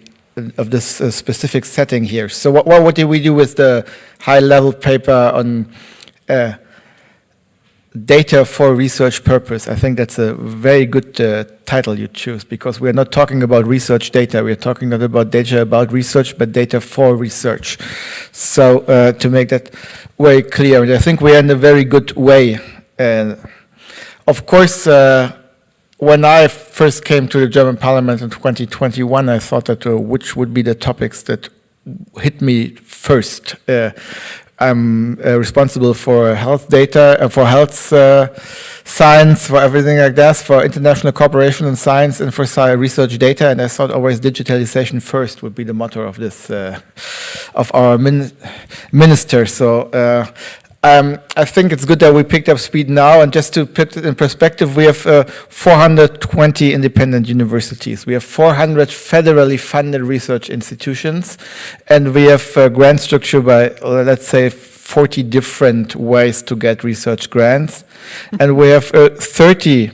of this specific setting here. So what did we do with the high-level paper on data for research purpose? I think that's a very good title you choose, because we're not talking about research data. We're talking not about data about research, but data for research. So to make that very clear, and I think we're in a very good way. Of course, when I first came to the German Parliament in 2021, I thought that which would be the topics that hit me first. I'm responsible for health data, for health science, for everything like that, for international cooperation in science, and for research data. And I thought always digitalization first would be the motto of this, of our minister. So I think it's good that we picked up speed now. And just to put it in perspective, we have 420 independent universities. We have 400 federally funded research institutions. And we have grant structure by, let's say, 40 different ways to get research grants. And we have 30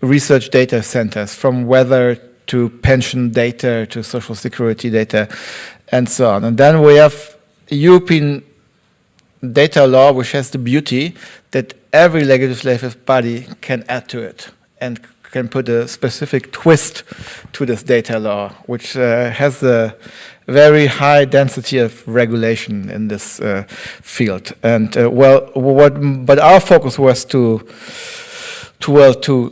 research data centers, from weather to pension data to social security data, and so on. And then we have European data law, which has the beauty that every legislative body can add to it and can put a specific twist to this data law, which has a very high density of regulation in this field. And but our focus was to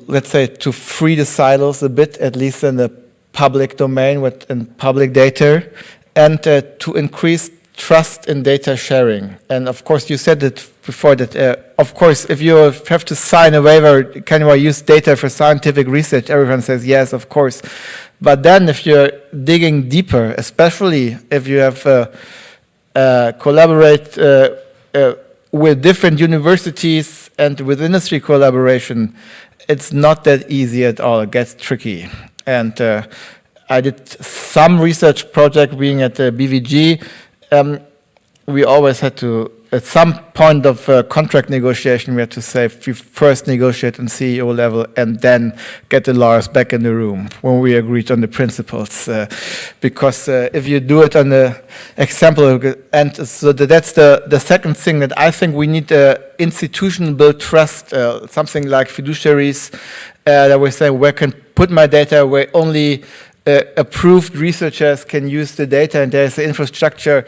let's say to free the silos a bit, at least in the public domain in public data, and to increase trust in data sharing. And of course, you said it before that, of course, if you have to sign a waiver, can you use data for scientific research? Everyone says yes, of course. But then if you're digging deeper, especially if you have collaborate with different universities and with industry collaboration, it's not that easy at all. It gets tricky. And I did some research project being at the BVG. We always had to, at some point of contract negotiation, we had to say we first negotiate on CEO level and then get the lawyers back in the room when we agreed on the principles. Because if you do it on the example, and so that's the second thing that I think we need institutional build trust, something like fiduciaries that we say where can put my data, where only approved researchers can use the data, and there's the infrastructure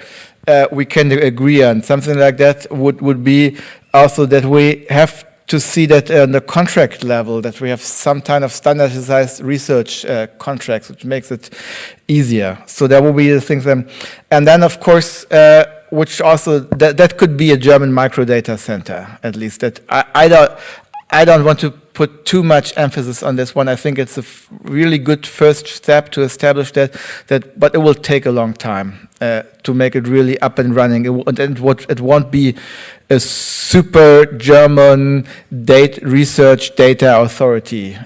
we can agree on. Something like that would be also that we have to see that on the contract level, that we have some kind of standardized research contracts, which makes it easier. So that will be the things. And then, of course, which also, that could be a German microdata center, at least. That I don't want to put too much emphasis on this one. I think it's a really good first step to establish that, but it will take a long time to make it really up and running. It won't be a super German research data authority.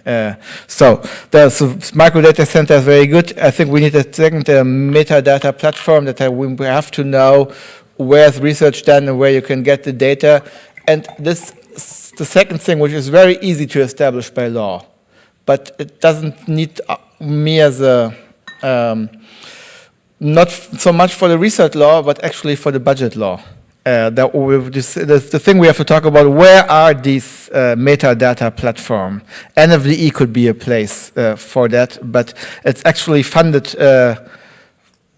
So the microdata center is very good. I think we need a second metadata platform that we have to know where's research done and where you can get the data. And this the second thing, which is very easy to establish by law, but it doesn't need me as a, not so much for the research law, but actually for the budget law. The thing we have to talk about, where are these metadata platform? NFDE could be a place for that, but it's actually funded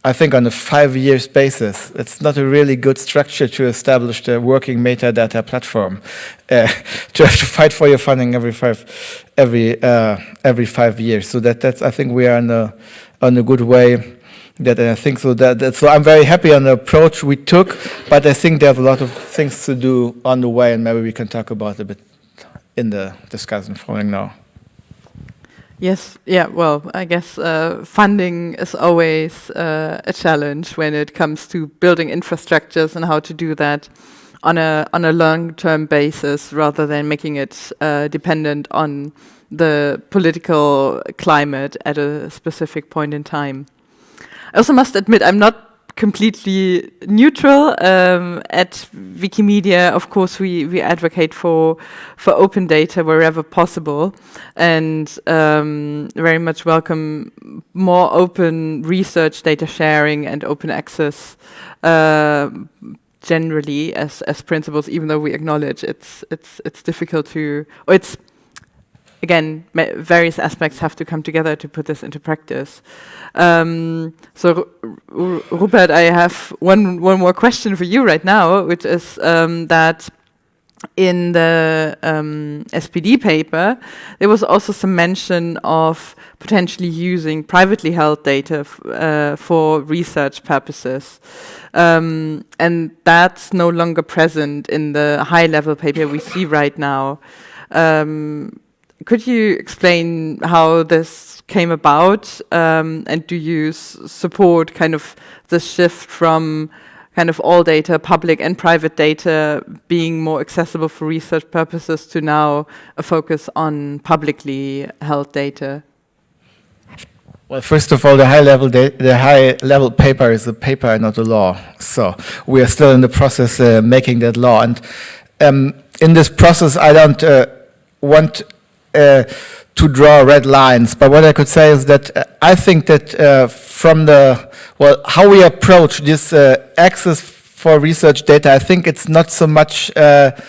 I think on a 5-year basis. It's not a really good structure to establish the working metadata platform. To have to fight for your funding every 5 years. So that's I think we are on a good way. That I think so. So I'm very happy on the approach we took, but I think there's a lot of things to do on the way, and maybe we can talk about it a bit in the discussion following now. Yes, yeah, well, I guess funding is always a challenge when it comes to building infrastructures and how to do that on a long-term basis rather than making it dependent on the political climate at a specific point in time. I also must admit I'm not completely neutral. At Wikimedia, of course, we advocate for open data wherever possible, and very much welcome more open research data sharing and open access generally as principles, even though we acknowledge it's difficult to, or it's, again, various aspects have to come together to put this into practice. So, Rupert, I have one more question for you right now, which is that in the SPD paper, there was also some mention of potentially using privately held data for research purposes. And that's no longer present in the high-level paper we see right now. Could you explain how this came about, and do you support kind of the shift from kind of all data, public and private data, being more accessible for research purposes to now a focus on publicly held data? Well, first of all, the high-level paper is a paper and not a law. So we are still in the process making that law. And in this process, I don't want to draw red lines, but what I could say is that I think that from how we approach this access for research data, I think it's not so much that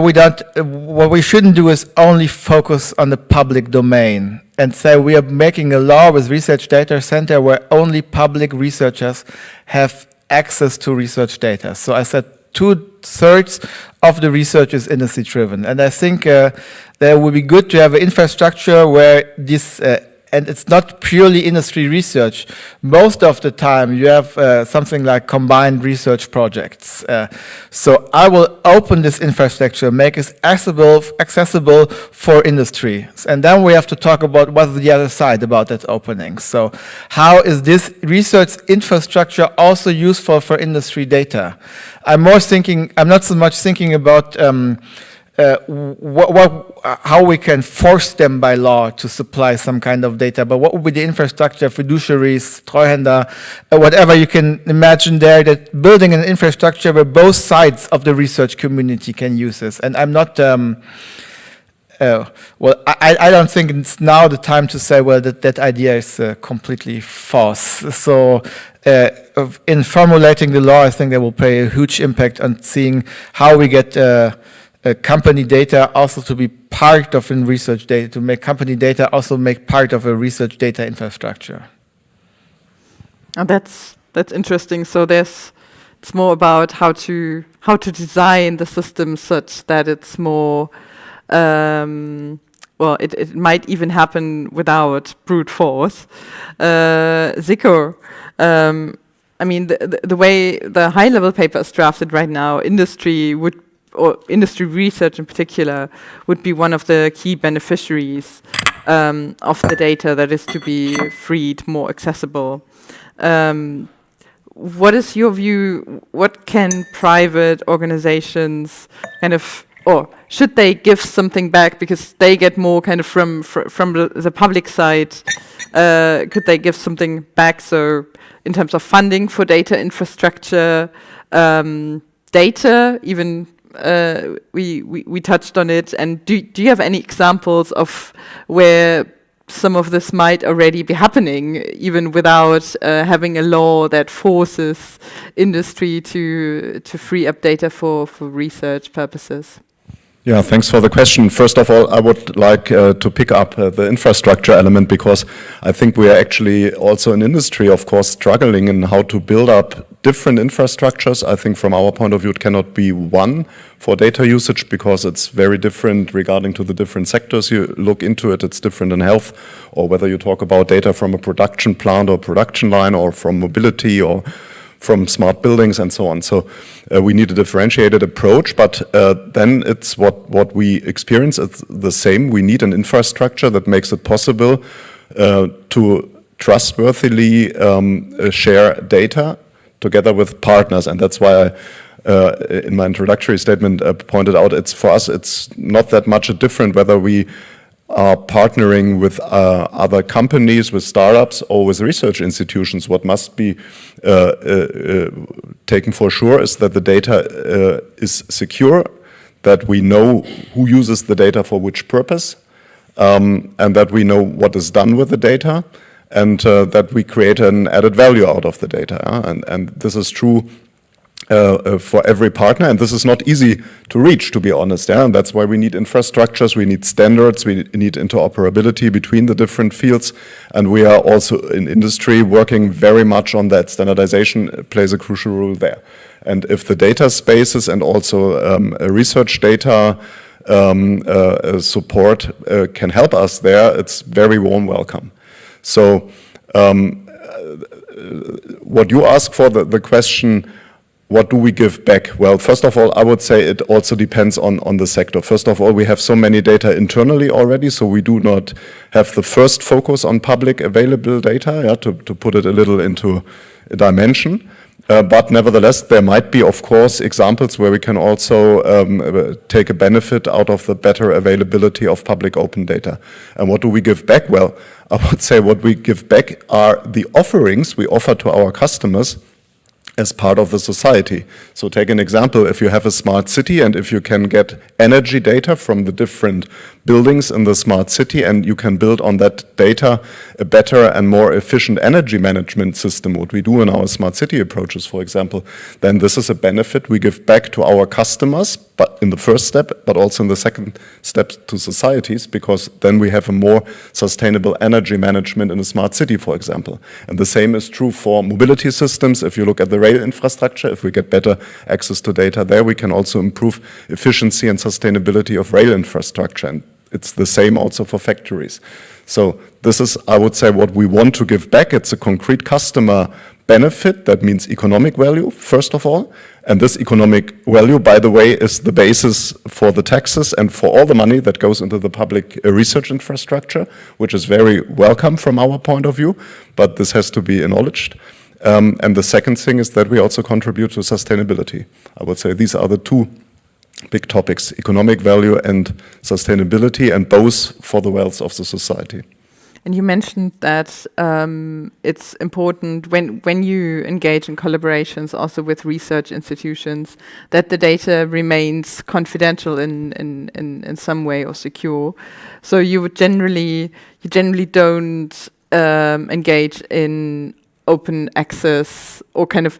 we don't, what we shouldn't do is only focus on the public domain and say we are making a law with research data center where only public researchers have access to research data. So I said 2/3 of the research is industry driven. And I think that would be good to have an infrastructure where this and it's not purely industry research. Most of the time you have something like combined research projects. So I will open this infrastructure, make it accessible for industry. And then we have to talk about what's the other side about that opening. So how is this research infrastructure also useful for industry data? I'm not so much thinking about how we can force them by law to supply some kind of data, but what would be the infrastructure, fiduciaries, Treuhänder, whatever you can imagine there, that building an infrastructure where both sides of the research community can use this. And I'm not, I don't think it's now the time to say, well, that idea is completely false. So in formulating the law, I think that will play a huge impact on seeing how we get company data also to be part of in research data, to make company data also make part of a research data infrastructure. Oh, that's interesting. So it's more about how to design the system such that it's more it might even happen without brute force. Zico, I mean, the way the high-level paper is drafted right now, industry research in particular, would be one of the key beneficiaries of the data that is to be freed, more accessible. What is your view? What can private organizations or should they give something back because they get more kind of from the public side? Could they give something back? So in terms of funding for data infrastructure, data, even we touched on it. And do you have any examples of where some of this might already be happening, even without having a law that forces industry to free up data for research purposes? Yeah, thanks for the question. First of all, I would like to pick up the infrastructure element, because I think we are actually also in industry, of course, struggling in how to build up different infrastructures. I think from our point of view, it cannot be one for data usage, because it's very different regarding to the different sectors you look into it. It's different in health, or whether you talk about data from a production plant or production line, or from mobility, or from smart buildings and so on. So we need a differentiated approach, but then it's what we experience. It's the same. We need an infrastructure that makes it possible to trustworthily share data together with partners. And that's why I, in my introductory statement, pointed out for us, it's not that much different whether we are partnering with other companies, with startups, or with research institutions. What must be taken for sure is that the data is secure, that we know who uses the data for which purpose, and that we know what is done with the data, and that we create an added value out of the data. And this is true for every partner, and this is not easy to reach, to be honest. And that's why we need infrastructures, we need standards, we need interoperability between the different fields, and we are also in industry working very much on that. Standardization plays a crucial role there. And if the data spaces and also research data support can help us there, it's very warm welcome. So what you ask for, the question, what do we give back? Well, first of all, I would say it also depends on the sector. First of all, we have so many data internally already, so we do not have the first focus on public available data, to put it a little into a dimension. But nevertheless, there might be, of course, examples where we can also take a benefit out of the better availability of public open data. And what do we give back? Well, I would say what we give back are the offerings we offer to our customers as part of the society. So take an example, if you have a smart city and if you can get energy data from the different buildings in the smart city and you can build on that data a better and more efficient energy management system, what we do in our smart city approaches, for example, then this is a benefit we give back to our customers, but in the first step, but also in the second step to societies, because then we have a more sustainable energy management in a smart city, for example. And the same is true for mobility systems. If you look at the rail infrastructure, if we get better access to data there, we can also improve efficiency and sustainability of rail infrastructure. And it's the same also for factories. So this is, I would say, what we want to give back. It's a concrete customer benefit. That means economic value, first of all. And this economic value, by the way, is the basis for the taxes and for all the money that goes into the public research infrastructure, which is very welcome from our point of view, but this has to be acknowledged. And the second thing is that we also contribute to sustainability. I would say these are the two big topics, economic value and sustainability, and both for the wealth of the society. And you mentioned that it's important when you engage in collaborations also with research institutions that the data remains confidential in some way or secure. So you generally don't engage in open access or kind of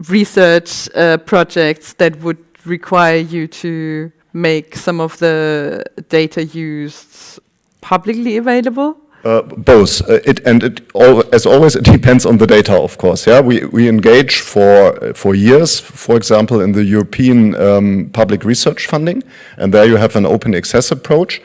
research projects that would require you to make some of the data used publicly available? Both. As always, it depends on the data, of course. Yeah, we engage for years, for example, in the European public research funding, and there you have an open access approach,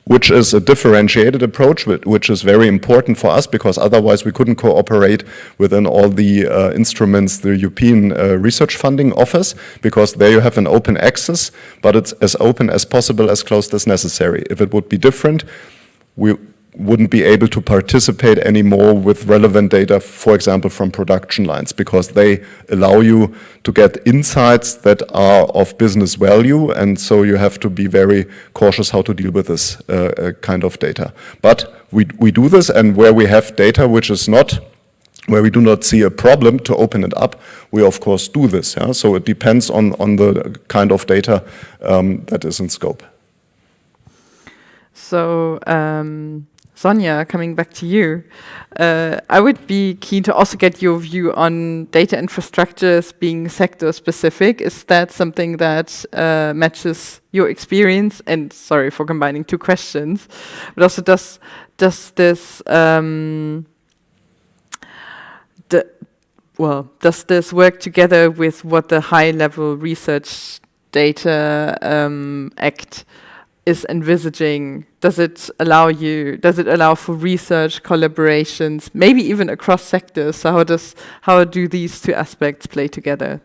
which is a differentiated approach, which is very important for us, because otherwise we couldn't cooperate within all the instruments the European research funding offers, because there you have an open access, but it's as open as possible, as closed as necessary. If it would be different, we wouldn't be able to participate anymore with relevant data, for example, from production lines, because they allow you to get insights that are of business value, and so you have to be very cautious how to deal with this kind of data. But we do this, and where we have data which is not, where we do not see a problem to open it up, we of course do this. Yeah? So it depends on the kind of data that is in scope. So, Sonja, coming back to you, I would be keen to also get your view on data infrastructures being sector-specific. Is that something that matches your experience? And sorry for combining two questions, but also does this work together with what the High-Level Research Data Act is envisaging? Does it allow for research collaborations, maybe even across sectors? So how do these two aspects play together?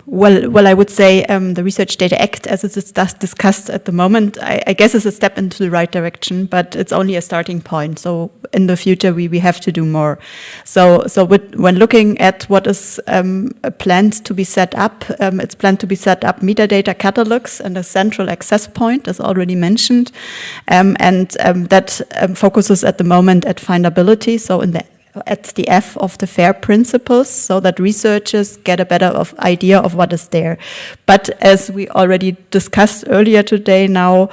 Well, I would say the Research Data Act, as it is discussed at the moment, I guess is a step into the right direction, but it's only a starting point. So in the future, we have to do more. So when looking at what is planned to be set up, it's planned to be set up metadata catalogs and a central access point, as already mentioned, and that focuses at the moment at findability. So at the F of the FAIR principles, so that researchers get a better idea of what is there. But as we already discussed earlier today, now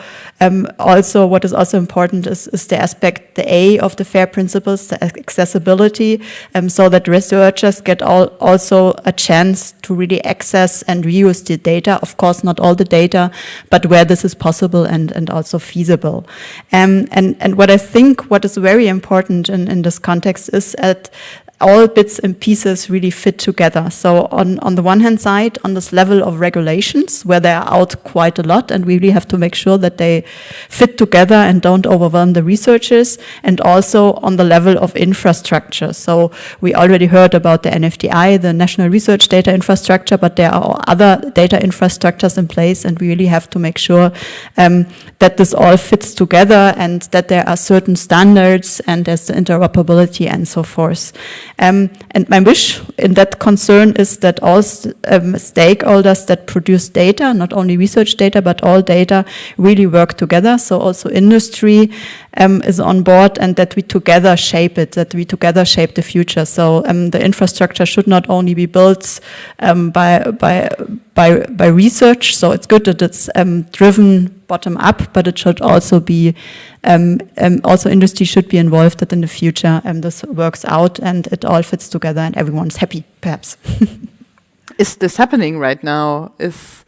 also what is also important is the aspect, the A of the FAIR principles, the accessibility, so that researchers get also a chance to really access and reuse the data. Of course, not all the data, but where this is possible and also feasible. And what I think what is very important in this context is that all bits and pieces really fit together. So on the one hand side, on this level of regulations, where they are out quite a lot, and we really have to make sure that they fit together and don't overwhelm the researchers, and also on the level of infrastructure. So we already heard about the NFDI, the National Research Data Infrastructure, but there are other data infrastructures in place, and we really have to make sure that this all fits together and that there are certain standards and there's the interoperability and so forth. And my wish in that concern is that all stakeholders that produce data, not only research data, but all data, really work together. So also industry is on board, and that we together shape it, that we together shape the future. So the infrastructure should not only be built by research. So it's good that it's driven bottom up, but it should also be also industry should be involved, that in the future this works out and it all fits together and everyone's happy, perhaps. Is this happening right now? Is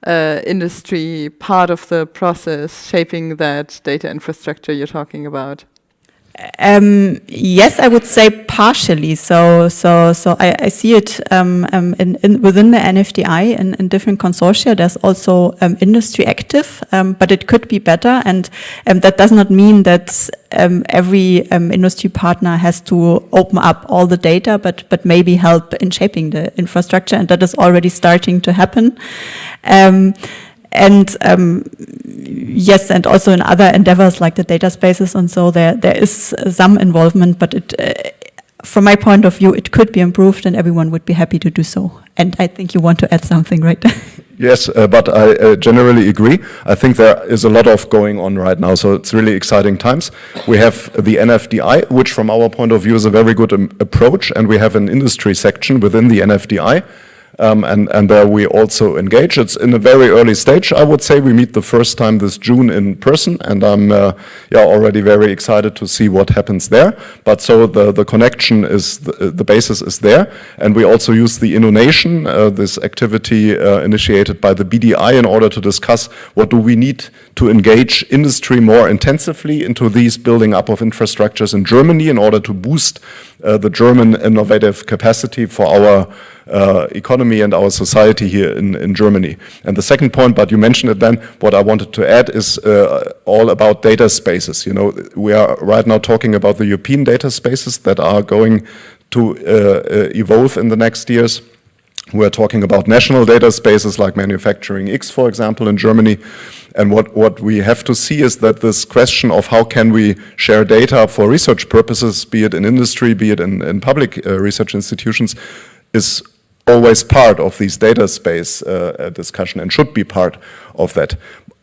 industry part of the process shaping that data infrastructure you're talking about? Yes, I would say partially. So I see it within the NFDI in different consortia. There's also industry active, but it could be better. And that does not mean that every industry partner has to open up all the data, but maybe help in shaping the infrastructure. And that is already starting to happen. Yes, and also in other endeavors like the data spaces, and so there is some involvement, but from my point of view, it could be improved, and everyone would be happy to do so. And I think you want to add something, right? Yes, but I generally agree. I think there is a lot of going on right now, so it's really exciting times. We have the NFDI, which from our point of view is a very good approach, and we have an industry section within the NFDI. And there we also engage. It's in a very early stage, I would say. We meet the first time this June in person, and I'm already very excited to see what happens there. But so the connection is, the basis is there. And we also use the InnoNation, this activity initiated by the BDI, in order to discuss what do we need to engage industry more intensively into these building up of infrastructures in Germany in order to boost the German innovative capacity for our economy and our society here in Germany. And the second point, but you mentioned it then, what I wanted to add is all about data spaces. You know, we are right now talking about the European data spaces that are going to evolve in the next years. We're talking about national data spaces like Manufacturing X, for example, in Germany. And what we have to see is that this question of how can we share data for research purposes, be it in industry, be it in public research institutions, is always part of these data space discussion and should be part of that.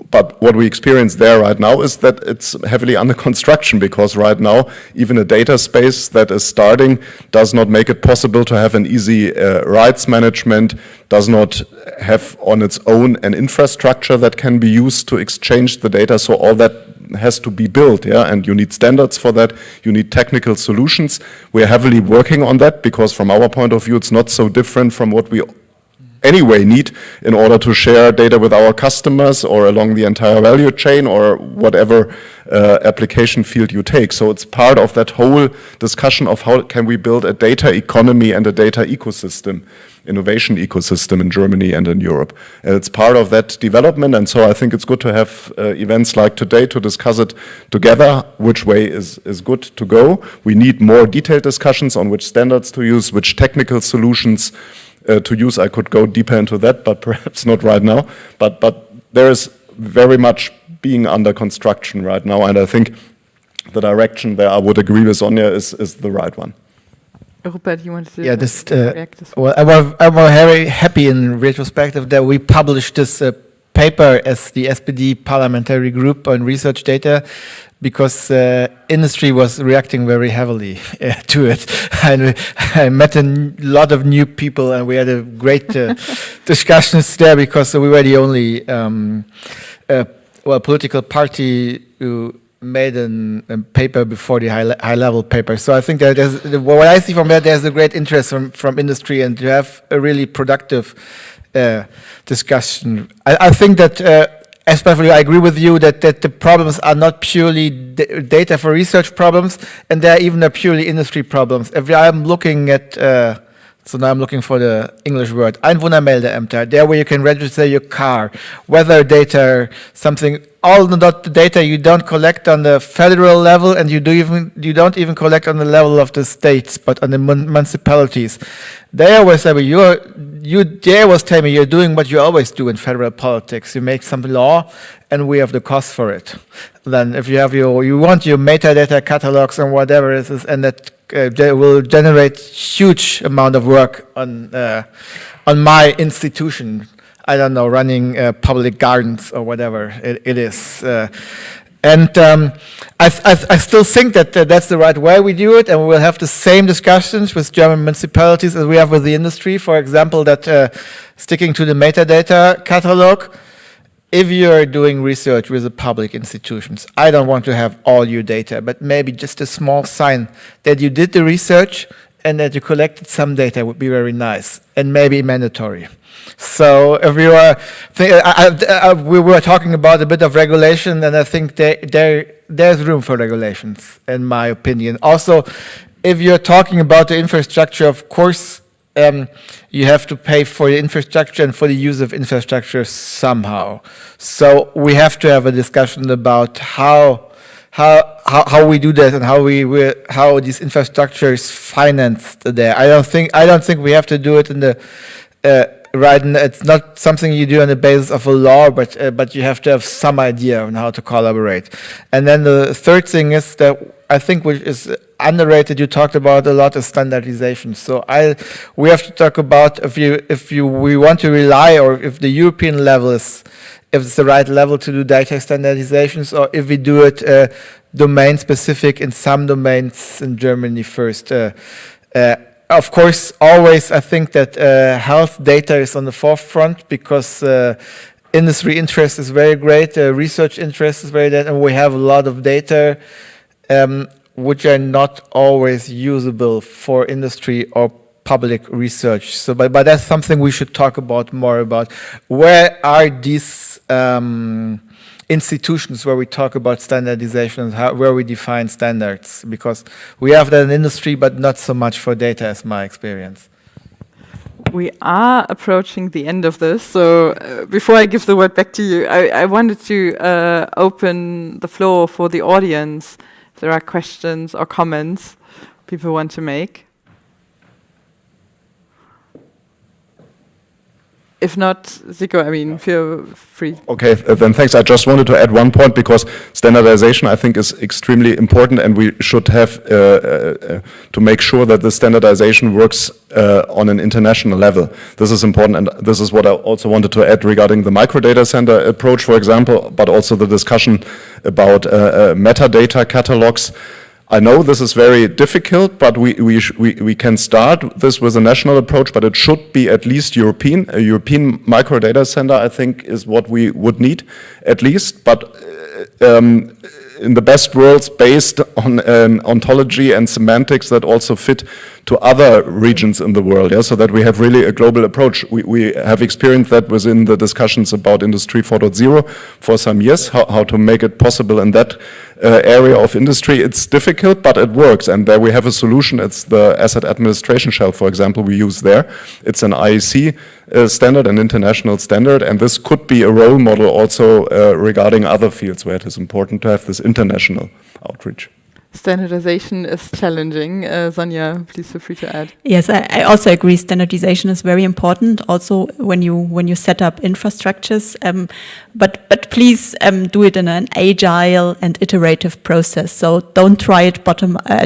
But what we experience there right now is that it's heavily under construction, because right now even a data space that is starting does not make it possible to have an easy rights management, does not have on its own an infrastructure that can be used to exchange the data. So all that has to be built, and you need standards for that, you need technical solutions. We're heavily working on that, because from our point of view it's not so different from what we anyway need in order to share data with our customers or along the entire value chain or whatever application field you take. So it's part of that whole discussion of how can we build a data economy and a data ecosystem, innovation ecosystem in Germany and in Europe. And it's part of that development, and so I think it's good to have events like today to discuss it together, which way is good to go. We need more detailed discussions on which standards to use, which technical solutions to use. I could go deeper into that, but perhaps not right now. But there is very much being under construction right now, and I think the direction there, I would agree with Sonja, is the right one. Europa, do you want to react? Well, I'm very happy in retrospective that we published this paper as the SPD parliamentary group on research data, because industry was reacting very heavily to it. And I met a lot of new people, and we had a great discussions there, because we were the only political party who made a paper before the high-level paper. So I think that what I see from that, there's a great interest from industry, and to have a really productive discussion. I think that especially I agree with you that the problems are not purely data for research problems, and they are even purely industry problems. If I'm looking at, so now I'm looking for the English word, Einwohnermeldeämter, there where you can register your car, weather data, something, all the data you don't collect on the federal level, and you don't even collect on the level of the states, but on the municipalities. They always say, they always tell me you're doing what you always do in federal politics. You make some law, and we have the cost for it. Then, if you have you want your metadata catalogs and whatever it is, and that will generate huge amount of work on my institution. I don't know, running public gardens or whatever it is. And I still think that that's the right way we do it, and we will have the same discussions with German municipalities as we have with the industry. For example, that sticking to the metadata catalog, if you're doing research with the public institutions, I don't want to have all your data, but maybe just a small sign that you did the research and that you collected some data would be very nice and maybe mandatory. So if we were, we were talking about a bit of regulation, and I think there's room for regulations, in my opinion. Also, if you're talking about the infrastructure, of course, you have to pay for the infrastructure and for the use of infrastructure somehow. So we have to have a discussion about how we do that and how this infrastructure is financed there. I don't think we have to do it in the right. It's not something you do on the basis of a law, but you have to have some idea on how to collaborate. And then the third thing is that I think which is underrated. You talked about a lot of standardization. So we have to talk about we want to rely, or if the European level is, if it's the right level to do data standardizations, or if we do it domain specific in some domains in Germany first. Of course, always I think that health data is on the forefront because industry interest is very great, research interest is very great, and we have a lot of data which are not always usable for industry or public research. So, but that's something we should talk about more about. Where are these institutions where we talk about standardization and where we define standards? Because we have that in industry, but not so much for data, as my experience. We are approaching the end of this, so before I give the word back to you, I wanted to open the floor for the audience. If there are questions or comments people want to make. If not, Zico, I mean, feel free. Okay, then thanks. I just wanted to add one point, because standardization, I think, is extremely important, and we should have to make sure that the standardization works on an international level. This is important, and this is what I also wanted to add regarding the microdata center approach, for example, but also the discussion about metadata catalogs. I know this is very difficult, but we can start this with a national approach, but it should be at least European. A European microdata center, I think, is what we would need, at least. But in the best worlds, based on ontology and semantics that also fit to other regions in the world, yeah, so that we have really a global approach. We have experienced that within the discussions about Industry 4.0 for some years, how to make it possible in that area of industry. It's difficult, but it works, and there we have a solution. It's the asset administration shelf, for example, we use there. It's an IEC standard, an international standard, and this could be a role model also regarding other fields where it is important to have this international outreach. Standardization is challenging. Sonja, please feel free to add. Yes, I also agree. Standardization is very important. Also, when you set up infrastructures, but please do it in an agile and iterative process. So don't try it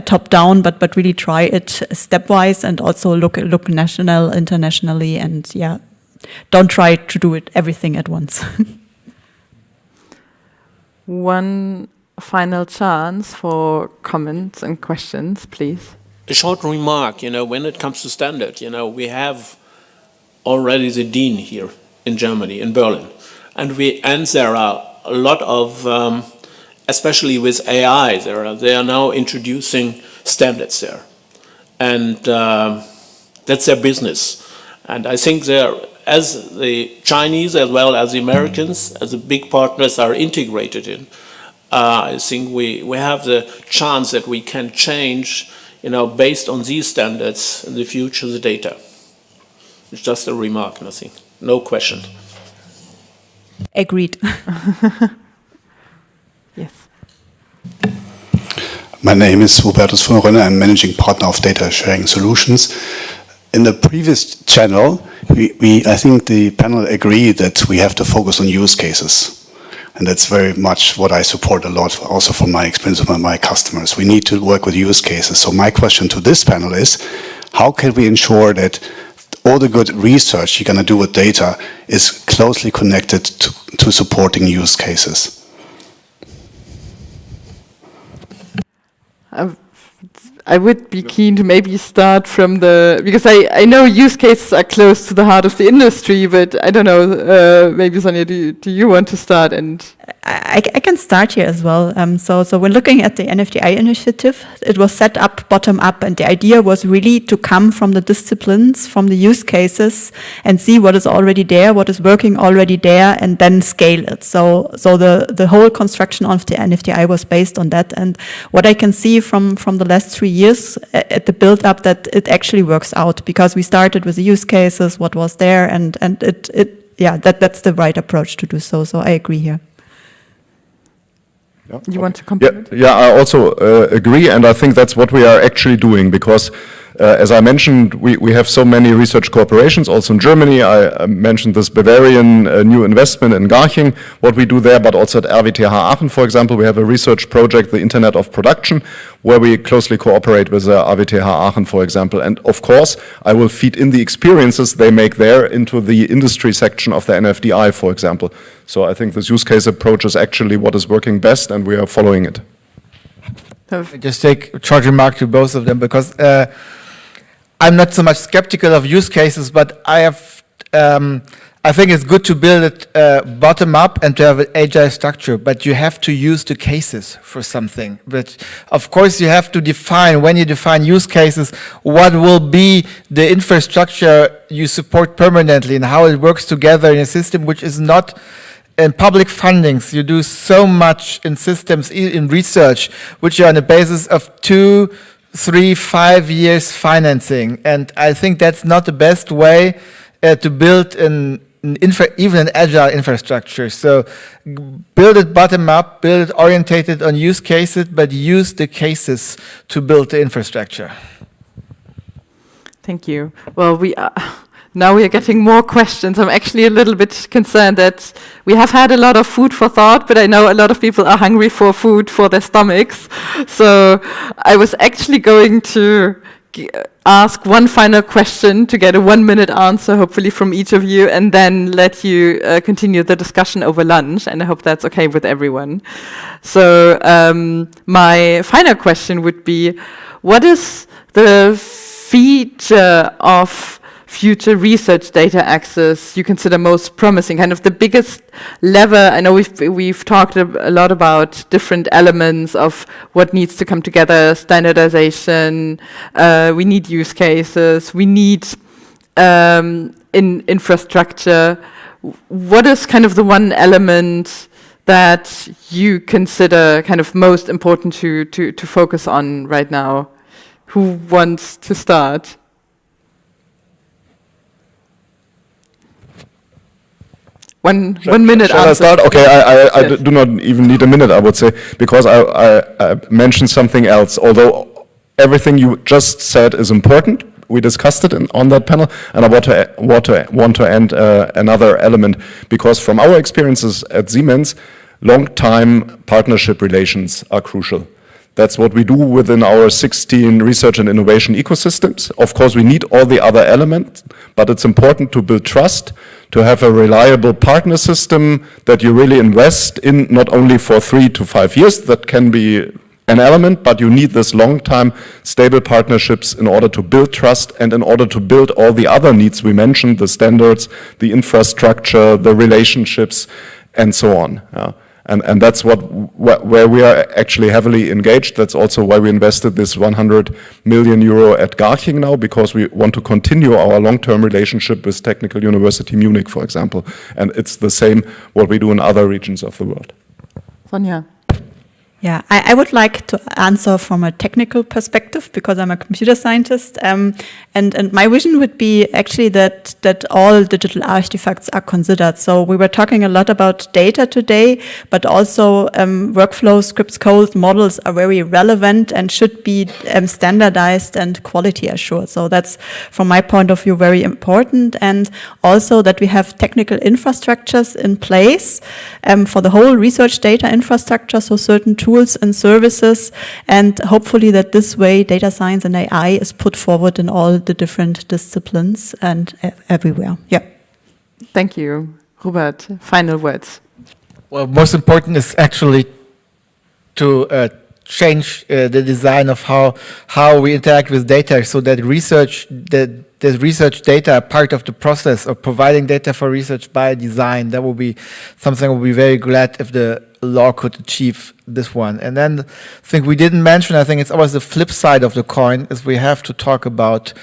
top down, but really try it stepwise, and also look national, internationally, and yeah, don't try to do it everything at once. One final chance for comments and questions, please. A short remark, when it comes to standard, we have already the dean here in Germany, in Berlin. And there are a lot of, especially with AI, they are now introducing standards there. And that's their business. And I think as the Chinese as well as the Americans, as the big partners are integrated in, I think we have the chance that we can change, based on these standards in the future, the data. It's just a remark, nothing, no question. Agreed. Yes. My name is Hubertus von Rönne. I'm managing partner of Data Sharing Solutions. In the previous channel, I think the panel agreed that we have to focus on use cases. And that's very much what I support a lot, also from my experience with my customers. We need to work with use cases. So my question to this panel is, how can we ensure that all the good research you're going to do with data is closely connected to supporting use cases? I would be keen to maybe start from because I know use cases are close to the heart of the industry, but I don't know, maybe Sonja, do you want to start? And I can start here as well. So when looking at the NFDI initiative, it was set up bottom up, and the idea was really to come from the disciplines, from the use cases, and see what is already there, what is working already there, and then scale it. So the whole construction of the NFDI was based on that. And what I can see from the last 3 years at the build up, that it actually works out, because we started with the use cases, what was there, and that's the right approach to do so. So I agree here. Yeah. You want to compliment? Yeah, I also agree, and I think that's what we are actually doing, because as I mentioned, we have so many research corporations, also in Germany. I mentioned this Bavarian new investment in Garching, what we do there, but also at RWTH Aachen, for example, we have a research project, the Internet of Production, where we closely cooperate with RWTH Aachen, for example. And of course, I will feed in the experiences they make there into the industry section of the NFDI, for example. So I think this use case approach is actually what is working best, and we are following it. Just take a short remark to both of them, because I'm not so much skeptical of use cases, but I think it's good to build it bottom up and to have an agile structure, but you have to use the cases for something. But of course you have to define, when you define use cases, what will be the infrastructure you support permanently and how it works together in a system which is not in public fundings. You do so much in systems, in research, which are on the basis of 2, 3, 5 years financing, and I think that's not the best way to build even an agile infrastructure. So build it bottom up, build it orientated on use cases, but use the cases to build the infrastructure. Thank you. Well, now we are getting more questions. I'm actually a little bit concerned that we have had a lot of food for thought, but I know a lot of people are hungry for food for their stomachs. So I was actually going to ask one final question to get a 1-minute answer, hopefully from each of you, and then let you continue the discussion over lunch, and I hope that's okay with everyone. So my final question would be, what is the feature of future research data access you consider most promising, kind of the biggest lever? I know we've talked a lot about different elements of what needs to come together, standardization, we need use cases, we need infrastructure. What is kind of the one element that you consider kind of most important to focus on right now? Who wants to start? One minute Shall answer. I start? Okay, I Yes. do not even need a minute, I would say, because I mentioned something else. Although everything you just said is important, we discussed it on that panel, and I want to end another element, because from our experiences at Siemens, long-time partnership relations are crucial. That's what we do within our 16 research and innovation ecosystems. Of course, we need all the other elements, but it's important to build trust, to have a reliable partner system that you really invest in, not only for 3 to 5 years, that can be an element, but you need this long-time stable partnerships in order to build trust and in order to build all the other needs we mentioned, the standards, the infrastructure, the relationships, and so on. Yeah. And that's where we are actually heavily engaged. That's also why we invested this 100 million euro at Garching now, because we want to continue our long-term relationship with Technical University Munich, for example. And it's the same what we do in other regions of the world. Sonja. Yeah, I would like to answer from a technical perspective, because I'm a computer scientist, and my vision would be actually that all digital artifacts are considered. So we were talking a lot about data today, but also workflows, scripts, codes, models are very relevant and should be standardized and quality assured. So that's, from my point of view, very important. And also that we have technical infrastructures in place for the whole research data infrastructure, so certain tools and services, and hopefully that this way data science and AI is put forward in all the different disciplines and everywhere. Yeah. Thank you. Robert, final words. Well, most important is actually to change the design of how we interact with data, so that research, that the research data are part of the process of providing data for research by design. That will be something we'll be very glad if the law could achieve this one. And then the thing we didn't mention, I think it's always the flip side of the coin, is we have to talk about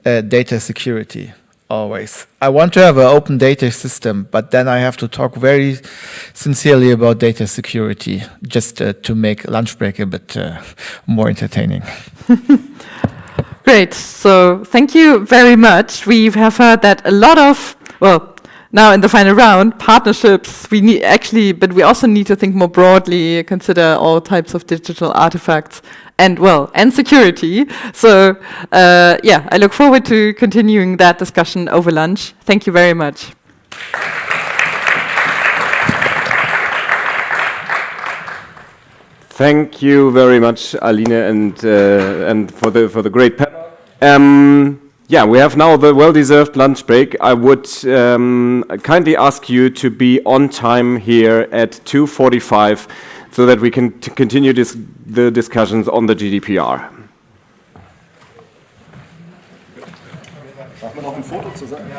data security. Always. I want to have an open data system, but then I have to talk very sincerely about data security, just to make lunch break a bit more entertaining. Great. So thank you very much. We have heard that a lot of, well, now in the final round, partnerships, we need actually, but we also need to think more broadly, consider all types of digital artifacts and, well, and security. So, yeah, I look forward to continuing that discussion over lunch. Thank you very much. Thank you very much, Aline, and for the great panel. Yeah, we have now the well-deserved lunch break. I would kindly ask you to be on time here at 2:45 so that we can continue the discussions on the GDPR. Machen wir noch ein Foto zusammen?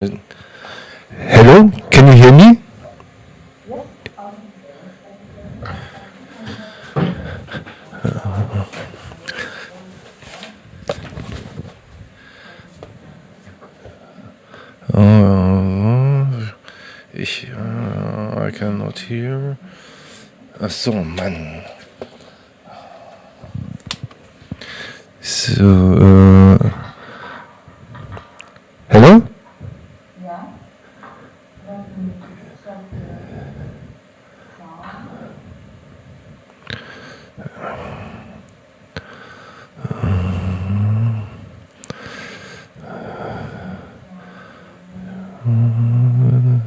Hello, can you hear me? I cannot hear. Ach so, Mann. So, hello?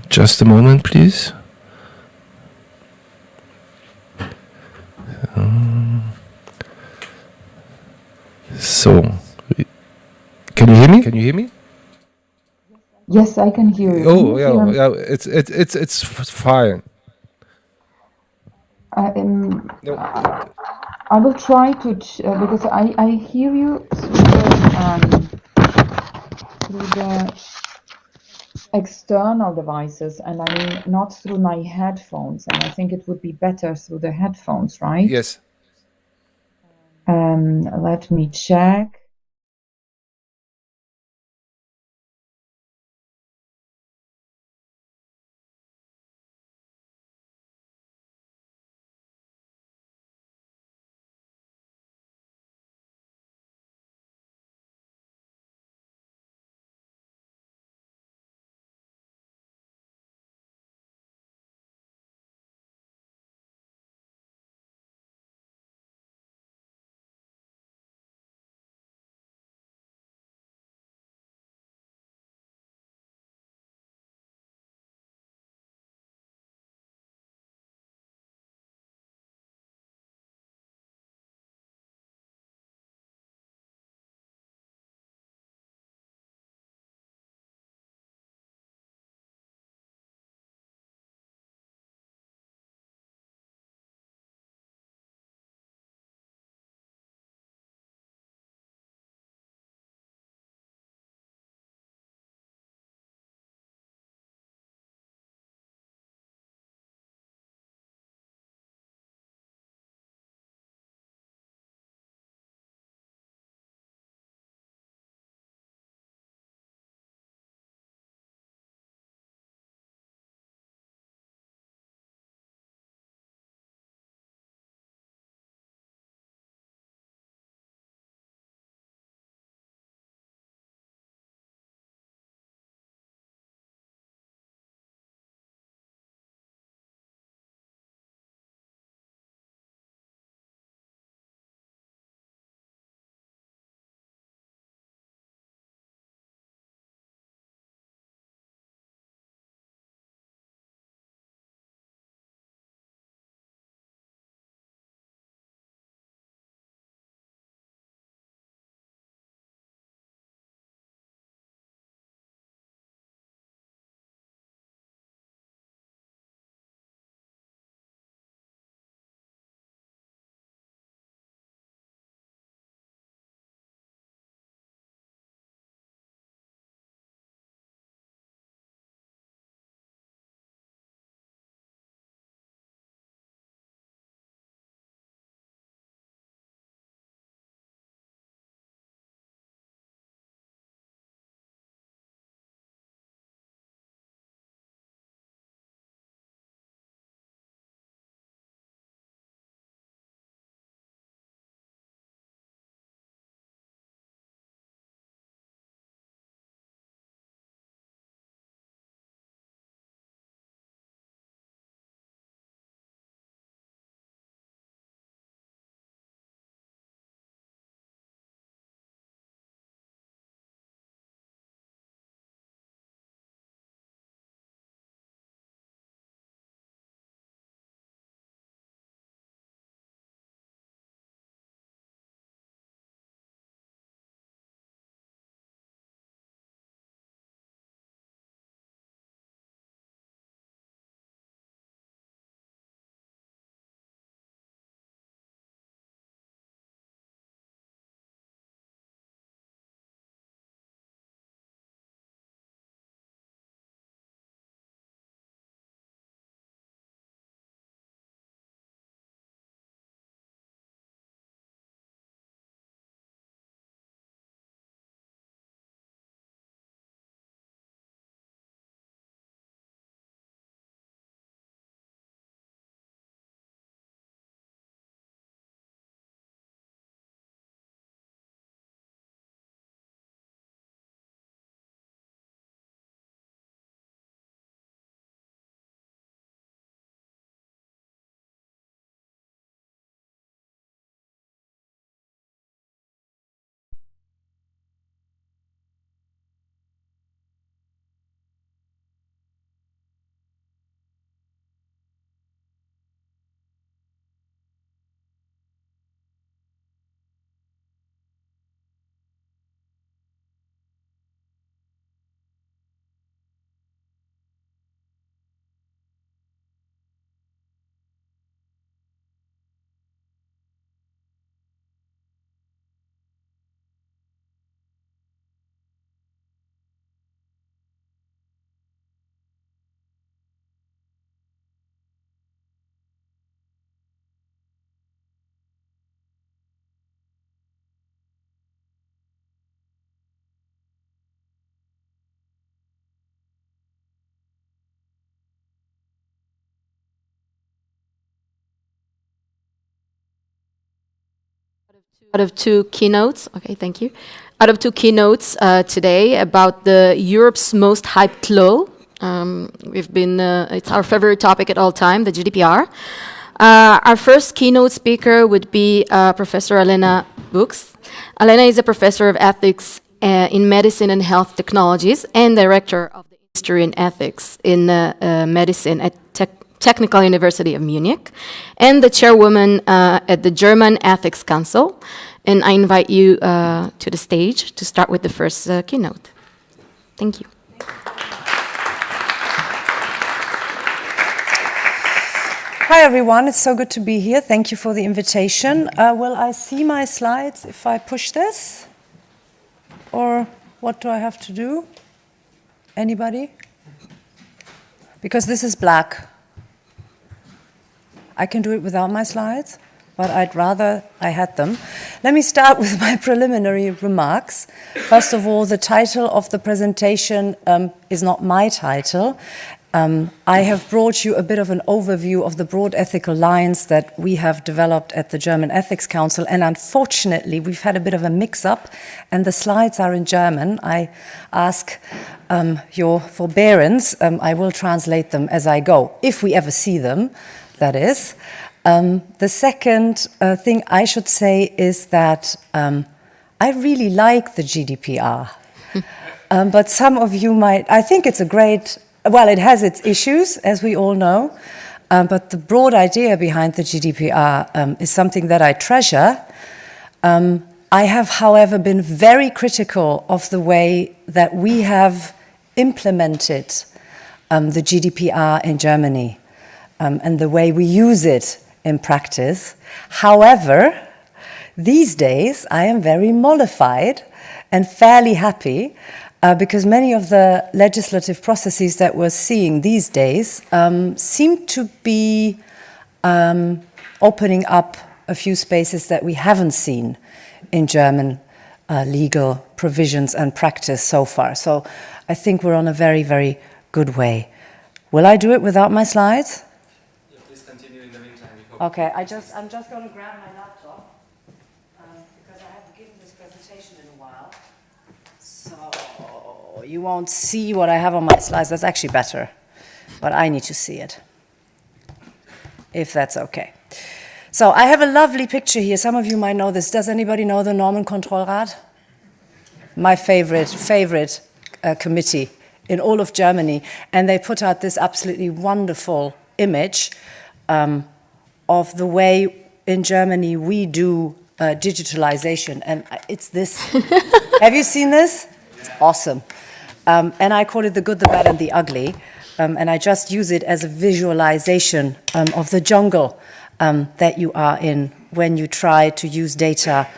Just a moment, please. So, can you hear me? Can you hear me? Yes, I can hear you. Oh, yeah, it's fine. No. I will try to because I hear you through the external devices, and I mean not through my headphones. And I think it would be better through the headphones, right? Yes. Let me check. out of two keynotes. Okay, thank you. Out of two keynotes today about the Europe's most hyped law. It's our favorite topic at all time, the GDPR. Our first keynote speaker would be Professor Alena Bux. Alena is a professor of ethics in medicine and health technologies and director of the History and Ethics in Medicine at Technical University of Munich, and the chairwoman at the German Ethics Council. And I invite you to the stage to start with the first keynote. Thank you. Hi everyone, it's so good to be here. Thank you for the invitation. Will I see my slides if I push this? Or what do I have to do? Anybody? Because this is black. I can do it without my slides, but I'd rather I had them. Let me start with my preliminary remarks. First of all, the title of the presentation is not my title. I have brought you a bit of an overview of the broad ethical lines that we have developed at the German Ethics Council, and unfortunately we've had a bit of a mix-up and the slides are in German. I ask your forbearance. I will translate them as I go, if we ever see them, that is. The second thing I should say is that I really like the GDPR, but some of you might, I think it's a great, well, it has its issues, as we all know, but the broad idea behind the GDPR is something that I treasure. I have, however, been very critical of the way that we have implemented the GDPR in Germany and the way we use it in practice. However, these days I am very mollified and fairly happy because many of the legislative processes that we're seeing these days seem to be opening up a few spaces that we haven't seen in German legal provisions and practice so far. So I think we're on a very, very good way. Will I do it without my slides? Yeah, please continue in the meantime. Okay, I'm just going to grab my laptop because I haven't given this presentation in a while. So you won't see what I have on my slides. That's actually better, but I need to see it, if that's okay. So I have a lovely picture here. Some of you might know this. Does anybody know the Normenkontrollrat? My favorite committee in all of Germany. And they put out this absolutely wonderful image of the way in Germany we do digitalization. And it's this. Have you seen this? It's awesome. And I call it the good, the bad, and the ugly. And I just use it as a visualization of the jungle that you are in when you try to use data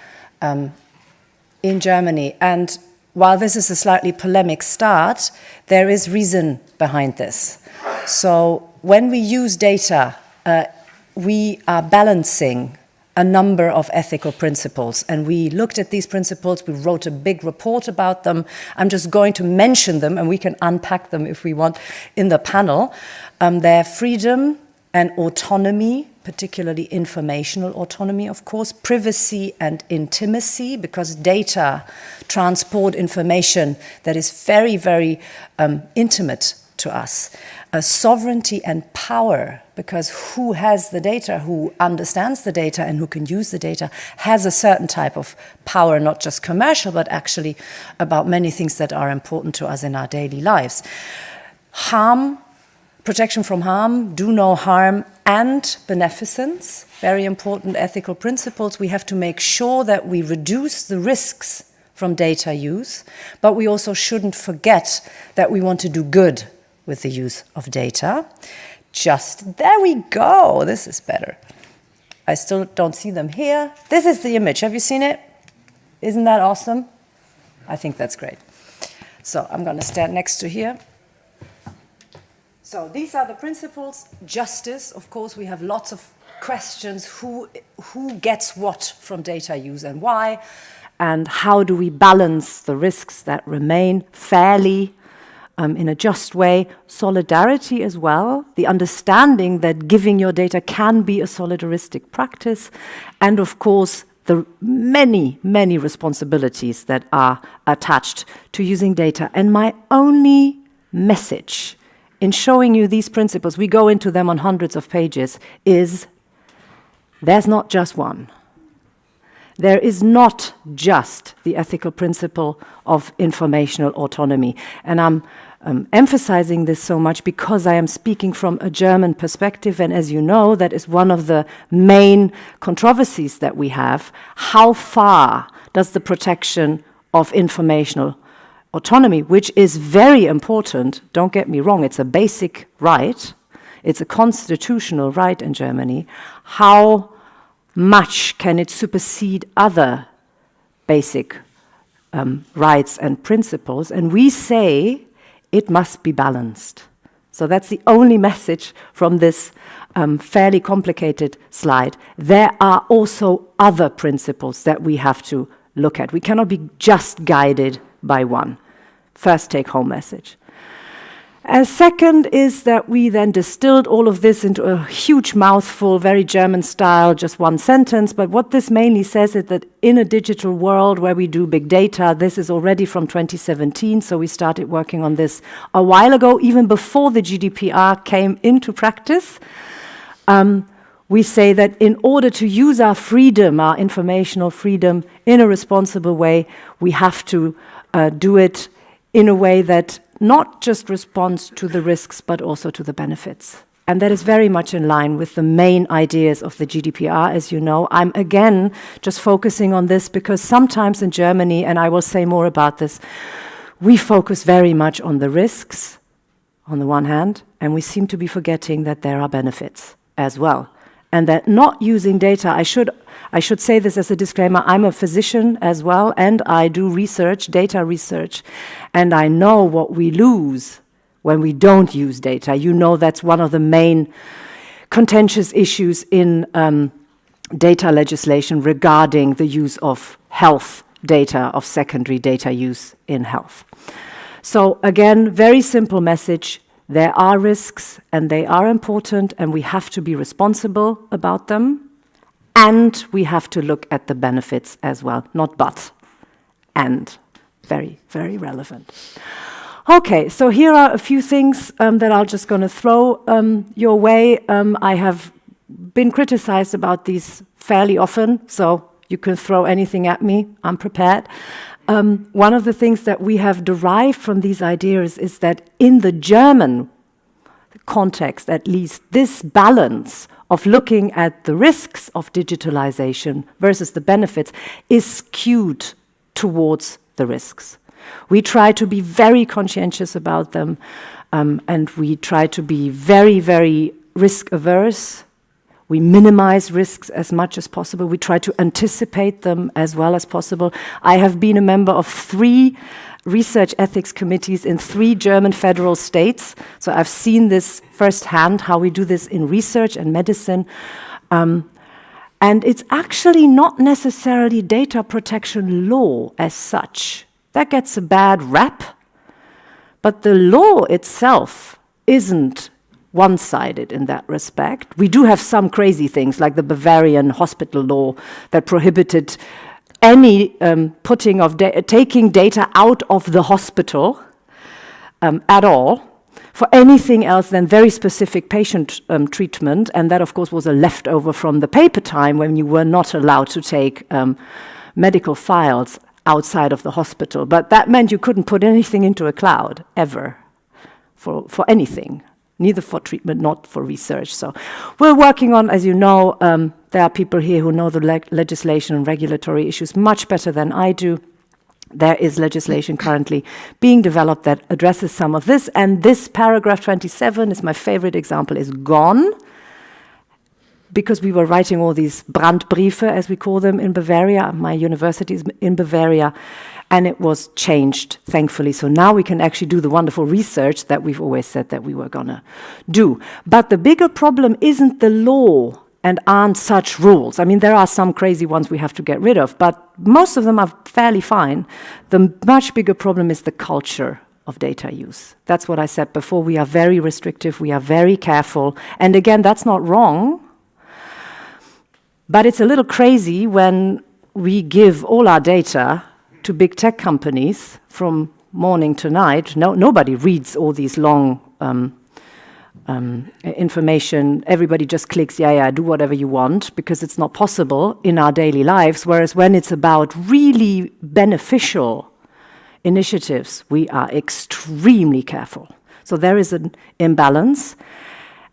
in Germany. And while this is a slightly polemic start, there is reason behind this. So when we use data, we are balancing a number of ethical principles. And we looked at these principles, we wrote a big report about them. I'm just going to mention them, and we can unpack them if we want in the panel. They're freedom and autonomy, particularly informational autonomy, of course, privacy and intimacy, because data transport information that is very, very intimate to us. Sovereignty and power, because who has the data, who understands the data and who can use the data, has a certain type of power, not just commercial, but actually about many things that are important to us in our daily lives. Harm, protection from harm, do no harm, and beneficence, very important ethical principles. We have to make sure that we reduce the risks from data use, but we also shouldn't forget that we want to do good with the use of data. There we go, this is better. I still don't see them here. This is the image, have you seen it? Isn't that awesome? I think that's great. So I'm going to stand next to here. So these are the principles. Justice, of course, we have lots of questions. Who gets what from data use and why? And how do we balance the risks that remain fairly, in a just way? Solidarity as well, the understanding that giving your data can be a solidaristic practice. And of course, the many, many responsibilities that are attached to using data. And my only message in showing you these principles, we go into them on hundreds of pages, is there's not just one. There is not just the ethical principle of informational autonomy. And I'm emphasizing this so much because I am speaking from a German perspective, and as you know, that is one of the main controversies that we have. How far does the protection of informational autonomy, which is very important, don't get me wrong, it's a basic right, it's a constitutional right in Germany, how much can it supersede other basic rights and principles? And we say it must be balanced. So that's the only message from this fairly complicated slide. There are also other principles that we have to look at. We cannot be just guided by one. First take-home message. And second is that we then distilled all of this into a huge mouthful, very German style, just one sentence. But what this mainly says is that in a digital world where we do big data, this is already from 2017, so we started working on this a while ago, even before the GDPR came into practice. We say that in order to use our freedom, our informational freedom, in a responsible way, we have to do it in a way that not just responds to the risks, but also to the benefits. And that is very much in line with the main ideas of the GDPR, as you know. I'm again just focusing on this because sometimes in Germany, and I will say more about this, we focus very much on the risks on the one hand, and we seem to be forgetting that there are benefits as well. And that not using data, I should say this as a disclaimer, I'm a physician as well, and I do research, data research, and I know what we lose when we don't use data. You know that's one of the main contentious issues in data legislation regarding the use of health data, of secondary data use in health. So again, very simple message. There are risks, and they are important, and we have to be responsible about them, and we have to look at the benefits as well, not but, and very, very relevant. Okay, so here are a few things that I'm just going to throw your way. I have been criticized about these fairly often, so you can throw anything at me, I'm prepared. One of the things that we have derived from these ideas is that in the German context, at least, this balance of looking at the risks of digitalization versus the benefits is skewed towards the risks. We try to be very conscientious about them, and we try to be very, very risk-averse. We minimize risks as much as possible. We try to anticipate them as well as possible. I have been a member of 3 research ethics committees in 3 German federal states. So I've seen this firsthand, how we do this in research and medicine. And it's actually not necessarily data protection law as such. That gets a bad rap. But the law itself isn't one-sided in that respect. We do have some crazy things, like the Bavarian hospital law that prohibited any taking data out of the hospital at all for anything else than very specific patient treatment, and that, of course, was a leftover from the paper time when you were not allowed to take medical files outside of the hospital. But that meant you couldn't put anything into a cloud, ever, for anything. Neither for treatment, not for research. So we're working on, as you know, there are people here who know the legislation and regulatory issues much better than I do. There is legislation currently being developed that addresses some of this, and this paragraph 27 is my favorite example, is gone, because we were writing all these Brandbriefe, as we call them in Bavaria. My university is in Bavaria, and it was changed, thankfully. So now we can actually do the wonderful research that we've always said that we were going to do. But the bigger problem isn't the law and aren't such rules. I mean, there are some crazy ones we have to get rid of, but most of them are fairly fine. The much bigger problem is the culture of data use. That's what I said before. We are very restrictive. We are very careful. And again, that's not wrong. But it's a little crazy when we give all our data to big tech companies from morning to night. Nobody reads all these long information. Everybody just clicks, yeah, do whatever you want, because it's not possible in our daily lives. Whereas when it's about really beneficial initiatives, we are extremely careful. So there is an imbalance.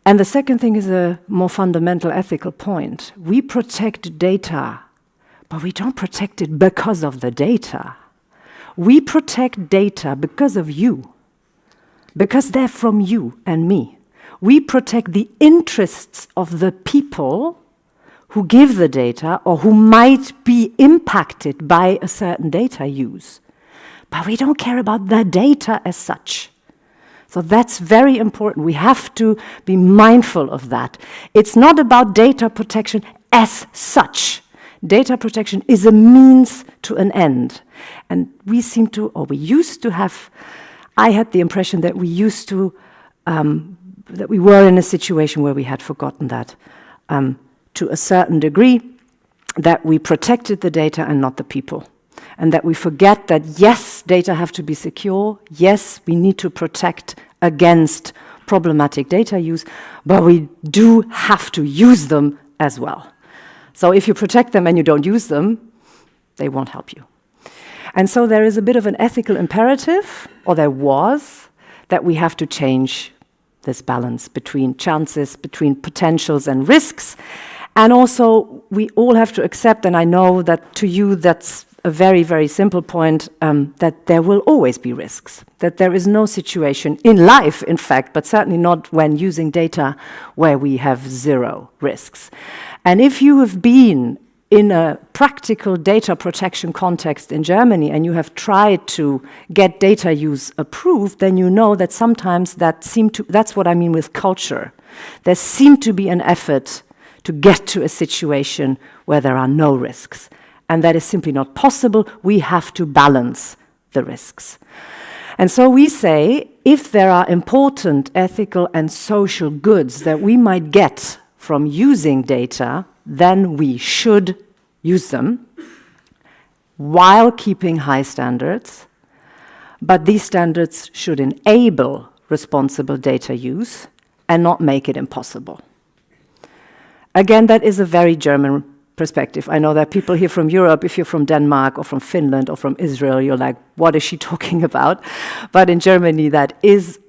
And the second thing is a more fundamental ethical point. We protect data, but we don't protect it because of the data. We protect data because of you, because they're from you and me. We protect the interests of the people who give the data or who might be impacted by a certain data use. But we don't care about the data as such. So that's very important. We have to be mindful of that. It's not about data protection as such. Data protection is a means to an end. And we seem to, or we used to have, I had the impression that we used to, that we were in a situation where we had forgotten that to a certain degree, that we protected the data and not the people. And that we forget that, yes, data have to be secure, yes, we need to protect against problematic data use, but we do have to use them as well. So if you protect them and you don't use them, they won't help you. And so there is a bit of an ethical imperative, or there was, that we have to change this balance between chances, between potentials and risks. And also, we all have to accept, and I know that to you that's a very, very simple point, that there will always be risks, that there is no situation in life, in fact, but certainly not when using data where we have zero risks. And if you have been in a practical data protection context in Germany and you have tried to get data use approved, then you know that sometimes that's what I mean with culture. There seemed to be an effort to get to a situation where there are no risks. And that is simply not possible. We have to balance the risks. And so we say, if there are important ethical and social goods that we might get from using data, then we should use them while keeping high standards. But these standards should enable responsible data use and not make it impossible. Again, that is a very German perspective. I know there are people here from Europe. If you're from Denmark or from Finland or from Israel, you're like, what is she talking about? But in Germany, that is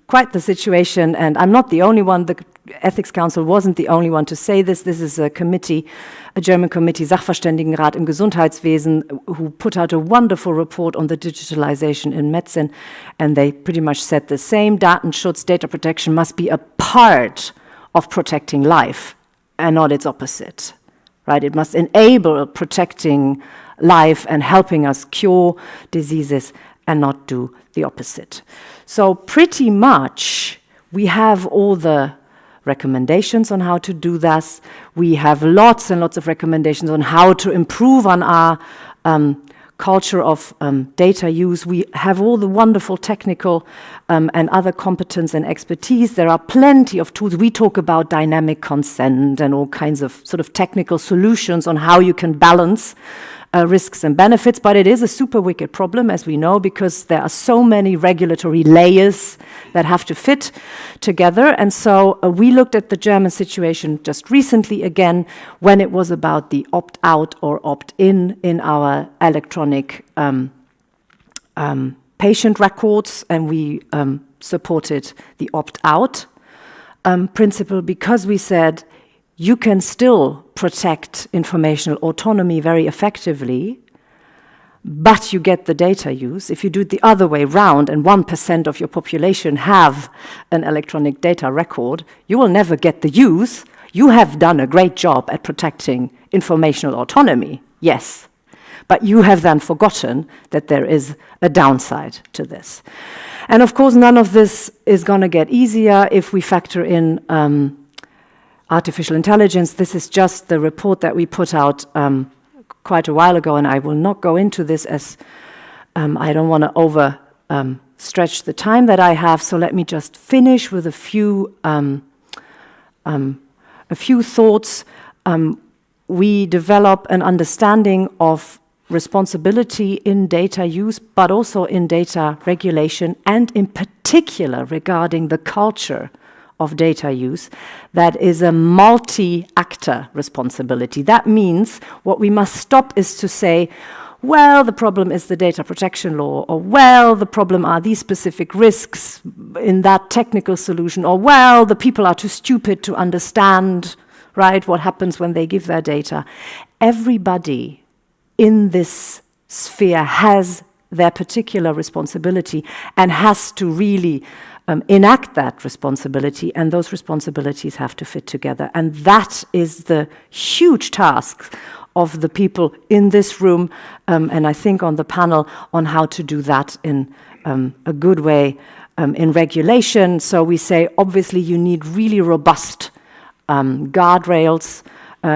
quite the situation, and I'm not the only one. The Ethics Council wasn't the only one to say this. This is a committee, a German committee, Sachverständigenrat im Gesundheitswesen, who put out a wonderful report on the digitalization in medicine, and they pretty much said the same. Datenschutz, data protection must be a part of protecting life and not its opposite. Right? It must enable protecting life and helping us cure diseases and not do the opposite. So pretty much we have all the recommendations on how to do this. We have lots and lots of recommendations on how to improve on our culture of data use. We have all the wonderful technical and other competence and expertise. There are plenty of tools. We talk about dynamic consent and all kinds of sort of technical solutions on how you can balance risks and benefits, but it is a super wicked problem, as we know, because there are so many regulatory layers that have to fit together. And so we looked at the German situation just recently again, when it was about the opt-out or opt-in in our electronic patient records, and we supported the opt-out principle because we said, you can still protect informational autonomy very effectively, but you get the data use. If you do it the other way round and 1% of your population have an electronic data record, you will never get the use. You have done a great job at protecting informational autonomy, yes, but you have then forgotten that there is a downside to this. And of course, none of this is going to get easier if we factor in artificial intelligence. This is just the report that we put out quite a while ago, and I will not go into this as I don't want to overstretch the time that I have. So let me just finish with a few thoughts. we develop an understanding of responsibility in data use, but also in data regulation, and in particular regarding the culture of data use, that is a multi-actor responsibility. That means what we must stop is to say, well, the problem is the data protection law, or well, the problem are these specific risks in that technical solution, or well, the people are too stupid to understand, right, what happens when they give their data. Everybody in this sphere has their particular responsibility and has to really enact that responsibility, and those responsibilities have to fit together. And that is the huge task of the people in this room, and I think on the panel, on how to do that in a good way in regulation. So we say, obviously, you need really robust guardrails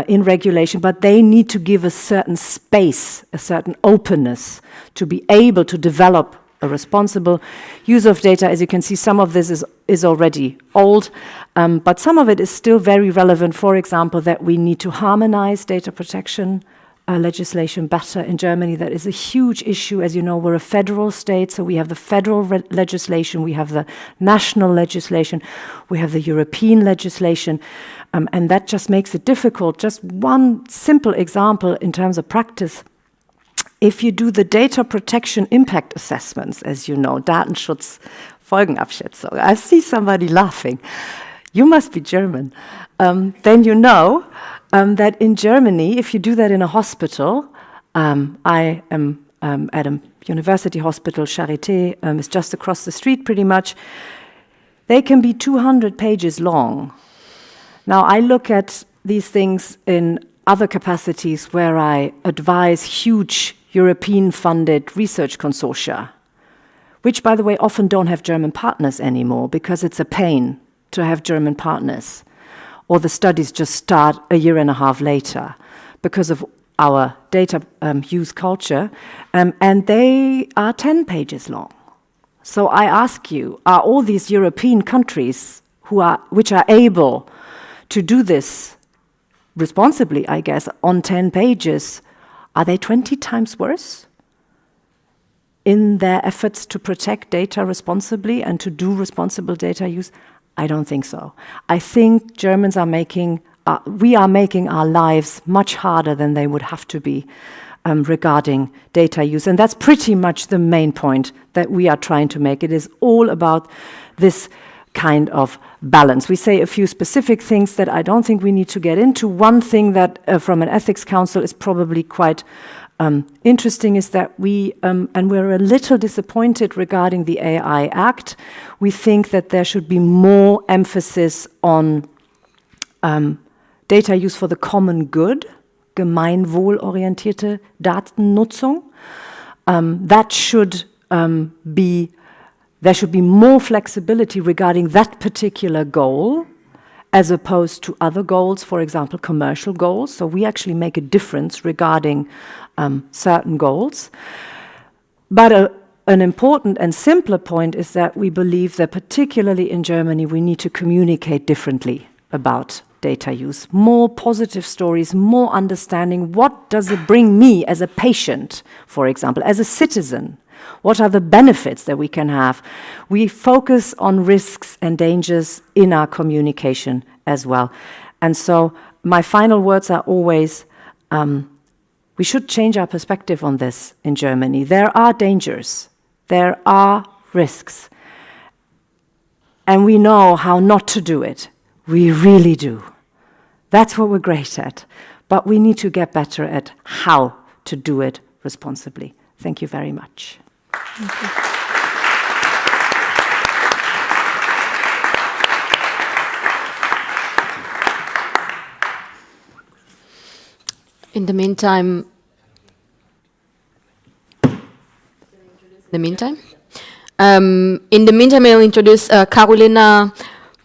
in regulation, but they need to give a certain space, a certain openness to be able to develop a responsible use of data. As you can see, some of this is already old, but some of it is still very relevant. For example, that we need to harmonize data protection legislation better in Germany. That is a huge issue. As you know, we're a federal state, so we have the federal legislation, we have the national legislation, we have the European legislation, and that just makes it difficult. Just one simple example in terms of practice. If you do the data protection impact assessments, as you know, Datenschutzfolgenabschätzung, I see somebody laughing. You must be German. Then you know that in Germany, if you do that in a hospital, I am at a university hospital, Charité, is just across the street pretty much, they can be 200 pages long. Now, I look at these things in other capacities where I advise huge European-funded research consortia, which, by the way, often don't have German partners anymore because it's a pain to have German partners, or the studies just start a year and a half later because of our data use culture, and they are 10 pages long. So I ask you, are all these European countries which are able to do this responsibly, I guess, on 10 pages, are they 20 times worse in their efforts to protect data responsibly and to do responsible data use? I don't think so. I think Germans are we are making our lives much harder than they would have to be regarding data use. And that's pretty much the main point that we are trying to make. It is all about this kind of balance. We say a few specific things that I don't think we need to get into. One thing that from an ethics council is probably quite interesting is that and we're a little disappointed regarding the AI Act. We think that there should be more emphasis on data use for the common good, gemeinwohlorientierte Datennutzung. There should be more flexibility regarding that particular goal as opposed to other goals, for example, commercial goals. So we actually make a difference regarding certain goals. But an important and simpler point is that we believe that particularly in Germany, we need to communicate differently about data use. More positive stories, more understanding. What does it bring me as a patient, for example, as a citizen? What are the benefits that we can have? We focus on risks and dangers in our communication as well. And so my final words are always, we should change our perspective on this in Germany. There are dangers. There are risks. And we know how not to do it. We really do. That's what we're great at. But we need to get better at how to do it responsibly. Thank you very much. Thank you. In the meantime, I'll introduce Karolina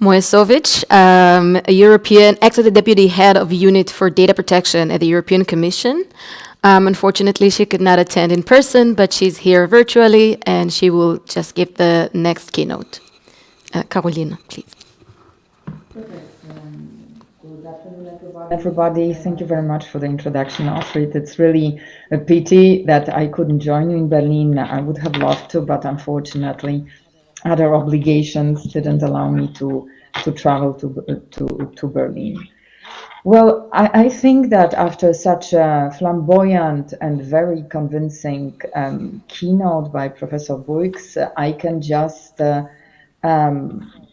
Moesovic, a European acting deputy head of unit for data protection at the European Commission. Unfortunately, she could not attend in person, but she's here virtually, and she will just give the next keynote. Karolina, please. Good afternoon, everyone. Everybody, thank you very much for the introduction, Astrid. It's really a pity that I couldn't join you in Berlin. I would have loved to, but unfortunately, other obligations didn't allow me to travel to Berlin. Well, I think that after such a flamboyant and very convincing keynote by Professor Boix, I can just,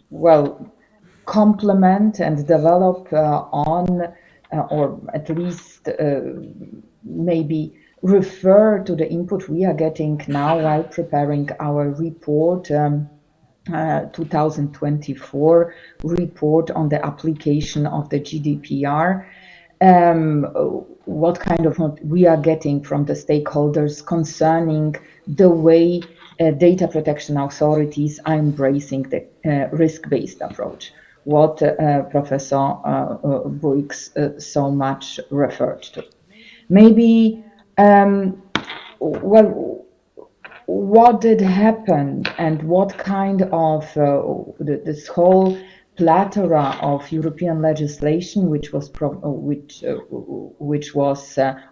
well, complement and develop on, or at least maybe refer to the input we are getting now while preparing our report, 2024 report on the application of the GDPR. What kind of we are getting from the stakeholders concerning the way data protection authorities are embracing the risk-based approach, what Professor Boix so much referred to. Maybe, well, what did happen and what kind of this whole plethora of European legislation which was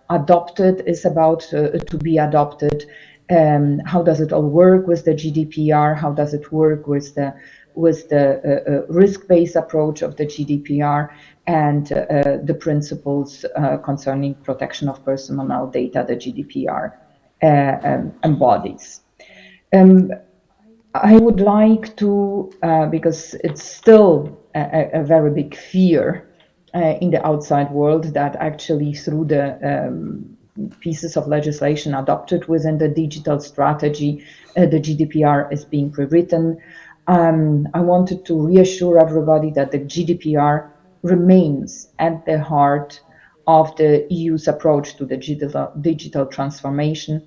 adopted is about to be adopted. How does it all work with the GDPR? How does it work with the risk-based approach of the GDPR and the principles concerning protection of personal data the GDPR embodies. I would like to, because it's still a very big fear in the outside world that actually through the pieces of legislation adopted within the digital strategy, the GDPR is being rewritten. I wanted to reassure everybody that the GDPR remains at the heart of the EU's approach to the digital transformation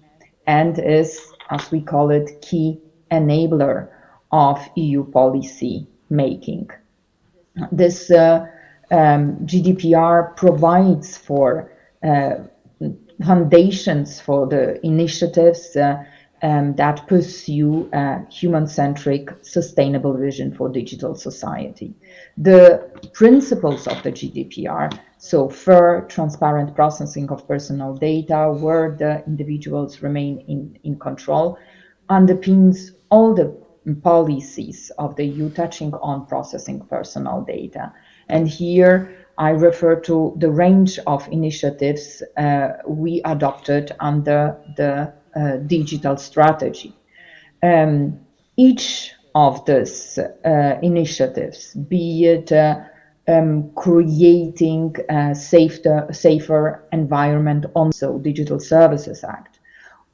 and is, as we call it, key enabler of EU policy making. This GDPR provides for foundations for the initiatives that pursue a human-centric, sustainable vision for digital society. The principles of the GDPR, so fair, transparent processing of personal data, where the individuals remain in control, underpins all the policies of the EU touching on processing personal data. And here I refer to the range of initiatives we adopted under the digital strategy. Each of these initiatives, be it creating a safer environment on the Digital Services Act,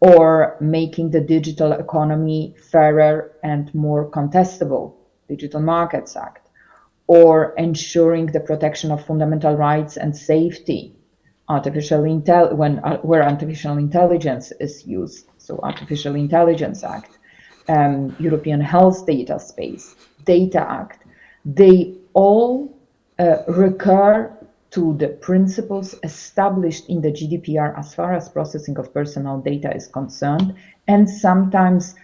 or making the digital economy fairer and more contestable, Digital Markets Act, or ensuring the protection of fundamental rights and safety, where artificial intelligence is used, so Artificial Intelligence Act, European Health Data Space, Data Act, they all recur to the principles established in the GDPR as far as processing of personal data is concerned, and sometimes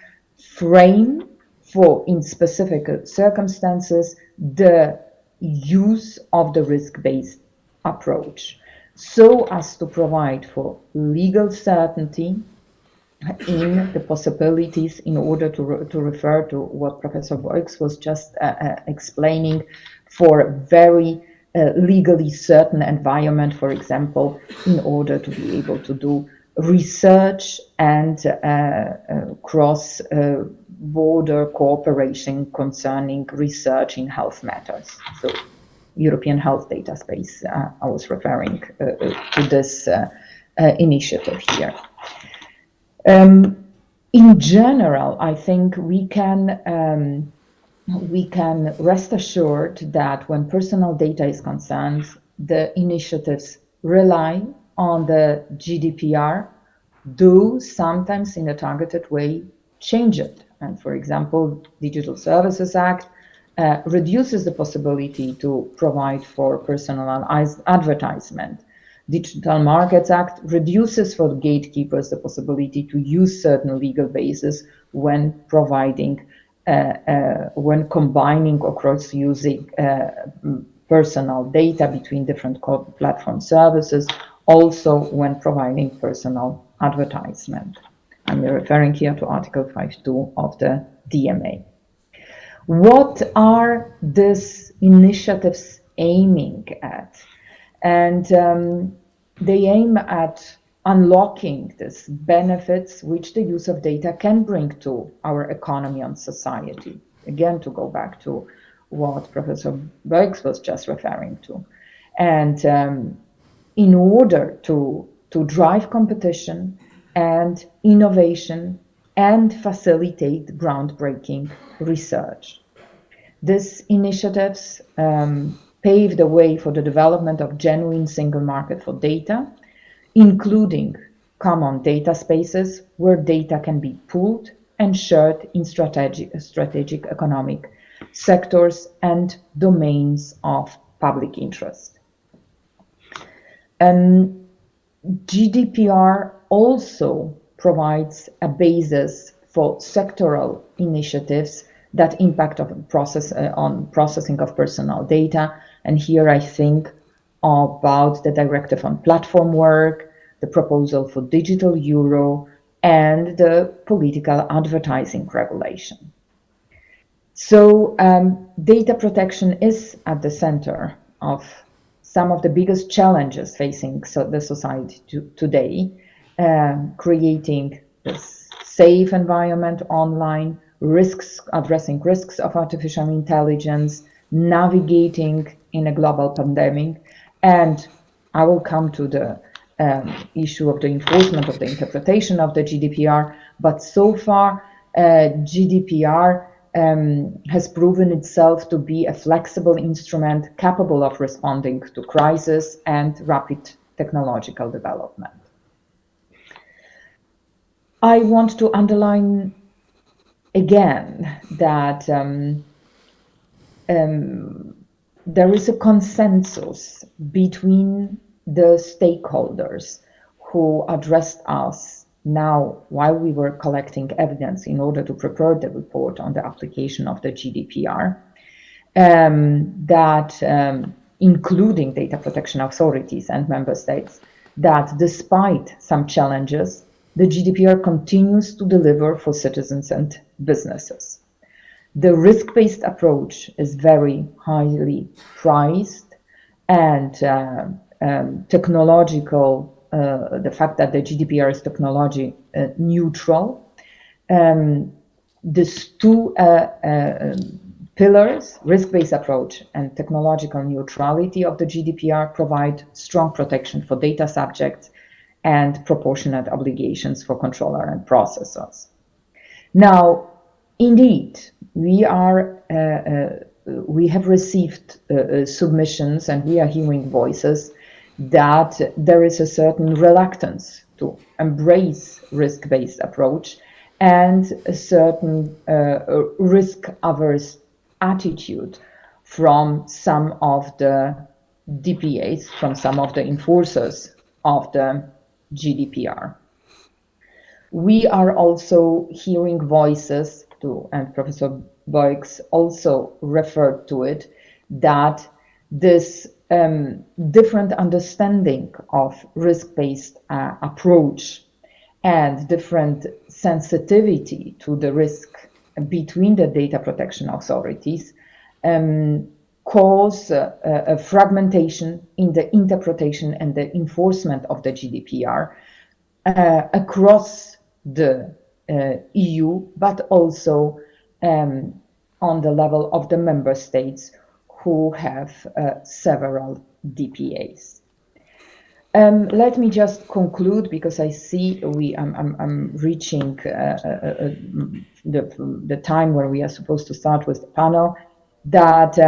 frame for, in specific circumstances, the use of the risk-based approach, so as to provide for legal certainty in the possibilities, in order to refer to what Professor Boix was just explaining, for very legally certain environment, for example, in order to be able to do research and cross-border cooperation concerning research in health matters. So European Health Data Space, I was referring to this initiative here. In general, I think we can rest assured that when personal data is concerned, the initiatives rely on the GDPR, do sometimes in a targeted way change it. And for example, Digital Services Act reduces the possibility to provide for personalized advertisement. Digital Markets Act reduces for gatekeepers the possibility to use certain legal bases when providing, when combining or cross-using personal data between different platform services, also when providing personal advertisement. I'm referring here to Article 5.2 of the DMA. What are these initiatives aiming at? And they aim at unlocking these benefits which the use of data can bring to our economy and society. Again, to go back to what Professor Bergs was just referring to. And in order to drive competition and innovation and facilitate groundbreaking research. These initiatives pave the way for the development of genuine single market for data, including common data spaces where data can be pooled and shared in strategic economic sectors and domains of public interest. GDPR also provides a basis for sectoral initiatives that impact on processing of personal data. And here I think about the directive on platform work, the proposal for digital euro, and the political advertising regulation. So data protection is at the center of some of the biggest challenges facing the society today, creating this safe environment online, addressing risks of artificial intelligence, navigating in a global pandemic, and I will come to the issue of the enforcement of the interpretation of the GDPR, but so far GDPR has proven itself to be a flexible instrument capable of responding to crisis and rapid technological development. I want to underline again that there is a consensus between the stakeholders who addressed us now while we were collecting evidence in order to prepare the report on the application of the GDPR, including data protection authorities and member states, that despite some challenges, the GDPR continues to deliver for citizens and businesses. The risk-based approach is very highly prized, and the fact that the GDPR is technology neutral. These two pillars, risk-based approach and technological neutrality of the GDPR, provide strong protection for data subjects and proportionate obligations for controller and processors. Now, indeed, we have received submissions, and we are hearing voices that there is a certain reluctance to embrace risk-based approach and a certain risk-averse attitude from some of the DPAs, from some of the enforcers of the GDPR. We are also hearing voices, and Professor Boix also referred to it, that this different understanding of risk-based approach and different sensitivity to the risk between the data protection authorities cause a fragmentation in the interpretation and the enforcement of the GDPR across the EU, but also on the level of the member states who have several DPAs. Let me just conclude, because I see I'm reaching the time where we are supposed to start with the panel, that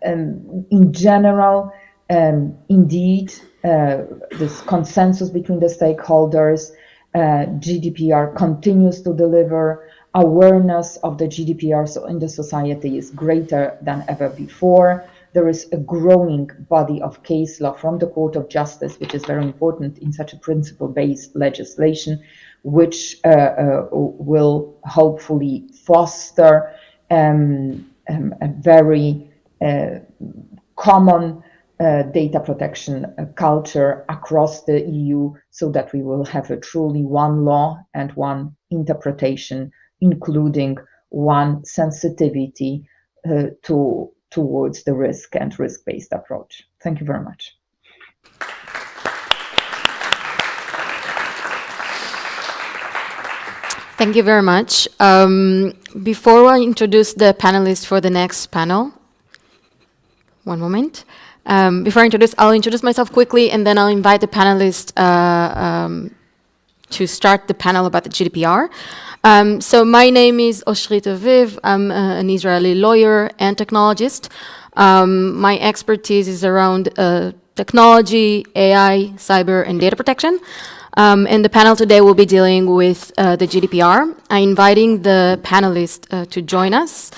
in general, indeed, this consensus between the stakeholders, GDPR continues to deliver. Awareness of the GDPR in the society is greater than ever before. There is a growing body of case law from the Court of Justice, which is very important in such a principle-based legislation, which will hopefully foster a very common data protection culture across the EU, so that we will have a truly one law and one interpretation, including one sensitivity towards the risk and risk-based approach. Thank you very much. Thank you very much. Before I introduce the panelists for the next panel, one moment. Before I'll introduce myself quickly, and then I'll invite the panelists to start the panel about the GDPR. So my name is Oshrit Aviv. I'm an Israeli lawyer and technologist. My expertise is around technology, AI, cyber, and data protection. And the panel today will be dealing with the GDPR. I'm inviting the panelists to join us.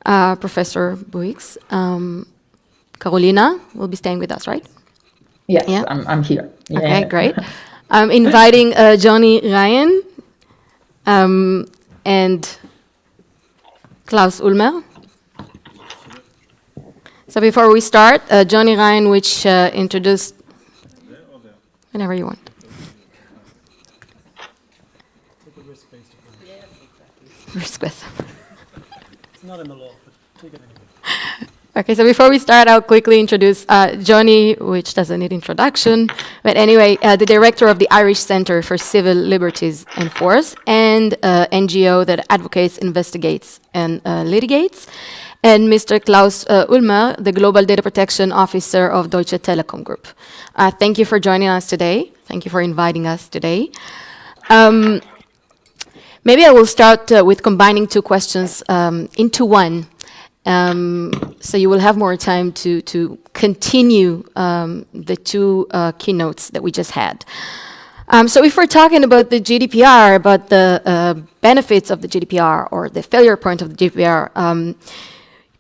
Professor Buix, Carolina will be staying with us, right? Yes, yeah. I'm here. Yeah. Okay, great. I'm inviting Johnny Ryan and Klaus Ulmer. So before we start, Johnny Ryan, which introduced, whenever you want. Risk-based. It's not in the law, but take it anyway. Okay, so before we start, I'll quickly introduce Johnny, which doesn't need introduction. But anyway, the director of the Irish Centre for Civil Liberties and Force, and NGO that advocates, investigates, and litigates. And Mr. Klaus Ulmer, the Global Data Protection Officer of Deutsche Telekom Group. Thank you for joining us today. Thank you for inviting us today. Maybe I will start with combining two questions into one. So you will have more time to continue the two keynotes that we just had. So if we're talking about the GDPR, about the benefits of the GDPR or the failure point of the GDPR,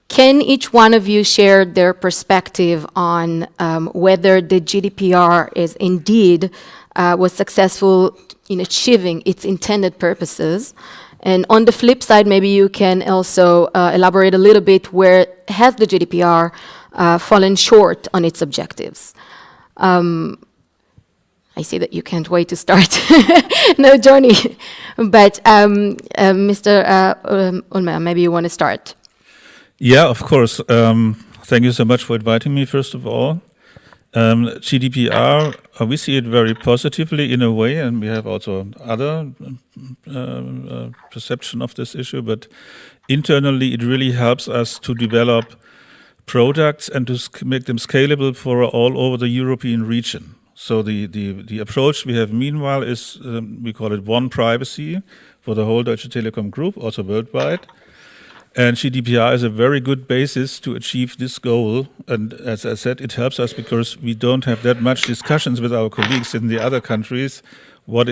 can each one of you share their perspective on whether the GDPR is indeed was successful in achieving its intended purposes? And on the flip side, maybe you can also elaborate a little bit where has the GDPR fallen short on its objectives. I see that you can't wait to start. No, Johnny. But Mr. Ulmer, maybe you want to start. Yeah, of course. Thank you so much for inviting me, first of all. GDPR, we see it very positively in a way, and we have also other perception of this issue, but internally it really helps us to develop products and to make them scalable for all over the European region. So the approach we have meanwhile is, we call it One Privacy for the whole Deutsche Telekom Group, also worldwide. And GDPR is a very good basis to achieve this goal. And as I said, it helps us because we don't have that much discussions with our colleagues in the other countries, what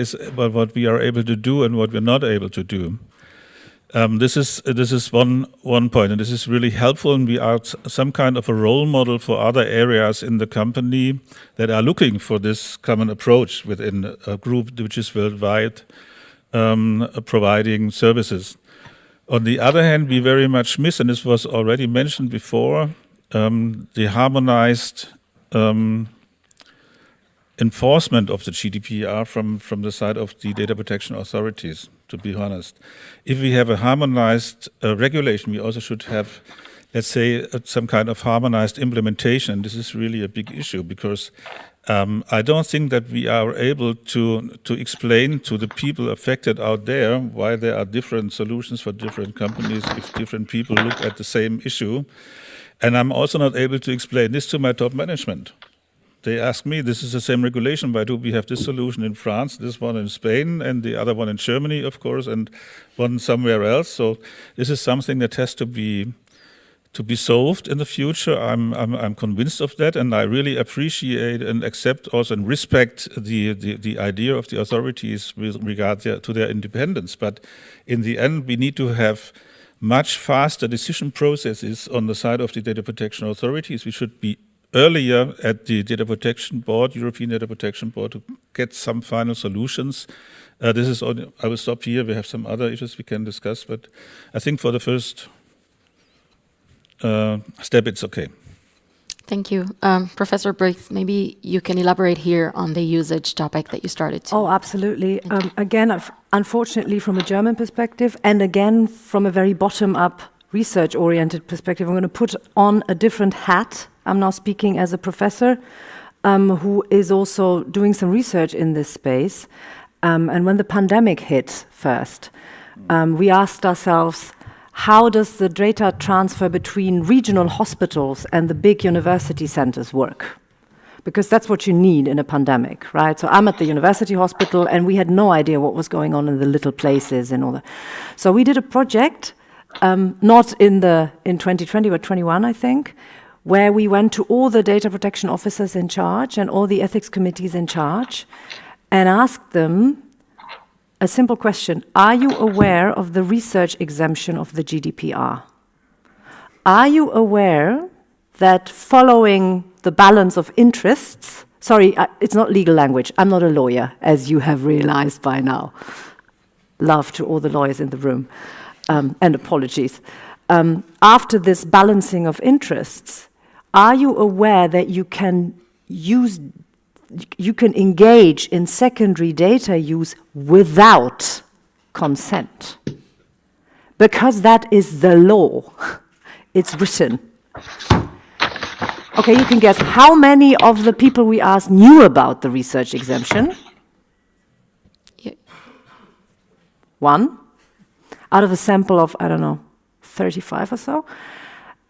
we are able to do and what we're not able to do. This is one point, and this is really helpful. And we are some kind of a role model for other areas in the company that are looking for this common approach within a group which is worldwide providing services. On the other hand, we very much miss, and this was already mentioned before, the harmonized enforcement of the GDPR from the side of the data protection authorities, to be honest. If we have a harmonized regulation, we also should have, let's say, some kind of harmonized implementation. This is really a big issue because I don't think that we are able to explain to the people affected out there why there are different solutions for different companies if different people look at the same issue. And I'm also not able to explain this to my top management. They ask me, this is the same regulation, why do we have this solution in France, this one in Spain, and the other one in Germany, of course, and one somewhere else. So this is something that has to be solved in the future. I'm convinced of that, and I really appreciate and accept also and respect the idea of the authorities with regard to their independence. But in the end, we need to have much faster decision processes on the side of the data protection authorities. We should be earlier at the Data Protection Board, European Data Protection Board, to get some final solutions. This is only, I will stop here. We have some other issues we can discuss, but I think for the first step, it's okay. Thank you. Professor Briggs, maybe you can elaborate here on the usage topic that you started to. Oh, absolutely. Again, unfortunately, from a German perspective, and again, from a very bottom-up, research-oriented perspective, I'm going to put on a different hat. I'm now speaking as a professor who is also doing some research in this space. And when the pandemic hit first, we asked ourselves, how does the data transfer between regional hospitals and the big university centers work? Because that's what you need in a pandemic, right? So I'm at the university hospital and we had no idea what was going on in the little places and all that. So we did a project, not in 2020 but 21, I think, where we went to all the data protection officers in charge and all the ethics committees in charge and asked them a simple question: are you aware of the research exemption of the GDPR? Are you aware that following the balance of interests, sorry, it's not legal language, I'm not a lawyer, as you have realized by now. Love to all the lawyers in the room, and apologies. After this balancing of interests, are you aware that you can engage in secondary data use without consent? Because that is the law. It's written. Okay, you can guess how many of the people we asked knew about the research exemption? Yeah. One out of a sample of, I don't know, 35 or so.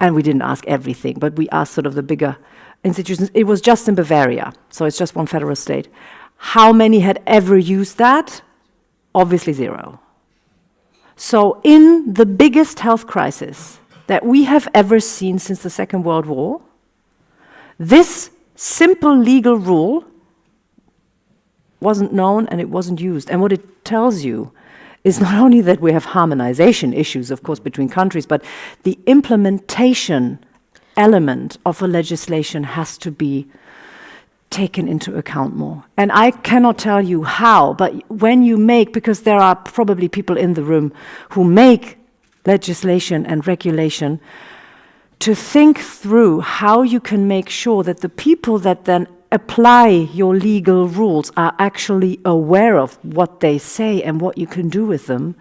And we didn't ask everything, but we asked sort of the bigger institutions. It was just in Bavaria, so it's just one federal state. How many had ever used that? Obviously 0. So in the biggest health crisis that we have ever seen since the Second World War, this simple legal rule wasn't known and it wasn't used. And what it tells you is not only that we have harmonization issues, of course, between countries, but the implementation element of a legislation has to be taken into account more. And I cannot tell you how, but when you make, because there are probably people in the room who make legislation and regulation, to think through how you can make sure that the people that then apply your legal rules are actually aware of what they say and what you can do with them,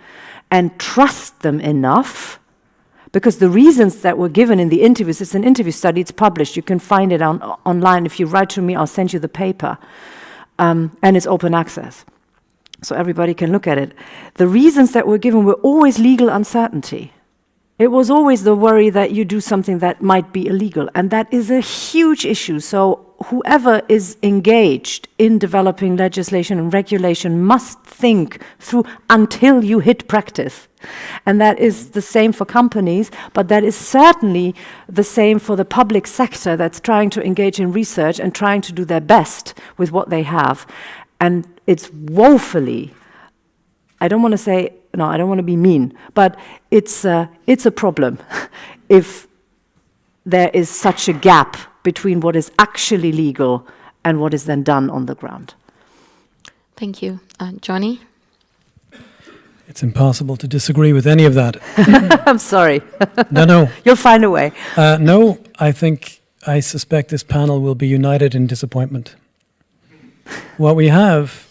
and trust them enough. Because the reasons that were given in the interviews, it's an interview study, it's published, you can find it online. If you write to me, I'll send you the paper. And it's open access, so everybody can look at it. The reasons that were given were always legal uncertainty. It was always the worry that you do something that might be illegal, and that is a huge issue. So whoever is engaged in developing legislation and regulation must think through until you hit practice. And that is the same for companies, but that is certainly the same for the public sector that's trying to engage in research and trying to do their best with what they have. And it's woefully, I don't want to say, no, I don't want to be mean, but it's a problem if there is such a gap between what is actually legal and what is then done on the ground. Thank you. Johnny? It's impossible to disagree with any of that. I'm sorry. No. You'll find a way. No, I suspect this panel will be united in disappointment. What we have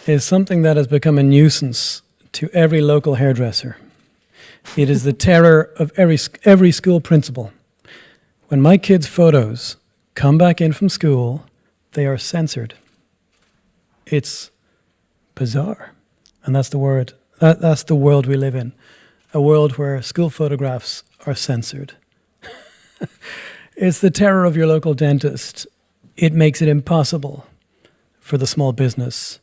is something that has become a nuisance to every local hairdresser. It is the terror of every school principal. When my kids' photos come back in from school, they are censored. It's bizarre. And that's the word. That's the world we live in. A world where school photographs are censored. It's the terror of your local dentist. It makes it impossible for the small business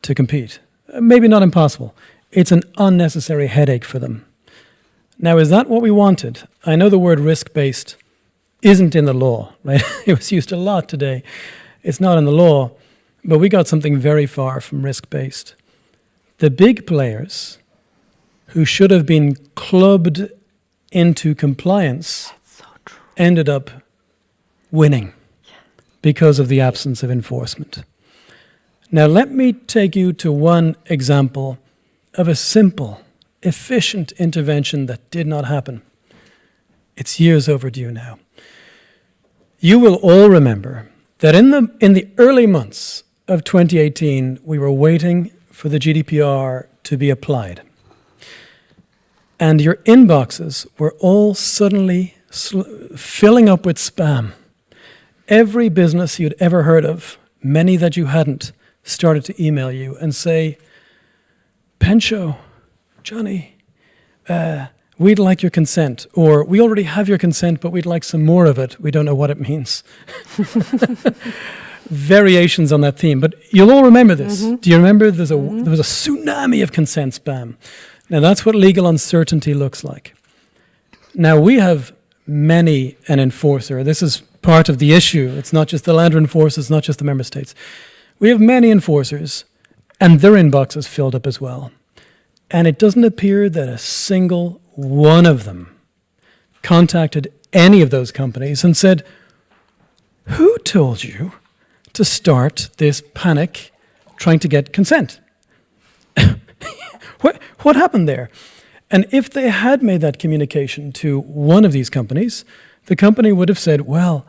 to compete. Maybe not impossible. It's an unnecessary headache for them. Now, is that what we wanted? I know the word risk-based isn't in the law, right? It was used a lot today. It's not in the law, but we got something very far from risk-based. The big players who should have been clubbed into compliance ended up winning because of the absence of enforcement. Now, let me take you to one example of a simple, efficient intervention that did not happen. It's years overdue now. You will all remember that in the early months of 2018, we were waiting for the GDPR to be applied. And your inboxes were all suddenly filling up with spam. Every business you'd ever heard of, many that you hadn't, started to email you and say, Pencho, Johnny, we'd like your consent, or we already have your consent, but we'd like some more of it. We don't know what it means. Variations on that theme, but you'll all remember this. Mm-hmm. Do you remember there was a tsunami of consent spam? Now that's what legal uncertainty looks like. Now we have many an enforcer. This is part of the issue. It's not just the land enforcers, it's not just the member states. We have many enforcers, and their inbox is filled up as well. And it doesn't appear that a single one of them contacted any of those companies and said, who told you to start this panic trying to get consent? What happened there? And if they had made that communication to one of these companies, the company would have said, well,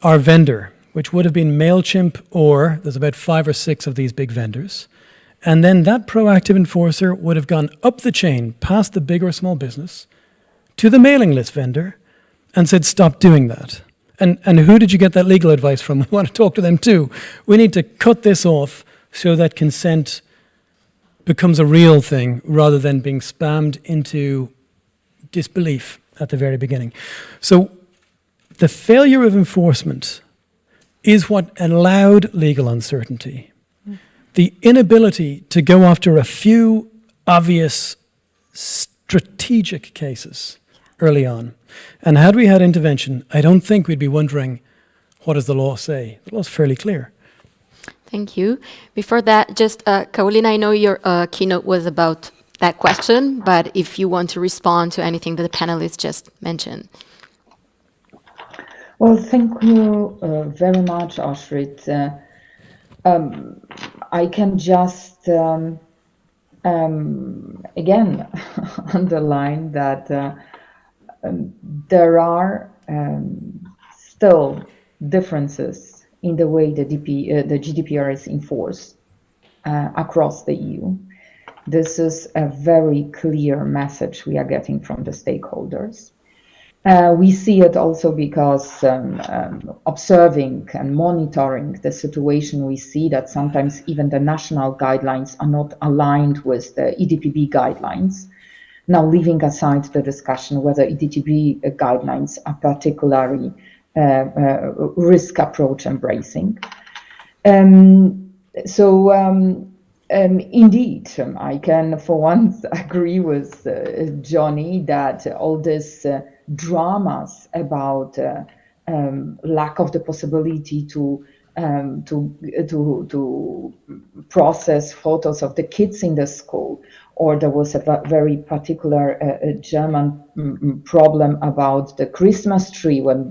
our vendor, which would have been MailChimp, or there's about 5 or 6 of these big vendors, and then that proactive enforcer would have gone up the chain, past the big or small business, to the mailing list vendor, and said, stop doing that. And who did you get that legal advice from? We want to talk to them too. We need to cut this off so that consent becomes a real thing rather than being spammed into disbelief at the very beginning. So the failure of enforcement is what allowed legal uncertainty. The inability to go after a few obvious strategic cases early on. And had we had intervention, I don't think we'd be wondering, what does the law say? The law's fairly clear. Thank you. Before that, just Carolina, I know your keynote was about that question, but if you want to respond to anything that the panelists just mentioned. Well, thank you very much, Oshrit. I can just again underline that there are still differences in the way the GDPR is enforced across the EU. This is a very clear message we are getting from the stakeholders. We see it also because observing and monitoring the situation, we see that sometimes even the national guidelines are not aligned with the EDPB guidelines. Now, leaving aside the discussion whether EDPB guidelines are particularly risk approach embracing. Indeed, I can for once agree with Johnny that all this dramas about lack of the possibility to process photos of the kids in the school, or there was a very particular German problem about the Christmas tree when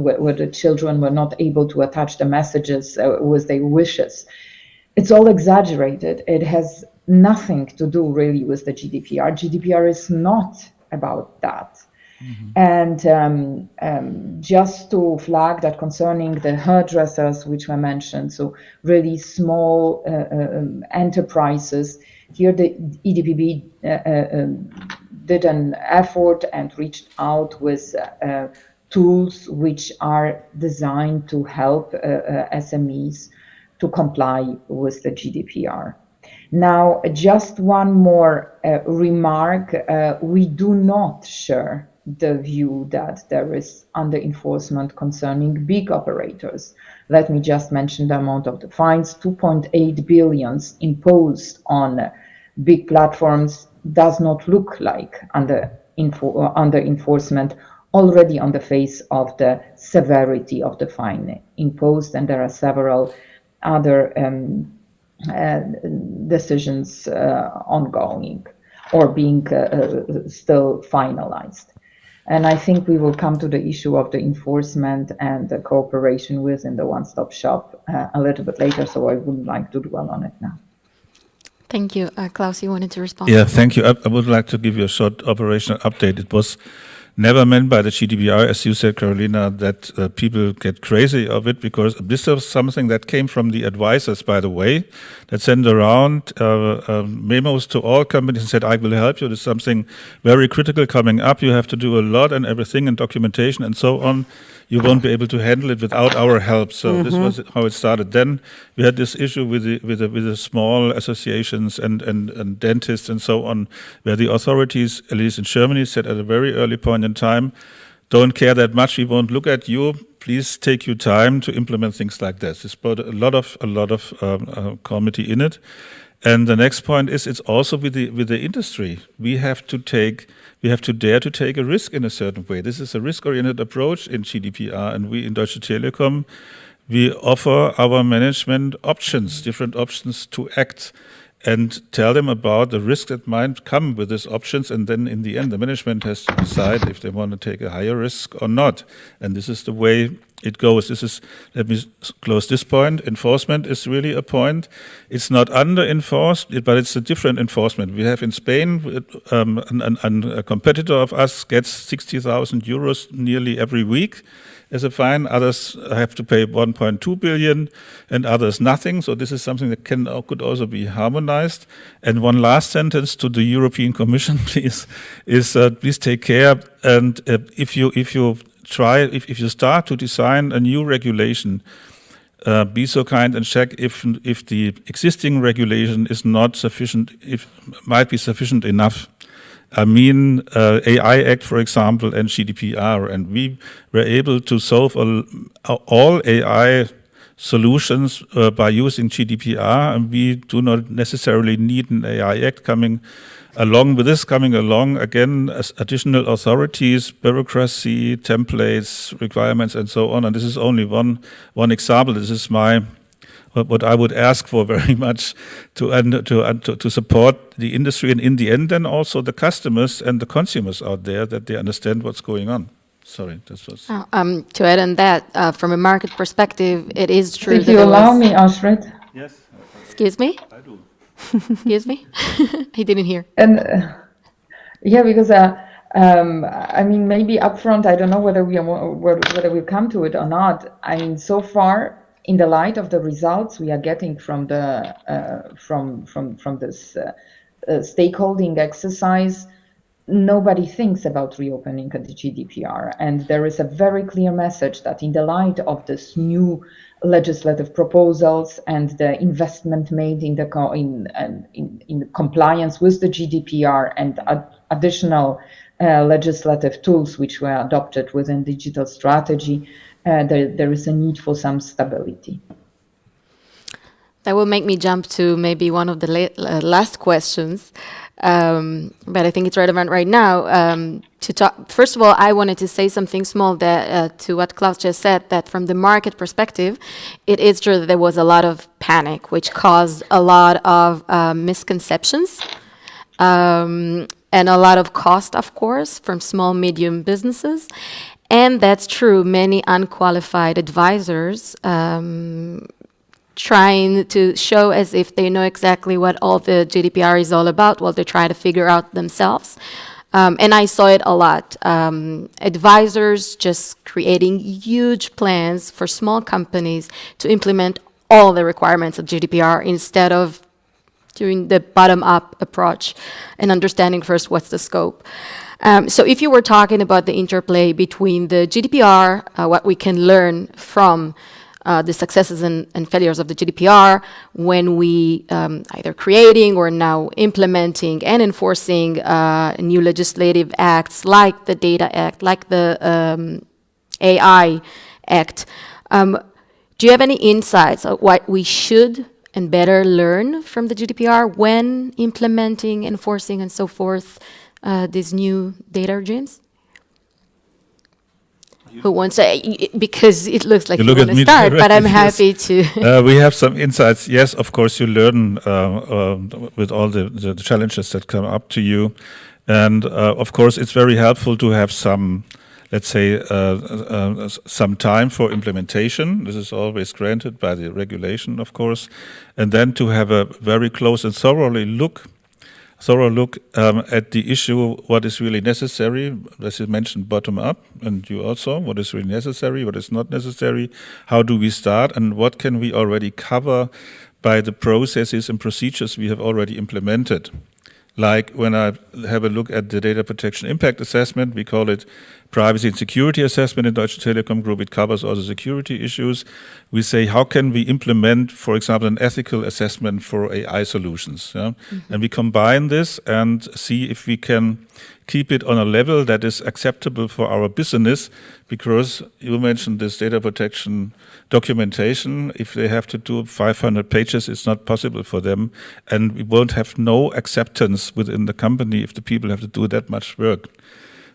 where the children were not able to attach the messages with their wishes. It's all exaggerated. It has nothing to do really with the GDPR. GDPR is not about that. Mm-hmm. And just to flag that concerning the hairdressers which were mentioned, so really small enterprises, here the EDPB did an effort and reached out with tools which are designed to help SMEs to comply with the GDPR. Now, just one more remark. We do not share the view that there is under-enforcement concerning big operators. Let me just mention the amount of the fines. 2.8 billion imposed on big platforms does not look like under-enforcement already on the face of the severity of the fine imposed, and there are several other decisions ongoing or being still finalized. And I think we will come to the issue of the enforcement and the cooperation within the one-stop shop a little bit later, so I wouldn't like to dwell on it now. Thank you. Klaus, you wanted to respond? Yeah, thank you. I would like to give you a short operational update. It was never meant by the GDPR, as you said, Carolina, that people get crazy of it, because this was something that came from the advisors, by the way, that sent around memos to all companies and said, I will help you. There's something very critical coming up. You have to do a lot and everything and documentation and so on. You won't be able to handle it without our help. So this was how it started. Then we had this issue with the small associations and dentists and so on, where the authorities, at least in Germany, said at a very early point in time, don't care that much. We won't look at you. Please take your time to implement things like this. It's brought a lot of committee in it. And the next point is, it's also with the industry. We have to dare to take a risk in a certain way. This is a risk-oriented approach in GDPR, and we in Deutsche Telekom, we offer our management options, different options to act, and tell them about the risk that might come with these options, and then in the end the management has to decide if they want to take a higher risk or not. And this is the way it goes. Let me close this point. Enforcement is really a point. It's not under-enforced, but it's a different enforcement. We have in Spain, a competitor of us gets 60,000 euros nearly every week as a fine. Others have to pay 1.2 billion and others nothing. So this is something that could also be harmonized. And one last sentence to the European Commission, please, is please take care. And if you start to design a new regulation, be so kind and check if the existing regulation is not sufficient, might be sufficient enough. I mean, AI Act, for example, and GDPR, and we were able to solve all AI solutions by using GDPR, and we do not necessarily need an AI Act coming along with this. Coming along, again, as additional authorities, bureaucracy, templates, requirements, and so on. And this is only one example. This is what I would ask for very much to support the industry, and in the end then also the customers and the consumers out there, that they understand what's going on. Sorry, this was... to add on that, from a market perspective, it is true if you allow me, Astrid. Yes. Excuse me? I do. Excuse me? He didn't hear. And yeah, because I mean, maybe upfront, I don't know whether we'll come to it or not. I mean, so far, in the light of the results we are getting from the from this stakeholding exercise, nobody thinks about reopening the GDPR, and there is a very clear message that in the light of this new legislative proposals and the investment made in in compliance with the GDPR and additional legislative tools which were adopted within digital strategy, there is a need for some stability. That will make me jump to maybe one of the last questions, but I think it's relevant right now to talk. First of all, I wanted to say something small that to what Klaus just said, that from the market perspective, it is true that there was a lot of panic, which caused a lot of misconceptions and a lot of cost, of course, from small, medium businesses. And that's true, many unqualified advisors trying to show as if they know exactly what all the GDPR is all about while they try to figure out themselves. And I saw it a lot. Advisors just creating huge plans for small companies to implement all the requirements of GDPR instead of doing the bottom-up approach and understanding first what's the scope. So if you were talking about the interplay between the GDPR, what we can learn from the successes and failures of the GDPR when we either creating or now implementing and enforcing new legislative acts like the Data Act, like the AI Act. Do you have any insights of what we should and better learn from the GDPR when implementing, enforcing, and so forth these new data regimes? Who wants to, because it looks like you want to start, but I'm happy to. We have some insights. Yes, of course, you learn with all the challenges that come up to you. And of course, it's very helpful to have some, let's say, some time for implementation. This is always granted by the regulation, of course. And then to have a very close and thoroughly look thorough look at the issue, what is really necessary, as you mentioned, bottom up, and you also, what is really necessary, what is not necessary, how do we start, and what can we already cover by the processes and procedures we have already implemented. Like when I have a look at the data protection impact assessment, we call it privacy and security assessment in Deutsche Telekom Group. It covers all the security issues. We say, how can we implement, for example, an ethical assessment for AI solutions? Yeah? And we combine this and see if we can keep it on a level that is acceptable for our business, because you mentioned this data protection documentation. If they have to do 500 pages, it's not possible for them, and we won't have no acceptance within the company if the people have to do that much work.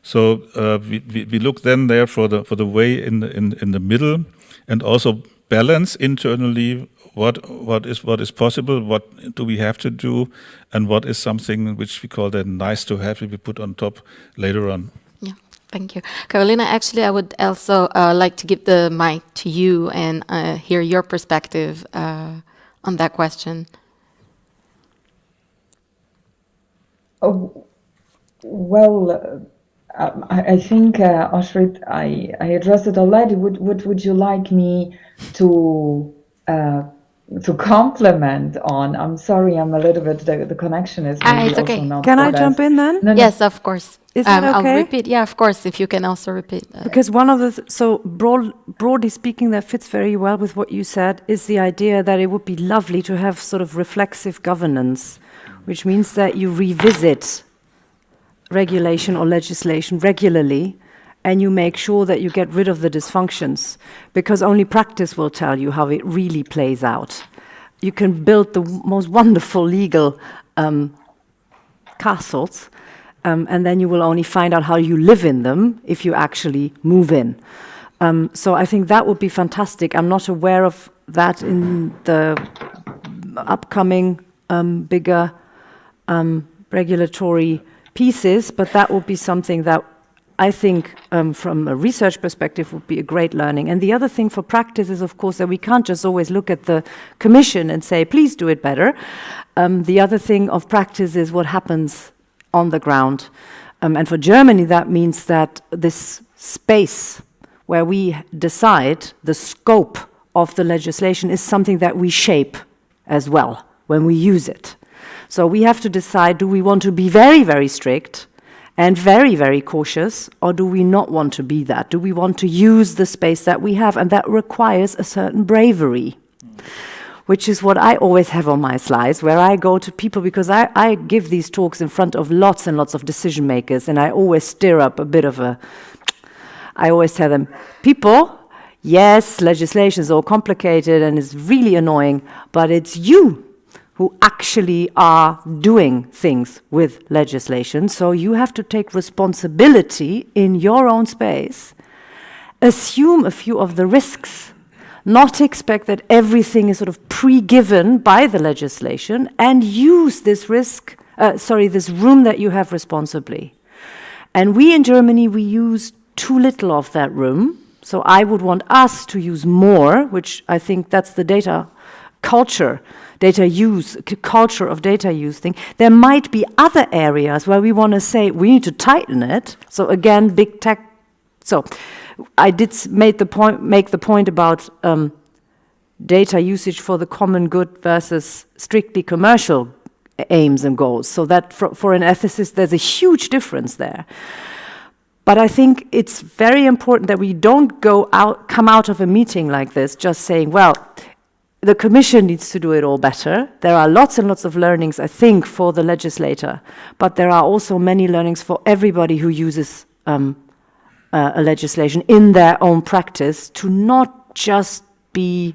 So we look then there for the way in the middle, and also balance internally what is possible, what do we have to do, and what is something which we call then nice to have, we put on top later on. Yeah, thank you. Carolina, actually I would also like to give the mic to you and hear your perspective on that question. Oh, well, I think, Oshrit, I addressed it already. Would you like me to complement on? I'm sorry, I'm a little bit, the connection is maybe it's okay. also not Can the I best. jump in then? No, no. Yes, of course. Is that okay? I'll repeat. Yeah, of course, if you can also repeat. Because one of the, broadly speaking, that fits very well with what you said, is the idea that it would be lovely to have sort of reflexive governance, which means that you revisit regulation or legislation regularly, and you make sure that you get rid of the dysfunctions, because only practice will tell you how it really plays out. You can build the most wonderful legal castles, and then you will only find out how you live in them if you actually move in. So I think that would be fantastic. I'm not aware of that in the upcoming bigger regulatory pieces, but that would be something that I think from a research perspective would be a great learning. And the other thing for practice is, of course, that we can't just always look at the Commission and say, please do it better. The other thing of practice is what happens on the ground. And for Germany, that means that this space where we decide the scope of the legislation is something that we shape as well when we use it. So we have to decide, do we want to be very, very strict and very, very cautious, or do we not want to be that? Do we want to use the space that we have? And that requires a certain bravery, which is what I always have on my slides, where I go to people, because I give these talks in front of lots and lots of decision makers, and I always stir up a bit of I always tell them, people, yes, legislation is all complicated and it's really annoying, but it's you who actually are doing things with legislation. So you have to take responsibility in your own space, assume a few of the risks, not expect that everything is sort of pre-given by the legislation, and use this this room that you have responsibly. And we in Germany, we use too little of that room. So I would want us to use more, which I think that's the data culture, data use, culture of data use thing. There might be other areas where we want to say we need to tighten it. So again, big tech. So I did make the point about data usage for the common good versus strictly commercial aims and goals. So that for an ethicist, there's a huge difference there. But I think it's very important that we don't come out of a meeting like this just saying, well, the Commission needs to do it all better. There are lots and lots of learnings, I think, for the legislator, but there are also many learnings for everybody who uses a legislation in their own practice to not just be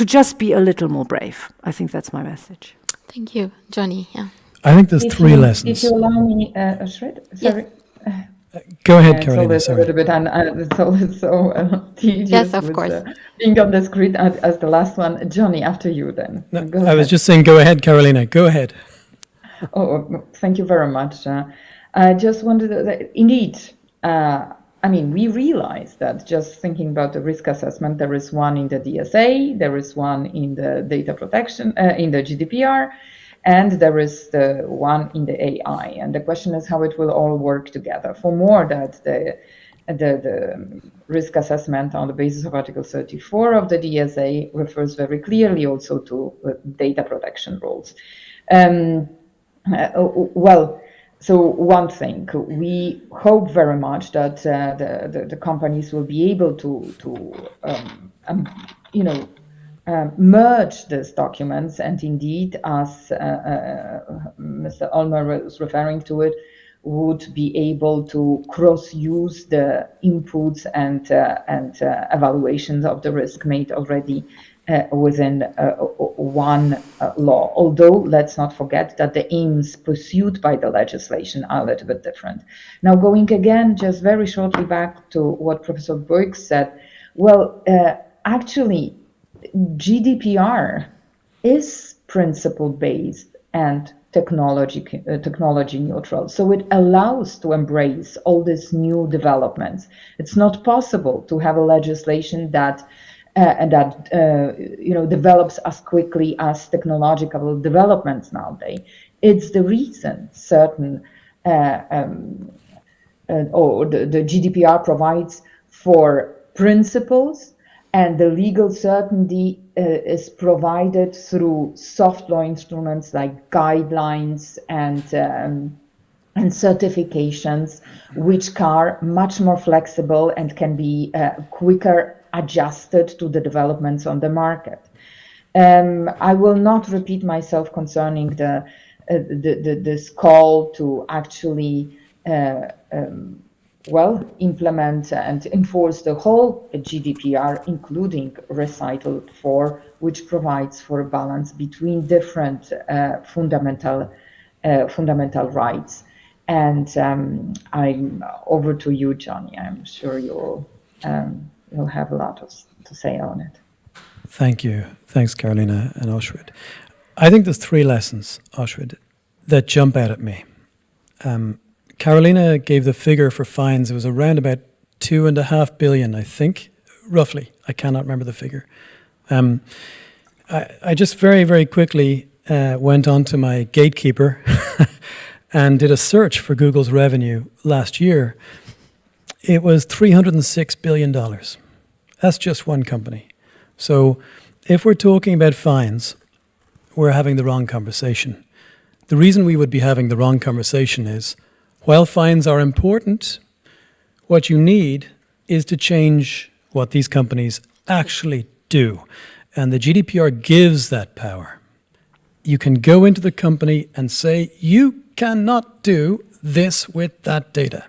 a little more brave. I think that's my message. Thank you, Johnny. Yeah. I think there's three lessons. If you allow me, Shred, sorry. Yes. Go ahead, Carolina. It's always a little bit, it's always so tedious. Yes, of course. Being on the screen as the last one. Johnny, after you then. No, I was just saying, go ahead, Carolina. Go ahead. Oh, thank you very much. I just wanted to, indeed, I mean, we realize that just thinking about the risk assessment, there is one in the DSA, there is one in the data protection, in the GDPR, and there is the one in the AI. And the question is how it will all work together. For more, that the risk assessment on the basis of Article 34 of the DSA refers very clearly also to data protection rules. So one thing, we hope very much that the companies will be able to merge these documents, and indeed, as Mr. Ulmer was referring to it, would be able to cross-use the inputs and evaluations of the risk made already within one law. Although, let's not forget that the aims pursued by the legislation are a little bit different. Now, going again, just very shortly back to what Professor Burg said, well, actually, GDPR is principle-based and technology neutral. So it allows to embrace all these new developments. It's not possible to have a legislation that develops as quickly as technological developments nowadays. It's the reason certain the GDPR provides for principles, and the legal certainty is provided through soft law instruments like guidelines and certifications, which are much more flexible and can be quicker adjusted to the developments on the market. I will not repeat myself concerning this call to actually implement and enforce the whole GDPR, including recital 4, which provides for a balance between different fundamental rights. And I'm over to you, Johnny. I'm sure you'll have a lot to say on it. Thank you. Thanks, Carolina and Oshrid. I think there's 3 lessons, Oshrid, that jump out at me. Carolina gave the figure for fines. It was around about 2.5 billion, I think, roughly. I cannot remember the figure. I just very, very quickly went on to my gatekeeper and did a search for Google's revenue last year. It was $306 billion. That's just one company. So if we're talking about fines, we're having the wrong conversation. The reason we would be having the wrong conversation is, while fines are important, what you need is to change what these companies actually do. And the GDPR gives that power. You can go into the company and say, you cannot do this with that data.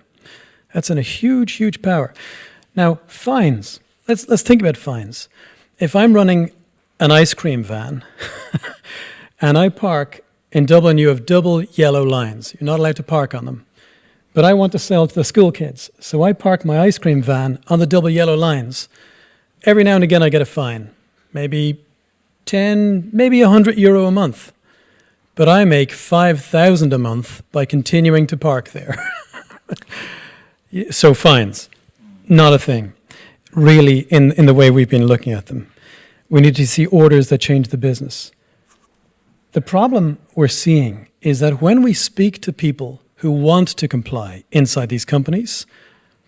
That's a huge, huge power. Now, fines. Let's think about fines. If I'm running an ice cream van and I park in Dublin, you have double yellow lines. You're not allowed to park on them. But I want to sell to the school kids. So I park my ice cream van on the double yellow lines. Every now and again I get a fine. Maybe 10, maybe €100 a month. But I make 5,000 a month by continuing to park there. So fines, not a thing, really, in the way we've been looking at them. We need to see orders that change the business. The problem we're seeing is that when we speak to people who want to comply inside these companies,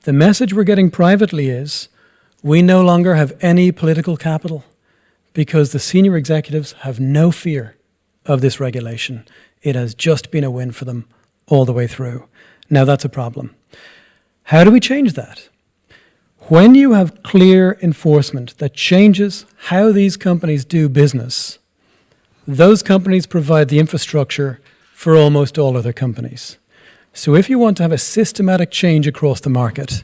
the message we're getting privately is, we no longer have any political capital because the senior executives have no fear of this regulation. It has just been a win for them all the way through. Now that's a problem. How do we change that? When you have clear enforcement that changes how these companies do business, those companies provide the infrastructure for almost all other companies. So if you want to have a systematic change across the market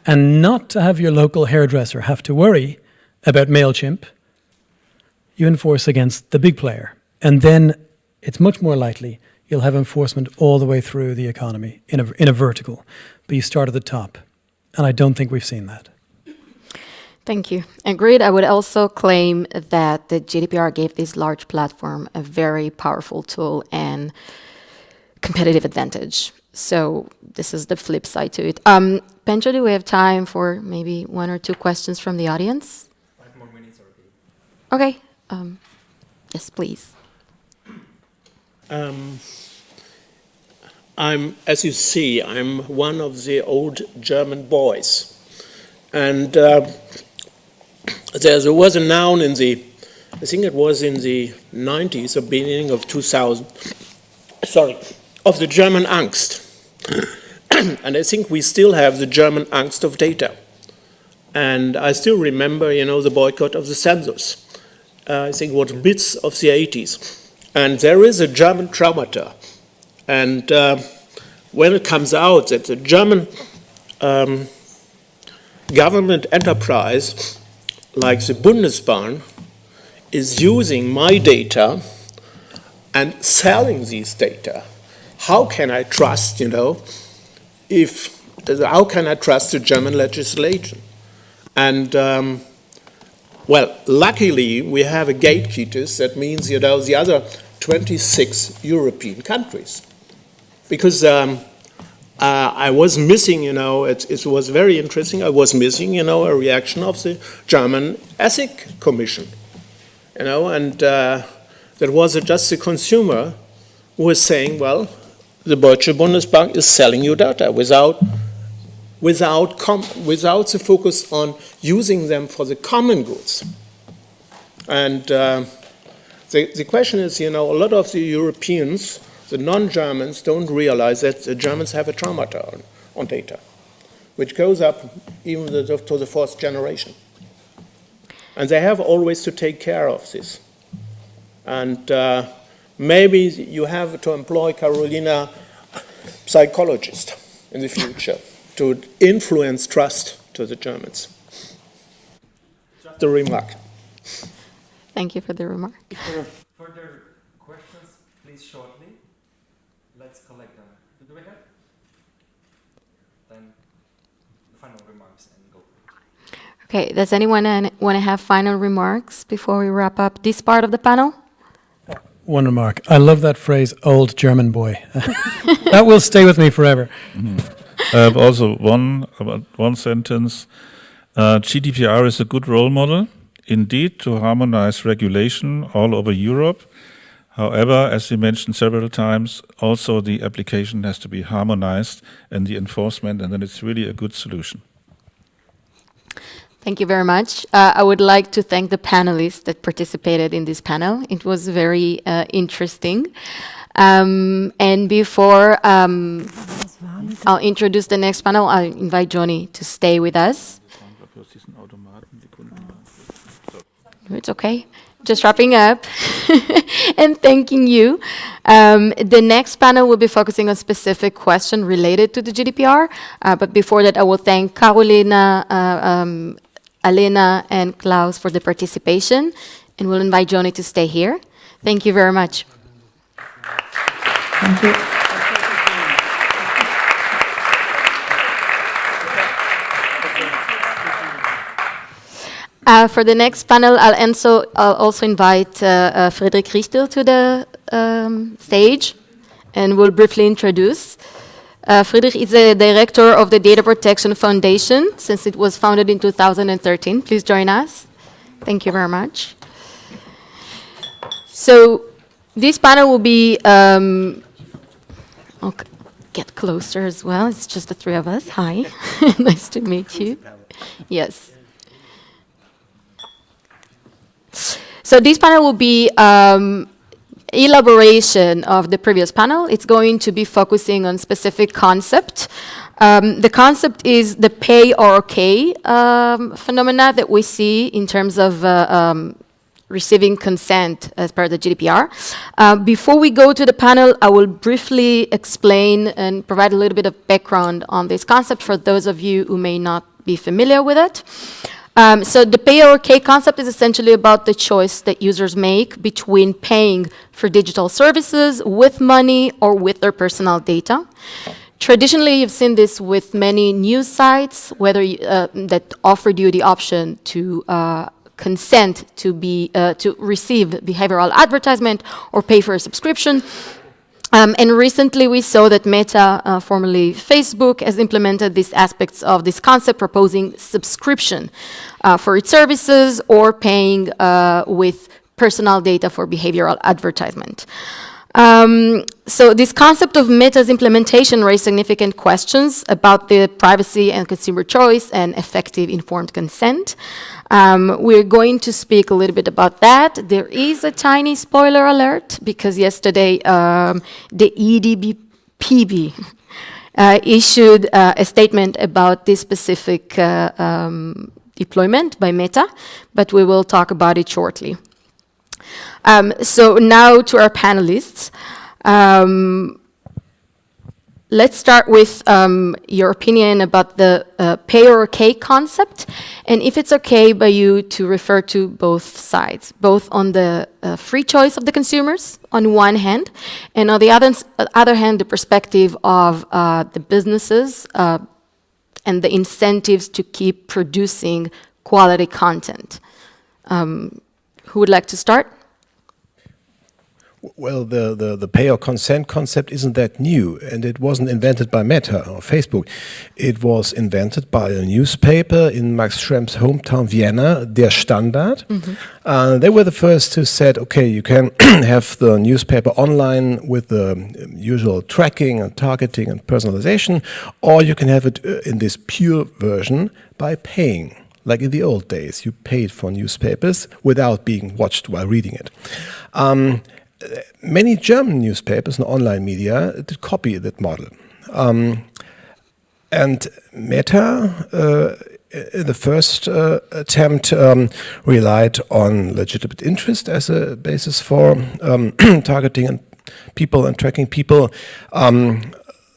and not to have your local hairdresser have to worry about MailChimp, you enforce against the big player. And then it's much more likely you'll have enforcement all the way through the economy in a vertical. But you start at the top. And I don't think we've seen that. Thank you. Agreed. I would also claim that the GDPR gave this large platform a very powerful tool and competitive advantage. So this is the flip side to it. Pencho, do we have time for maybe 1 or 2 questions from the audience? 5 more minutes or okay. Okay. Yes, please. As you see, I'm one of the old German boys. And there was a noun in the, I think it was in the 90s, or beginning of 2000, of the German angst. And I think we still have the German angst of data. And I still remember, the boycott of the census. I think it was bits of the 80s. And there is a German traumata. And when it comes out that the German government enterprise, like the Bundesverband, is using my data and selling these data, how can I trust, how can I trust the German legislation? And well, luckily, we have a gatekeepers. That means, the other 26 European countries. Because I was missing, it was very interesting, I was missing, a reaction of the German Ethics Commission. And that was just the consumer who was saying, well, the Deutsche Bundesbank is selling you data without the focus on using them for the common goods. And the question is, a lot of the Europeans, the non-Germans, don't realize that the Germans have a traumata on data, which goes up even to the fourth generation. And they have always to take care of this. And maybe you have to employ Carolina, psychologist, in the future to influence trust to the Germans. Just a remark. Thank you for the remark. If there are further questions, please shortly. Let's collect them. Do we have? Then the final remarks and go. Okay, does anyone want to have final remarks before we wrap up this part of the panel? One remark. I love that phrase, old German boy. That will stay with me forever. I have also one sentence. GDPR is a good role model, indeed, to harmonize regulation all over Europe. However, as we mentioned several times, also the application has to be harmonized and the enforcement, and then it's really a good solution. Thank you very much. I would like to thank the panelists that participated in this panel. It was very interesting. And before I'll introduce the next panel, I'll invite Johnny to stay with us. It's okay. Just wrapping up and thanking you. The next panel will be focusing on specific questions related to the GDPR. But before that, I will thank Carolina, Alena, and Klaus for the participation. And we'll invite Johnny to stay here. Thank you very much. Thank you. For the next panel, I'll also invite Friedrich Richter to the stage, and we'll briefly introduce. Friedrich is the director of the Data Protection Foundation since it was founded in 2013. Please join us. Thank you very much. So this panel will be, I'll get closer as well. It's just the three of us. Hi, nice to meet you. Yes. So this panel will be elaboration of the previous panel. It's going to be focusing on specific concept. The concept is the pay or okay phenomena that we see in terms of receiving consent as per the GDPR. Before we go to the panel, I will briefly explain and provide a little bit of background on this concept for those of you who may not be familiar with it. So the pay or okay concept is essentially about the choice that users make between paying for digital services with money or with their personal data. Traditionally, you've seen this with many news sites, whether that offered you the option to consent to receive behavioral advertisement or pay for a subscription. And recently we saw that Meta, formerly Facebook, has implemented these aspects of this concept, proposing subscription for its services or paying with personal data for behavioral advertisement. So this concept of Meta's implementation raised significant questions about the privacy and consumer choice and effective informed consent. We're going to speak a little bit about that. There is a tiny spoiler alert because yesterday the EDPB issued a statement about this specific deployment by Meta, but we will talk about it shortly. So now to our panelists. Let's start with your opinion about the pay or okay concept, and if it's okay by you to refer to both sides, both on the free choice of the consumers on one hand, and on the other hand, the perspective of the businesses and the incentives to keep producing quality content. Who would like to start? Well, the pay or consent concept isn't that new, and it wasn't invented by Meta or Facebook. It was invented by a newspaper in Max Schremp's hometown, Vienna, Der Standard. They were the first who said, okay, you can have the newspaper online with the usual tracking and targeting and personalization, or you can have it in this pure version by paying. Like in the old days, you paid for newspapers without being watched while reading it. Many German newspapers and online media did copy that model. And Meta, in the first attempt, relied on legitimate interest as a basis for targeting people and tracking people.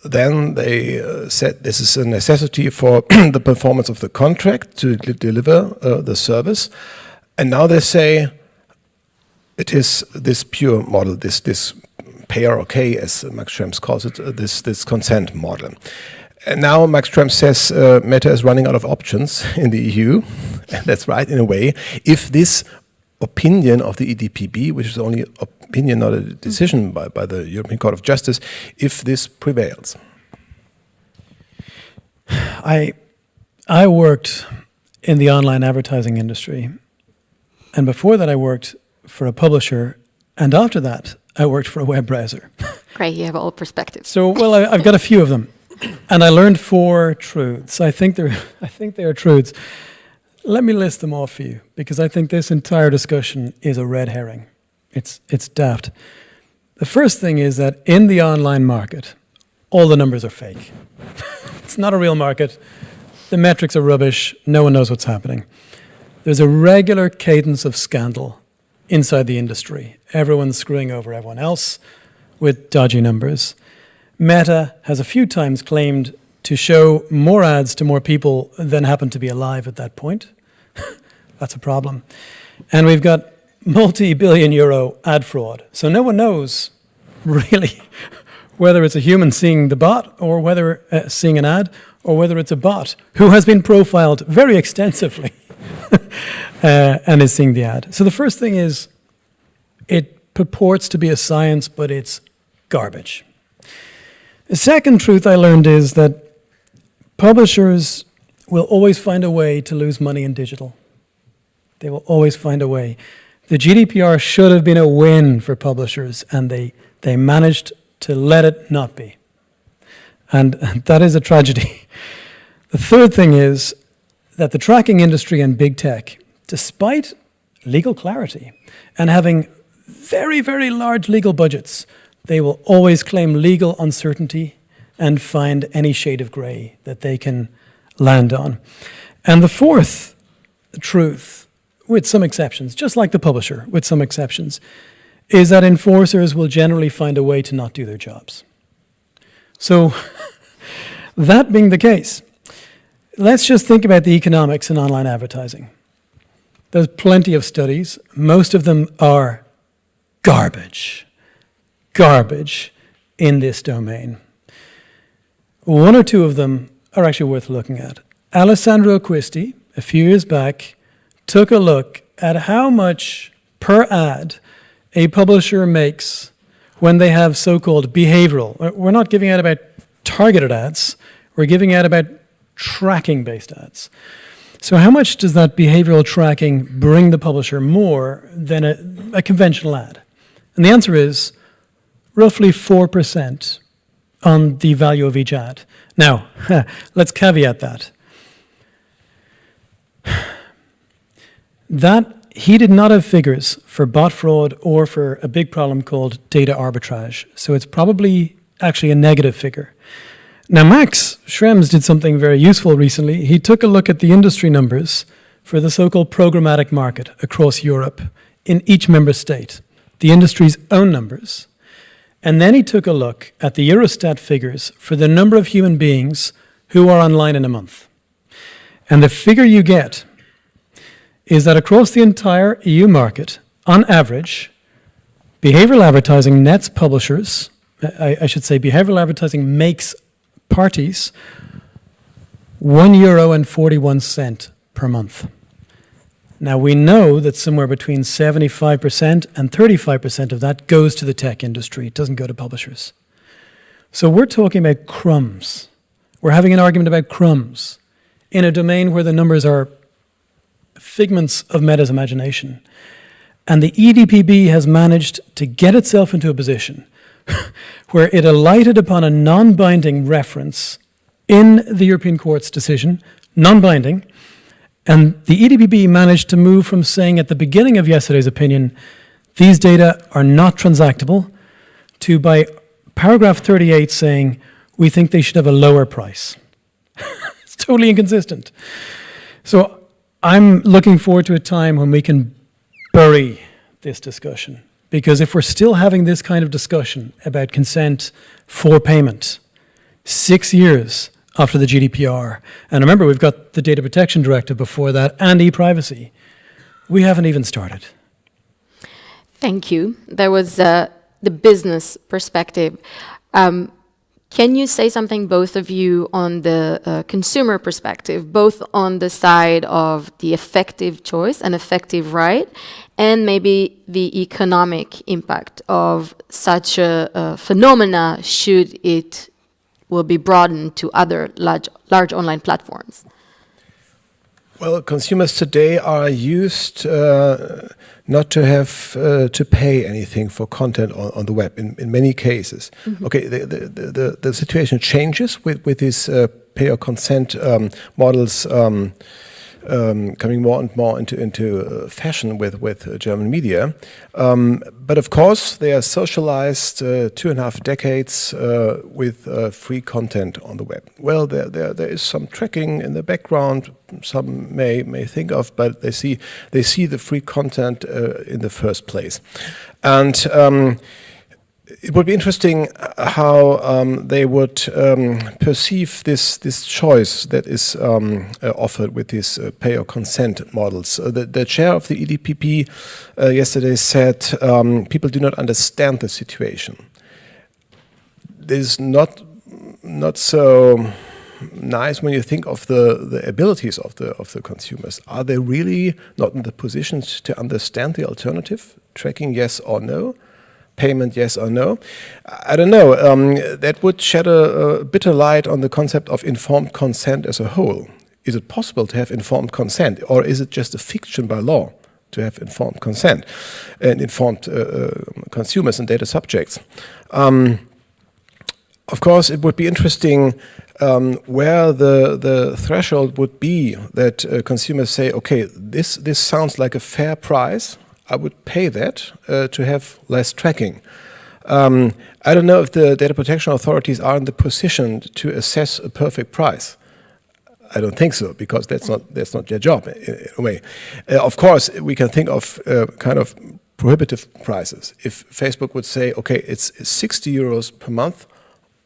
Then they said this is a necessity for the performance of the contract to deliver the service. And now they say, it is this pure model, this pay or okay, as Max Schrems calls it, this consent model. And now Max Schrems says Meta is running out of options in the EU. And that's right, in a way. If this opinion of the EDPB, which is only opinion, not a decision by the European Court of Justice, if this prevails. I worked in the online advertising industry. And before that, I worked for a publisher, and after that, I worked for a web browser. Great, you have all perspectives. So, well, I've got a few of them, and I learned 4 truths. I think they are truths. Let me list them off for you, because I think this entire discussion is a red herring. It's daft. The first thing is that in the online market, all the numbers are fake. It's not a real market. The metrics are rubbish. No one knows what's happening. There's a regular cadence of scandal inside the industry. Everyone's screwing over everyone else with dodgy numbers. Meta has a few times claimed to show more ads to more people than happen to be alive at that point. That's a problem. And we've got multi-billion euro ad fraud. So no one knows really whether it's a human seeing the bot or whether seeing an ad, or whether it's a bot who has been profiled very extensively and is seeing the ad. So the first thing is, it purports to be a science, but it's garbage. The second truth I learned is that publishers will always find a way to lose money in digital. They will always find a way. The GDPR should have been a win for publishers, and they managed to let it not be. And that is a tragedy. The third thing is that the tracking industry and big tech, despite legal clarity and having very, very large legal budgets, they will always claim legal uncertainty and find any shade of gray that they can land on. And the fourth truth, with some exceptions, just like the publisher, with some exceptions, is that enforcers will generally find a way to not do their jobs. So, that being the case, let's just think about the economics in online advertising. There's plenty of studies. Most of them are garbage in this domain. 1 or 2 of them are actually worth looking at. Alessandro Acquisti, a few years back, took a look at how much per ad a publisher makes when they have so-called behavioral. We're not giving out about targeted ads. We're giving out about tracking-based ads. So how much does that behavioral tracking bring the publisher more than a conventional ad? And the answer is roughly 4% on the value of each ad. Now, let's caveat that. He did not have figures for bot fraud or for a big problem called data arbitrage. So it's probably actually a negative figure. Now, Max Schrems did something very useful recently. He took a look at the industry numbers for the so-called programmatic market across Europe in each member state, the industry's own numbers. And then he took a look at the Eurostat figures for the number of human beings who are online in a month. And the figure you get is that across the entire EU market, on average, behavioral advertising nets publishers, I should say behavioral advertising makes parties €1.41 per month. Now we know that somewhere between 75% and 35% of that goes to the tech industry. It doesn't go to publishers. So we're talking about crumbs. We're having an argument about crumbs in a domain where the numbers are figments of Meta's imagination. And the EDPB has managed to get itself into a position where it alighted upon a non-binding reference in the European Court's decision, non-binding, and the EDPB managed to move from saying at the beginning of yesterday's opinion, these data are not transactable, to by paragraph 38 saying, we think they should have a lower price. It's totally inconsistent. So I'm looking forward to a time when we can bury this discussion. Because if we're still having this kind of discussion about consent for payment 6 years after the GDPR, and remember we've got the Data Protection Directive before that and e-privacy, we haven't even started. Thank you. There was the business perspective. Can you say something, both of you, on the consumer perspective, both on the side of the effective choice and effective right, and maybe the economic impact of such a phenomena should it will be broadened to other large online platforms? Well, consumers today are used not to have to pay anything for content on the web in many cases. Mm-hmm. Okay, the situation changes with these pay or consent models coming more and more into fashion with German media. But of course, they are socialized 2.5 decades with free content on the web. Well, there is some tracking in the background. Some may think of, but they see the free content in the first place, and it would be interesting how they would perceive this choice that is offered with these pay or consent models. The chair of the EDPB yesterday said people do not understand the situation. This is not so nice when you think of the abilities of the consumers. Are they really not in the position to understand the alternative? Tracking, yes or no? Payment, yes or no? I don't know. That would shed a bitter light on the concept of informed consent as a whole. Is it possible to have informed consent, or is it just a fiction by law to have informed consent and informed consumers and data subjects? Of course, it would be interesting where the threshold would be that consumers say, okay, this sounds like a fair price. I would pay that to have less tracking. I don't know if the data protection authorities are in the position to assess a perfect price. I don't think so, because that's not their job in a way. Of course, we can think of kind of prohibitive prices. If Facebook would say, okay, it's 60 euros per month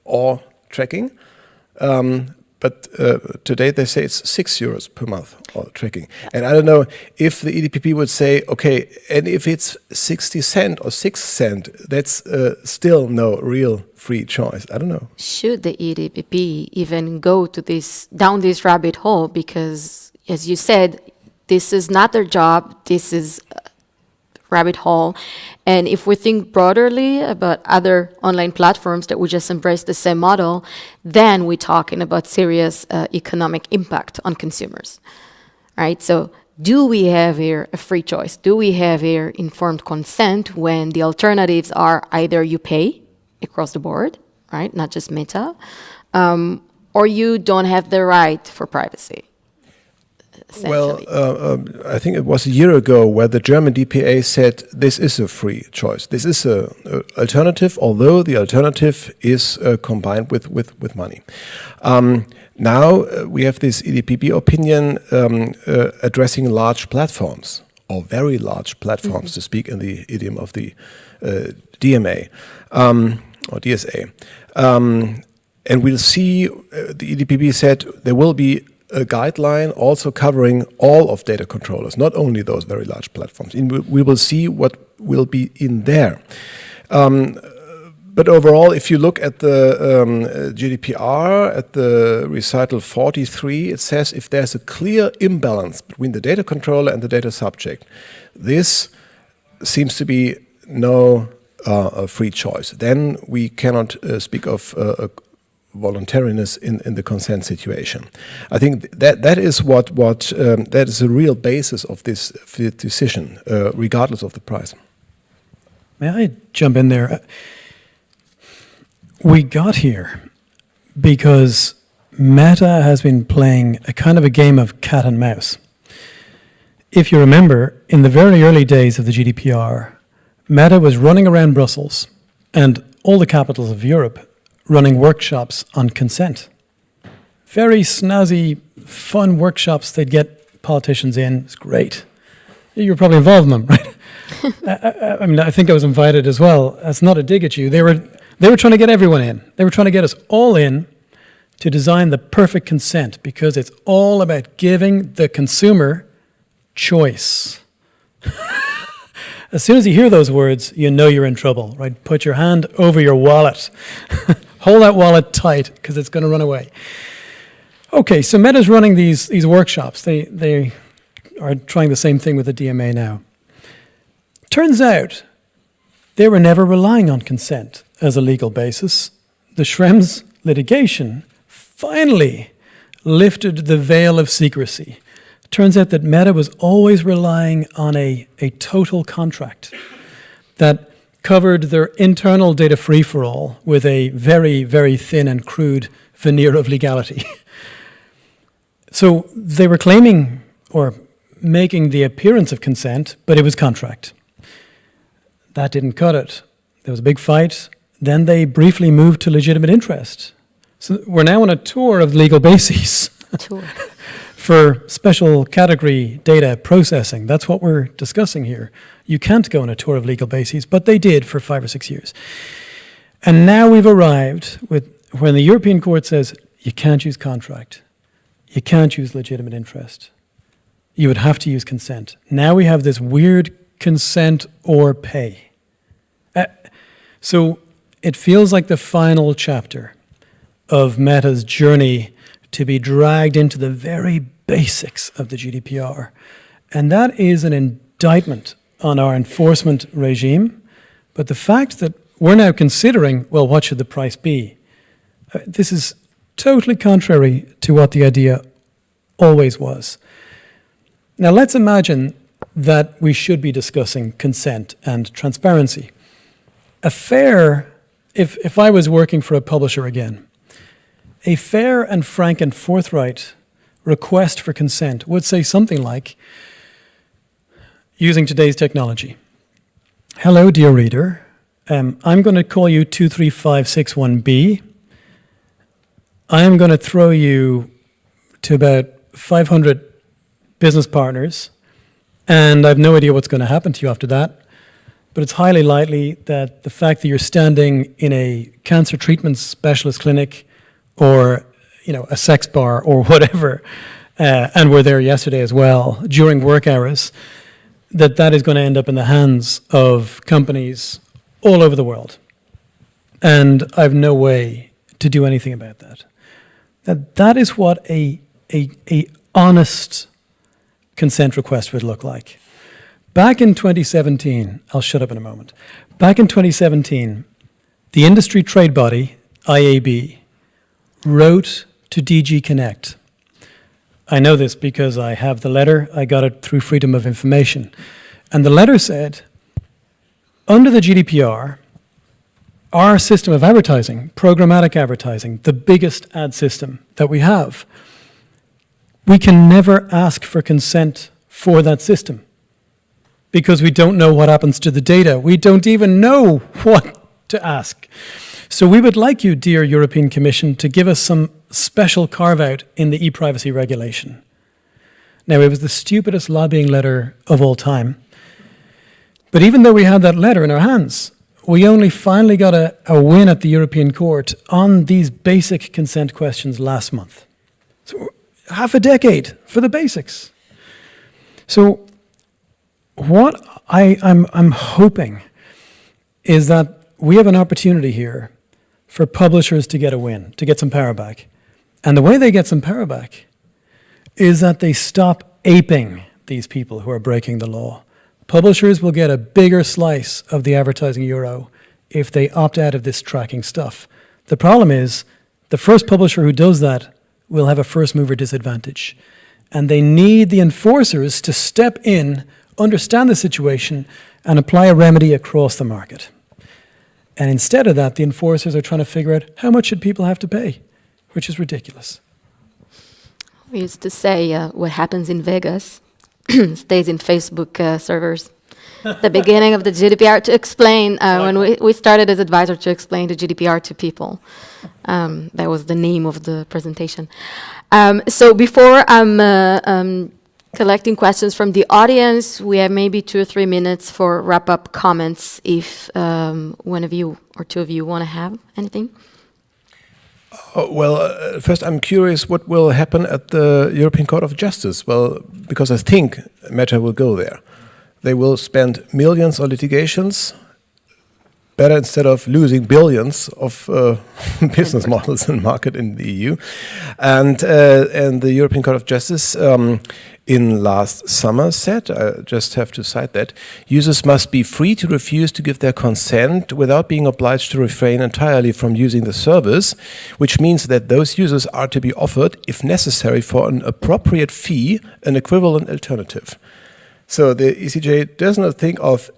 or tracking, but today they say it's 6 euros per month or tracking. And I don't know if the EDPB would say, okay, and if it's 60 cent or 6 cent, that's still no real free choice. I don't know. Should the EDPB even go to down this rabbit hole? Because, as you said, this is not their job. This is rabbit hole. And if we think broaderly about other online platforms that would just embrace the same model, then we're talking about serious economic impact on consumers, right? So do we have here a free choice? Do we have here informed consent when the alternatives are either you pay across the board, right? Not just Meta, or you don't have the right for privacy. Well, I think it was a year ago where the German DPA said this is a free choice. This is an alternative, although the alternative is combined with money. Now we have this EDPB opinion addressing large platforms, or very large platforms, to speak in the idiom of the DMA or DSA. And we'll see, the EDPB said there will be a guideline also covering all of data controllers, not only those very large platforms. We will see what will be in there. But overall, if you look at the GDPR, at the recital 43, it says if there's a clear imbalance between the data controller and the data subject, this seems to be no free choice. Then we cannot speak of voluntariness in the consent situation. I think that is that is the real basis of this decision, regardless of the price. May I jump in there? We got here because Meta has been playing a kind of a game of cat and mouse. If you remember, in the very early days of the GDPR, Meta was running around Brussels and all the capitals of Europe running workshops on consent. Very snazzy, fun workshops. They'd get politicians in. It's great. You were probably involved in them, right? I mean, I think I was invited as well. That's not a dig at you. They were trying to get everyone in. They were trying to get us all in to design the perfect consent, because it's all about giving the consumer choice. As soon as you hear those words, you know you're in trouble, right? Put your hand over your wallet. Hold that wallet tight, because it's going to run away. Okay, so Meta's running these workshops. They are trying the same thing with the DMA now. Turns out they were never relying on consent as a legal basis. The Schrems litigation finally lifted the veil of secrecy. Turns out that Meta was always relying on a total contract that covered their internal data free-for-all with a very, very thin and crude veneer of legality. So they were claiming or making the appearance of consent, but it was contract. That didn't cut it. There was a big fight. Then they briefly moved to legitimate interest. So we're now on a tour of legal bases. For special category data processing. That's what we're discussing here. You can't go on a tour of legal bases, but they did for 5 or 6 years. And now we've arrived with when the European Court says you can't use contract, you can't use legitimate interest, you would have to use consent. Now we have this weird consent or pay. So it feels like the final chapter of Meta's journey to be dragged into the very basics of the GDPR. And that is an indictment on our enforcement regime. But the fact that we're now considering, well, what should the price be? This is totally contrary to what the idea always was. Now let's imagine that we should be discussing consent and transparency. A fair, if I was working for a publisher again, a fair and frank and forthright request for consent would say something like, using today's technology, hello, dear reader, I'm going to call you 23561B. I am going to throw you to about 500 business partners, and I have no idea what's going to happen to you after that, but it's highly likely that the fact that you're standing in a cancer treatment specialist clinic or a sex bar or whatever, and we're there yesterday as well, during work hours, that is going to end up in the hands of companies all over the world. And I have no way to do anything about that. That is what a honest consent request would look like. Back in 2017, I'll shut up in a moment. Back in 2017, the industry trade body, IAB, wrote to DG Connect. I know this because I have the letter. I got it through Freedom of Information. And the letter said, under the GDPR, our system of advertising, programmatic advertising, the biggest ad system that we have, we can never ask for consent for that system because we don't know what happens to the data. We don't even know what to ask. So we would like you, dear European Commission, to give us some special carve-out in the e-privacy regulation. Now, it was the stupidest lobbying letter of all time. But even though we had that letter in our hands, we only finally got a win at the European Court on these basic consent questions last month. So half a decade for the basics. So what I'm hoping is that we have an opportunity here for publishers to get a win, to get some power back. And the way they get some power back is that they stop aping these people who are breaking the law. Publishers will get a bigger slice of the advertising euro if they opt out of this tracking stuff. The problem is, the first publisher who does that will have a first mover disadvantage. And they need the enforcers to step in, understand the situation, and apply a remedy across the market. And instead of that, the enforcers are trying to figure out how much should people have to pay, which is ridiculous. We used to say what happens in Vegas stays in Facebook servers. The beginning of the GDPR to explain, when we started as advisor to explain the GDPR to people. That was the name of the presentation. So before I'm collecting questions from the audience, we have maybe 2 or 3 minutes for wrap-up comments if one of you or two of you want to have anything. First I'm curious what will happen at the European Court of Justice. Well, because I think Meta will go there. They will spend millions on litigations, better instead of losing billions of business models and market in the EU. And the European Court of Justice in last summer said, I just have to cite that, users must be free to refuse to give their consent without being obliged to refrain entirely from using the service, which means that those users are to be offered, if necessary, for an appropriate fee, an equivalent alternative. So the ECJ does not think of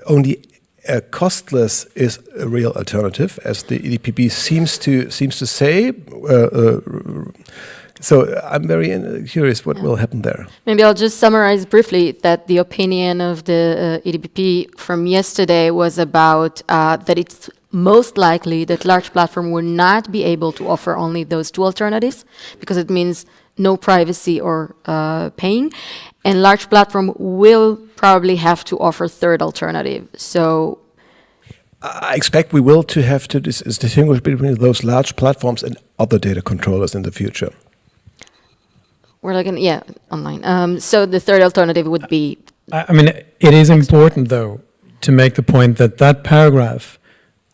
only costless is a real alternative, as the EDPB seems to say. So I'm very curious what will happen there. Maybe I'll just summarize briefly that the opinion of the EDPB from yesterday was about that it's most likely that large platform will not be able to offer only those 2 alternatives because it means no privacy or paying, and large platform will probably have to offer 3rd alternative. So I expect we will have to distinguish between those large platforms and other data controllers in the future. We're looking, online. So the 3rd alternative would be... I mean, it is important, though, to make the point that that paragraph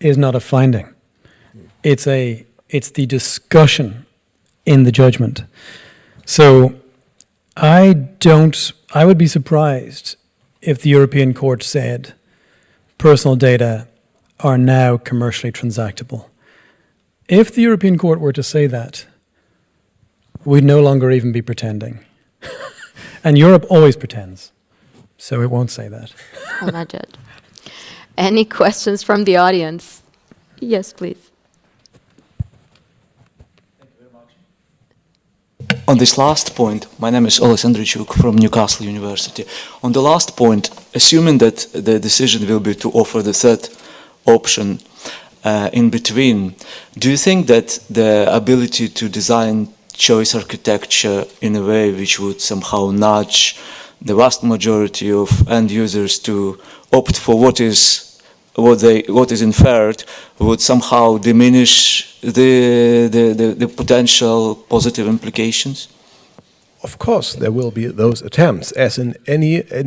is not a finding. It's the discussion in the judgment. So I would be surprised if the European Court said personal data are now commercially transactable. If the European Court were to say that, we'd no longer even be pretending. And Europe always pretends, so it won't say that. I'll not judge. Any questions from the audience? Yes, please. On this last point, my name is Oles Andrichuk from Newcastle University. On the last point, assuming that the decision will be to offer the 3rd option in between, do you think that the ability to design choice architecture in a way which would somehow nudge the vast majority of end users to opt for what is inferred would somehow diminish the potential positive implications? Of course, there will be those attempts, as in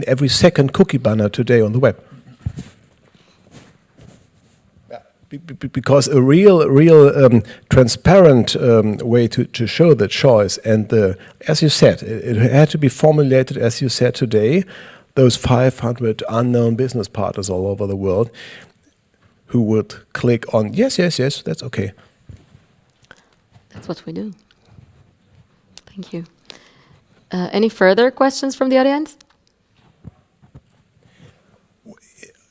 every second cookie banner today on the web. Because a real transparent way to show the choice, and as you said, it had to be formulated, as you said today, those 500 unknown business partners all over the world who would click on, yes, that's okay. That's what we do. Thank you. Any further questions from the audience?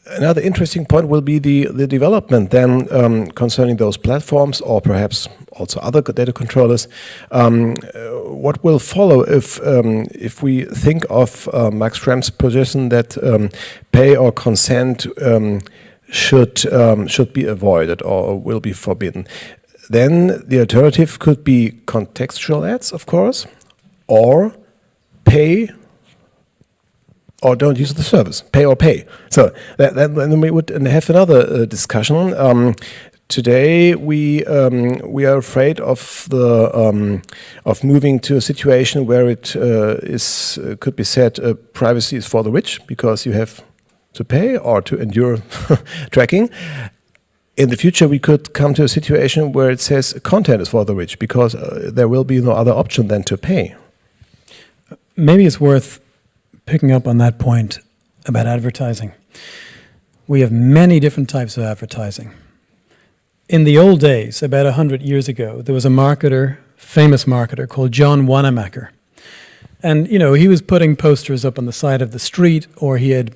Another interesting point will be the development then concerning those platforms, or perhaps also other data controllers. What will follow if we think of Max Schramm's position that pay or consent should be avoided or will be forbidden? Then the alternative could be contextual ads, of course, or pay or don't use the service, pay or pay. So then we would have another discussion. Today we are afraid of moving to a situation where it could be said privacy is for the rich because you have to pay or to endure tracking. In the future, we could come to a situation where it says content is for the rich because there will be no other option than to pay. Maybe it's worth picking up on that point about advertising. We have many different types of advertising. In the old days, about 100 years ago, there was a marketer, famous marketer called John Wanamaker. And, you know, he was putting posters up on the side of the street, or he had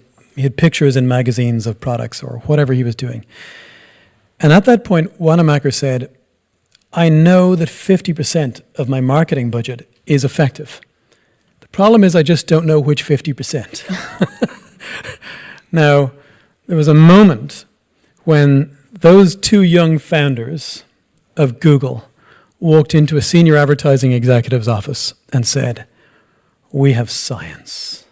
pictures in magazines of products or whatever he was doing. And at that point, Wanamaker said, I know that 50% of my marketing budget is effective. The problem is I just don't know which 50%. Now, there was a moment when those two young founders of Google walked into a senior advertising executive's office and said, we have science.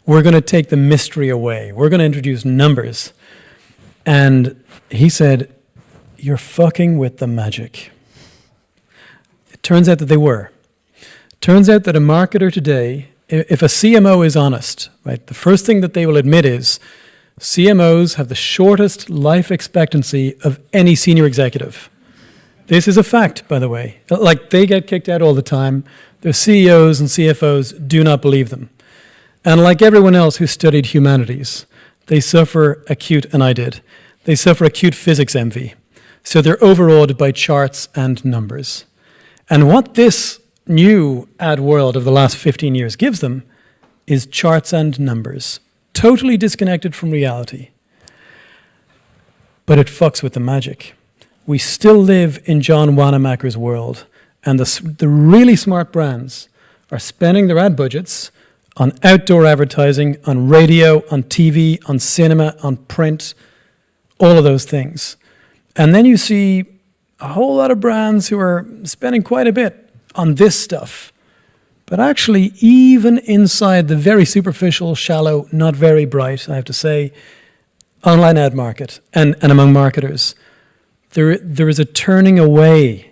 We're going to take the mystery away. We're going to introduce numbers. And he said, you're fucking with the magic. It turns out that they were. It turns out that a marketer today, if a CMO is honest, right, the first thing that they will admit is CMOs have the shortest life expectancy of any senior executive. This is a fact, by the way. Like, they get kicked out all the time. Their CEOs and CFOs do not believe them. And like everyone else who studied humanities, they suffer acute, and I did, they suffer acute physics envy. So they're overawed by charts and numbers. And what this new ad world of the last 15 years gives them is charts and numbers, totally disconnected from reality. But it fucks with the magic. We still live in John Wanamaker's world, and the really smart brands are spending their ad budgets on outdoor advertising, on radio, on TV, on cinema, on print, all of those things. And then you see a whole lot of brands who are spending quite a bit on this stuff. But actually, even inside the very superficial, shallow, not very bright, I have to say, online ad market and among marketers, there is a turning away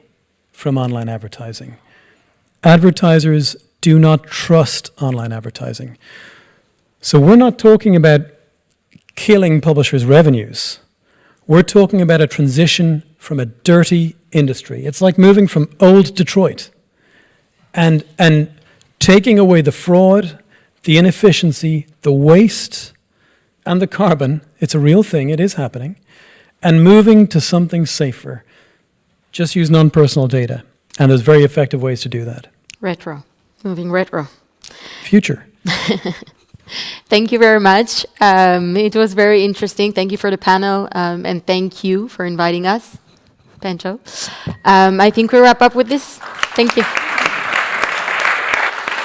from online advertising. Advertisers do not trust online advertising. So we're not talking about killing publishers' revenues. We're talking about a transition from a dirty industry. It's like moving from old Detroit and taking away the fraud, the inefficiency, the waste, and the carbon. It's a real thing, it is happening. And moving to something safer. Just use non-personal data. And there's very effective ways to do that. Retro. Moving retro. Future. Thank you very much. It was very interesting. Thank you for the panel, and thank you for inviting us, Pancho. I think we wrap up with this. Thank you.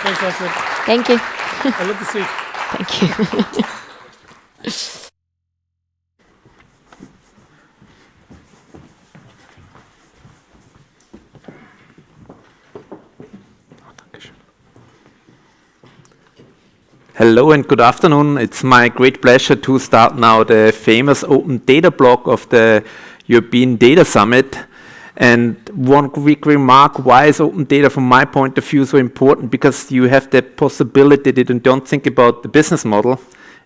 Thanks, Astrid. Thank you. I love the seat. Thank you. Hello and good afternoon. It's my great pleasure to start now the famous open data block of the European Data Summit. And one quick remark, why is open data from my point of view so important? Because you have the possibility that you don't think about the business model.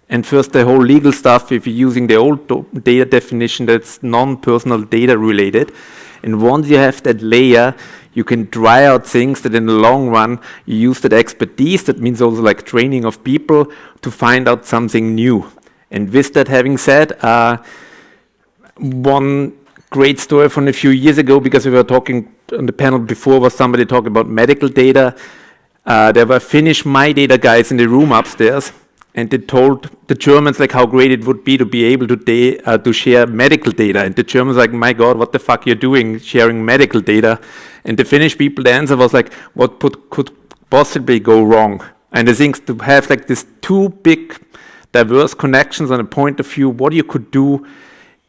And first the whole legal stuff, if you're using the old data definition, that's non-personal data related. And once you have that layer, you can try out things that in the long run, you use that expertise, that means also like training of people, to find out something new. And with that having said, one great story from a few years ago, because we were talking on the panel before, was somebody talking about medical data. There were Finnish My Data guys in the room upstairs, and they told the Germans like how great it would be to able to share medical data. And the Germans like, my God, what the fuck you're doing sharing medical data? And the Finnish people, the answer was like, what could possibly go wrong? And I think to have like these two big diverse connections on a point of view, what you could do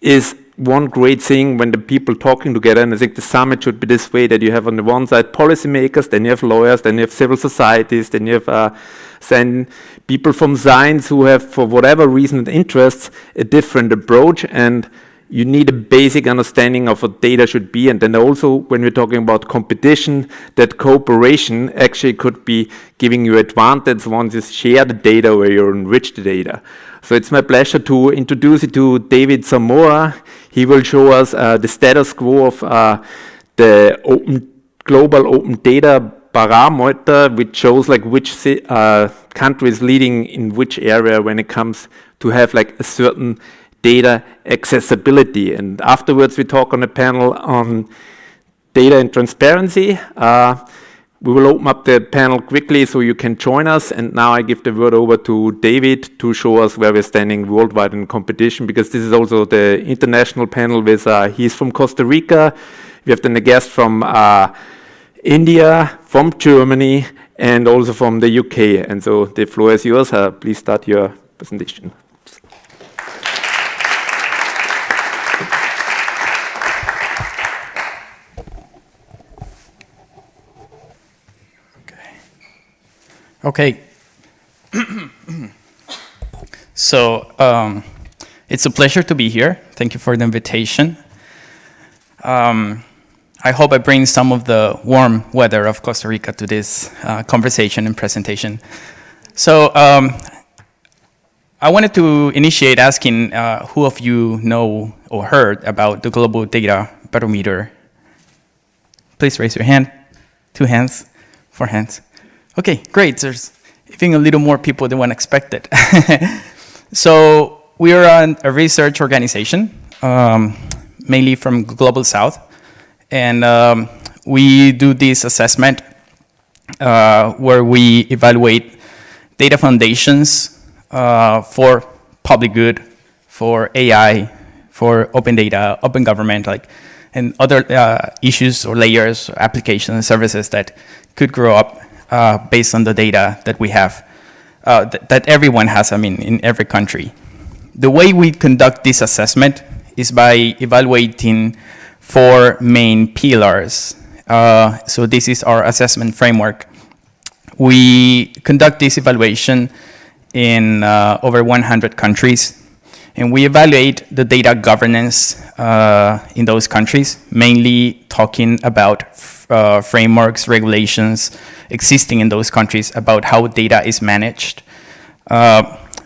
is one great thing when the people talking together. And I think the summit should be this way, that you have on the one side policymakers, then you have lawyers, then you have civil societies, then you have then people from science who have, for whatever reason and interests, a different approach. And you need a basic understanding of what data should be. And then also, when we're talking about competition, that cooperation actually could be giving you advantage once you share the data or you enrich the data. So it's my pleasure to introduce you to David Zamora. He will show us the status quo of the global open data barometer, which shows like which country is leading in which area when it comes to have like a certain data accessibility. And afterwards we talk on a panel on data and transparency. We will open up the panel quickly so you can join us. And now I give the word over to David to show us where we're standing worldwide in competition, because this is also the international panel with, he's from Costa Rica. We have then a guest from India, from Germany, and also from the UK. And so the floor is yours. Please start your presentation. Okay. So it's a pleasure to be here. Thank you for the invitation. I hope I bring some of the warm weather of Costa Rica to this conversation and presentation. So I wanted to initiate asking who of you know or heard about the Global Data Barometer? Please raise your hand. 2 hands, 4 hands. Okay, great. There's even a little more people than one expected. So we are a research organization, mainly from Global South. And we do this assessment where we evaluate data foundations for public good, for AI, for open data, open government, and other issues or layers, or applications and services that could grow up based on the data that we have, that everyone has, in every country. The way we conduct this assessment is by evaluating 4 main pillars. So this is our assessment framework. We conduct this evaluation in over 100 countries, and we evaluate the data governance in those countries, mainly talking about frameworks, regulations existing in those countries about how data is managed.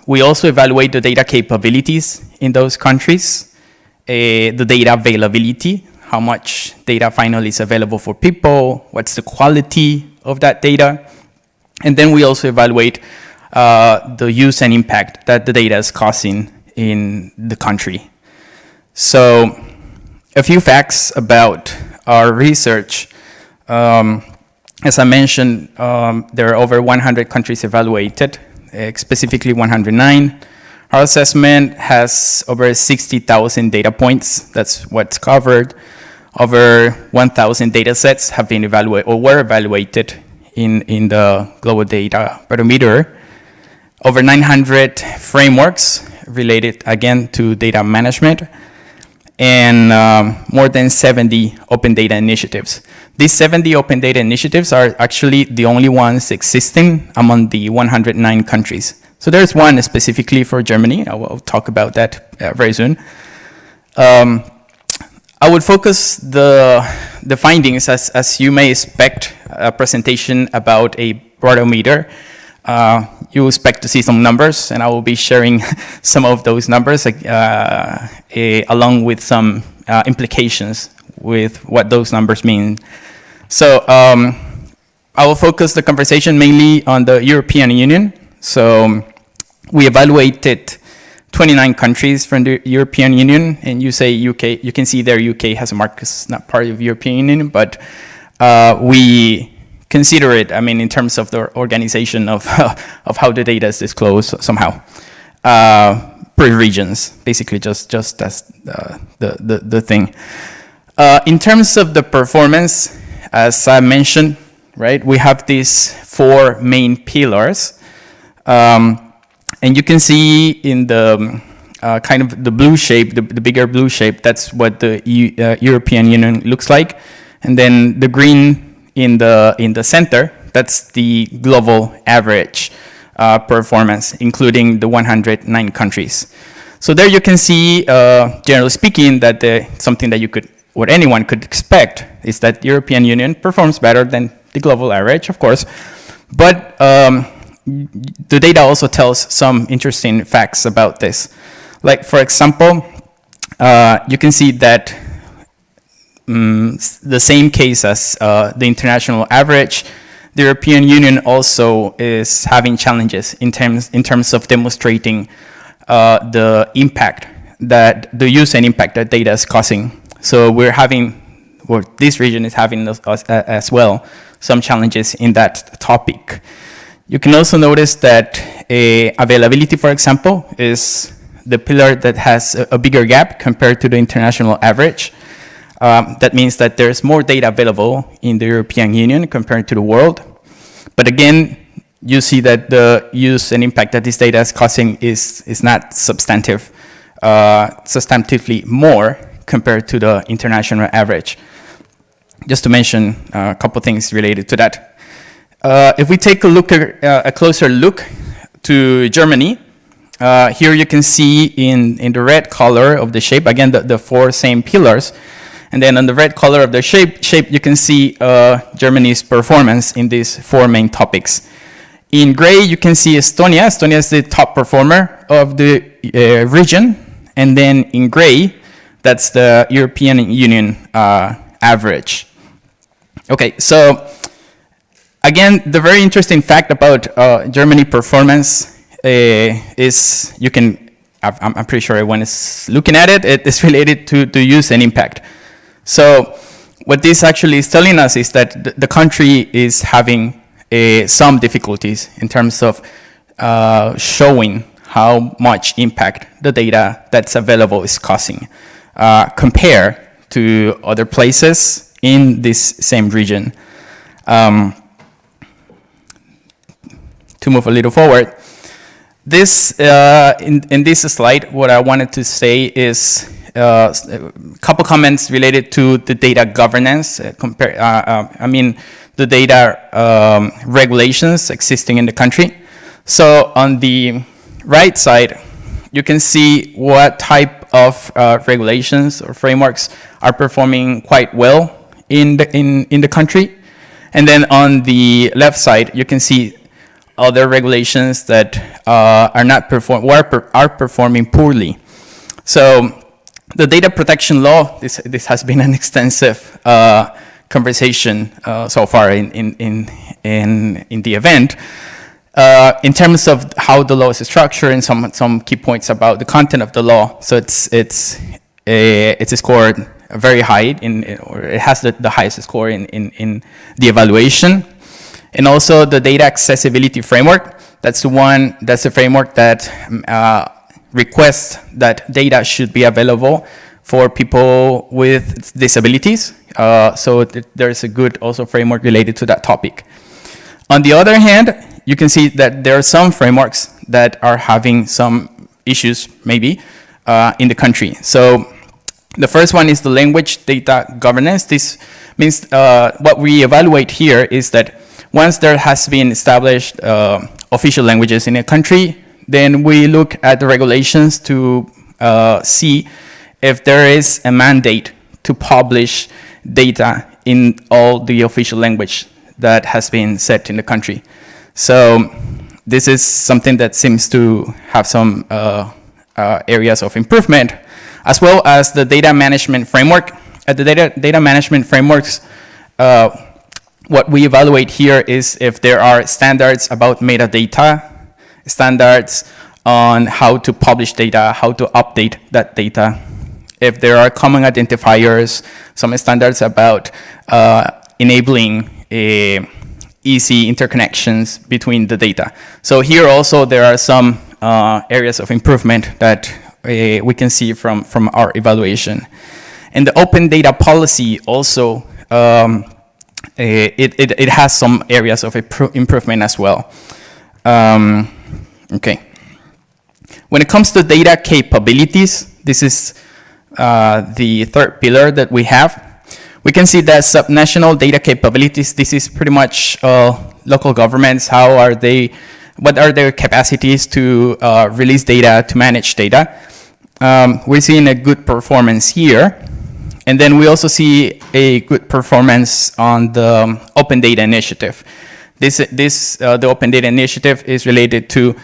We also evaluate the data capabilities in those countries, the data availability, how much data finally is available for people, what's the quality of that data, and then we also evaluate the use and impact that the data is causing in the country. So a few facts about our research. As I mentioned, there are over 100 countries evaluated, specifically 109. Our assessment has over 60,000 data points. That's what's covered. Over 1,000 data sets have been evaluated or were evaluated in the Global Data Barometer. Over 900 frameworks related, again, to data management, and more than 70 open data initiatives. These 70 open data initiatives are actually the only ones existing among the 109 countries. So there's one specifically for Germany. I will talk about that very soon. I would focus the findings, as you may expect a presentation about a barometer. You expect to see some numbers, and I will be sharing some of those numbers along with some implications with what those numbers mean. So I will focus the conversation mainly on the European Union. So we evaluated 29 countries from the European Union, and you say UK, you can see there UK has a mark because it's not part of the European Union, but we considerate, I mean, in terms of the organization of, of how the data is disclosed somehow. Per regions, basically just as the thing. In terms of the performance, as I mentioned, right, we have these 4 main pillars. And you can see in the kind of the blue shape, the bigger blue shape, that's what the European Union looks like. And then the green in the center, that's the global average performance, including the 109 countries. So there you can see, generally speaking, that something that what anyone could expect is that the European Union performs better than the global average, of course. But the data also tells some interesting facts about this. Like, for example, you can see that the same case as the international average, the European Union also is having challenges in terms of demonstrating the impact that the use and impact that data is causing. So this region is having as well some challenges in that topic. You can also notice that availability, for example, is the pillar that has a bigger gap compared to the international average. That means that there's more data available in the European Union compared to the world. But again, you see that the use and impact that this data is causing is not substantively more compared to the international average. Just to mention a couple things related to that. If we take a closer look to Germany, here you can see in the red color of the shape, again, the 4 same pillars. And then on the red color of the shape you can see Germany's performance in these 4 main topics. In gray, you can see Estonia. Estonia is the top performer of the region. And then in gray, that's the European Union average. Okay, so again, the very interesting fact about Germany performance is I'm pretty sure everyone is looking at it. It is related to use and impact. So what this actually is telling us is that the country is having some difficulties in terms of showing how much impact the data that's available is causing compared to other places in this same region. To move a little forward, this in this slide, what I wanted to say is a couple comments related to the data governance. The data regulations existing in the country. So on the right side, you can see what type of regulations or frameworks are performing quite well in the country, and then on the left side, you can see other regulations that are performing poorly. So the data protection law, this has been an extensive conversation so far in the event. In terms of how the law is structured and some key points about the content of the law. So it's scored very high or it has the highest score in the evaluation. And also the data accessibility framework. That's the framework that requests that data should be available for people with disabilities. So there's a good also framework related to that topic. On the other hand, you can see that there are some frameworks that are having some issues, maybe, in the country. So the first one is the language data governance. This means what we evaluate here is that once there has been established official languages in a country, then we look at the regulations to see if there is a mandate to publish data in all the official language that has been set in the country. So this is something that seems to have some areas of improvement, as well as the data management framework. At the data management frameworks, what we evaluate here is if there are standards about metadata, standards on how to publish data, how to update that data, if there are common identifiers, some standards about enabling easy interconnections between the data. So here also there are some areas of improvement that we can see from our evaluation. And the open data policy also, it has some areas of improvement as well. Okay. When it comes to data capabilities, this is the third pillar that we have. We can see that subnational data capabilities, this is pretty much local governments, what are their capacities to release data, to manage data. We're seeing a good performance here. And then we also see a good performance on the Open Data Initiative. The Open Data Initiative is related to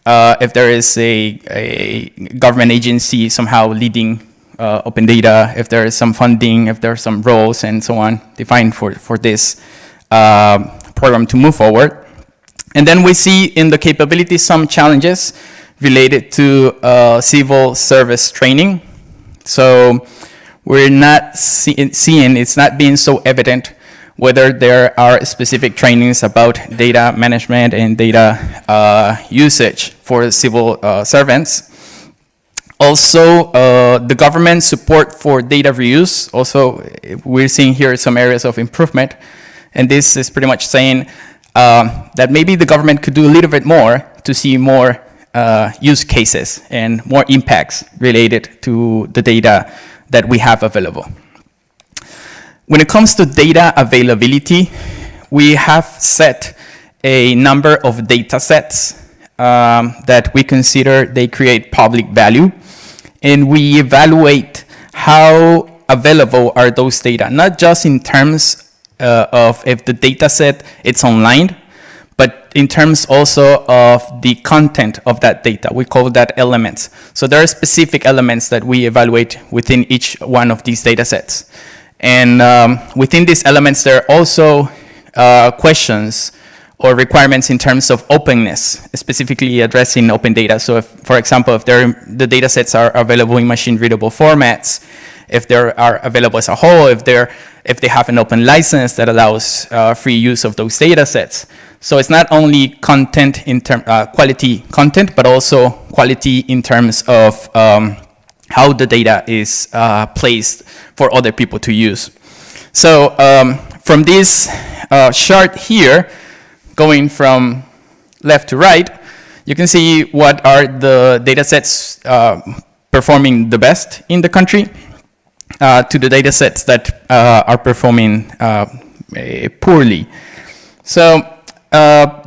if there is a government agency somehow leading open data, if there is some funding, if there are some roles and so on defined for this program to move forward. And then we see in the capabilities some challenges related to civil service training. So we're not seeing, it's not being so evident whether there are specific trainings about data management and data usage for civil servants. Also, the government support for data reuse. Also, we're seeing here some areas of improvement. And this is pretty much saying that maybe the government could do a little bit more to see more use cases and more impacts related to the data that we have available. When it comes to data availability, we have set a number of data sets that we consider they create public value, and we evaluate how available are those data, not just in terms of if the data set it's online, but in terms also of the content of that data. We call that elements. So there are specific elements that we evaluate within each one of these data sets. And within these elements, there are also questions or requirements in terms of openness, specifically addressing open data. So if, for example, if the data sets are available in machine-readable formats, if they are available as a whole, if they have an open license that allows free use of those data sets. So it's not only content in quality content, but also quality in terms of how the data is placed for other people to use. So from this chart here, going from left to right, you can see what are the data sets performing the best in the country to the data sets that are performing poorly. So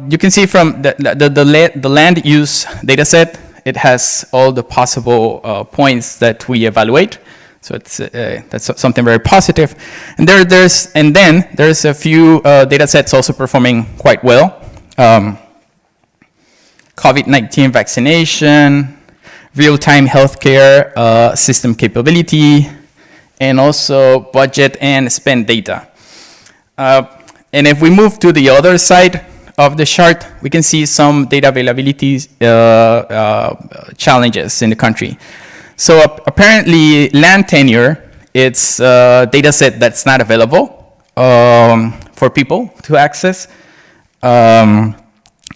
you can see from the land use data set, it has all the possible points that we evaluate. So it's that's something very positive. And then there's a few data sets also performing quite well. COVID-19 vaccination, real-time healthcare system capability, and also budget and spend data. And if we move to the other side of the chart, we can see some data availability challenges in the country. So apparently land tenure, it's a data set that's not available for people to access.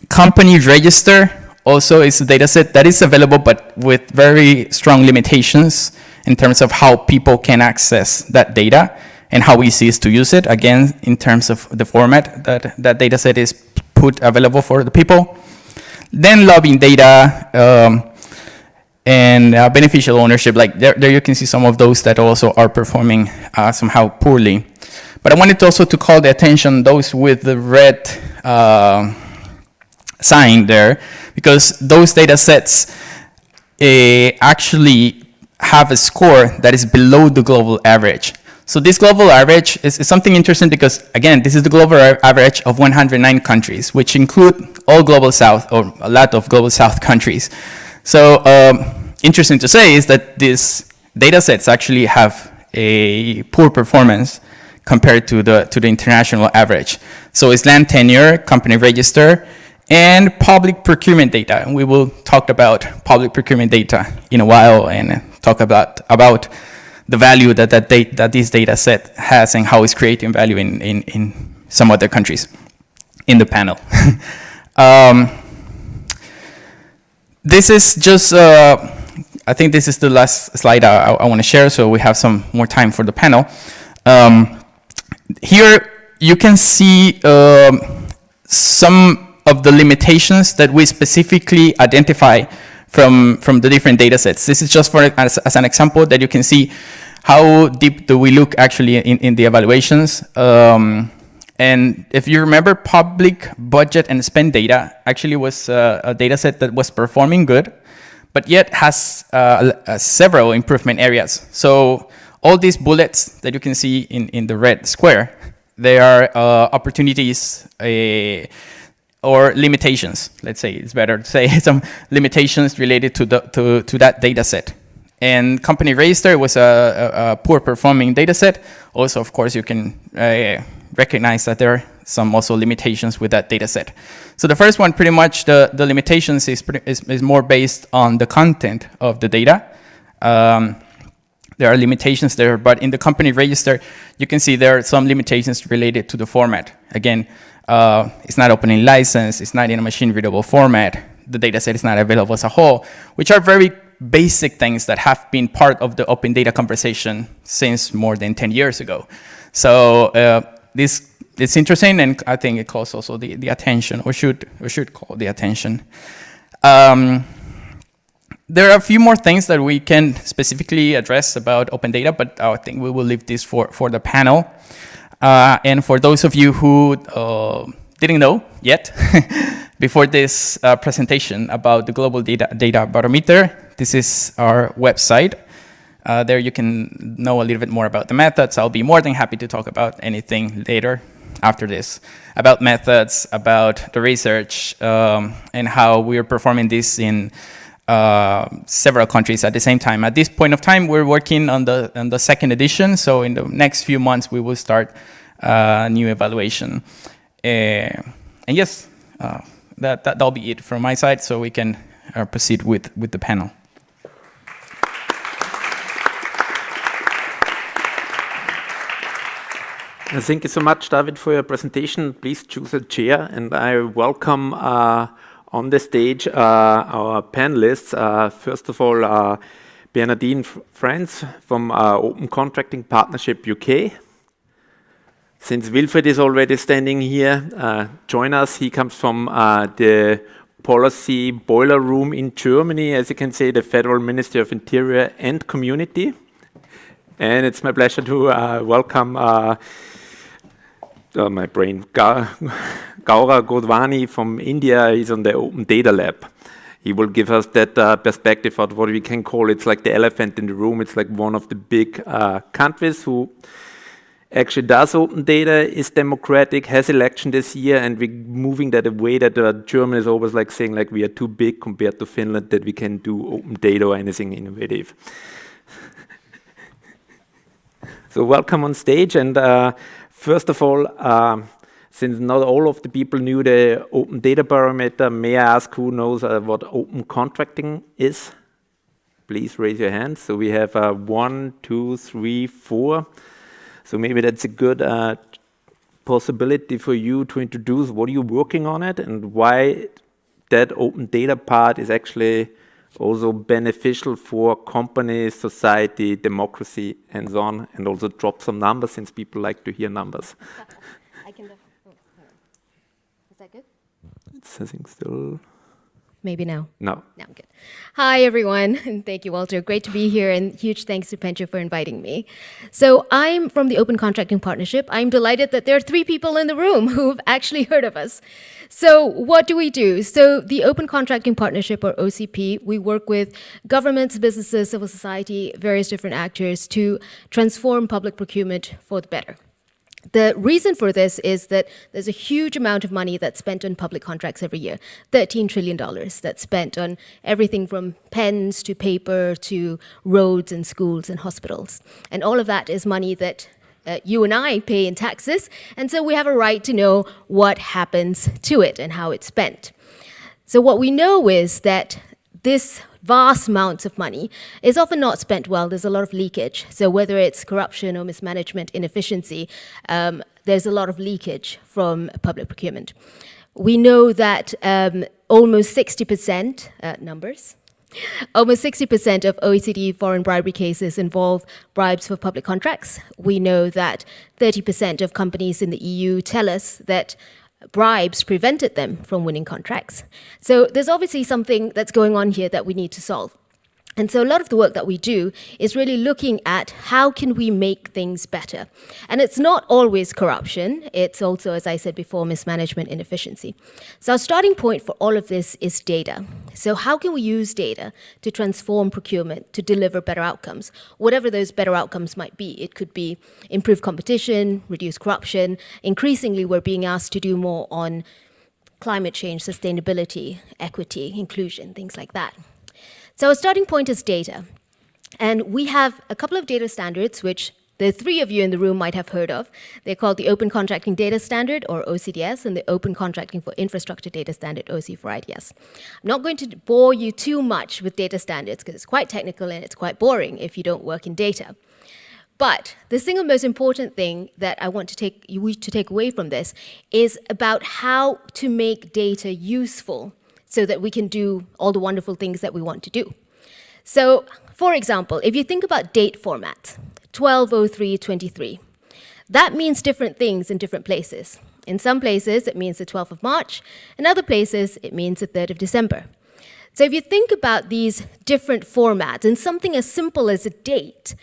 Company register also is a data set that is available, but with very strong limitations in terms of how people can access that data and how easy it is to use it, again, in terms of the format that data set is put available for the people. Then lobbying data and beneficial ownership, like there you can see some of those that also are performing somehow poorly. But I wanted also to call the attention those with the red sign there, because those data sets actually have a score that is below the global average. So this global average is something interesting because, again, this is the global average of 109 countries, which include all global south, or a lot of global south countries. So interesting to say is that these data sets actually have a poor performance compared to the international average. So it's land tenure, company register, and public procurement data. And we will talk about public procurement data in a while and talk about the value that this data set has and how it's creating value in some other countries. in the panel. This is just, I think this is the last slide I want to share, so we have some more time for the panel. Here you can see some of the limitations that we specifically identify from the different data sets. This is just as an example that you can see how deep do we look actually in the evaluations. And if you remember, public budget and spend data actually was a data set that was performing good, but yet has several improvement areas. So all these bullets that you can see in the red square, they are opportunities or limitations. Let's say it's better to say some limitations related to that data set. And company register was a poor performing data set. Also, of course, you can recognize that there are some also limitations with that data set. So the first one, pretty much the limitations is more based on the content of the data. There are limitations there, but in the company register, you can see there are some limitations related to the format. Again, it's not open in license, it's not in a machine readable format, the data set is not available as a whole, which are very basic things that have been part of the open data conversation since more than 10 years ago. So it's interesting, and I think it calls also the attention, or should call the attention. There are a few more things that we can specifically address about open data, but I think we will leave this for the panel. And for those of you who didn't know yet, before this presentation about the Global Data Barometer, this is our website. There you can know a little bit more about the methods. I'll be more than happy to talk about anything later after this, about methods, about the research, and how we are performing this in several countries at the same time. At this point of time, we're working on the second edition, so in the next few months we will start a new evaluation. And yes, that'll be it from my side, so we can proceed with the panel. Thank you so much, David, for your presentation. Please choose a chair, and I welcome on the stage our panelists. First of all, Bernardine Franz from Open Contracting Partnership UK. Since Wilfried is already standing here, join us. He comes from the Policy Boiler Room in Germany, as you can see, the Federal Ministry of Interior and Community. And it's my pleasure to welcome my brain, Gaura Godwani from India. He's on the Open Data Lab. He will give us that perspective of what we can call, it's like the elephant in the room. It's like one of the big countries who actually does open data, is democratic, has election this year, and we're moving that away that Germany is always like saying like we are too big compared to Finland, that we can do open data or anything innovative. So welcome on stage, and first of all, since not all of the people knew the Open Data Barometer, may I ask who knows what open contracting is? Please raise your hand. So we have 1, 2, 3, 4. So maybe that's a good possibility for you to introduce what you're working on it and why that open data part is actually also beneficial for companies, society, democracy, and so on, and also drop some numbers since people like to hear numbers. I can is that good? It's, I think, still... Maybe now. No. No, I'm good. Hi, everyone, and thank you, Walter. Great to be here, and huge thanks to Pencho for inviting me. So I'm from the Open Contracting Partnership. I'm delighted that there are 3 people in the room who've actually heard of us. So what do we do? So the Open Contracting Partnership, or OCP, we work with governments, businesses, civil society, various different actors to transform public procurement for the better. The reason for this is that there's a huge amount of money that's spent on public contracts every year, $13 trillion that's spent on everything from pens to paper to roads and schools and hospitals. And all of that is money that you and I pay in taxes, and so we have a right to know what happens to it and how it's spent. So what we know is that this vast amounts of money is often not spent well. There's a lot of leakage. So whether it's corruption or mismanagement, inefficiency, there's a lot of leakage from public procurement. We know that almost 60% almost 60% of OECD foreign bribery cases involve bribes for public contracts. We know that 30% of companies in the EU tell us that bribes prevented them from winning contracts. So there's obviously something that's going on here that we need to solve. And so a lot of the work that we do is really looking at how can we make things better. And it's not always corruption. It's also, as I said before, mismanagement, inefficiency. So our starting point for all of this is data. So how can we use data to transform procurement, to deliver better outcomes, whatever those better outcomes might be? It could be improve competition, reduce corruption. Increasingly, we're being asked to do more on climate change, sustainability, equity, inclusion, things like that. So our starting point is data. And we have a couple of data standards, which the three of you in the room might have heard of. They're called the Open Contracting Data Standard, or OCDS, and the Open Contracting for Infrastructure Data Standard, OC4IDS. I'm not going to bore you too much with data standards, because it's quite technical and it's quite boring if you don't work in data. But the single most important thing that I want to take away from this is about how to make data useful so that we can do all the wonderful things that we want to do. So, for example, if you think about date format, 12/03/23, that means different things in different places. In some places, it means the 12th of March. In other places, it means the 3rd of December. So if you think about these different formats and something as simple as a date,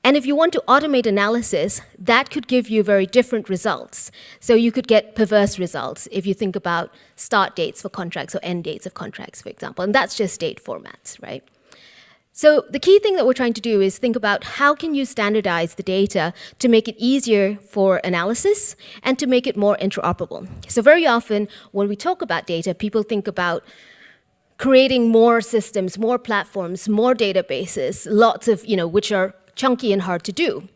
and if you want to automate analysis, that could give you very different results. So you could get perverse results if you think about start dates for contracts or end dates of contracts, for example. And that's just date formats, right? So the key thing that we're trying to do is think about how can you standardize the data to make it easier for analysis and to make it more interoperable. So very often when we talk about data, people think about creating more systems, more platforms, more databases, lots of, which are chunky and hard to do.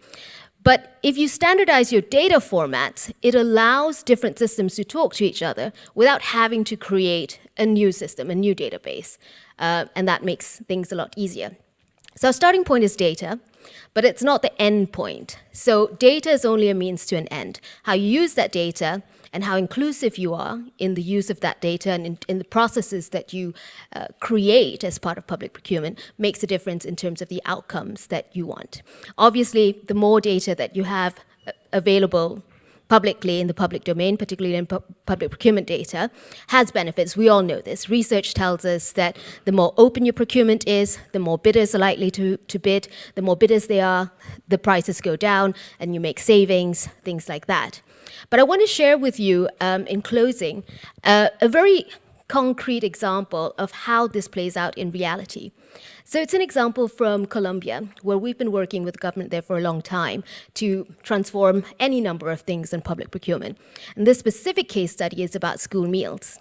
But if you standardize your data formats, it allows different systems to talk to each other without having to create a new system, a new database. And that makes things a lot easier. So our starting point is data, but it's not the end point. So data is only a means to an end. How you use that data and how inclusive you are in the use of that data and in the processes that you create as part of public procurement makes a difference in terms of the outcomes that you want. Obviously, the more data that you have available publicly in the public domain, particularly in public procurement data, has benefits. We all know this. Research tells us that the more open your procurement is, the more bidders are likely to bid. The more bidders there are, the prices go down and you make savings, things like that. But I want to share with you, in closing, a very concrete example of how this plays out in reality. So it's an example from Colombia, where we've been working with the government there for a long time to transform any number of things in public procurement. And this specific case study is about school meals.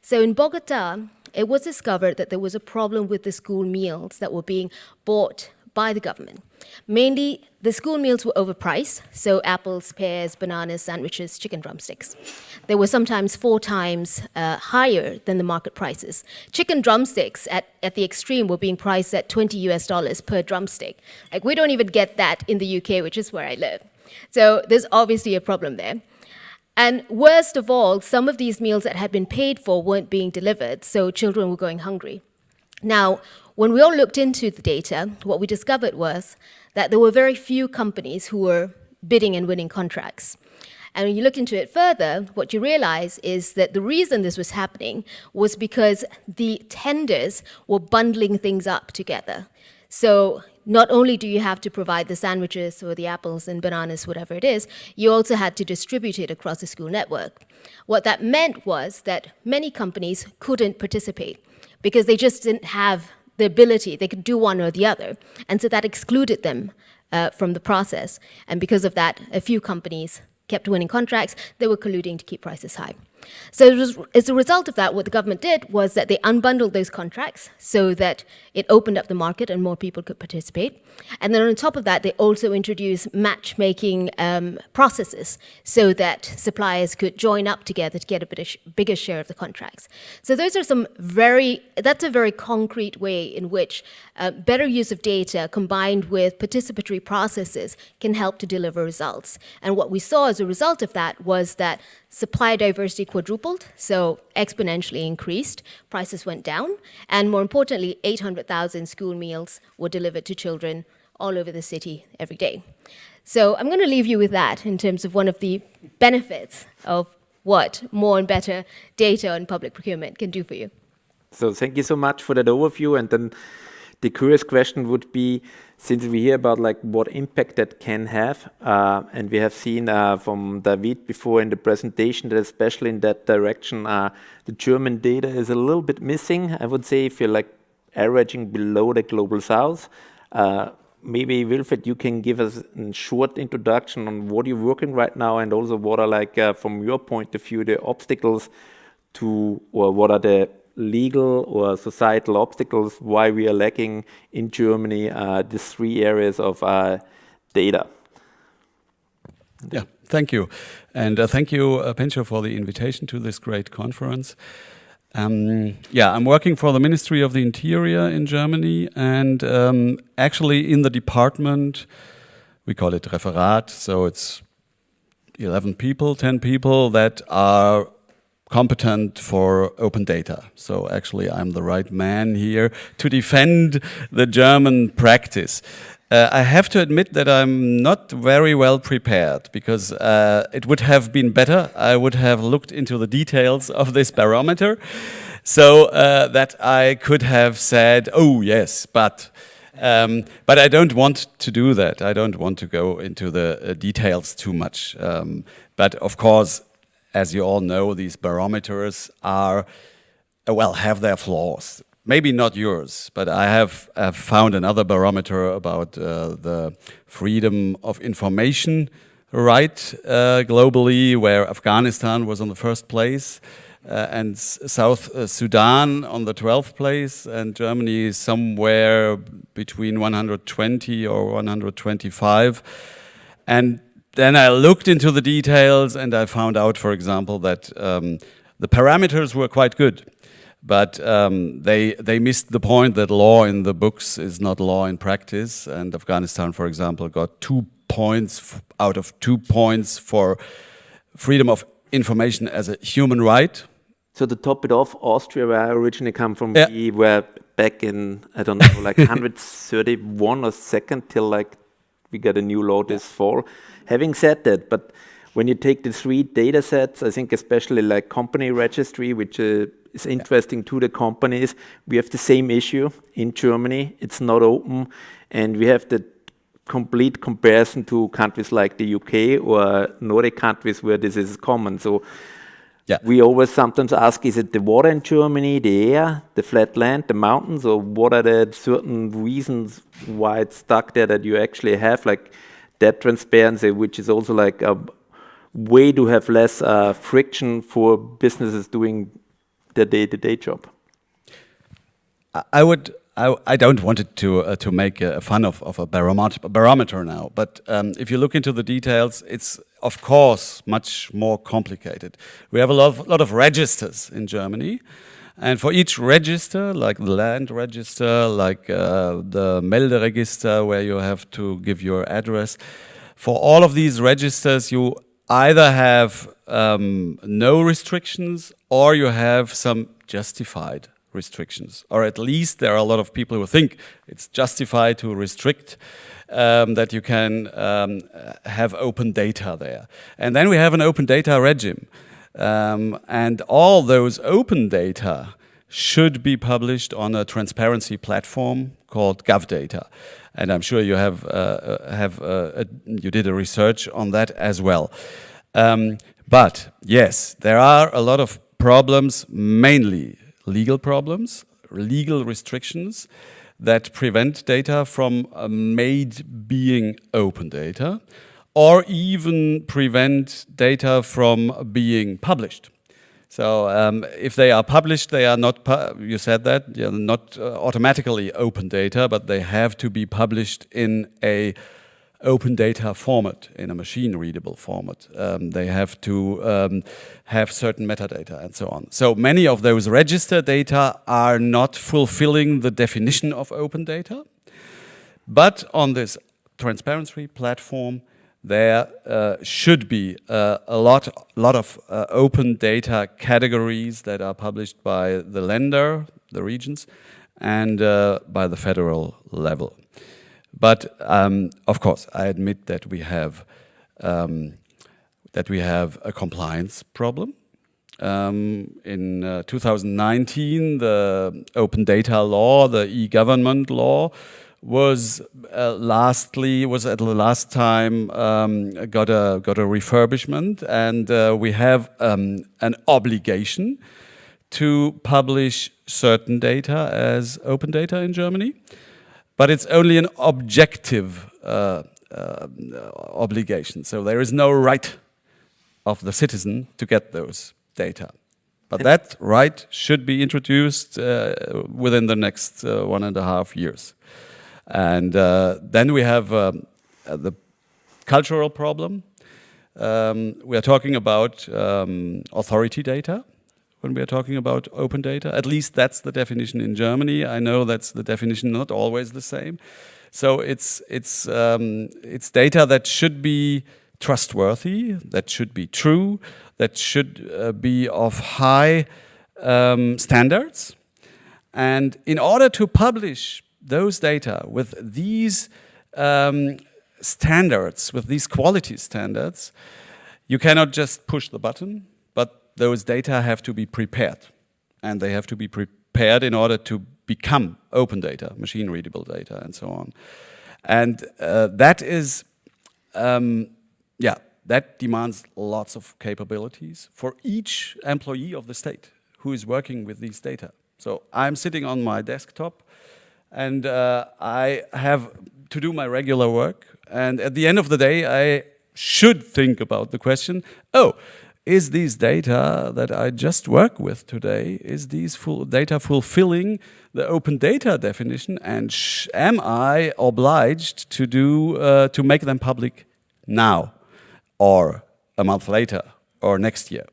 So in Bogota, it was discovered that there was a problem with the school meals that were being bought by the government. Mainly, the school meals were overpriced, so apples, pears, bananas, sandwiches, chicken drumsticks. They were sometimes 4 times higher than the market prices. Chicken drumsticks at the extreme were being priced at $20 per drumstick. Like, we don't even get that in the UK, which is where I live. So there's obviously a problem there. And worst of all, some of these meals that had been paid for weren't being delivered, so children were going hungry. Now, when we all looked into the data, what we discovered was that there were very few companies who were bidding and winning contracts. And when you look into it further, what you realize is that the reason this was happening was because the tenders were bundling things up together. So not only do you have to provide the sandwiches or the apples and bananas, whatever it is, you also had to distribute it across the school network. What that meant was that many companies couldn't participate because they just didn't have the ability. They could do one or the other. And so that excluded them from the process. And because of that, a few companies kept winning contracts. They were colluding to keep prices high. So as a result of that, what the government did was that they unbundled those contracts so that it opened up the market and more people could participate. And then on top of that, they also introduced matchmaking processes so that suppliers could join up together to get a bigger share of the contracts. So those are that's a very concrete way in which better use of data combined with participatory processes can help to deliver results. And what we saw as a result of that was that supply diversity quadrupled, so exponentially increased, prices went down, and more importantly, 800,000 school meals were delivered to children all over the city every day. So I'm going to leave you with that in terms of one of the benefits of what more and better data and public procurement can do for you. So thank you so much for that overview. And then the curious question would be, since we hear about like what impact that can have, and we have seen from David before in the presentation that especially in that direction, the German data is a little bit missing. I would say if you're like averaging below the global south, maybe Wilfried, you can give us a short introduction on what you're working right now, and also what are like from your point of view the obstacles to, or what are the legal or societal obstacles why we are lacking in Germany these three areas of data. Yeah, thank you. And thank you, Pencho, for the invitation to this great conference. Yeah, I'm working for the Ministry of the Interior in Germany, and actually in the department, we call it Referat, so it's 11 people, 10 people that are competent for open data. So actually I'm the right man here to defend the German practice. I have to admit that I'm not very well prepared, because it would have been better. I would have looked into the details of this barometer so that I could have said, oh yes, but I don't want to do that. I don't want to go into the details too much. But of course, as you all know, these barometers are, well, have their flaws. Maybe not yours, but I have found another barometer about the freedom of information right globally, where Afghanistan was on the first place, and South Sudan on the 12th place, and Germany is somewhere between 120 or 125. And then I looked into the details, and I found out, for example, that the parameters were quite good, but they missed the point that law in the books is not law in practice. And Afghanistan, for example, got 2 points out of 2 points for freedom of information as a human right. So to top it off, Austria, where I originally come from, we were back in, I don't know, like 131 or second till like we got a new law this fall. Having said that, but when you take the three data sets, I think especially like company registry, which is interesting to the companies, we have the same issue in Germany. It's not open, and we have the complete comparison to countries like the UK or Nordic countries where this is common. So we always sometimes ask, is it the water in Germany, the air, the flat land, the mountains, or what are the certain reasons why it's stuck there that you actually have like that transparency, which is also like a way to have less friction for businesses doing their day-to-day job? I don't want it to make fun of a barometer now, but if you look into the details, it's of course much more complicated. We have a lot of registers in Germany, and for each register, like the land register, like the Melderegister, where you have to give your address, for all of these registers, you either have no restrictions or you have some justified restrictions, or at least there are a lot of people who think it's justified to restrict that you can have open data there. And then we have an open data regime. And all those open data should be published on a transparency platform called GovData. And I'm sure you you did a research on that as well. But yes, there are a lot of problems, mainly legal problems, legal restrictions that prevent data from being open data, or even prevent data from being published. So if they are published, they are not, you said that, not automatically open data, but they have to be published in a open data format, in a machine-readable format. They have to have certain metadata and so on. So many of those register data are not fulfilling the definition of open data. But on this transparency platform, there should be a lot of open data categories that are published by the lender, the regions, and by the federal level. But of course, I admit that we have a compliance problem. In 2019, the open data law, the e-government law, was at the last time got a refurbishment, and we have an obligation to publish certain data as open data in Germany, but it's only an objective obligation. So there is no right of the citizen to get those data. But that right should be introduced within the next 1.5 years. And then we have the cultural problem. We are talking about authority data when we are talking about open data. At least that's the definition in Germany. I know that's the definition, not always the same. So it's data that should be trustworthy, that should be true, that should be of high standards. And in order to publish those data with these standards, with these quality standards, you cannot just push the button, but those data have to be prepared. And they have to be prepared in order to become open data, machine-readable data, and so on. And that is, that demands lots of capabilities for each employee of the state who is working with these data. So I'm sitting on my desktop, and I have to do my regular work. And at the end of the day, I should think about the question, is these data that I just work with today, is these data fulfilling the open data definition? And am I obliged to make them public now, or a month later, or next year?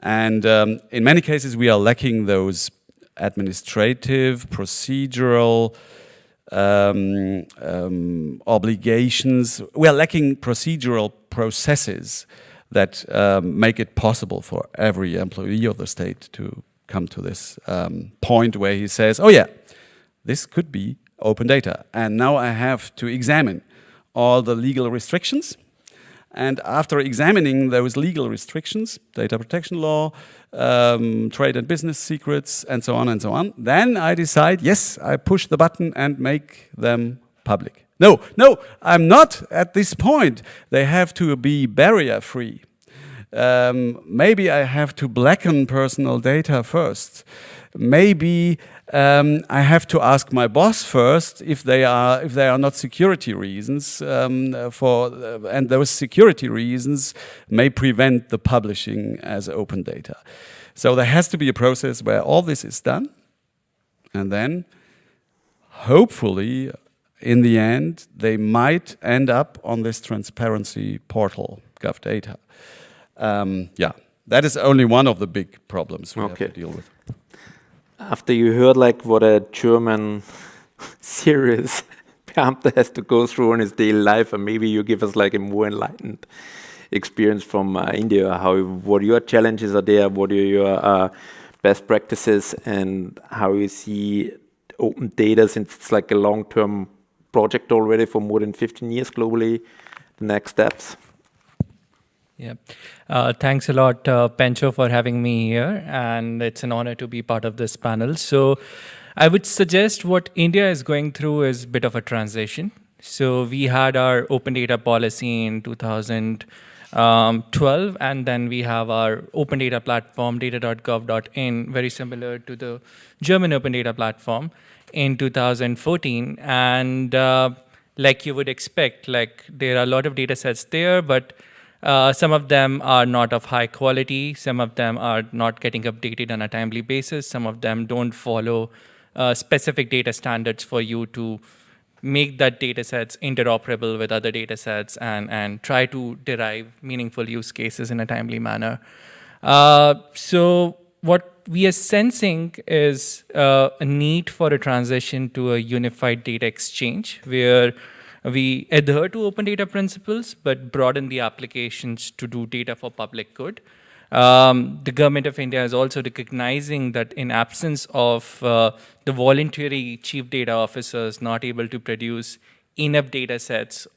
And in many cases, we are lacking those administrative, procedural obligations. We are lacking procedural processes that make it possible for every employee of the state to come to this point where he says, oh yeah, this could be open data. And now I have to examine all the legal restrictions. And after examining those legal restrictions, data protection law, trade and business secrets, and so on, then I decide, yes, I push the button and make them public. No, I'm not at this point. They have to be barrier-free. Maybe I have to blacken personal data first. Maybe I have to ask my boss first if they are not security reasons, and those security reasons may prevent the publishing as open data. So there has to be a process where all this is done, and then hopefully in the end they might end up on this transparency portal, GovData. That is only one of the big problems we have to deal with. After you heard like what a German serious Beamter has to go through in his daily life, and maybe you give us like a more enlightened experience from India, what your challenges are there, what are your best practices, and how you see open data, since it's like a long-term project already for more than 15 years globally, the next steps. Yeah, thanks a lot, Pencho, for having me here, and it's an honor to be part of this panel. So I would suggest what India is going through is a bit of a transition. So we had our open data policy in 2012, and then we have our open data platform, data.gov.in, very similar to the German open data platform in 2014. And like you would expect, like there are a lot of data sets there, but Some of them are not of high quality. Some of them are not getting updated on a timely basis. Some of them don't follow specific data standards for you to make that data sets interoperable with other data sets and try to derive meaningful use cases in a timely manner. So what we are sensing is a need for a transition to a unified data exchange where we adhere to open data principles, but broaden the applications to do data for public good. The government of India is also recognizing that in absence of the voluntary chief data officers not able to produce enough data sets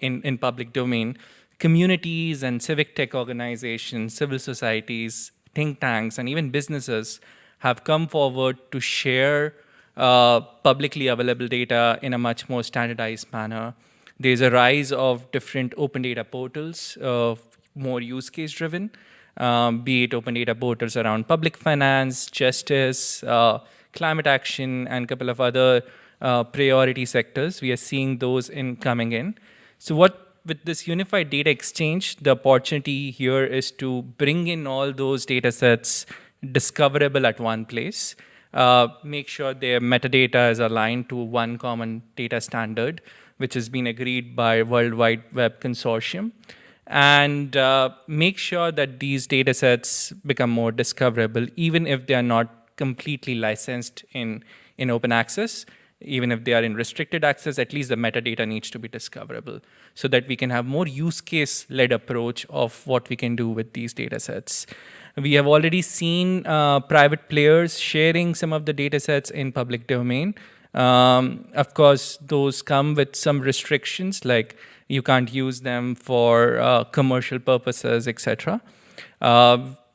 in public domain, communities and civic tech organizations, civil societies, think tanks, and even businesses have come forward to share publicly available data in a much more standardized manner. There's a rise of different open data portals, more use case driven, be it open data portals around public finance, justice, climate action, and a couple of other priority sectors. We are seeing those coming in. So with this unified data exchange, the opportunity here is to bring in all those data sets discoverable at one place, make sure their metadata is aligned to one common data standard, which has been agreed by World Wide Web Consortium, and make sure that these data sets become more discoverable, even if they are not completely licensed in open access. Even if they are in restricted access, at least the metadata needs to be discoverable so that we can have more use case-led approach of what we can do with these data sets. We have already seen private players sharing some of the data sets in public domain. Of course, those come with some restrictions, like you can't use them for commercial purposes, etc.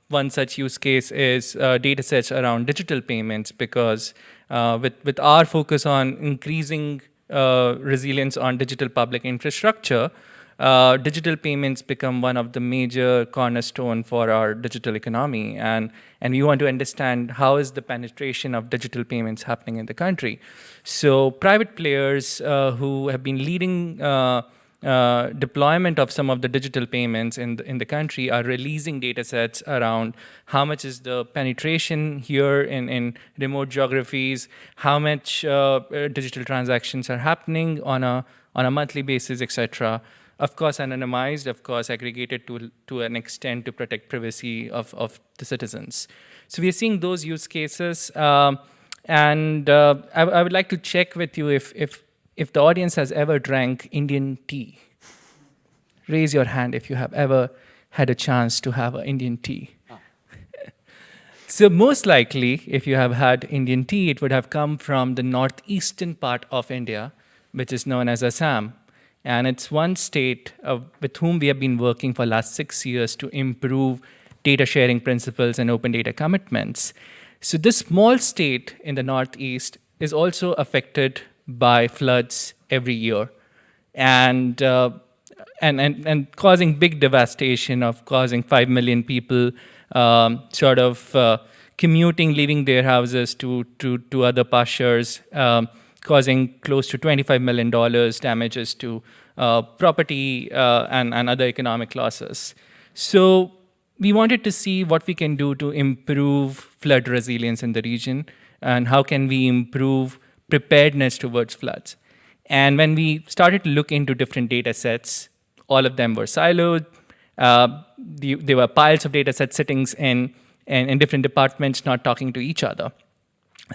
One such use case is data sets around digital payments, because with our focus on increasing resilience on digital public infrastructure, digital payments become one of the major cornerstone for our digital economy, and we want to understand how is the penetration of digital payments happening in the country. So private players who have been leading deployment of some of the digital payments in the country are releasing data sets around how much is the penetration here in remote geographies, how much digital transactions are happening on a monthly basis, etc. Of course, anonymized, of course, aggregated to an extent to protect privacy of the citizens. So we are seeing those use cases, and I would like to check with you if the audience has ever drank Indian tea. Raise your hand if you have ever had a chance to have an Indian tea. So most likely, if you have had Indian tea, it would have come from the northeastern part of India, which is known as Assam. And it's one state with whom we have been working for the last 6 years to improve data sharing principles and open data commitments. So this small state in the northeast is also affected by floods every year, and causing big devastation, of causing 5 million people commuting, leaving their houses to other pastures, causing close to $25 million damages to property and other economic losses. So we wanted to see what we can do to improve flood resilience in the region, and how can we improve preparedness towards floods. And when we started to look into different data sets, all of them were siloed. There were piles of data sets sitting in different departments, not talking to each other.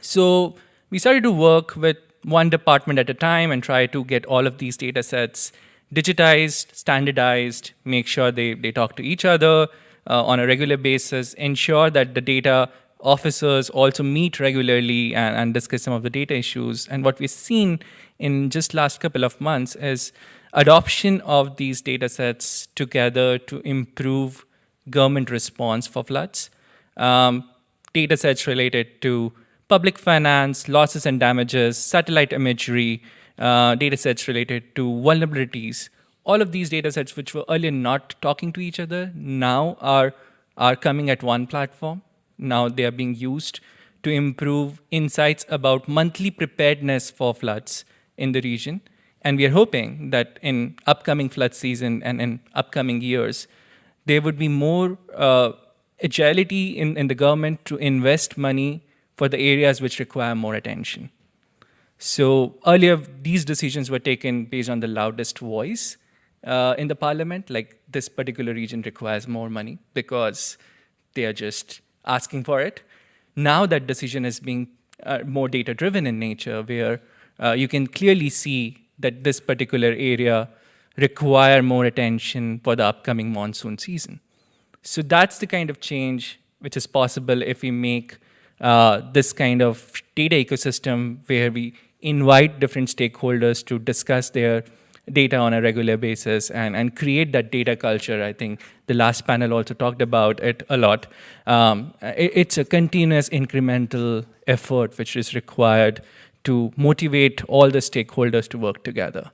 So we started to work with one department at a time and try to get all of these data sets digitized, standardized, make sure they talk to each other on a regular basis, ensure that the data officers also meet regularly and discuss some of the data issues. And what we've seen in just last couple of months is adoption of these data sets together to improve government response for floods. Data sets related to public finance, losses and damages, satellite imagery, data sets related to vulnerabilities. All of these data sets, which were earlier not talking to each other, now are coming at one platform. Now they are being used to improve insights about monthly preparedness for floods in the region, And we are hoping that in upcoming flood season and in upcoming years, there would be more agility in the government to invest money for the areas which require more attention. So earlier, these decisions were taken based on the loudest voice in the parliament, like this particular region requires more money because they are just asking for it. Now that decision is being more data-driven in nature, where you can clearly see that this particular area require more attention for the upcoming monsoon season. So that's the kind of change which is possible if we make this kind of data ecosystem where we invite different stakeholders to discuss their data on a regular basis and create that data culture. I think the last panel also talked about it a lot. It's a continuous incremental effort which is required to motivate all the stakeholders to work together.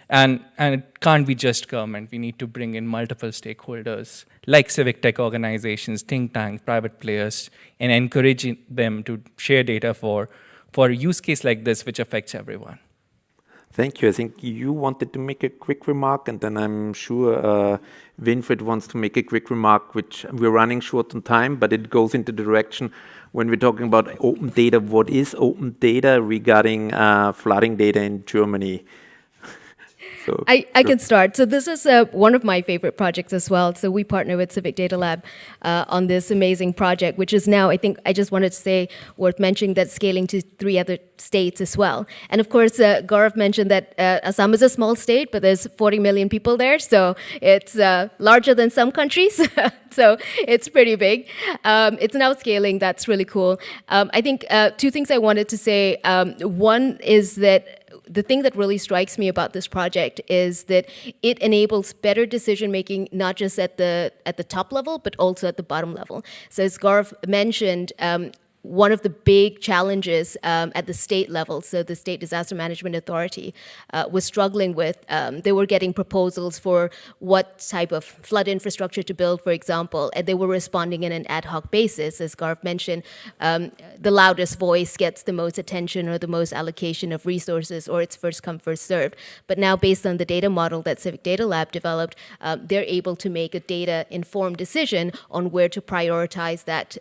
And it can't be just government. We need to bring in multiple stakeholders like civic tech organizations, think tanks, private players, and encouraging them to share data for a use case like this, which affects everyone. Thank you. I think you wanted to make a quick remark, and then I'm sure Winfried wants to make a quick remark, which we're running short on time, but it goes into the direction when we're talking about open data. What is open data regarding flooding data in Germany? So, I can start. So this is one of my favorite projects as well. So we partner with Civic Data Lab on this amazing project, which is now, I think, I just wanted to say, worth mentioning that scaling to 3 other states as well. And of course, Gaurav mentioned that Assam is a small state, but there's 40 million people there. So it's larger than some countries. So it's pretty big. It's now scaling. That's really cool. I think 2 things I wanted to say. One is that the thing that really strikes me about this project is that it enables better decision making, not just at the top level, but also at the bottom level. So as Gaurav mentioned, one of the big challenges at the state level, so the State Disaster Management Authority was struggling with, they were getting proposals for what type of flood infrastructure to build, for example, and they were responding in an ad hoc basis. As Gaurav mentioned, the loudest voice gets the most attention or the most allocation of resources, or it's first come, first served. But now, based on the data model that Civic Data Lab developed, they're able to make a data-informed decision on where to prioritize that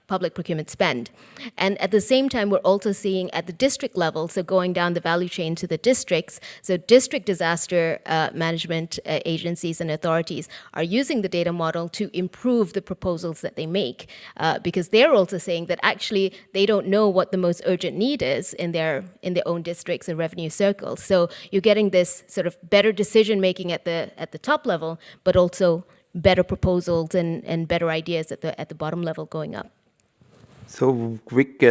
public procurement spend. And at the same time, we're also seeing at the district level, so going down the value chain to the districts, so district disaster management agencies and authorities are using the data model to improve the proposals that they make, because they're also saying that actually they don't know what the most urgent need is in their own districts and revenue circles. So you're getting this sort of better decision making at the top level, but also better proposals and better ideas at the bottom level going up. So quick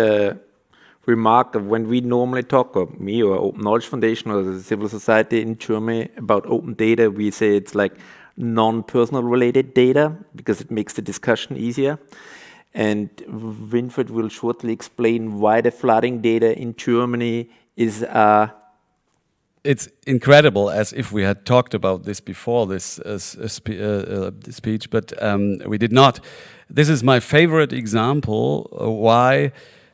remark of when we normally talk, or me or Open Knowledge Foundation or the civil society in Germany about open data, we say it's like non-personal related data because it makes the discussion easier. And Winfried will shortly explain why the flooding data in Germany is it's incredible, as if we had talked about this before this speech, but we did not. This is my favorite example why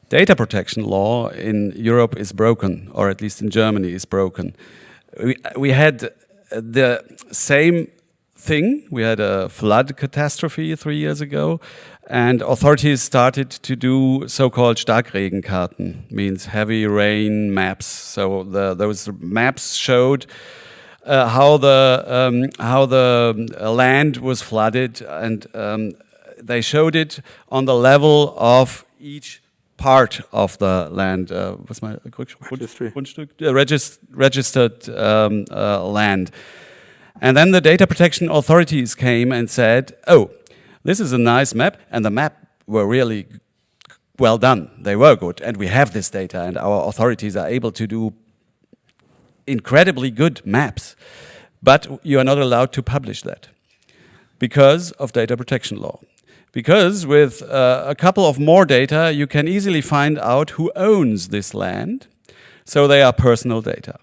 data protection law in Europe is broken, or at least in Germany is broken. We had the same thing. We had a flood catastrophe 3 years ago, and authorities started to do so-called Starkregenkarten, means heavy rain maps. So those maps showed how the land was flooded, and they showed it on the level of each part of the land. What's my registered land. And then the data protection authorities came and said, oh, this is a nice map, and the map were really well done. They were good, and we have this data, and our authorities are able to do incredibly good maps. But you are not allowed to publish that because of data protection law. Because with a couple of more data, you can easily find out who owns this land. So they are personal data.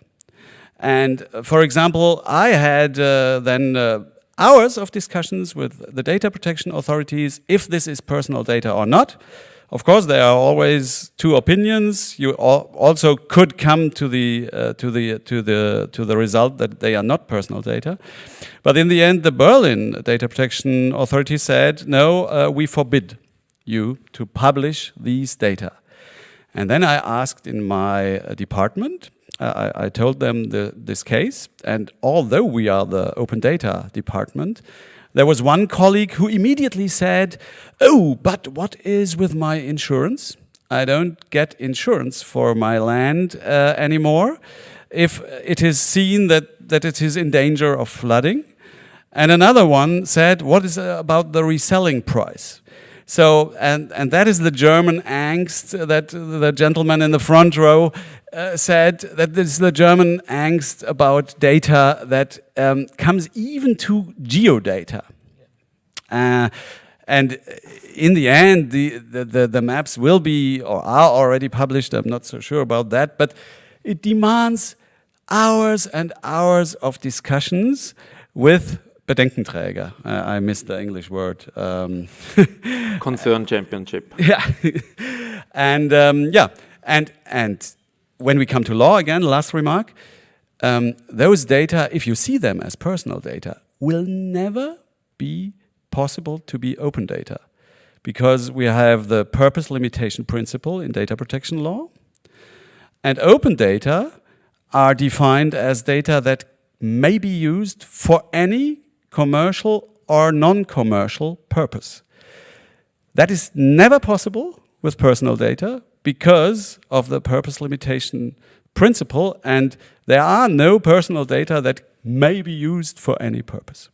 And for example, I had then hours of discussions with the data protection authorities if this is personal data or not. Of course, there are always two opinions. You also could come to the result that they are not personal data. But in the end, the Berlin Data Protection Authority said, no, we forbid you to publish these data. And then I asked in my department, I told them this case, and although we are the open data department, there was one colleague who immediately said, oh, but what is with my insurance? I don't get insurance for my land anymore if it is seen that it is in danger of flooding. And another one said, what is about the reselling price? So, and that is the German angst that the gentleman in the front row said, that this is the German angst about data that comes even to geodata. And in the end, the maps will be or are already published. I'm not so sure about that, but it demands hours and hours of discussions with Bedenkenträger. I missed the English word. Concern championship. Yeah, and and when we come to law again, last remark, those data, if you see them as personal data, will never be possible to be open data, because we have the purpose limitation principle in data protection law, and open data are defined as data that may be used for any commercial or non-commercial purpose. That is never possible with personal data because of the purpose limitation principle, and there are no personal data that may be used for any purpose.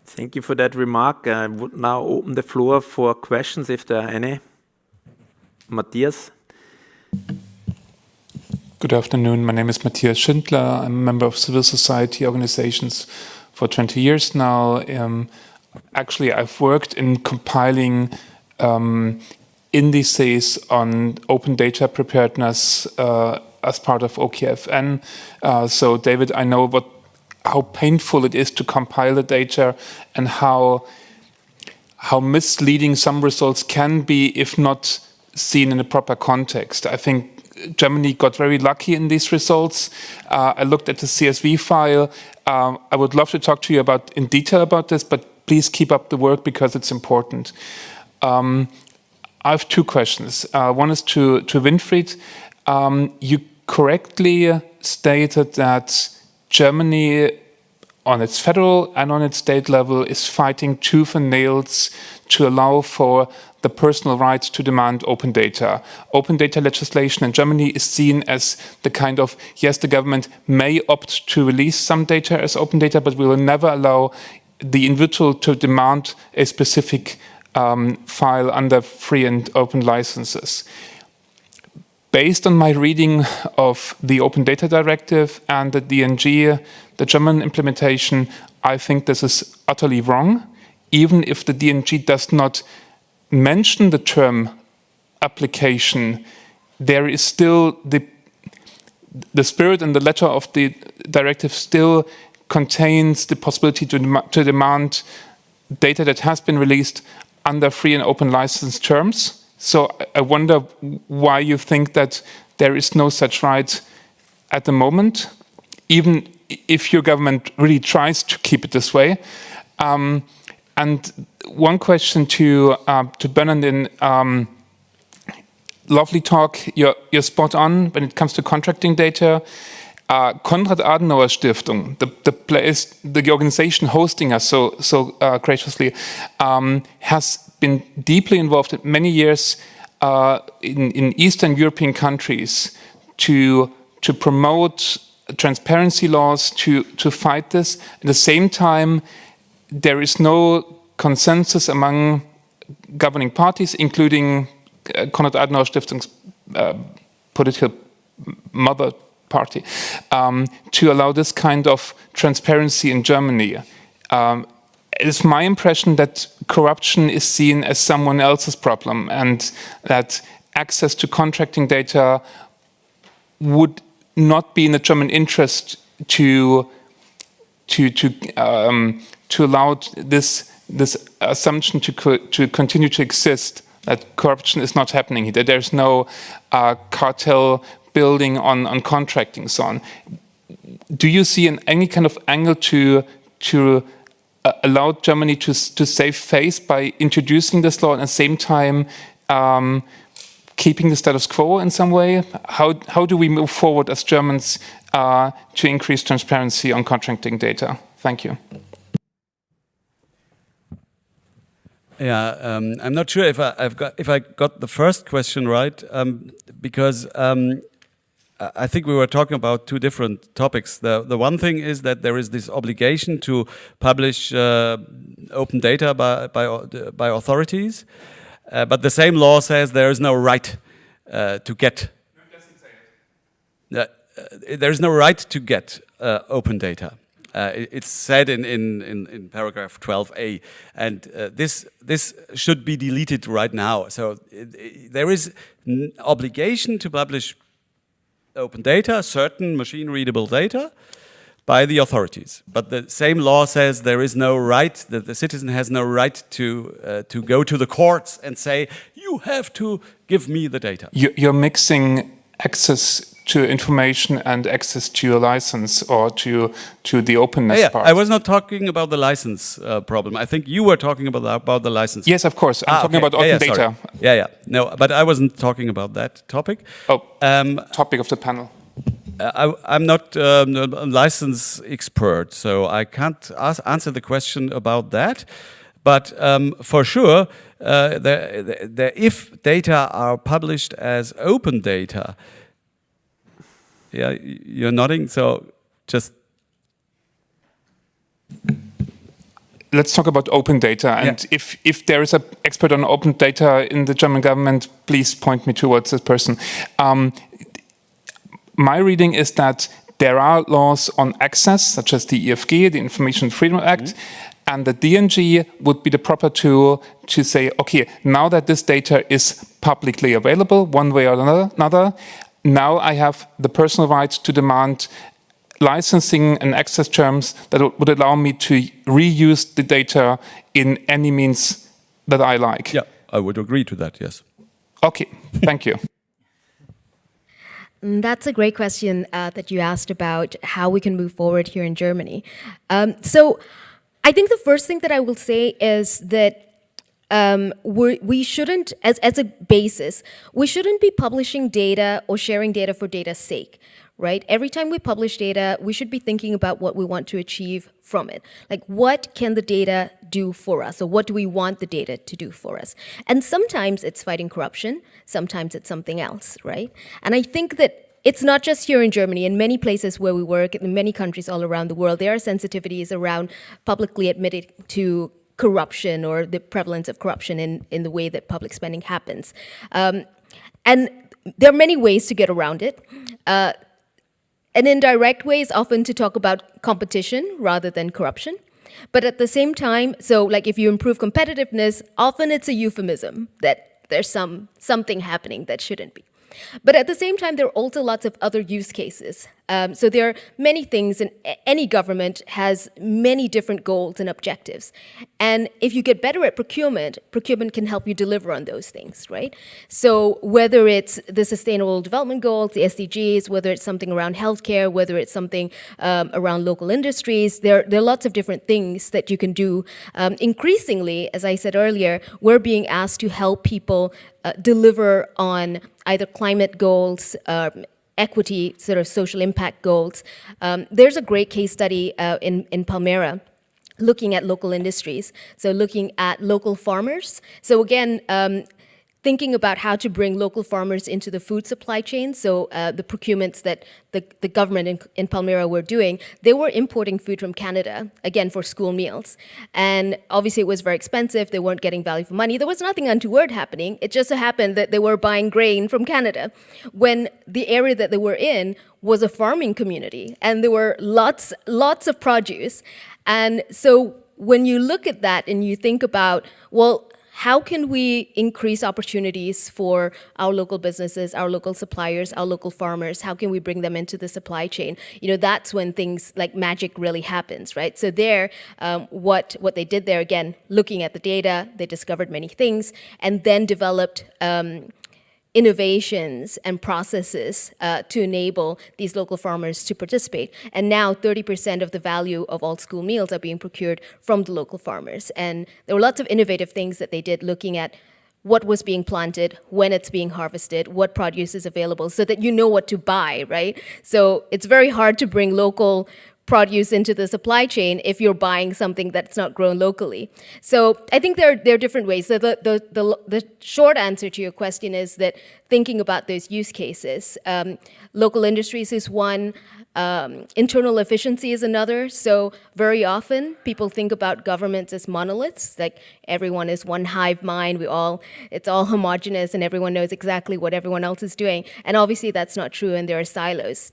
Thank you for that remark. I would now open the floor for questions if there are any. Matthias. Good afternoon. My name is Matthias Schindler. I'm a member of civil society organizations for 20 years now. Actually, I've worked in compiling indices on open data preparedness as part of OKFN. So, David, I know how painful it is to compile the data and how misleading some results can be if not seen in a proper context. I think Germany got very lucky in these results. I looked at the CSV file. I would love to talk to you in detail about this, but please keep up the work because it's important. I have two questions. One is to Winfried. You correctly stated that Germany, on its federal and on its state level, is fighting tooth and nails to allow for the personal right to demand open data. Open data legislation in Germany is seen as the kind of, yes, the government may opt to release some data as open data, but we will never allow the individual to demand a specific file under free and open licenses. Based on my reading of the Open Data Directive and the DNG, the German implementation, I think this is utterly wrong. Even if the DNG does not mention the term application, there is still the spirit and the letter of the directive still contains the possibility to demand data that has been released under free and open license terms. So I wonder why you think that there is no such right at the moment, even if your government really tries to keep it this way. And one question to Bernardin. Lovely talk. You're spot on when it comes to contracting data. Konrad-Adenauer-Stiftung, the organization hosting us so graciously, has been deeply involved in many years in Eastern European countries to promote transparency laws, to fight this. At the same time, there is no consensus among governing parties, including Konrad-Adenauer-Stiftung's political mother party, to allow this kind of transparency in Germany. It's my impression that corruption is seen as someone else's problem, and that access to contracting data would not be in the German interest to allow this assumption to continue to exist that corruption is not happening here, that there's no cartel building on contracting, so on. Do you see any kind of angle to allow Germany to save face by introducing this law and at the same time keeping the status quo in some way? How do we move forward as Germans to increase transparency on contracting data? Thank you. Yeah, I'm not sure if I got the first question right, because I think we were talking about two different topics. The one thing is that there is this obligation to publish open data by authorities, but the same law says there is no right to get. There is no right to get open data. It's said in paragraph 12a, and this should be deleted right now. So there is an obligation to publish open data, certain machine-readable data, by the authorities. But the same law says there is no right, that the citizen has no right to go to the courts and say, you have to give me the data. You're mixing access to information and access to your license or to the openness part. I was not talking about the license problem. I think you were talking about the license. Yes, of course. I'm talking about open data. Sorry. Yeah. No, but I wasn't talking about that topic. Oh, topic of the panel. I'm not a license expert, so I can't answer the question about that. But for sure, if data are published as open data, yeah, you're nodding, so just... Let's talk about open data. And if there is an expert on open data in the German government, please point me towards this person. My reading is that there are laws on access, such as the EFG, the Information Freedom Act, and the DNG would be the proper tool to say, okay, now that this data is publicly available, one way or another, now I have the personal right to demand licensing and access terms that would allow me to reuse the data in any means that I like. Yeah, I would agree to that, yes. Okay, thank you. That's a great question that you asked about how we can move forward here in Germany. So I think the first thing that I will say is that we shouldn't, as a basis, we shouldn't be publishing data or sharing data for data's sake, right? Every time we publish data, we should be thinking about what we want to achieve from it. Like, what can the data do for us? Or what do we want the data to do for us? And sometimes it's fighting corruption, sometimes it's something else, right? And I think that it's not just here in Germany. In many places where we work, in many countries all around the world, there are sensitivities around publicly admitting to corruption or the prevalence of corruption in the way that public spending happens. And there are many ways to get around it. An indirect way is often to talk about competition rather than corruption. But at the same time, so like if you improve competitiveness, often it's a euphemism that there's something happening that shouldn't be. But at the same time, there are also lots of other use cases. So there are many things, and any government has many different goals and objectives. And if you get better at procurement, procurement can help you deliver on those things, right? So whether it's the Sustainable Development Goals, the SDGs, whether it's something around healthcare, whether it's something around local industries, there are lots of different things that you can do. Increasingly, as I said earlier, we're being asked to help people deliver on either climate goals, equity, sort of social impact goals. There's a great case study in Palmyra looking at local industries, so looking at local farmers. So again, thinking about how to bring local farmers into the food supply chain. So the procurements that the government in Palmyra were doing, they were importing food from Canada, again, for school meals. And obviously it was very expensive. They weren't getting value for money. There was nothing untoward happening. It just so happened that they were buying grain from Canada when the area that they were in was a farming community. And there were lots of produce. And so when you look at that and you think about, well, how can we increase opportunities for our local businesses, our local suppliers, our local farmers? How can we bring them into the supply chain? That's when things like magic really happens, right? So there, what they did there, again, looking at the data, they discovered many things and then developed innovations and processes to enable these local farmers to participate. And now 30% of the value of all school meals are being procured from the local farmers. And there were lots of innovative things that they did looking at what was being planted, when it's being harvested, what produce is available, so that you know what to buy, right? So it's very hard to bring local produce into the supply chain if you're buying something that's not grown locally. So I think there are different ways. So the short answer to your question is that thinking about those use cases, local industries is one, internal efficiency is another. So very often people think about governments as monoliths, like everyone is one hive mind, it's all homogenous and everyone knows exactly what everyone else is doing. And obviously that's not true and there are silos.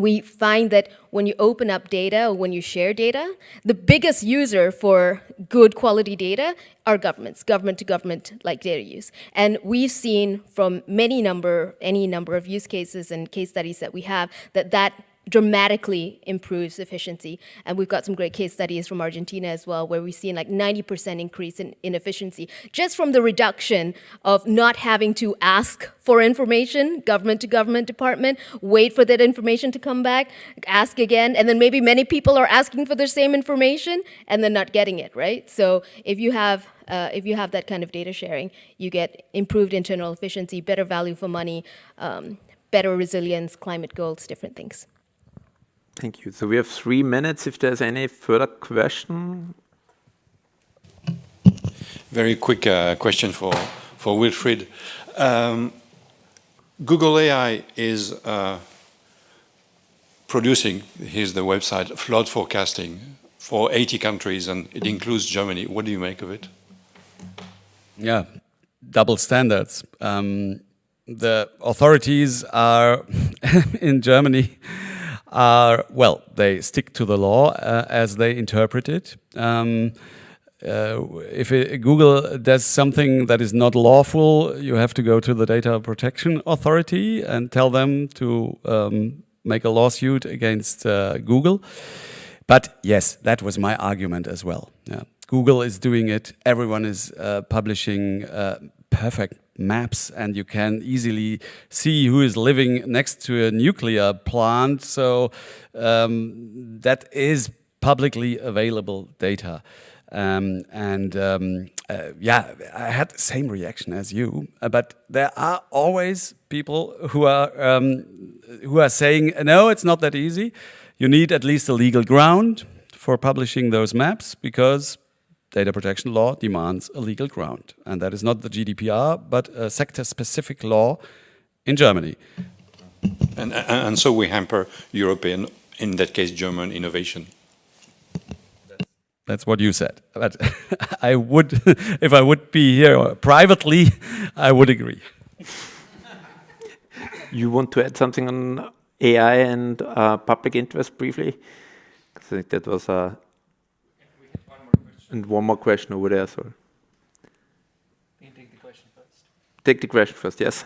We find that when you open up data or when you share data, the biggest user for good quality data are governments, government to government like data use. And we've seen from any number of use cases and case studies that we have that dramatically improves efficiency. And we've got some great case studies from Argentina as well, where we've seen like 90% increase in efficiency, just from the reduction of not having to ask for information, government to government department, wait for that information to come back, ask again, and then maybe many people are asking for the same information and then not getting it, right? So if you have that kind of data sharing, you get improved internal efficiency, better value for money, better resilience, climate goals, different things. Thank you. So we have 3 minutes if there's any further question. Very quick question for Wilfried. Google AI is producing, here's the website, flood forecasting for 80 countries, and it includes Germany. What do you make of it? Yeah, double standards. The authorities are in Germany they stick to the law as they interpret it. If Google does something that is not lawful, you have to go to the Data Protection Authority and tell them to make a lawsuit against Google. But yes, that was my argument as well. Yeah. Google is doing it. Everyone is publishing perfect maps, and you can easily see who is living next to a nuclear plant. So that is publicly available data. Yeah, I had the same reaction as you, but there are always people who are saying, no, it's not that easy. You need at least a legal ground for publishing those maps, because data protection law demands a legal ground. And that is not the GDPR, but a sector-specific law in Germany. And so we hamper European, in that case, German innovation. That's what you said. But I would, if I would be here privately, I would agree. You want to add something on AI and public interest briefly? I think that was and one more question over there. Sorry. Can you take the question first? Take the question first, yes.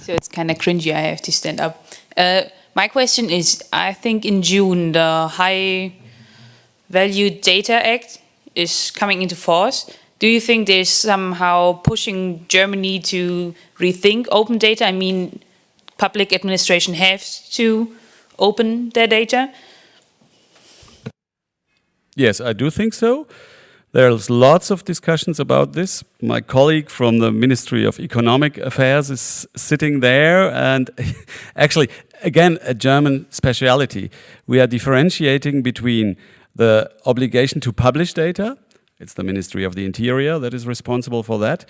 So it's kind of cringy, I have to stand up. My question is, I think in June, the High Value Data Act is coming into force. Do you think there's somehow pushing Germany to rethink open data? I mean, public administration has to open their data. Yes, I do think so. There's lots of discussions about this. My colleague from the Ministry of Economic Affairs is sitting there, and actually, again, a German speciality. We are differentiating between the obligation to publish data. It's the Ministry of the Interior that is responsible for that.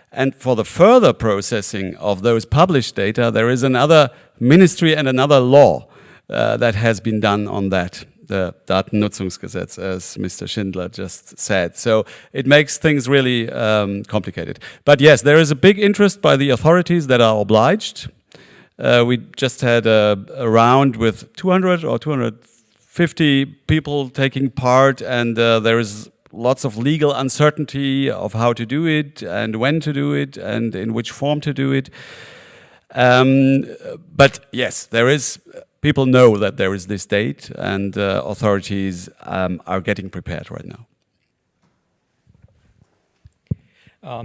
And for the further processing of those published data, there is another ministry and another law that has been done on that. The Datennutzungsgesetz, as Mr. Schindler just said. So it makes things really complicated. But yes, there is a big interest by the authorities that are obliged. We just had a round with 200 or 250 people taking part, and there is lots of legal uncertainty of how to do it and when to do it and in which form to do it. But yes, there is, people know that there is this date, and authorities are getting prepared right now.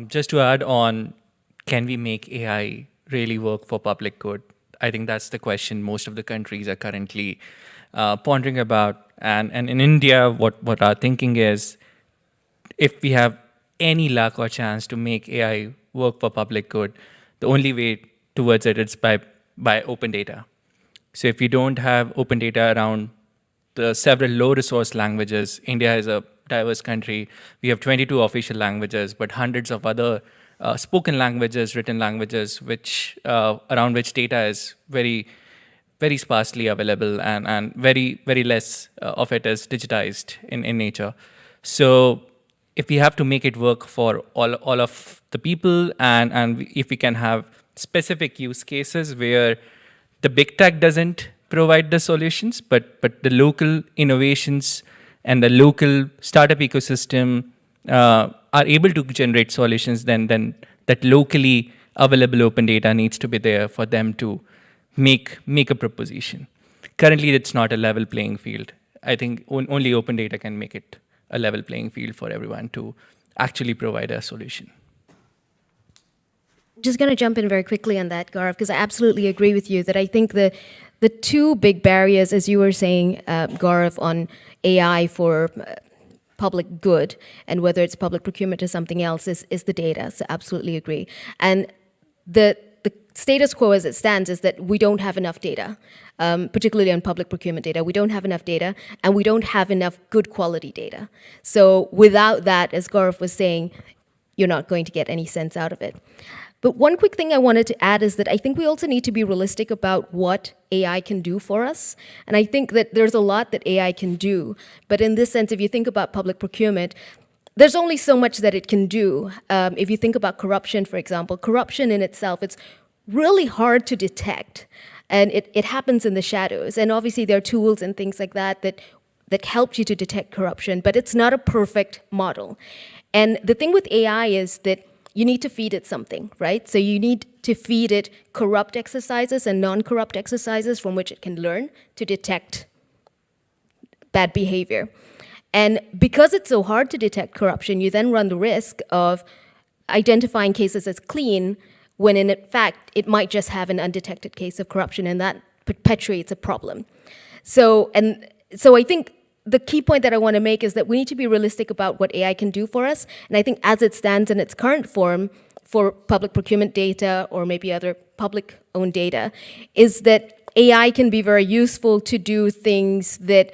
Just to add on, can we make AI really work for public good? I think that's the question most of the countries are currently pondering about. And in India, what our thinking is, if we have any luck or chance to make AI work for public good, the only way towards it is by open data. So if we don't have open data around the several low resource languages, India is a diverse country. We have 22 official languages, but hundreds of other spoken languages, written languages, which around which data is very, very sparsely available, and very, very less of it is digitized in nature. So if we have to make it work for all of the people, and if we can have specific use cases where the big tech doesn't provide the solutions, but the local innovations and the local startup ecosystem are able to generate solutions, then that locally available open data needs to be there for them to make a proposition. Currently, it's not a level playing field. I think only open data can make it a level playing field for everyone to actually provide a solution. Just going to jump in very quickly on that, Gaurav, because I absolutely agree with you that I think the two big barriers, as you were saying, Gaurav, on AI for public good and whether it's public procurement or something else is the data. So absolutely agree. And the status quo as it stands is that we don't have enough data, particularly on public procurement data. We don't have enough data, and we don't have enough good quality data. So without that, as Gaurav was saying, you're not going to get any sense out of it. But one quick thing I wanted to add is that I think we also need to be realistic about what AI can do for us. And I think that there's a lot that AI can do. But in this sense, if you think about public procurement, there's only so much that it can do. If you think about corruption, for example, corruption in itself, it's really hard to detect. And it happens in the shadows. And obviously there are tools and things like that help you to detect corruption, but it's not a perfect model. And the thing with AI is that you need to feed it something, right? So you need to feed it corrupt exercises and non-corrupt exercises from which it can learn to detect bad behavior. And because it's so hard to detect corruption, you then run the risk of identifying cases as clean when in fact it might just have an undetected case of corruption, and that perpetuates a problem. So I think the key point that I want to make is that we need to be realistic about what AI can do for us. And I think as it stands in its current form for public procurement data or maybe other public-owned data, is that AI can be very useful to do things that,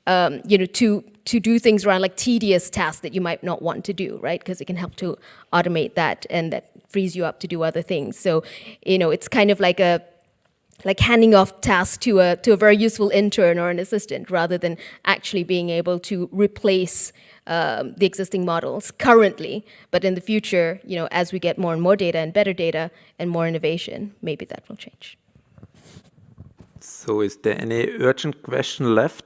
to do things around like tedious tasks that you might not want to do, right? Because it can help to automate that, and that frees you up to do other things. So, it's kind of like handing off tasks to a very useful intern or an assistant, rather than actually being able to replace the existing models currently. But in the future, as we get more and more data and better data and more innovation, maybe that will change. So is there any urgent question left?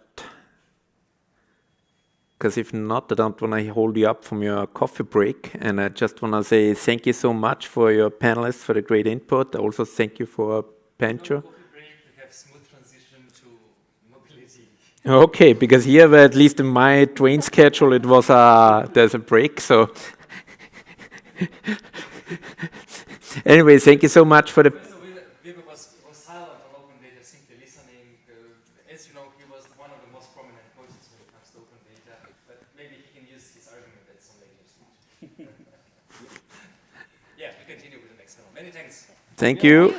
Because if not, I don't want to hold you up from your coffee break. And I just want to say thank you so much for your panelists for the great input. Also thank you for Pancho. Okay, because here, at least in my train schedule, it was there's a break. So anyway, thank you so much for the. Weber was silent on open data, simply listening. As you know, he was one of the most prominent voices when it comes to open data. But maybe he can use his argument at some later stage. Yeah, we continue with the next panel. Many thanks. Thank you.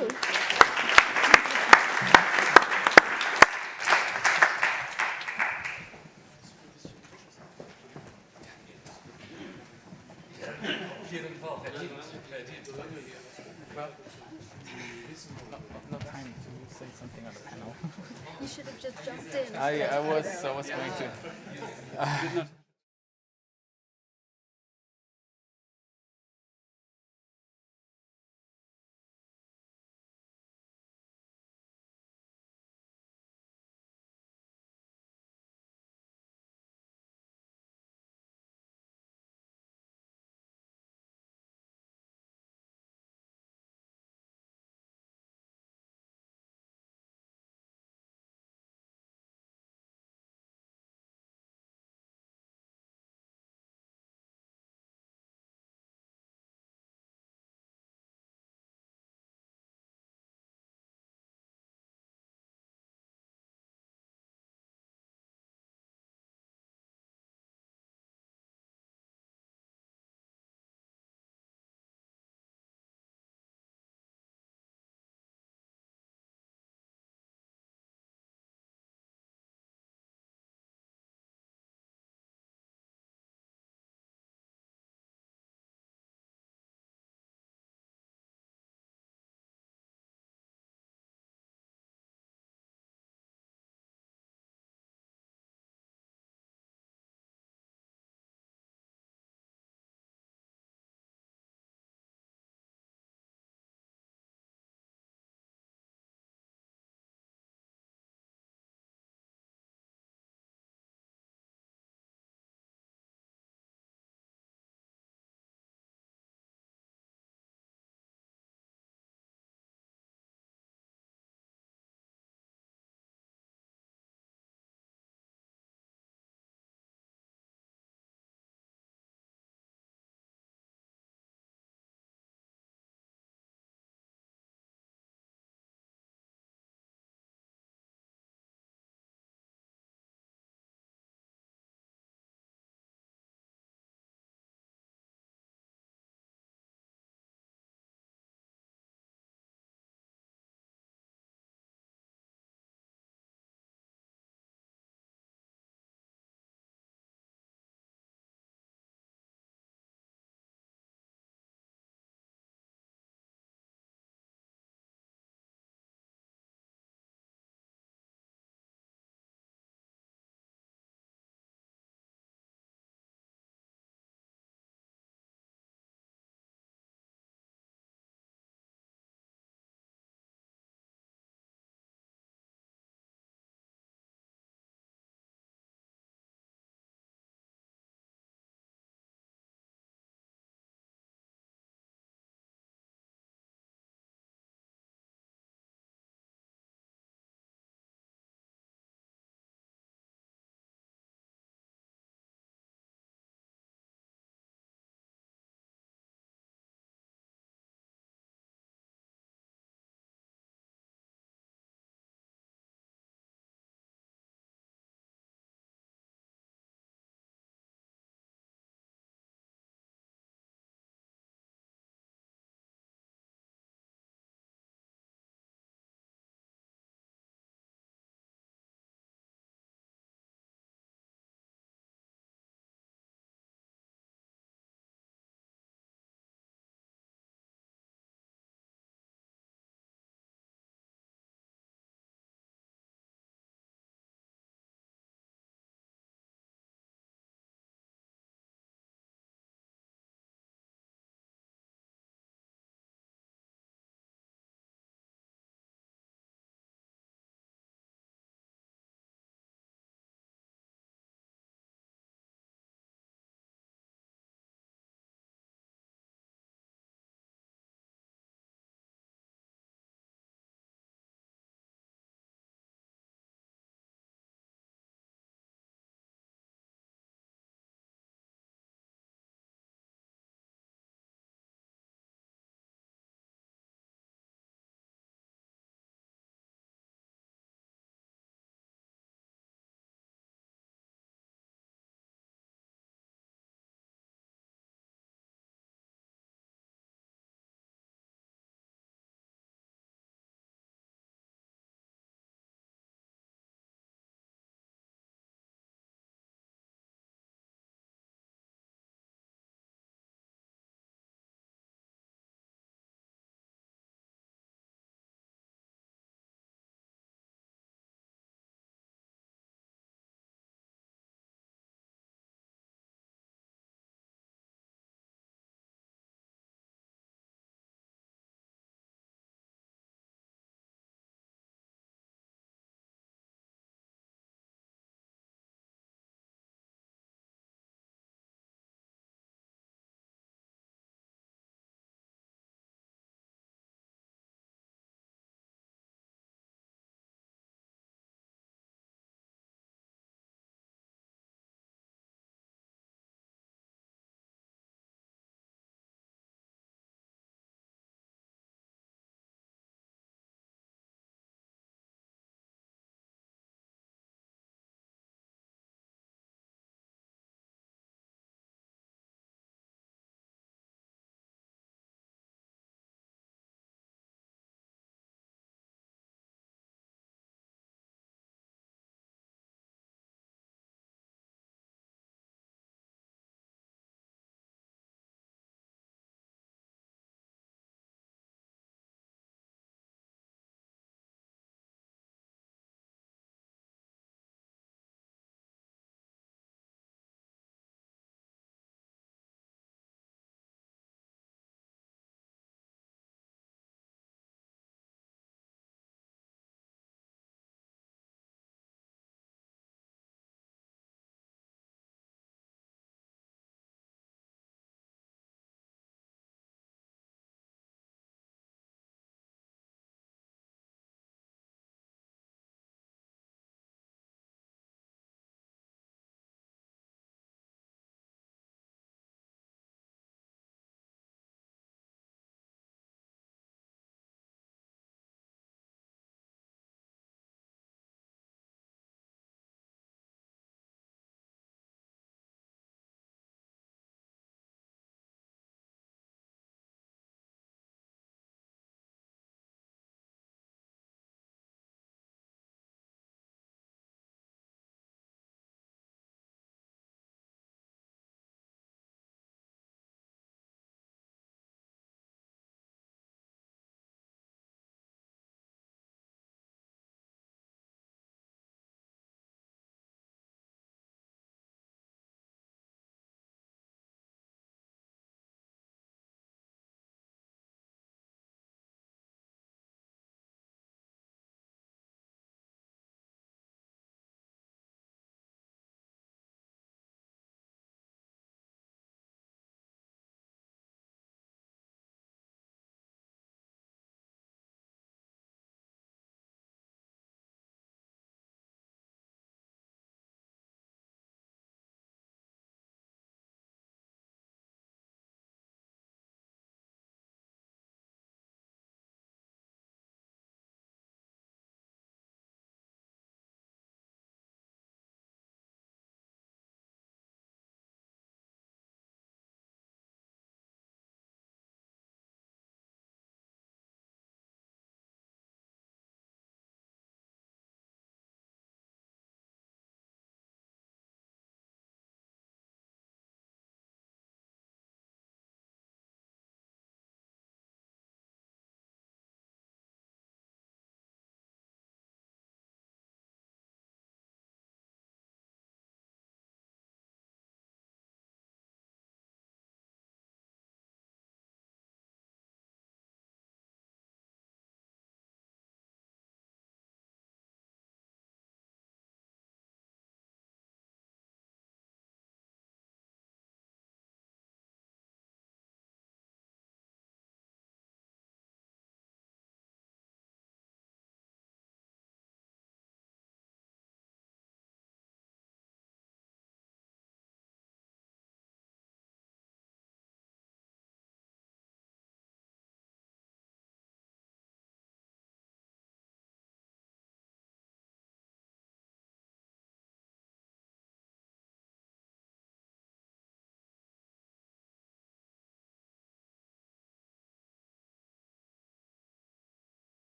No time to say something on the panel. You should have just jumped in. I was going to.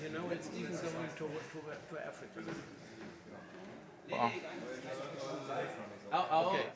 You know, it's even going to Africa. Wow. Oh, okay.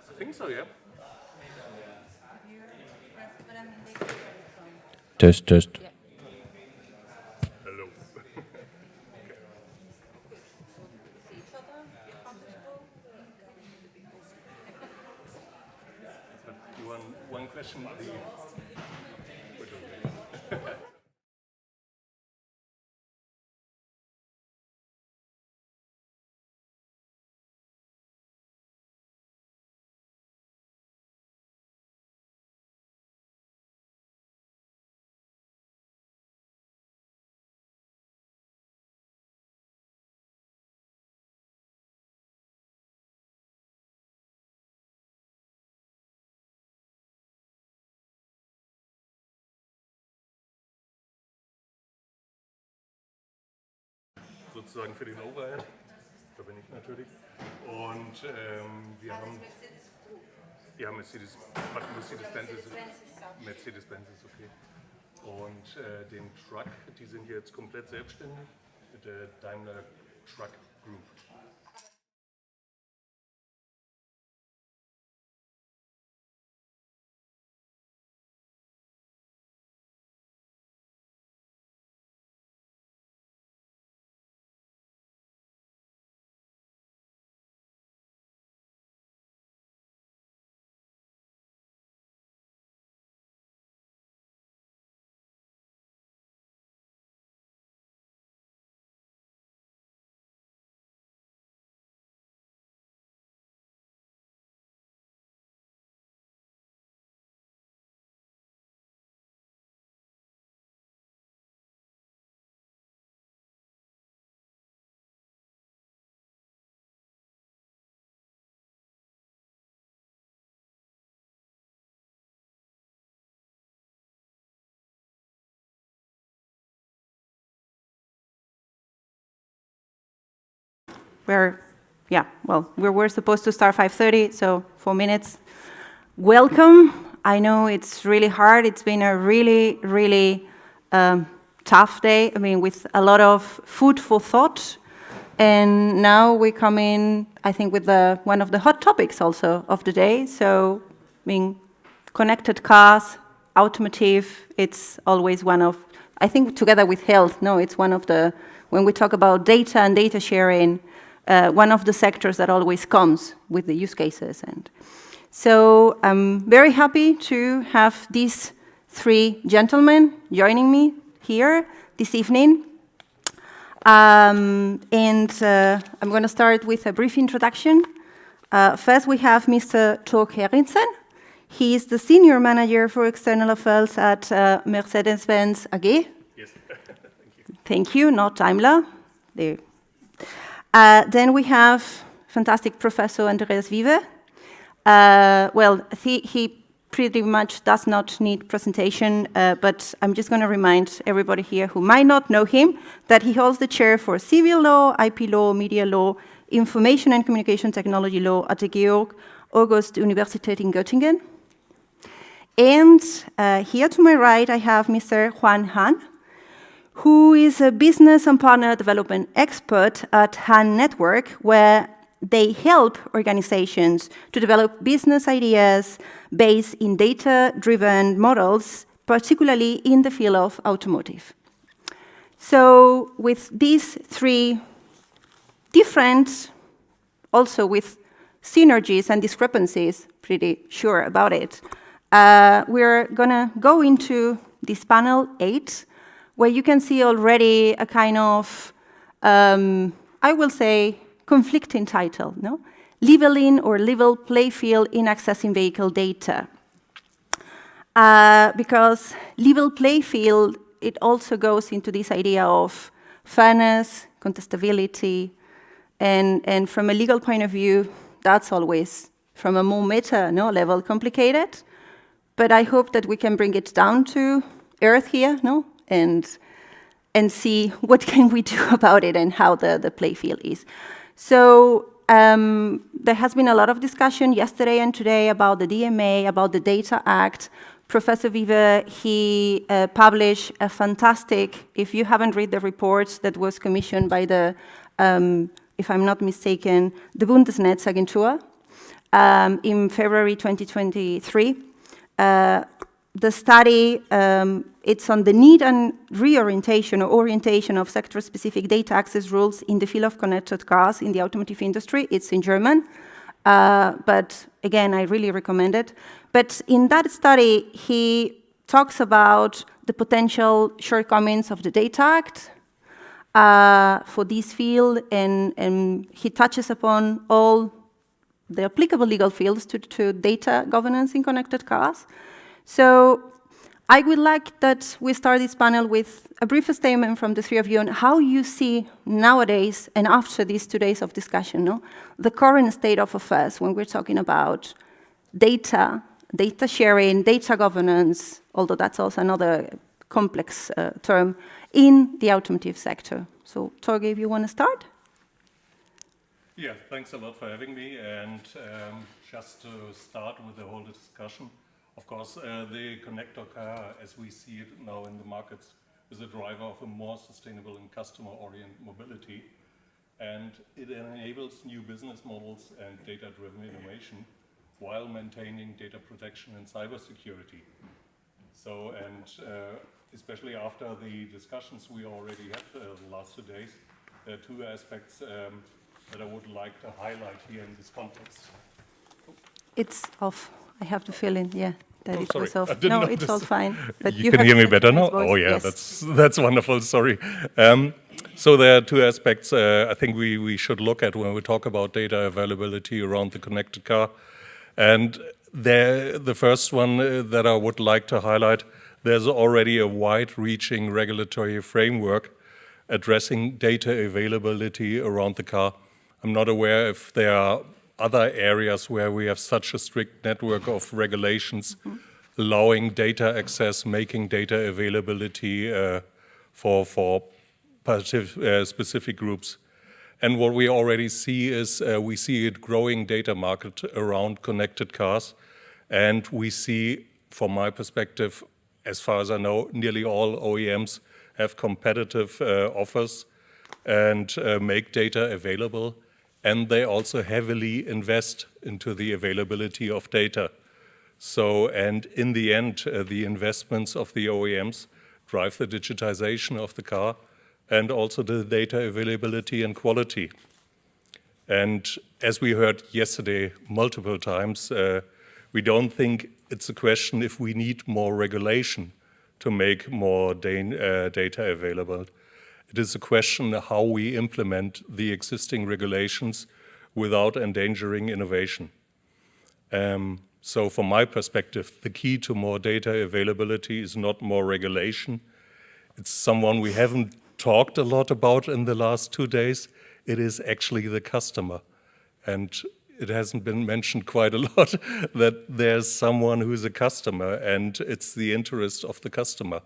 I think so, yeah. Test. Hello. One question. Sozusagen für den Overhead, da bin ich natürlich. Und wir haben Mercedes-Benz ist okay. Und den Truck, die sind jetzt komplett selbstständig mit der Daimler Truck Group. We're supposed to start 5:30, so 4 minutes. Welcome. I know it's really hard. It's been a really tough day. I mean, with a lot of food for thought. And now we come in, I think, with one of the hot topics also of the day. So, I mean, connected cars, automotive, it's always one of, I think together with health, it's one of the, when we talk about data and data sharing, one of the sectors that always comes with the use cases. And so I'm very happy to have these three gentlemen joining me here this evening. I'm going to start with a brief introduction. First, we have Mr. Thor Gerritsen. He is the Senior Manager for External Affairs at Mercedes-Benz AG. Yes, Thank you, not Daimler. There. Then we have fantastic Professor Andreas Wiebe. He pretty much does not need presentation, but I'm just going to remind everybody here who might not know him that he holds the chair for civil law, IP law, media law, information and communication technology law at the Georg August Universität in Göttingen. And here to my right, I have Mr. Juan Han, who is a business and partner development expert at Han Network, where they help organizations to develop business ideas based in data-driven models, particularly in the field of automotive. So with these three different, also with synergies and discrepancies, pretty sure about it, we're going to go into this panel 8, where you can see already a kind of, I will say, conflicting title, no? Leveling or level play field in accessing vehicle data. Because level play field, it also goes into this idea of fairness, contestability, and from a legal point of view, that's always, from a more meta level, complicated. But I hope that we can bring it down to earth here, no? And see what can we do about it and how the play field is. So there has been a lot of discussion yesterday and today about the DMA, about the Data Act. Professor Wiebe, he published a fantastic, if you haven't read the report that was commissioned by the, if I'm not mistaken, the Bundesnetzagentur in February 2023. The study, it's on the need and reorientation or orientation of sector-specific data access rules in the field of connected cars in the automotive industry. It's in German, but again, I really recommend it. But in that study, he talks about the potential shortcomings of the Data Act for this field, and he touches upon all the applicable legal fields to data governance in connected cars. So I would like that we start this panel with a brief statement from the three of you on how you see nowadays and after these 2 days of discussion, the current state of affairs when we're talking about data, data sharing, data governance, although that's also another complex term, in the automotive sector. So Torge, if you want to start? Yeah, thanks a lot for having me. And just to start with the whole discussion, of course, the connector car, as we see it now in the markets, is a driver of a more sustainable and customer-oriented mobility. And it enables new business models and data-driven innovation while maintaining data protection and cybersecurity. So, and especially after the discussions we already had the last 2 days, there are 2 aspects that I would like to highlight here in this context. It's off. I have to fill in, yeah, that it was off. I didn't no, notice. it's all fine. But you can hear me better now? Oh yeah, yes. That's wonderful, sorry. So there are 2 aspects I think we should look at when we talk about data availability around the connected car. And the first one that I would like to highlight, there's already a wide-reaching regulatory framework addressing data availability around the car. I'm not aware if there are other areas where we have such a strict network of regulations allowing data access, making data availability for specific groups. And what we already see is we see a growing data market around connected cars. And we see, from my perspective, as far as I know, nearly all OEMs have competitive offers and make data available. And they also heavily invest into the availability of data. So, and in the end, the investments of the OEMs drive the digitization of the car and also the data availability and quality. And as we heard yesterday multiple times, we don't think it's a question if we need more regulation to make more data available. It is a question of how we implement the existing regulations without endangering innovation. So from my perspective, the key to more data availability is not more regulation. It's someone we haven't talked a lot about in the last 2 days. It is actually the customer. And it hasn't been mentioned quite a lot that there's someone who's a customer, and it's the interest of the customer.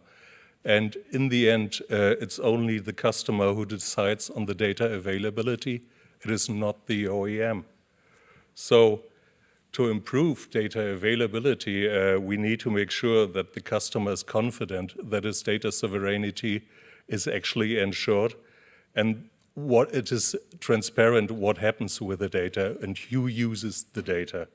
And in the end, it's only the customer who decides on the data availability. It is not the OEM. So to improve data availability, we need to make sure that the customer is confident that his data sovereignty is actually ensured, and what it is transparent what happens with the data and who uses the data.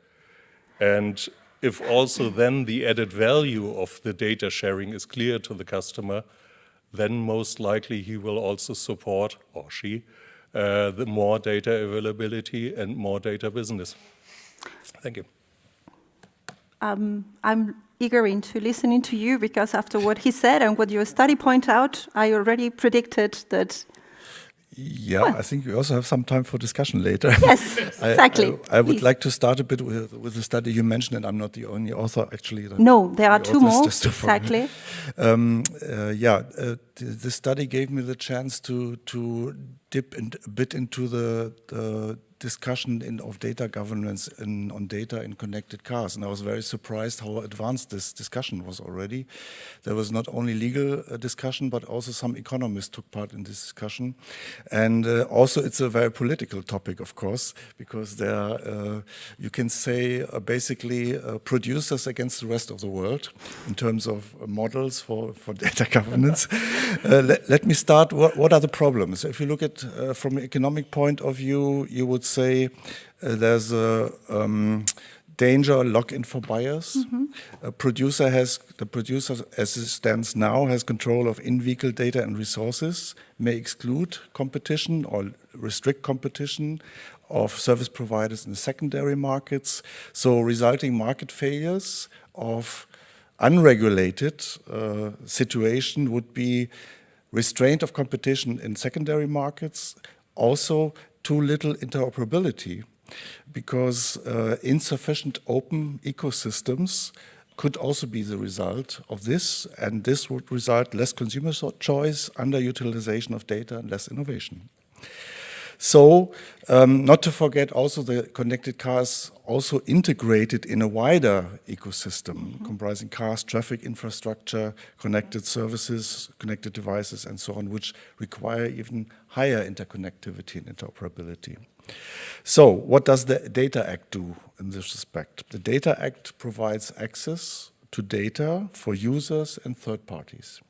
And if also then the added value of the data sharing is clear to the customer, then most likely he will also support, or she, the more data availability and more data business. Thank you. I'm eager into listening to you, because after what he said and what your study point out, I already predicted that. Yeah, well, I think we also have some time for discussion later. Yes, exactly. I would like to start a bit with the study you mentioned, and I'm not the only author, actually. No, there are two more, exactly. This study gave me the chance to dip a bit into the discussion of data governance on data in connected cars. And I was very surprised how advanced this discussion was already. There was not only legal discussion, but also some economists took part in this discussion. And also it's a very political topic, of course, because there you can say basically producers against the rest of the world in terms of models for data governance. Let me start. What are the problems? If you look at from an economic point of view, you would say there's a danger lock-in for buyers. Mm-hmm. The producer, as it stands now, has control of in-vehicle data and resources, may exclude competition or restrict competition of service providers in the secondary markets. So resulting market failures of unregulated situation would be restraint of competition in secondary markets, also too little interoperability, because insufficient open ecosystems could also be the result of this, and this would result less consumer choice, underutilization of data, and less innovation. So, not to forget also the connected cars also integrated in a wider ecosystem, comprising cars, traffic infrastructure, connected services, connected devices, and so on, which require even higher interconnectivity and interoperability. So, what does the Data Act do in this respect? The Data Act provides access to data for users and third parties.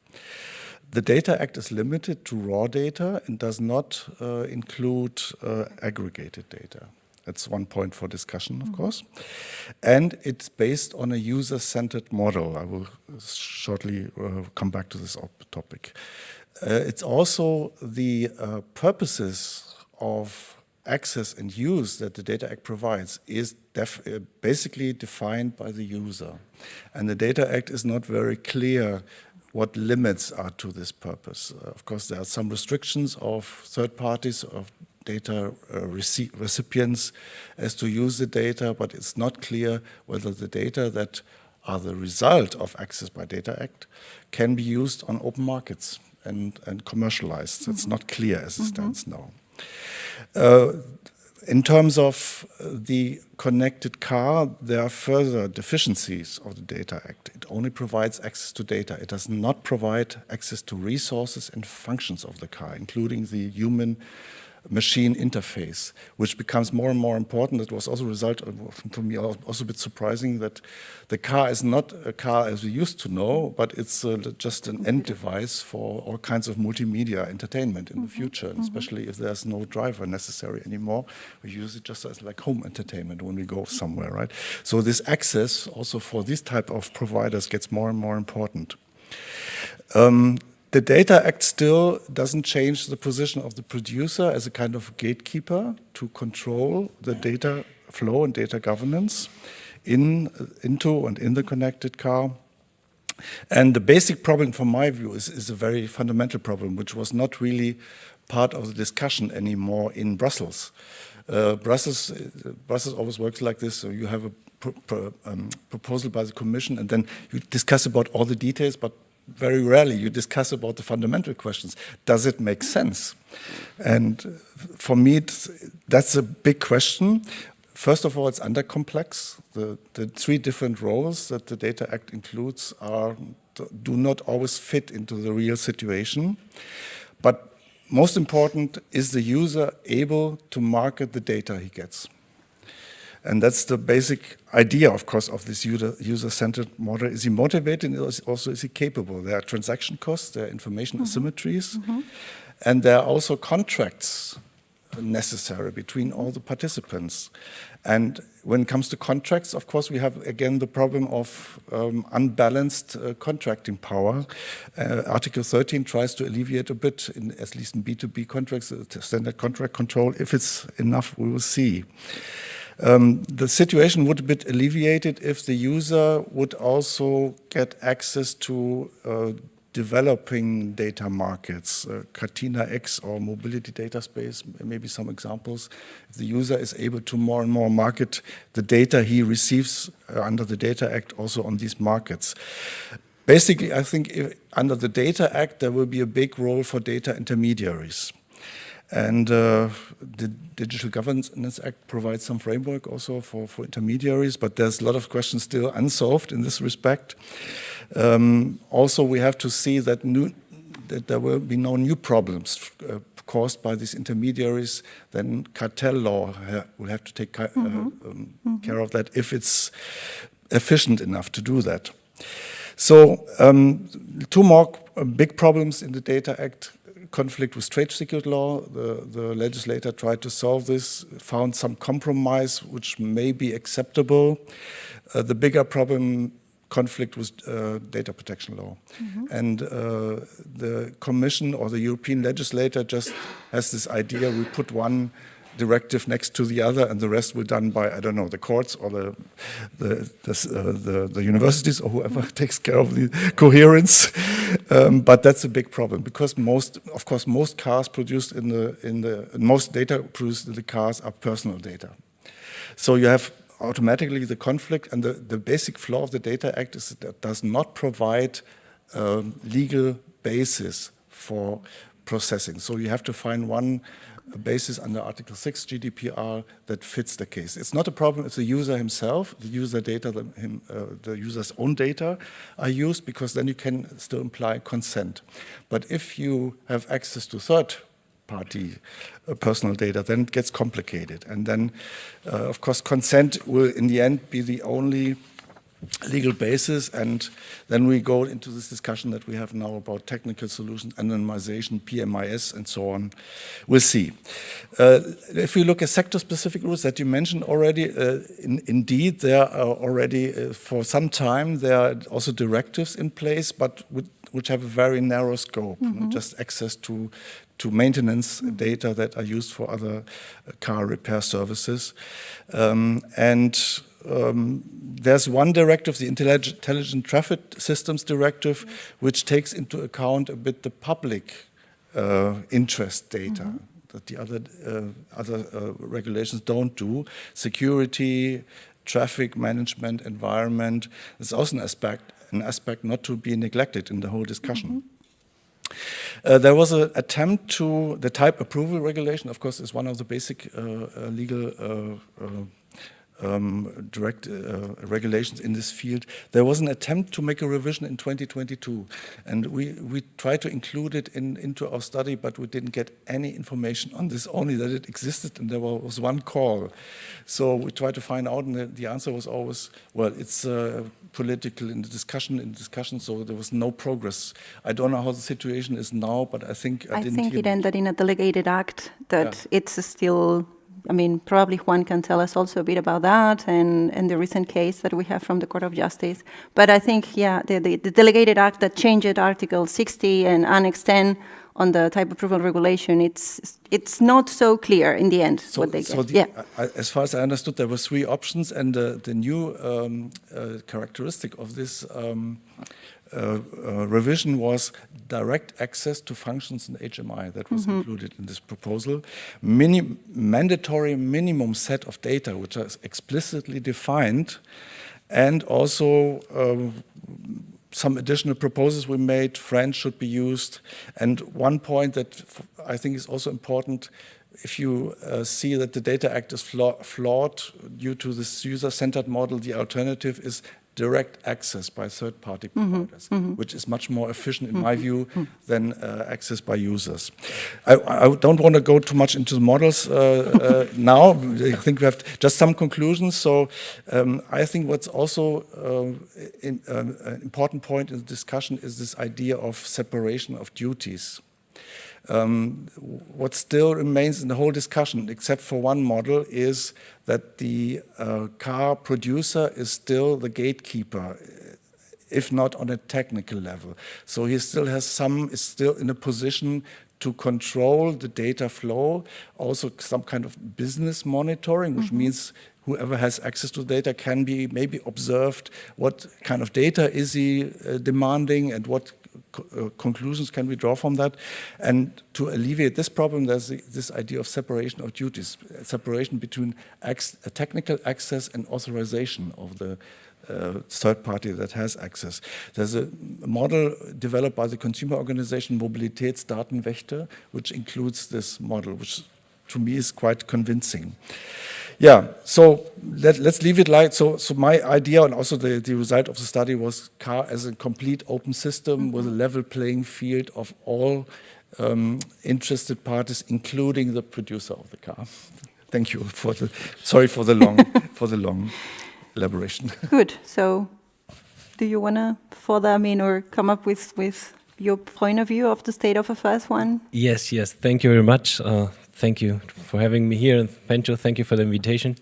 The Data Act is limited to raw data and does not include aggregated data. That's one point for discussion, of course. And it's based on a user-centered model. I will shortly come back to this topic. It's also the purposes of access and use that the Data Act provides is basically defined by the user. And the Data Act is not very clear what limits are to this purpose. Of course, there are some restrictions of third parties, of data recipients as to use the data, but it's not clear whether the data that are the result of access by Data Act can be used on open markets and commercialized. It's not clear as it stands now. In terms of the connected car, there are further deficiencies of the Data Act. It only provides access to data. It does not provide access to resources and functions of the car, including the human-machine interface, which becomes more and more important. It was also a result, for me, also a bit surprising that the car is not a car as we used to know, but it's just an end device for all kinds of multimedia entertainment in the future, and especially if there's no driver necessary anymore. We use it just as like home entertainment when we go somewhere, right? So this access also for this type of providers gets more and more important. The Data Act still doesn't change the position of the producer as a kind of gatekeeper to control the data flow and data governance into and in the connected car. And the basic problem, from my view, is a very fundamental problem, which was not really part of the discussion anymore in Brussels. Brussels always works like this, so you have a proposal by the Commission, and then you discuss about all the details, but very rarely you discuss about the fundamental questions. Does it make sense? And for me, that's a big question. First of all, it's under-complex. The three different roles that the Data Act includes do not always fit into the real situation. But most important, is the user able to market the data he gets? And that's the basic idea, of course, of this user-centered model. Is he motivated, and also is he capable? There are transaction costs, there are information asymmetries, and there are also contracts necessary between all the participants. And when it comes to contracts, of course, we have again the problem of unbalanced contracting power. Article 13 tries to alleviate a bit, at least in B2B contracts, the standard contract control. If it's enough, we will see. The situation would be alleviated if the user would also get access to developing data markets, Catena X or mobility data space, maybe some examples. If the user is able to more and more market the data he receives under the Data Act also on these markets. Basically, I think under the Data Act, there will be a big role for data intermediaries. And the Digital Governance Act provides some framework also for intermediaries, but there's a lot of questions still unsolved in this respect. Also, we have to see that there will be no new problems caused by these intermediaries. Then cartel law will have to take care of that if it's efficient enough to do that. So two more big problems in the Data Act. Conflict with trade secret law. The legislator tried to solve this, found some compromise which may be acceptable. The bigger problem, conflict with data protection law. And the Commission or the European legislator just has this idea, we put one directive next to the other, and the rest will be done by, I don't know, the courts or the universities or whoever takes care of the coherence. But that's a big problem because most cars produced most data produced in the cars are personal data. So you have automatically the conflict, and the basic flaw of the Data Act is that it does not provide legal basis for processing. So you have to find one basis under Article 6 GDPR that fits the case. It's not a problem if the user himself, the user's own data are used, because then you can still imply consent. But if you have access to third-party personal data, then it gets complicated. And then, of course, consent will in the end be the only legal basis, and then we go into this discussion that we have now about technical solutions, anonymization, PMIS, and so on. We'll see. If we look at sector-specific rules that you mentioned already, indeed, there are already, for some time, there are also directives in place, but which have a very narrow scope, just access to maintenance data that are used for other car repair services. There's one directive, the Intelligent Traffic Systems Directive, which takes into account a bit the public interest data that the other regulations don't do. Security, traffic management, environment. It's also an aspect not to be neglected in the whole discussion. There was an attempt to, the type approval regulation, of course, is one of the basic legal direct regulations in this field. There was an attempt to make a revision in 2022, and we tried to include it into our study, but we didn't get any information on this, only that it existed, and there was one call. So we tried to find out, and the answer was always, well, it's political in discussion, so there was no progress. I don't know how the situation is now, but I think I think it ended in a delegated act that it's still. I mean, probably Juan can tell us also a bit about that and the recent case that we have from the Court of Justice. But I think, yeah, the delegated act that changed Article 60 and Annex 10 on the type approval regulation, it's not so clear in the end what they get. As far as I understood, there were three options, and the new characteristic of this revision was direct access to functions in HMI. That was included in this proposal. Mandatory minimum set of data, which are explicitly defined, and also some additional proposals we made. French should be used. And one point that I think is also important, if you see that the Data Act is flawed due to this user-centered model, the alternative is direct access by third-party providers, which is much more efficient, in my view, than access by users. I don't want to go too much into the models now. I think we have just some conclusions. So I think what's also an important point in the discussion is this idea of separation of duties. What still remains in the whole discussion, except for one model, is that the car producer is still the gatekeeper, if not on a technical level. So he still has is still in a position to control the data flow, also some kind of business monitoring, which means whoever has access to data can be maybe observed what kind of data is he demanding and what conclusions can we draw from that. And to alleviate this problem, there's this idea of separation of duties, separation between technical access and authorization of the third party that has access. There's a model developed by the consumer organization Mobilitätsdatenwächter, which includes this model, which to me is quite convincing. Yeah, so let's leave it like, so my idea and also the result of the study was car as a complete open system with a level playing field of all interested parties, including the producer of the car. Thank you sorry for the long elaboration. Good. So, do you want to further, or come up with your point of view of the state of affairs one? Yes. Thank you very much. Thank you for having me here. And Pencho, thank you for the invitation.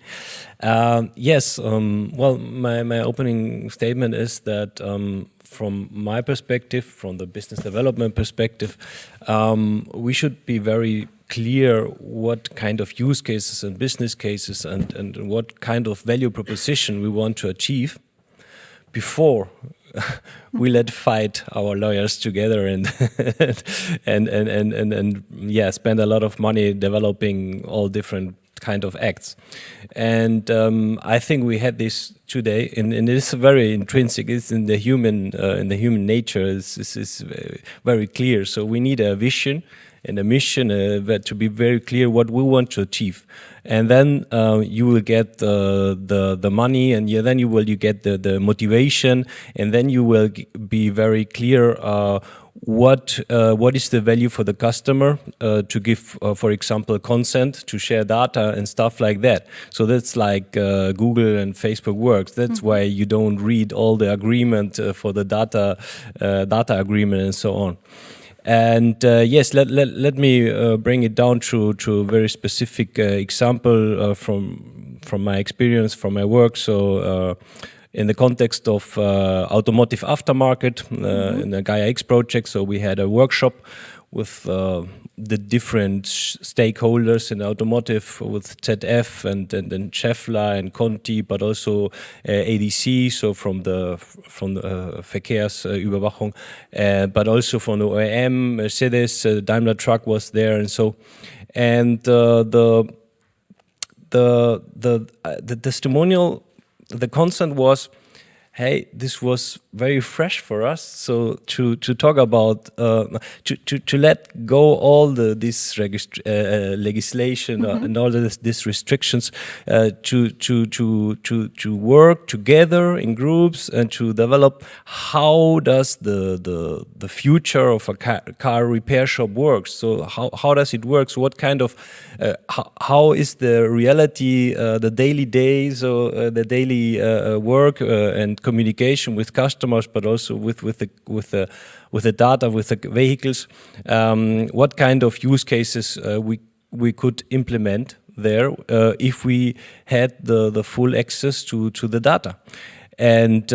Well, my opening statement is that from my perspective, from the business development perspective, we should be very clear what kind of use cases and business cases and what kind of value proposition we want to achieve before we let fight our lawyers together and spend a lot of money developing all different kind of acts. And I think we had this today, and it's very intrinsic. It's in the human nature. It's very clear. So we need a vision and a mission to be very clear what we want to achieve. And then you will get the money, and then you get the motivation, and then you will be very clear what is the value for the customer to give, for example, consent to share data and stuff like that. So that's like Google and Facebook works. That's why you don't read all the agreement for the data agreement and so on. And yes, let me bring it down to a very specific example from my experience, from my work. So in the context of automotive aftermarket, in the Gaia X project, so we had a workshop with the different stakeholders in automotive, with ZF and Schaeffler and Conti, but also ADC, so from the Verkehrsüberwachung, but also from the OEM, Mercedes, Daimler Truck was there, and so, and the testimonial, the consent was, hey, this was very fresh for us. So to talk about to let go all this legislation and all these restrictions, to work together in groups and to develop how does the future of a car repair shop works. So how does it work? So what kind of how is the reality, the daily days or the daily work and communication with customers, but also with the data, with the vehicles. What kind of use cases we could implement there if we had the full access to the data. And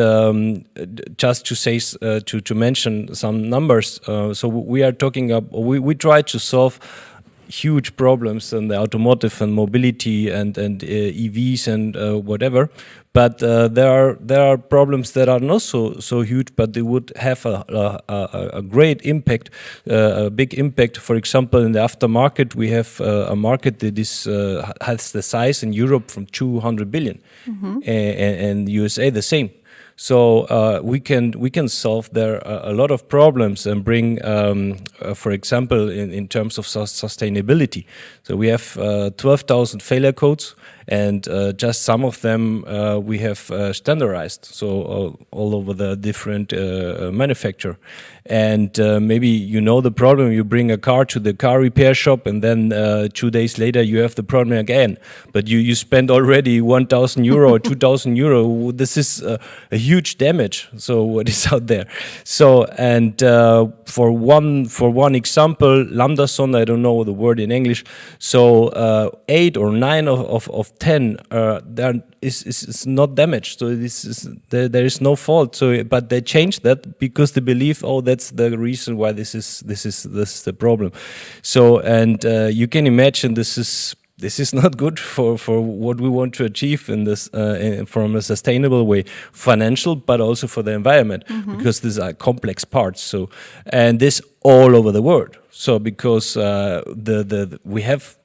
just to say, to mention some numbers, so we are talking we try to solve huge problems in the automotive and mobility and EVs and whatever. But there are problems that are not so huge, but they would have a great impact, a big impact. For example, in the aftermarket, we have a market that is has the size in Europe from 200 billion, and USA the same. So we can solve there a lot of problems and bring, for example, in terms of sustainability. So we have 12,000 failure codes, and just some of them we have standardized. So all over the different manufacturer. And maybe you know the problem. You bring a car to the car repair shop, and then 2 days later you have the problem again. But you spend already 1,000 euro or 2,000 euro. This is a huge damage. So what is out there? So and for one example, lambda sonde, I don't know the word in English. So 8 or 9 of 10 there is not damaged. So there is no fault. So but they changed that because they believe, oh, that's the reason why this is the problem. So and you can imagine this is not good for what we want to achieve in this from a sustainable way, financial, but also for the environment, because these are complex parts. So and this all over the world. So because we have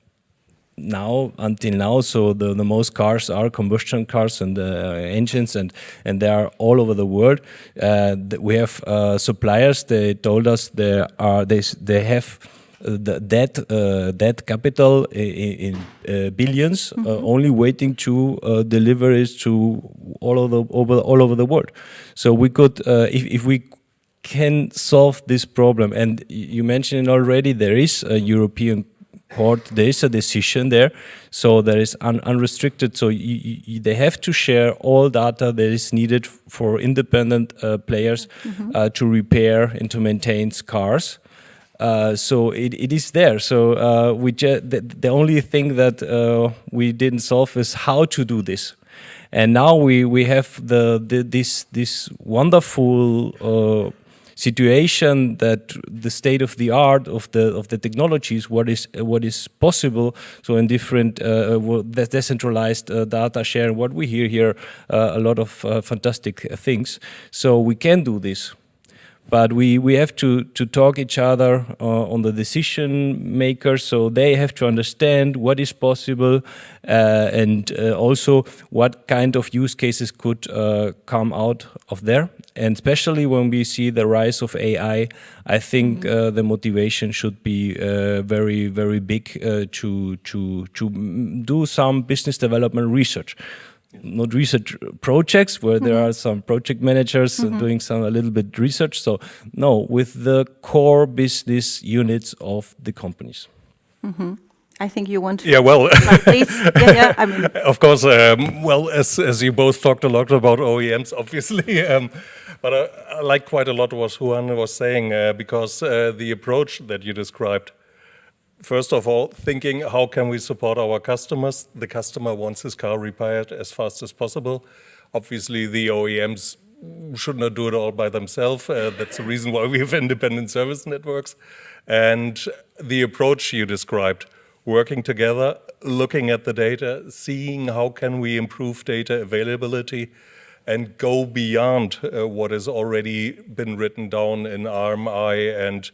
until now, so the most cars are combustion cars and engines, and they are all over the world. We have suppliers. They told us they have debt capital in billions, only waiting to deliver it to all over the world. So we could, if we can solve this problem, and you mentioned already, there is a European court, there is a decision there, so there is unrestricted, so they have to share all data that is needed for independent players to repair and to maintain cars. So it is there. So the only thing that we didn't solve is how to do this. And now we have this wonderful situation that the state of the art of the technologies, what is possible. So in different decentralized data sharing, what we hear here, a lot of fantastic things. So we can do this. But we have to talk each other on the decision makers, so they have to understand what is possible and also what kind of use cases could come out of there. And especially when we see the rise of AI, I think the motivation should be very, very big to do some business development research. Not research projects where there are some project managers doing a little bit research. So no, with the core business units of the companies. I think you want to. Yeah, well, please. Yeah. I mean, of course. Well, as you both talked a lot about OEMs, obviously, but I like quite a lot what Juan was saying because the approach that you described. First of all, thinking how can we support our customers? The customer wants his car repaired as fast as possible. Obviously, the OEMs should not do it all by themselves. That's the reason why we have independent service networks. And the approach you described, working together, looking at the data, seeing how can we improve data availability and go beyond what has already been written down in RMI and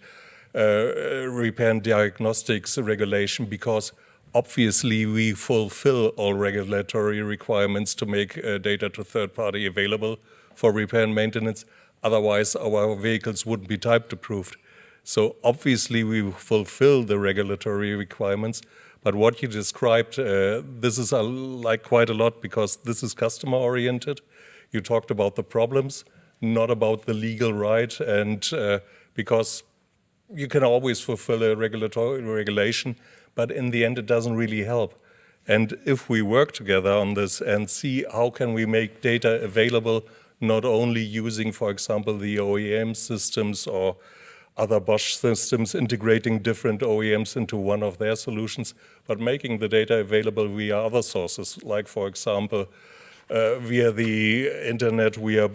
repair and diagnostics regulation, because obviously we fulfill all regulatory requirements to make data to third party available for repair and maintenance. Otherwise, our vehicles wouldn't be type approved. So obviously we fulfill the regulatory requirements. But what you described, this is like quite a lot because this is customer oriented. You talked about the problems, not about the legal right, and because you can always fulfill a regulatory regulation, but in the end it doesn't really help. And if we work together on this and see how can we make data available, not only using, for example, the OEM systems or other Bosch systems, integrating different OEMs into one of their solutions, but making the data available via other sources, like, for example, via the internet, via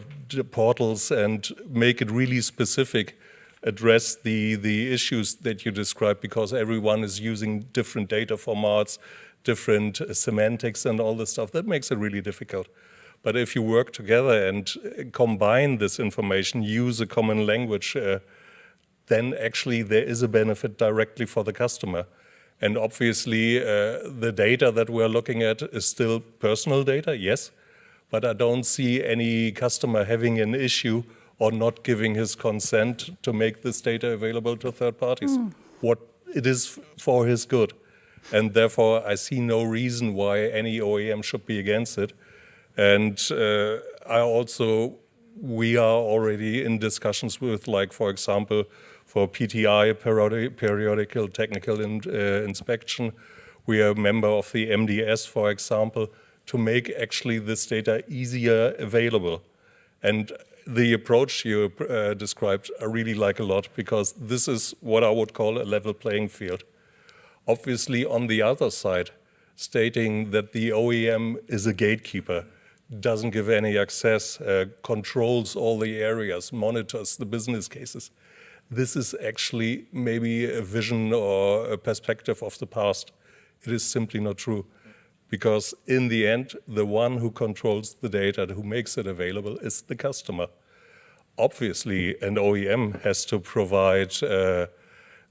portals, and make it really specific address the issues that you described, because everyone is using different data formats, different semantics and all this stuff. That makes it really difficult. But if you work together and combine this information, use a common language, then actually there is a benefit directly for the customer. And obviously, the data that we're looking at is still personal data, yes, but I don't see any customer having an issue or not giving his consent to make this data available to third parties. What it is for his good. And therefore, I see no reason why any OEM should be against it. And we are already in discussions with, like, for example, for PTI, periodical technical inspection. We are a member of the MDS, for example, to make actually this data easier available. And the approach you described, I really like a lot, because this is what I would call a level playing field. Obviously, on the other side, stating that the OEM is a gatekeeper, doesn't give any access, controls all the areas, monitors the business cases. This is actually maybe a vision or a perspective of the past. It is simply not true. Because in the end, the one who controls the data, who makes it available, is the customer. Obviously, an OEM has to provide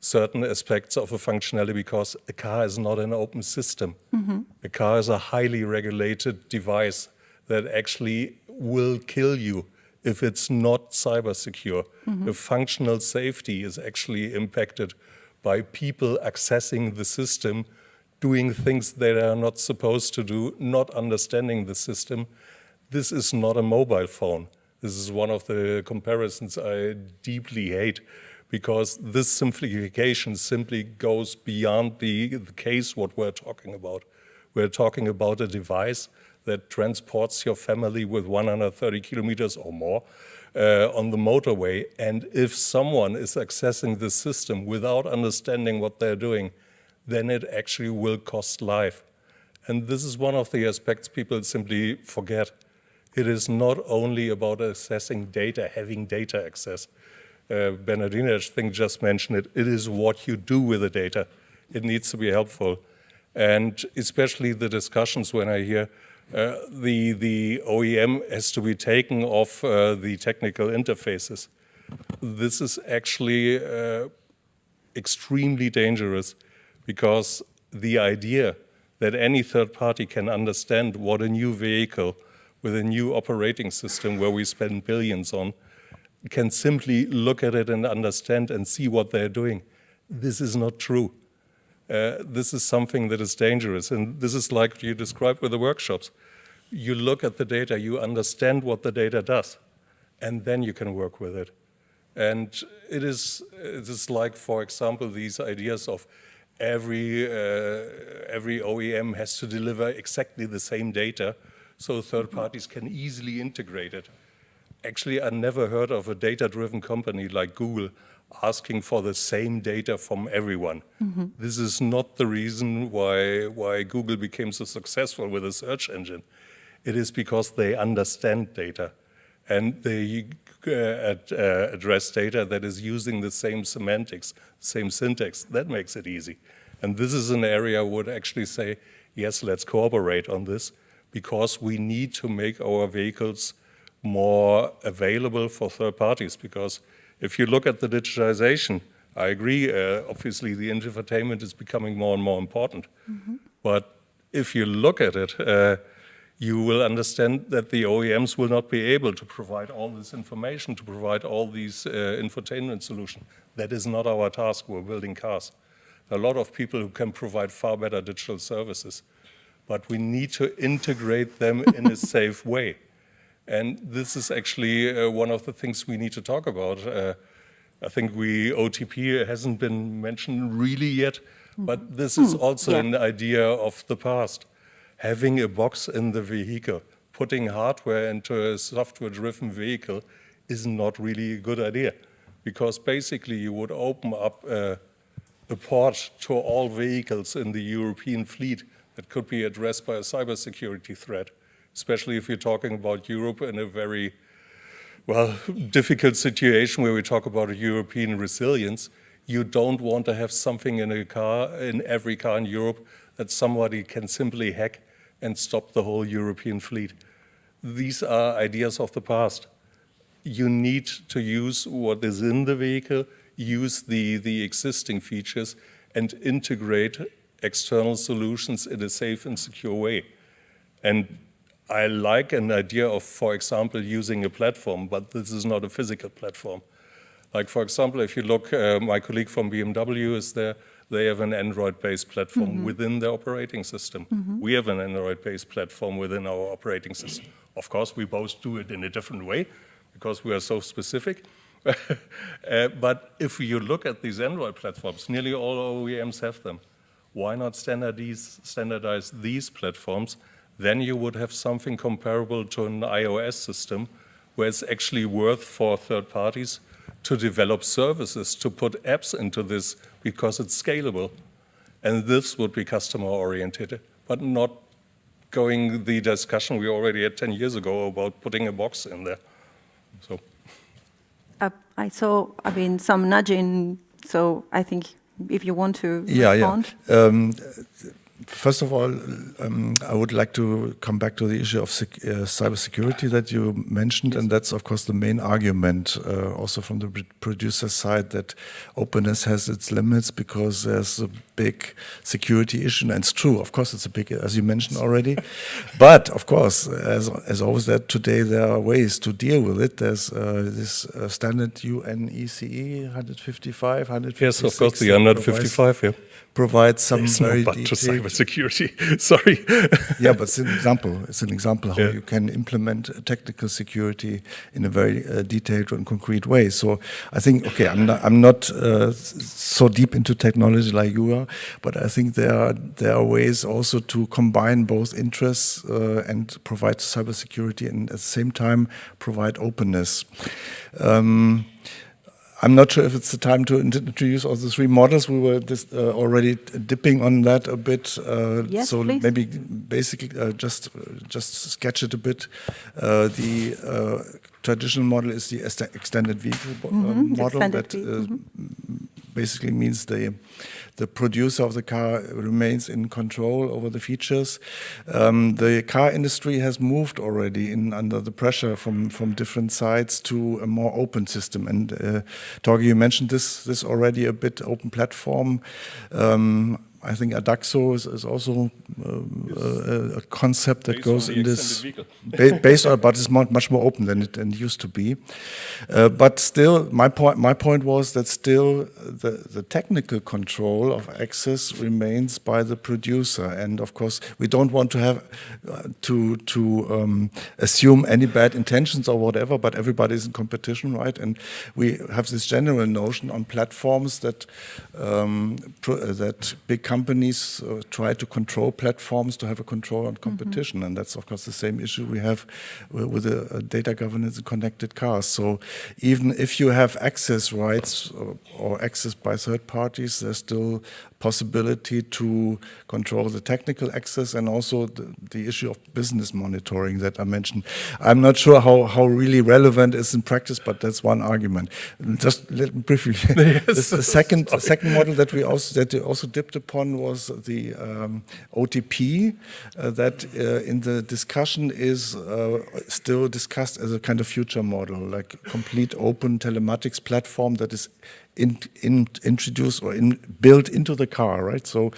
certain aspects of a functionality, because a car is not an open system. A car is a highly regulated device that actually will kill you if it's not cyber secure. The functional safety is actually impacted by people accessing the system, doing things they are not supposed to do, not understanding the system. This is not a mobile phone. This is one of the comparisons I deeply hate, because this simplification simply goes beyond the case what we're talking about. We're talking about a device that transports your family with 130 kilometers or more on the motorway. And if someone is accessing the system without understanding what they're doing, then it actually will cost life. And this is one of the aspects people simply forget. It is not only about accessing data, having data access. Bernardina, I think, just mentioned it. It is what you do with the data. It needs to be helpful. And especially the discussions when I hear the OEM has to be taken off the technical interfaces. This is actually extremely dangerous, because the idea that any third party can understand what a new vehicle with a new operating system where we spend billions on can simply look at it and understand and see what they're doing. This is not true. This is something that is dangerous. And this is like you described with the workshops. You look at the data, you understand what the data does, and then you can work with it. And it is like, for example, these ideas of every OEM has to deliver exactly the same data so third parties can easily integrate it. Actually, I never heard of a data-driven company like Google asking for the same data from everyone. This is not the reason why Google became so successful with a search engine. It is because they understand data, and they address data that is using the same semantics, same syntax. That makes it easy. And this is an area I would actually say, yes, let's cooperate on this, because we need to make our vehicles more available for third parties. Because if you look at the digitization, I agree, obviously the infotainment is becoming more and more important. But if you look at it, you will understand that the OEMs will not be able to provide all this information, to provide all these infotainment solutions. That is not our task. We're building cars. There are a lot of people who can provide far better digital services, but we need to integrate them in a safe way. And this is actually one of the things we need to talk about. I think OTP hasn't been mentioned really yet, but this is also an idea of the past. Having a box in the vehicle, putting hardware into a software-driven vehicle is not really a good idea, because basically you would open up a port to all vehicles in the European fleet that could be addressed by a cybersecurity threat, especially if you're talking about Europe in a very well, difficult situation where we talk about a European resilience. You don't want to have something in a car, in every car in Europe, that somebody can simply hack and stop the whole European fleet. These are ideas of the past. You need to use what is in the vehicle, use the existing features, and integrate external solutions in a safe and secure way. And I like an idea of, for example, using a platform, but this is not a physical platform. Like, for example, if you look, my colleague from BMW is there, they have an Android-based platform within their operating system. We have an Android-based platform within our operating system. Of course, we both do it in a different way because we are so specific. But if you look at these Android platforms, nearly all OEMs have them. Why not standardize these platforms? Then you would have something comparable to an iOS system where it's actually worth for third parties to develop services, to put apps into this because it's scalable. And this would be customer-oriented, but not going the discussion we already had 10 years ago about putting a box in there. So. I saw, some nudging, so I think if you want to respond. First of all, I would like to come back to the issue of cybersecurity that you mentioned, and that's of course the main argument also from the producer side, that openness has its limits because there's a big security issue, and it's true. Of course, it's a big, as you mentioned already. But of course, as always, that today there are ways to deal with it. There's this standard UNECE 155, 156. Yes, of course, the 155. Yeah. Provides some it's very not to detailed cybersecurity. Sorry. Yeah, but it's an example. It's an example how you can implement technical security in a very detailed and concrete way. So I think, okay, I'm not so deep into technology like you are, but I think there are ways also to combine both interests and provide cybersecurity and at the same time provide openness. I'm not sure if it's the time to introduce all the three models. We were already dipping on that a bit. Yes, so please. maybe basically just sketch it a bit. The traditional model is the extended vehicle model that basically means the producer of the car remains in control over the features. The car industry has moved already under the pressure from different sides to a more open system. And Torge, you mentioned this already a bit, open platform. I think Adaxo is also a concept that goes in this, based on, but it's much more open than it used to be. But still, my point was that still the technical control of access remains by the producer, and of course we don't want to have to assume any bad intentions or whatever. But everybody is in competition, right? And we have this general notion on platforms that that big companies try to control platforms to have a control on competition, and that's of course the same issue we have with the data governance in connected cars. So even if you have access rights or access by third parties, there's still possibility to control the technical access and also the issue of business monitoring that I mentioned. I'm not sure how really relevant it is in practice, but that's one argument. Just let me briefly. Yes. The second model that we also dipped upon was the OTP that in the discussion is still discussed as a kind of future model, like complete open telematics platform that is introduced or built into the car, right? So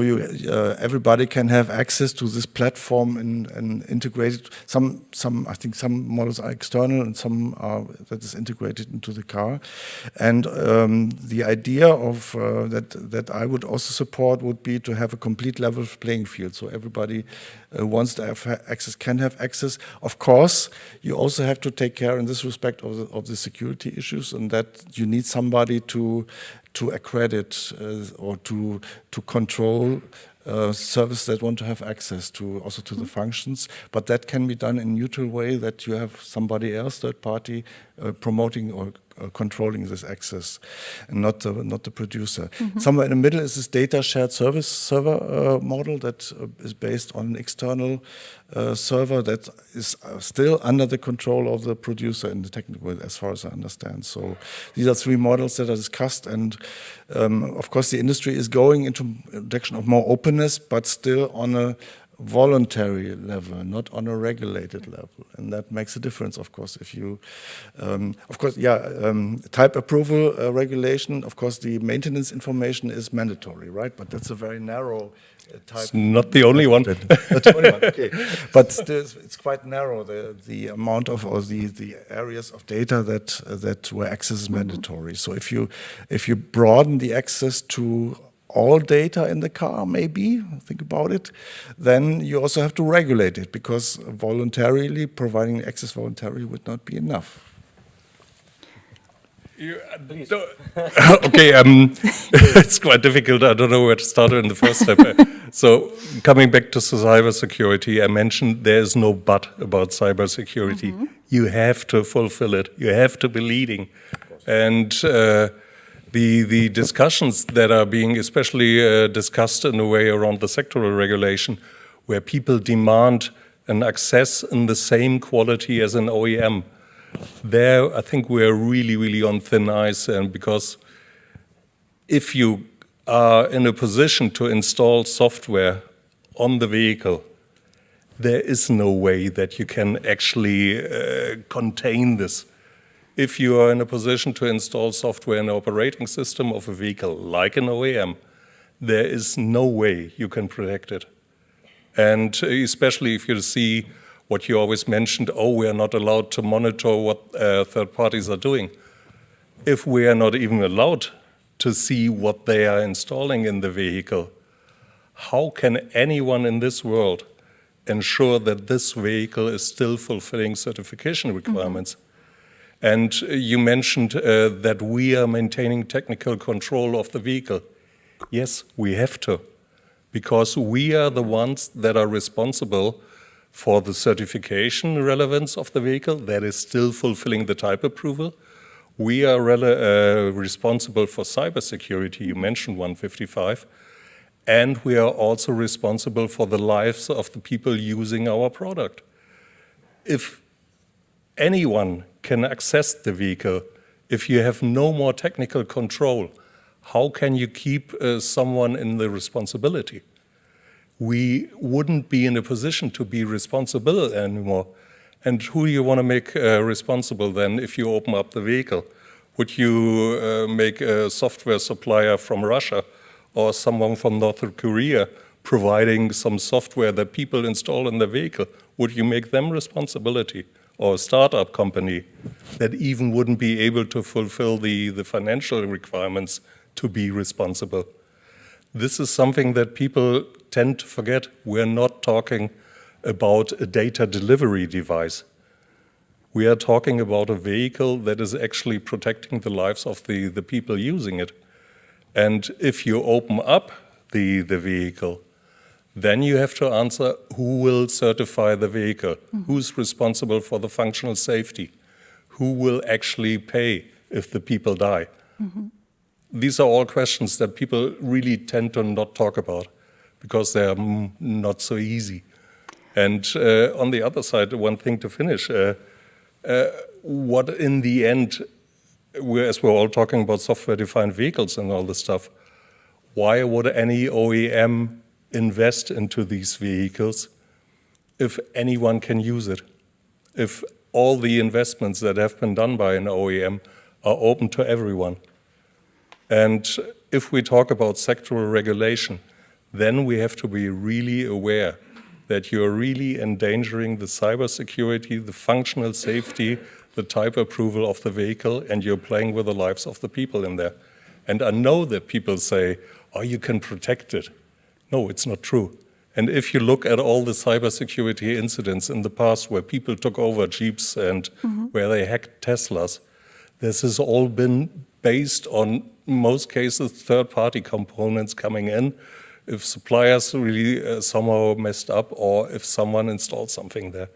you everybody can have access to this platform and integrated. I think some models are external and some are that is integrated into the car. And the idea of that I would also support would be to have a complete level playing field. So everybody wants to have access, can have access. Of course, you also have to take care in this respect of the security issues, and that you need somebody to accredit or to control services that want to have access to also to the functions, but that can be done in a neutral way, that you have somebody else, third party, promoting or controlling this access, and not the producer. Somewhere in the middle is this data shared service server model that is based on an external server that is still under the control of the producer in the technical way, as far as I understand. So these are three models that are discussed, and of course the industry is going into a direction of more openness, but still on a voluntary level, not on a regulated level, and that makes a difference, of course. If you, type approval regulation, of course, the maintenance information is mandatory, right? But that's a very narrow type. It's not the only one. Not the only one, okay. But still, it's quite narrow, the amount of, or the areas of data that where access is mandatory. So if you broaden the access to all data in the car, maybe, think about it, then you also have to regulate it, because voluntarily, providing access voluntarily would not be enough. Okay, it's quite difficult. I don't know where to start in the first step. So coming back to cybersecurity, I mentioned there is no but about cybersecurity. You have to fulfill it. You have to be leading. And the discussions that are being especially discussed in a way around the sectoral regulation, where people demand an access in the same quality as an OEM, there I think we're really, really on thin ice. And because if you are in a position to install software on the vehicle, there is no way that you can actually contain this. If you are in a position to install software in the operating system of a vehicle like an OEM, there is no way you can protect it. And especially if you see what you always mentioned, oh, we are not allowed to monitor what third parties are doing. If we are not even allowed to see what they are installing in the vehicle, how can anyone in this world ensure that this vehicle is still fulfilling certification requirements? And you mentioned that we are maintaining technical control of the vehicle. Yes, we have to, because we are the ones that are responsible for the certification relevance of the vehicle that is still fulfilling the type approval. We are responsible for cybersecurity, you mentioned 155, and we are also responsible for the lives of the people using our product. If anyone can access the vehicle, if you have no more technical control, how can you keep someone in the responsibility? We wouldn't be in a position to be responsible anymore. And who do you want to make responsible then if you open up the vehicle? Would you make a software supplier from Russia or someone from North Korea providing some software that people install in the vehicle? Would you make them responsibility? Or a startup company that even wouldn't be able to fulfill the financial requirements to be responsible? This is something that people tend to forget. We're not talking about a data delivery device. We are talking about a vehicle that is actually protecting the lives of the people using it. And if you open up the vehicle, then you have to answer who will certify the vehicle, who's responsible for the functional safety, who will actually pay if the people die. These are all questions that people really tend to not talk about because they're not so easy. And on the other side, one thing to finish, what in the end, as we're all talking about software-defined vehicles and all this stuff, why would any OEM invest into these vehicles if anyone can use it? If all the investments that have been done by an OEM are open to everyone? And if we talk about sectoral regulation, then we have to be really aware that you're really endangering the cybersecurity, the functional safety, the type approval of the vehicle, and you're playing with the lives of the people in there. And I know that people say, oh, you can protect it. No, it's not true. And if you look at all the cybersecurity incidents in the past where people took over Jeeps and where they hacked Teslas, this has all been based on, in most cases, third-party components coming in, if suppliers really somehow messed up or if someone installed something there.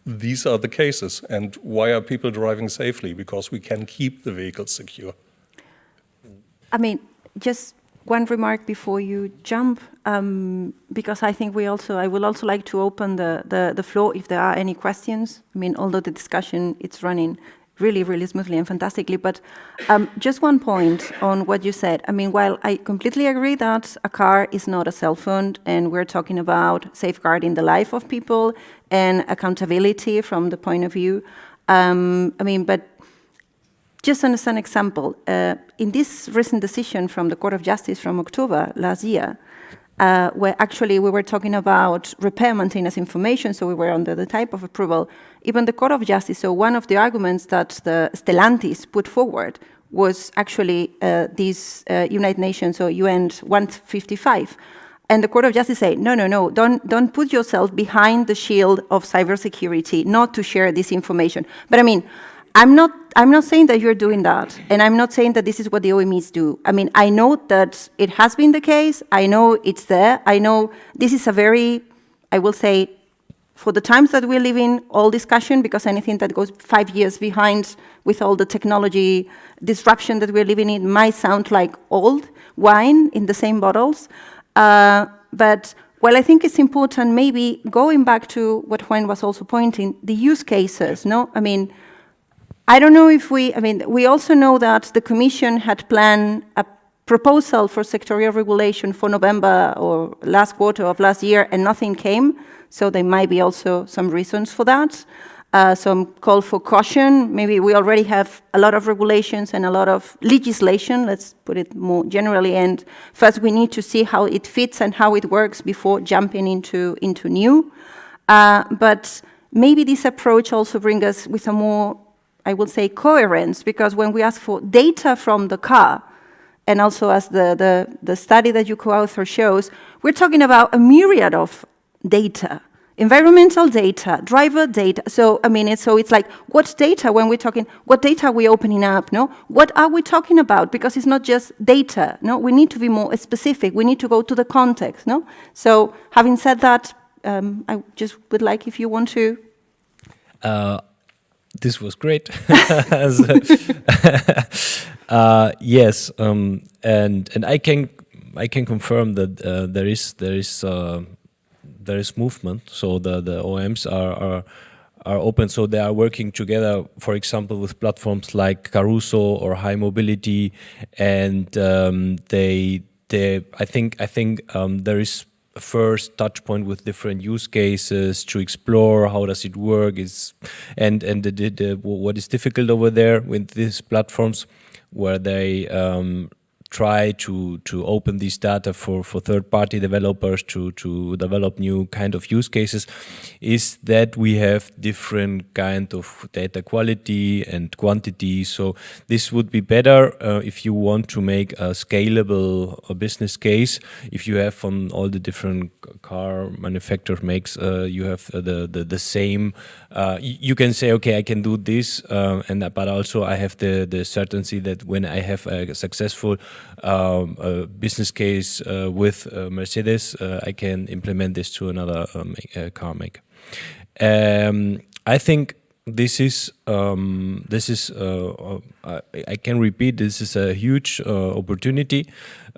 these are the cases. And why are people driving safely? Because we can keep the vehicles secure. I mean, just one remark before you jump, because I think I will also like to open the floor if there are any questions. I mean, although the discussion, it's running really, really smoothly and fantastically, but just one point on what you said. I mean, while I completely agree that a car is not a cell phone, and we're talking about safeguarding the life of people and accountability from the point of view, I mean, but just as an example, in this recent decision from the Court of Justice from October last year, where actually we were talking about repair maintenance information, so we were under the type of approval, even the Court of Justice, so one of the arguments that the Stellantis put forward was actually this United Nations, so UN 155. And the Court of Justice said, no, don't put yourself behind the shield of cybersecurity, not to share this information. But I mean, I'm not saying that you're doing that, and I'm not saying that this is what the OMEs do. I mean, I know that it has been the case. I know it's there. I know this is a very, I will say, for the times that we live in, all discussion, because anything that goes 5 years behind with all the technology disruption that we're living in might sound like old wine in the same bottles. But well, I think it's important, maybe going back to what Juan was also pointing, the use cases, no? I mean, I don't know if we also know that the Commission had planned a proposal for sectorial regulation for November or last quarter of last year, and nothing came, so there might be also some reasons for that. Some call for caution. Maybe we already have a lot of regulations and a lot of legislation, let's put it more generally, and first we need to see how it fits and how it works before jumping into new. But maybe this approach also brings us with a more, I would say, coherence, because when we ask for data from the car, and also as the study that you co-author shows, we're talking about a myriad of data, environmental data, driver data. So, I mean, it's like, what data, when we're talking, what data are we opening up, no? What are we talking about? Because it's not just data, no? We need to be more specific. We need to go to the context, no? So, having said that, I just would like if you want to... This was great. Yes, and I can confirm that there is movement. So the OEMs are open. So they are working together, for example, with platforms like Caruso or High Mobility, and I think there is first touch point with different use cases to explore how does it work and what is difficult over there with these platforms, where they try to open these data for third-party developers to develop new kind of use cases, is that we have different kind of data quality and quantity. So this would be better if you want to make a scalable business case. If you have from all the different car manufacturer makes, you have the same. You can say, okay, I can do this, but also I have the certainty that when I have a successful business case with Mercedes, I can implement this to another car maker. I think this is I can repeat, this is a huge opportunity.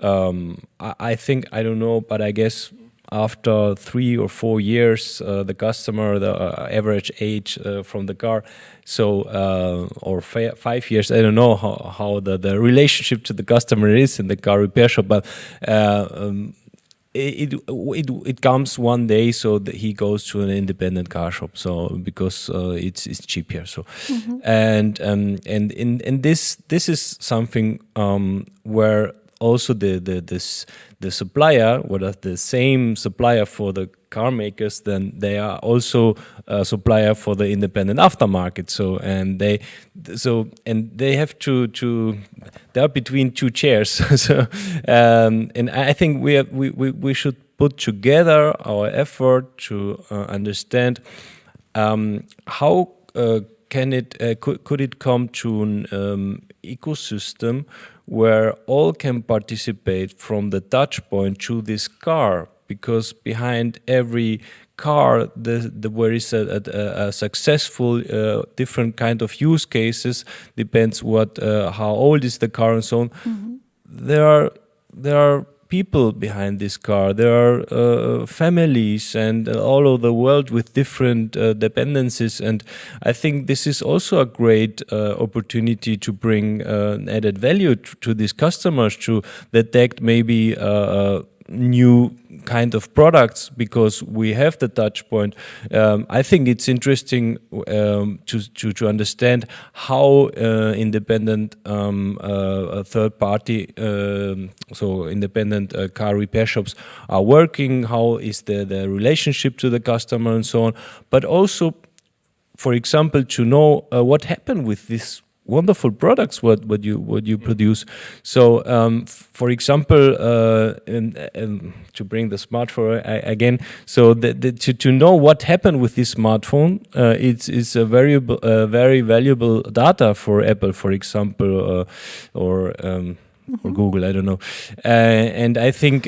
I think, I don't know, but I guess after 3 or 4 years, the customer, the average age from the car, so or 5 years, I don't know how the relationship to the customer is in the car repair shop, but it comes one day, so that he goes to an independent car shop, so because it's cheaper. So and this is something where also the supplier, what the same supplier for the car makers, then they are also a supplier for the independent aftermarket. So they have to they are between two chairs. So and I think we should put together our effort to understand how can it could it come to an ecosystem where all can participate from the touch point to this car because behind every car where is a successful different kind of use cases, depends how old is the car and so on. There are people behind this car. There are families and all over the world with different dependencies, and I think this is also a great opportunity to bring added value to these customers, to detect maybe new kind of products, because we have the touch point. I think it's interesting to understand how independent third party, so independent car repair shops are working, how is the relationship to the customer and so on, but also, for example, to know what happened with this wonderful products what you produce. So for example, to bring the smartphone again, so to know what happened with this smartphone, it's a very valuable data for Apple, for example, or Google, I don't know, and I think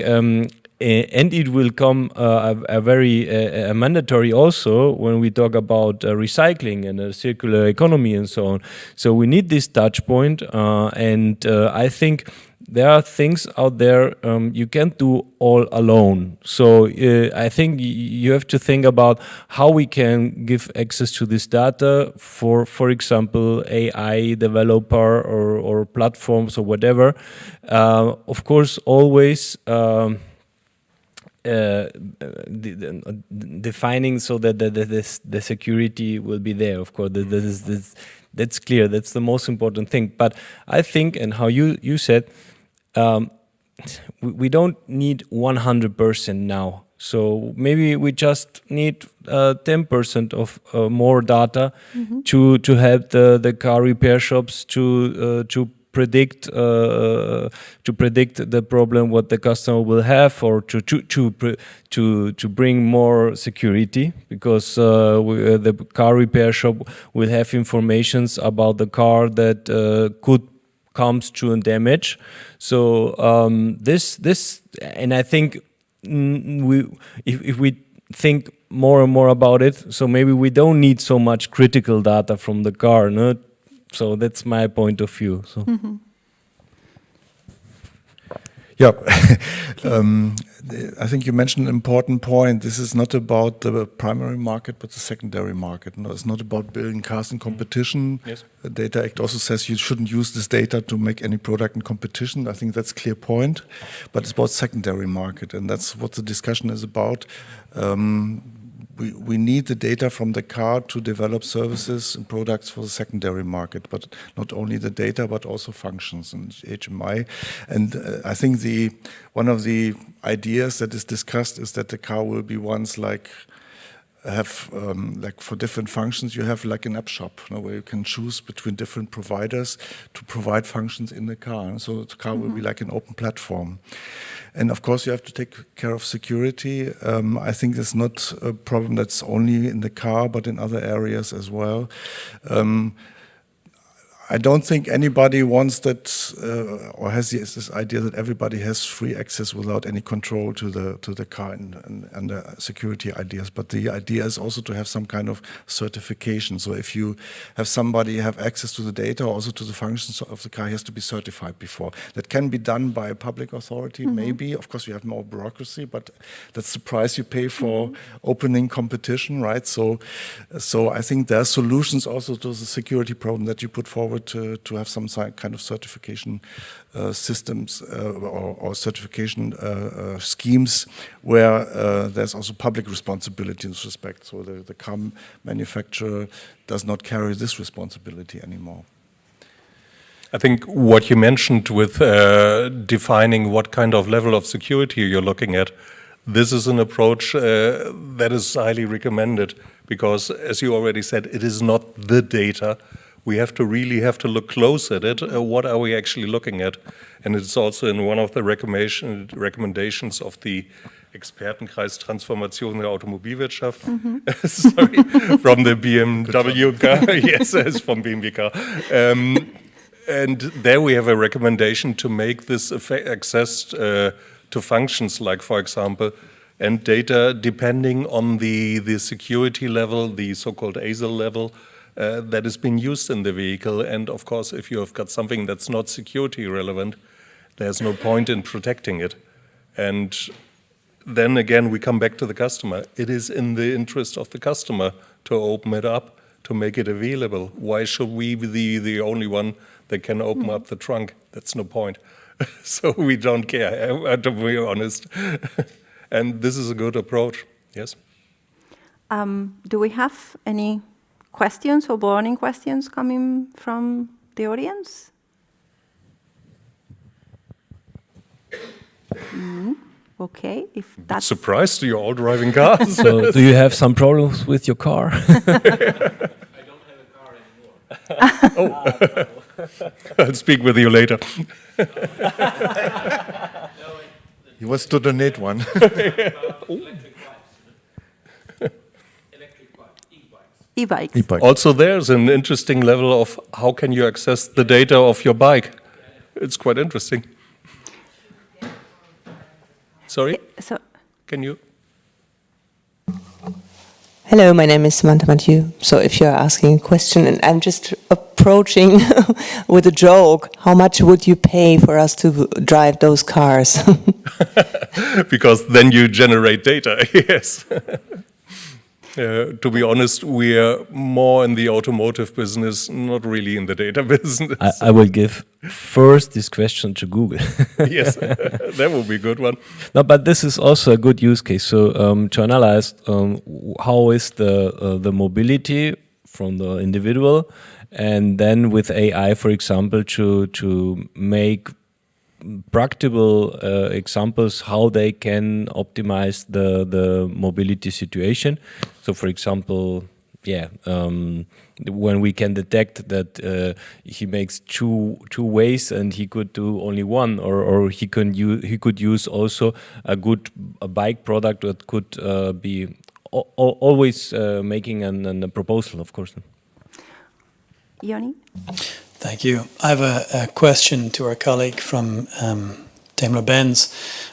and it will come a very mandatory also when we talk about recycling and a circular economy and so on. So we need this touch point, and I think there are things out there you can't do all alone. So I think you have to think about how we can give access to this data for example, AI developer or platforms or whatever. Of course, always defining so that the security will be there. Of course, that's clear. That's the most important thing. But I think, and how you said, we don't need 100% now. So maybe we just need 10% of more data to help the car repair shops to predict the problem what the customer will have, or to bring more security, because the car repair shop will have informations about the car that could comes to a damage. So this and I think if we think more and more about it, so maybe we don't need so much critical data from the car, no? So that's my point of view. So. Yeah, I think you mentioned an important point. This is not about the primary market, but the secondary market. No, it's not about building cars in competition. Yes. The Data Act also says you shouldn't use this data to make any product in competition. I think that's a clear point. But it's about secondary market, and that's what the discussion is about. We need the data from the car to develop services and products for the secondary market, but not only the data, but also functions and HMI. And I think one of the ideas that is discussed is that the car will be ones like like for different functions, you have like an app shop, where you can choose between different providers to provide functions in the car. And so the car will be like an open platform. And of course, you have to take care of security. I think it's not a problem that's only in the car, but in other areas as well. I don't think anybody wants that or has this idea that everybody has free access without any control to the car and the security ideas. But the idea is also to have some kind of certification. So if you have somebody have access to the data, also to the functions of the car, he has to be certified before. That can be done by a public authority, maybe. Of course, you have more bureaucracy, but that's the price you pay for opening competition, right? So I think there are solutions also to the security problem that you put forward to have some kind of certification systems or certification schemes where there's also public responsibility in this respect. So the car manufacturer does not carry this responsibility anymore. I think what you mentioned with defining what kind of level of security you're looking at, this is an approach that is highly recommended, because, as you already said, it is not the data. We really have to look close at it. What are we actually looking at? And it's also in one of the recommendations of the Expertenkreis Transformation der Automobilwirtschaft, sorry, from the BMW car, yes, it's from BMW car. And there we have a recommendation to make this access to functions like, for example, and data depending on the security level, the so-called ASIL level, that is being used in the vehicle. And of course, if you have got something that's not security relevant, there's no point in protecting it. And then again, we come back to the customer. It is in the interest of the customer to open it up, to make it available. Why should we be the only one that can open up the trunk? That's no point. So we don't care, to be honest. And this is a good approach, yes. Do we have any questions or burning questions coming from the audience? Okay, if that's... Surprised you're all driving cars. So do you have some problems with your car? I don't have a car anymore. Oh, I'll speak with you later. He wants to donate one. E-bikes. Also, there's an interesting level of how can you access the data of your bike. It's quite interesting. Sorry? So, can you? Hello, my name is Samantha Mathieu. So if you're asking a question, and I'm just approaching with a joke, how much would you pay for us to drive those cars? Because then you generate data, yes. To be honest, we are more in the automotive business, not really in the data business. I will give first this question to Google. Yes, that would be a good one. No, but this is also a good use case. So to analyze how is the mobility from the individual, and then with AI, for example, to make practical examples how they can optimize the mobility situation. So, for example, when we can detect that he makes two ways and he could do only one, or he could use also a bike product that could be always making a proposal, of course. Yoni? Thank you. I have a question to our colleague from Daimler-Benz,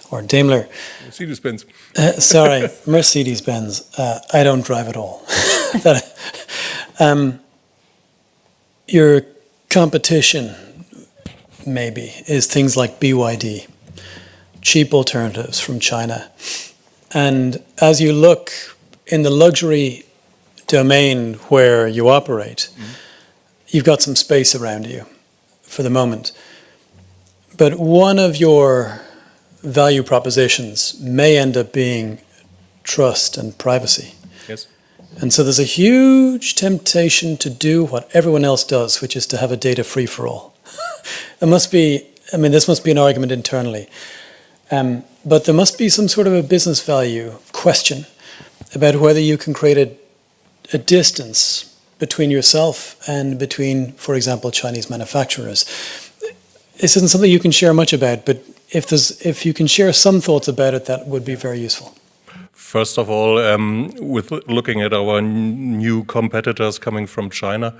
or Daimler. Mercedes-Benz. Sorry, Mercedes-Benz. I don't drive at all. Your competition, maybe, is things like BYD, cheap alternatives from China. And as you look in the luxury domain where you operate, you've got some space around you for the moment. But one of your value propositions may end up being trust and privacy. Yes. And so there's a huge temptation to do what everyone else does, which is to have a data free-for-all. This must be an argument internally. But there must be some sort of a business value question about whether you can create a distance between yourself and between, for example, Chinese manufacturers. This isn't something you can share much about, but if you can share some thoughts about it, that would be very useful. First of all, with looking at our new competitors coming from China,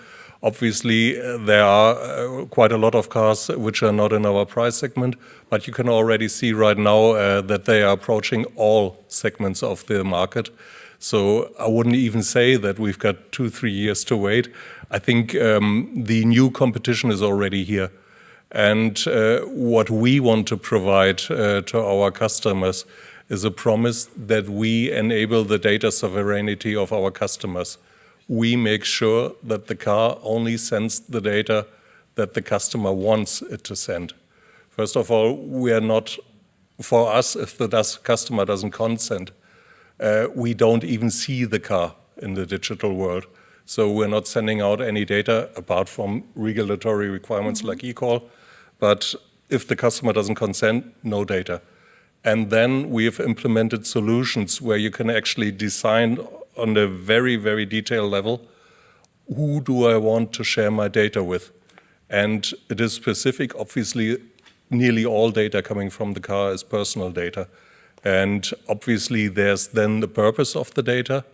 obviously there are quite a lot of cars which are not in our price segment, but you can already see right now that they are approaching all segments of the market. So I wouldn't even say that we've got 2-3 years to wait. I think the new competition is already here. And what we want to provide to our customers is a promise that we enable the data sovereignty of our customers. We make sure that the car only sends the data that the customer wants it to send. First of all, we are not, for us, if the customer doesn't consent, we don't even see the car in the digital world. So we're not sending out any data apart from regulatory requirements like eCall. But if the customer doesn't consent, no data. And then we have implemented solutions where you can actually design on a very, very detailed level, who do I want to share my data with? And it is specific. Obviously, nearly all data coming from the car is personal data. And obviously, there's then the purpose of the data,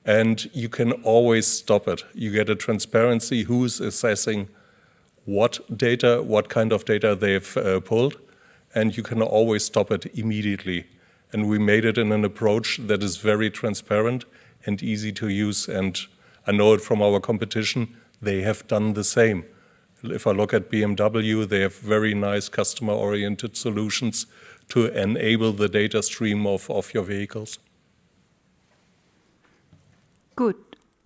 and you can always stop it. You get a transparency who's assessing what data, what kind of data they've pulled, and you can always stop it immediately. and we made it in an approach that is very transparent and easy to use. And I know it from our competition, they have done the same. If I look at BMW, they have very nice customer-oriented solutions to enable the data stream of your vehicles. Good.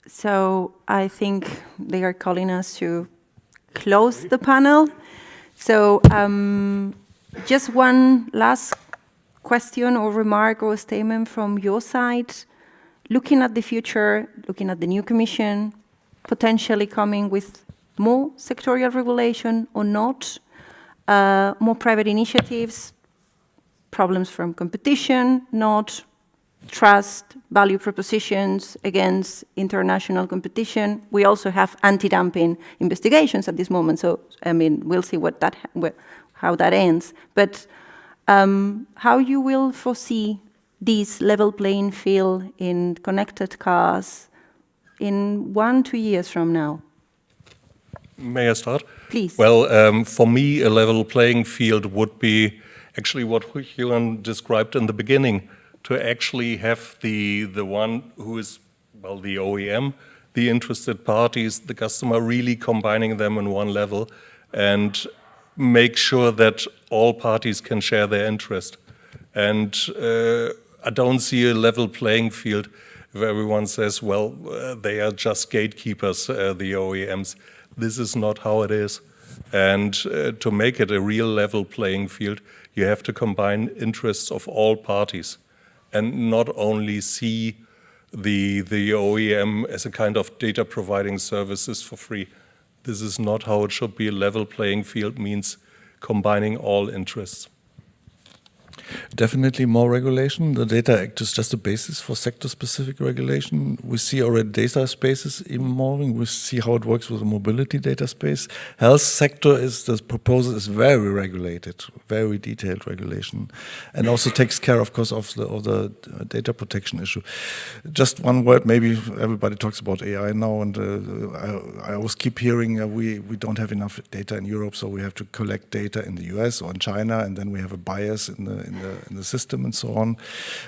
So I think they are calling us to close the panel. So just one last question or remark or statement from your side. Looking at the future, looking at the new Commission, potentially coming with more sectorial regulation or not, more private initiatives, problems from competition, not, trust, value propositions against international competition. We also have anti-dumping investigations at this moment, so I mean, we'll see how that ends. But how you will foresee this level playing field in connected cars in 1-2 years from now? May I start? Please. Well, for me, a level playing field would be actually what Julian described in the beginning, to actually have the one who is, well, the OEM, the interested parties, the customer, really combining them in one level and make sure that all parties can share their interest. And I don't see a level playing field if everyone says, well, they are just gatekeepers, the OEMs. This is not how it is. And to make it a real level playing field, you have to combine interests of all parties and not only see the OEM as a kind of data providing services for free. This is not how it should be. A level playing field means combining all interests. Definitely more regulation. The Data Act is just a basis for sector-specific regulation. We see already data spaces evolving. We see how it works with the mobility data space. Health sector the proposal is very regulated, very detailed regulation, and also takes care, of course, of the data protection issue. Just one word, maybe everybody talks about AI now, and I always keep hearing we don't have enough data in Europe, so we have to collect data in the US or in China, and then we have a bias in the system and so on,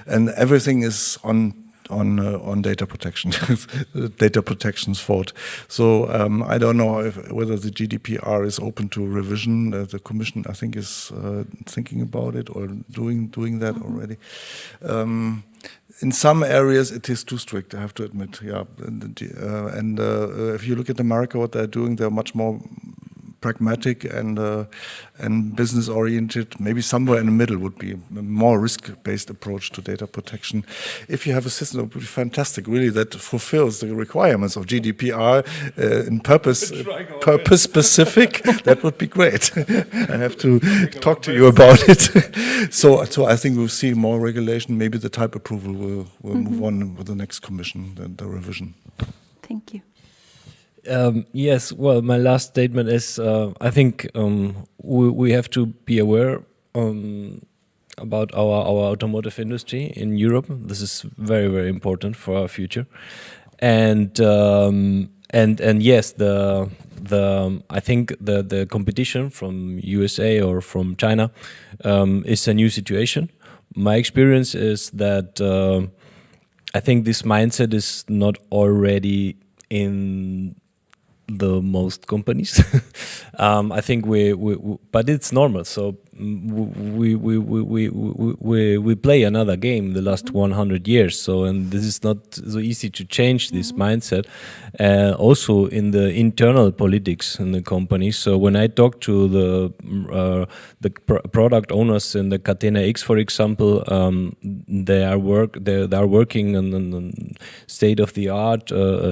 and everything is on data protection, data protection's fault. So I don't know whether the GDPR is open to revision. The Commission, I think, is thinking about it or doing that already. In some areas, it is too strict, I have to admit. Yeah, and if you look at America, what they're doing, they're much more pragmatic and business-oriented. Maybe somewhere in the middle would be a more risk-based approach to data protection. If you have a system, it would be fantastic, really, that fulfills the requirements of GDPR in purpose-specific. That would be great. I have to talk to you about it. So I think we'll see more regulation. Maybe the type approval will move on with the next Commission, the revision. Thank you. Yes, well, my last statement is I think we have to be aware about our automotive industry in Europe. This is very, very important for our future. And yes, I think the competition from USA or from China is a new situation. My experience is that I think this mindset is not already in the most companies. I think but it's normal. So we play another game the last 100 years. So, and this is not so easy to change this mindset. Also in the internal politics in the company. So when I talk to the product owners in the Catena X, for example, they are working on state-of-the-art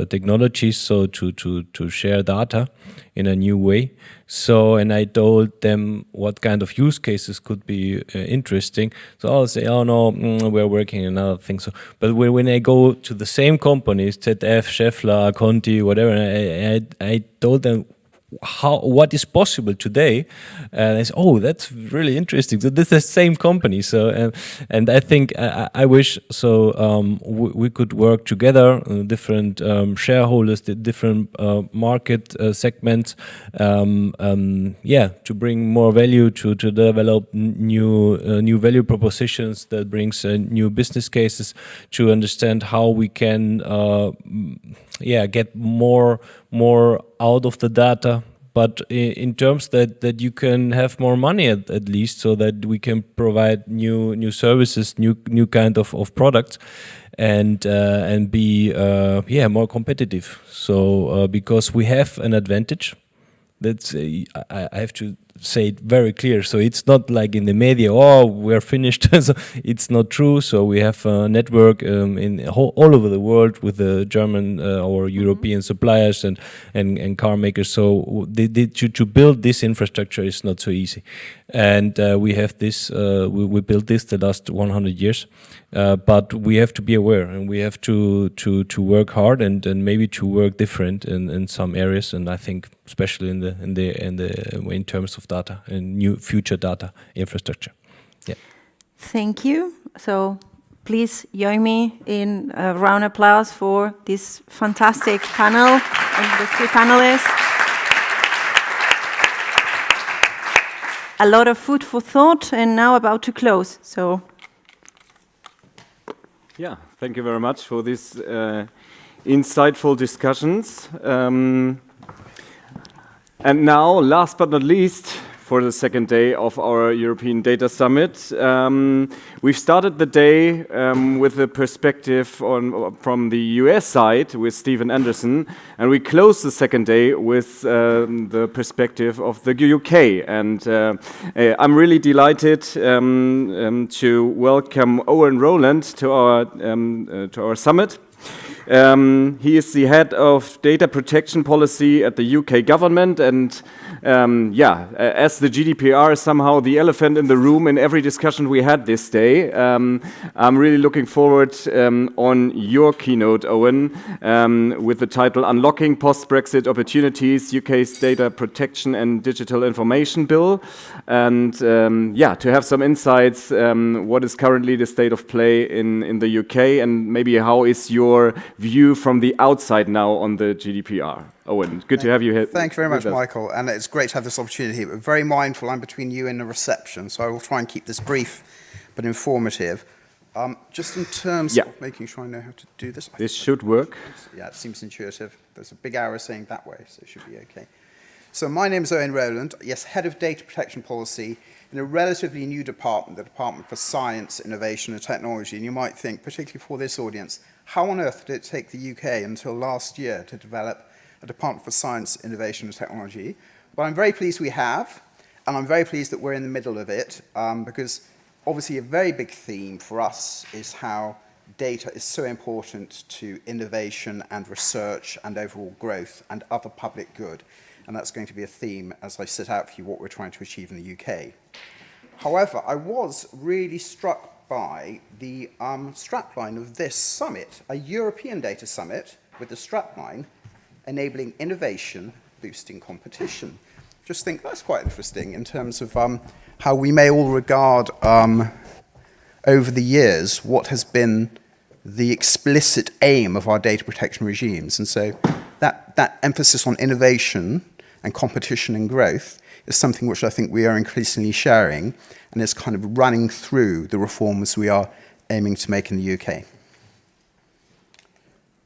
technologies, so to share data in a new way. So, and I told them what kind of use cases could be interesting. So I'll say, oh no, we're working on other things. So, but when I go to the same companies, ZF, Schaeffler, Conti, whatever, I told them what is possible today, and it's, oh, that's really interesting. So this is the same company. So and I think I wish so we could work together, different shareholders, the different market segments, to bring more value, to develop new value propositions that brings new business cases, to understand how we can get more out of the data, but in terms that you can have more money at least, so that we can provide new services, new kind of products, and be more competitive. So because we have an advantage, that's I have to say it very clear. So it's not like in the media, oh, we're finished. So it's not true. So we have a network all over the world with the German or European suppliers and car makers. So to build this infrastructure is not so easy. And we have this, we built this the last 100 years. But we have to be aware, and we have to work hard and maybe to work different in some areas. And I think especially in terms of data and new future data infrastructure. Yeah. Thank you. So please join me in a round of applause for this fantastic panel and the three panelists. A lot of food for thought, and now about to close. So. Yeah, thank you very much for these insightful discussions. And now, last but not least, for the second day of our European Data Summit, we've started the day with a perspective from the US side with Stephen Anderson, and we closed the second day with the perspective of the UK. And I'm really delighted to welcome Owen Rowland to our summit. He is the head of data protection policy at the UK government, and as the GDPR is somehow the elephant in the room in every discussion we had this day, I'm really looking forward on your keynote, Owen, with the title Unlocking Post-Brexit Opportunities, UK's Data Protection and Digital Information Bill, and to have some insights, what is currently the state of play in the UK, and maybe how is your view from the outside now on the GDPR. Owen, good to have you here. Thank you very much, Michael, and it's great to have this opportunity. But very mindful, I'm between you and the reception, so I will try and keep this brief but informative. Just in terms of making sure I know how to do this. This should work. Yeah, it seems intuitive. There's a big arrow saying that way, so it should be okay. So my name is Owen Rowland, yes, Head of Data Protection Policy in a relatively new department, the Department for Science, Innovation and Technology. And you might think, particularly for this audience, how on earth did it take the UK until last year to develop a Department for Science, Innovation and Technology? But I'm very pleased we have, and I'm very pleased that we're in the middle of it, because obviously a very big theme for us is how data is so important to innovation and research and overall growth and other public good. And that's going to be a theme as I set out for you what we're trying to achieve in the UK. However, I was really struck by the strapline of this summit, a European data summit with the strapline, enabling innovation, boosting competition. Just think that's quite interesting in terms of how we may all regard over the years what has been the explicit aim of our data protection regimes. And so that emphasis on innovation and competition and growth is something which I think we are increasingly sharing, and is kind of running through the reforms we are aiming to make in the UK.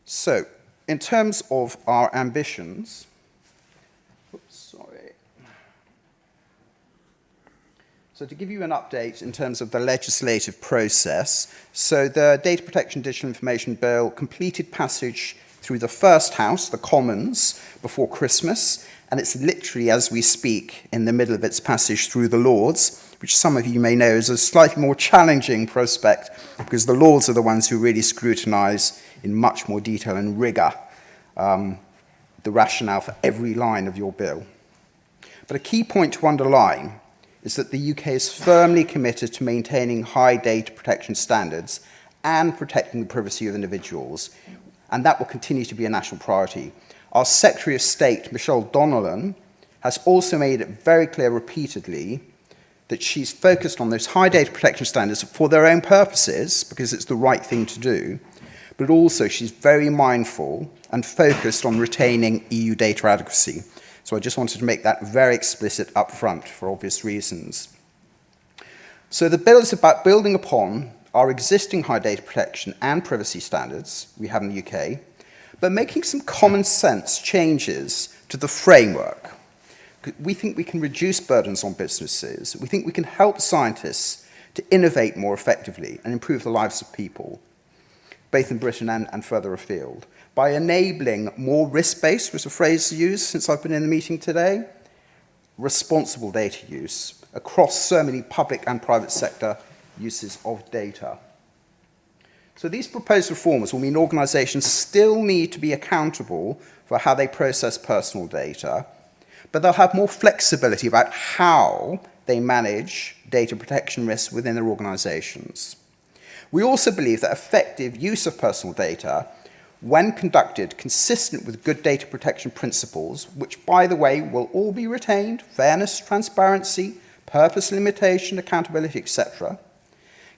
So, in terms of our ambitions, so to give you an update in terms of the legislative process, so the Data Protection Digital Information Bill completed passage through the first house, the Commons, before Christmas, and it's literally, as we speak, in the middle of its passage through the Lords, which some of you may know is a slightly more challenging prospect, because the Lords are the ones who really scrutinise in much more detail and rigour the rationale for every line of your bill. But a key point to underline is that the UK is firmly committed to maintaining high data protection standards and protecting the privacy of individuals, and that will continue to be a national priority. Our Secretary of State, Michelle Donnellan, has also made it very clear repeatedly that she's focused on those high data protection standards for their own purposes, because it's the right thing to do, but also she's very mindful and focused on retaining EU data adequacy. So I just wanted to make that very explicit up front for obvious reasons. So the bill is about building upon our existing high data protection and privacy standards we have in the UK, but making some common sense changes to the framework. We think we can reduce burdens on businesses. We think we can help scientists to innovate more effectively and improve the lives of people, both in Britain and further afield, by enabling more risk-based, was a phrase used since I've been in the meeting today, responsible data use across so many public and private sector uses of data. So these proposed reforms will mean organisations still need to be accountable for how they process personal data, but they'll have more flexibility about how they manage data protection risks within their organisations. We also believe that effective use of personal data, when conducted consistent with good data protection principles, which, by the way, will all be retained, fairness, transparency, purpose limitation, accountability, etc.,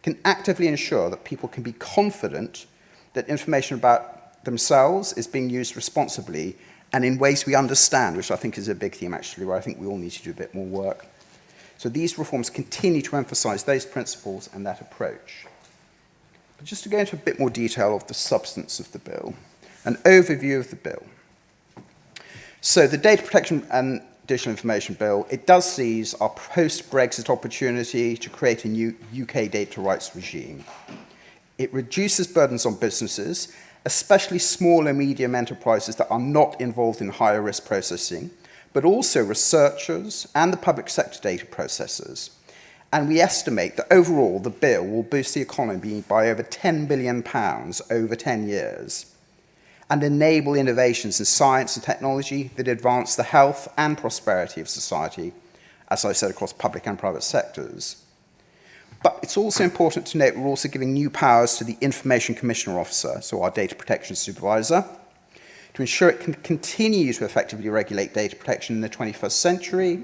can actively ensure that people can be confident that information about themselves is being used responsibly and in ways we understand, which I think is a big theme, actually, where I think we all need to do a bit more work. So these reforms continue to emphasise those principles and that approach. But just to go into a bit more detail of the substance of the bill, an overview of the bill. So the Data Protection and Digital Information Bill, it does seize our post-Brexit opportunity to create a new UK data rights regime. It reduces burdens on businesses, especially small and medium enterprises that are not involved in higher risk processing, but also researchers and the public sector data processors. And we estimate that overall the bill will boost the economy by over £10 billion over 10 years and enable innovations in science and technology that advance the health and prosperity of society, as I said, across public and private sectors. But it's also important to note we're also giving new powers to the Information Commissioner Officer, so our data protection supervisor, to ensure it can continue to effectively regulate data protection in the 21st century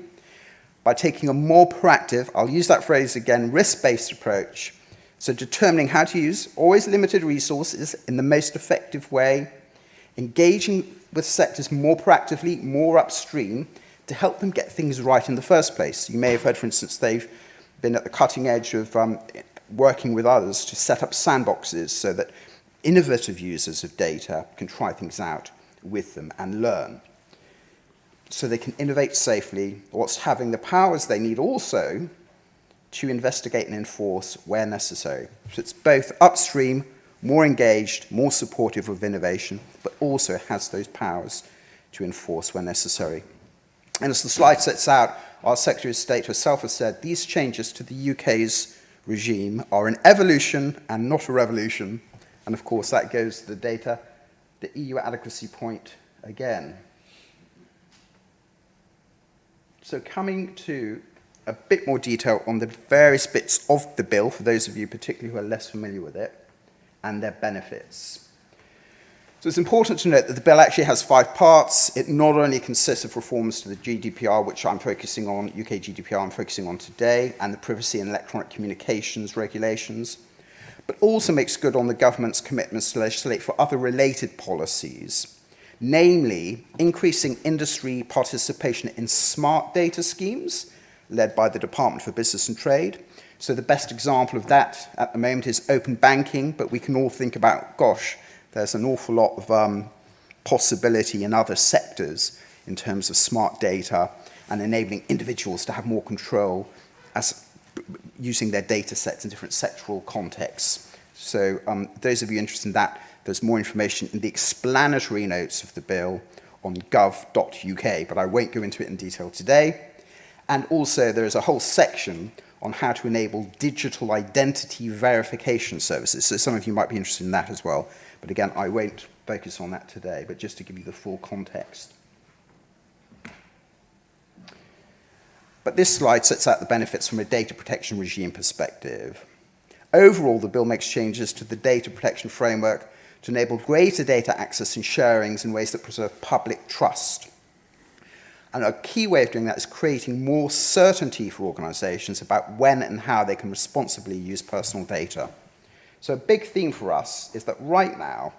by taking a more proactive, I'll use that phrase again, risk-based approach, so determining how to use always limited resources in the most effective way, engaging with sectors more proactively, more upstream, to help them get things right in the first place. You may have heard, for instance, they've been at the cutting edge of working with others to set up sandboxes so that innovative users of data can try things out with them and learn. So they can innovate safely, whilst having the powers they need also to investigate and enforce where necessary. So it's both upstream, more engaged, more supportive of innovation, but also has those powers to enforce where necessary. And as the slide sets out, our Secretary of State herself has said these changes to the UK's regime are an evolution and not a revolution. And of course, that goes to the EU adequacy point again. So coming to a bit more detail on the various bits of the bill, for those of you particularly who are less familiar with it, and their benefits. So it's important to note that the bill actually has 5 parts. It not only consists of reforms to the GDPR, which I'm focusing on, UK GDPR I'm focusing on today, and the privacy and electronic communications regulations, but also makes good on the government's commitments to legislate for other related policies, namely increasing industry participation in smart data schemes led by the Department for Business and Trade. So the best example of that at the moment is open banking, but we can all think about, gosh, there's an awful lot of possibility in other sectors in terms of smart data and enabling individuals to have more control as using their data sets in different sectoral contexts. So those of you interested in that, there's more information in the explanatory notes of the bill on gov.uk, but I won't go into it in detail today. And also there is a whole section on how to enable digital identity verification services. So some of you might be interested in that as well. But again, I won't focus on that today, but just to give you the full context. But this slide sets out the benefits from a data protection regime perspective. Overall, the bill makes changes to the data protection framework to enable greater data access and sharings in ways that preserve public trust. And a key way of doing that is creating more certainty for organizations about when and how they can responsibly use personal data. So a big theme for us is that right now,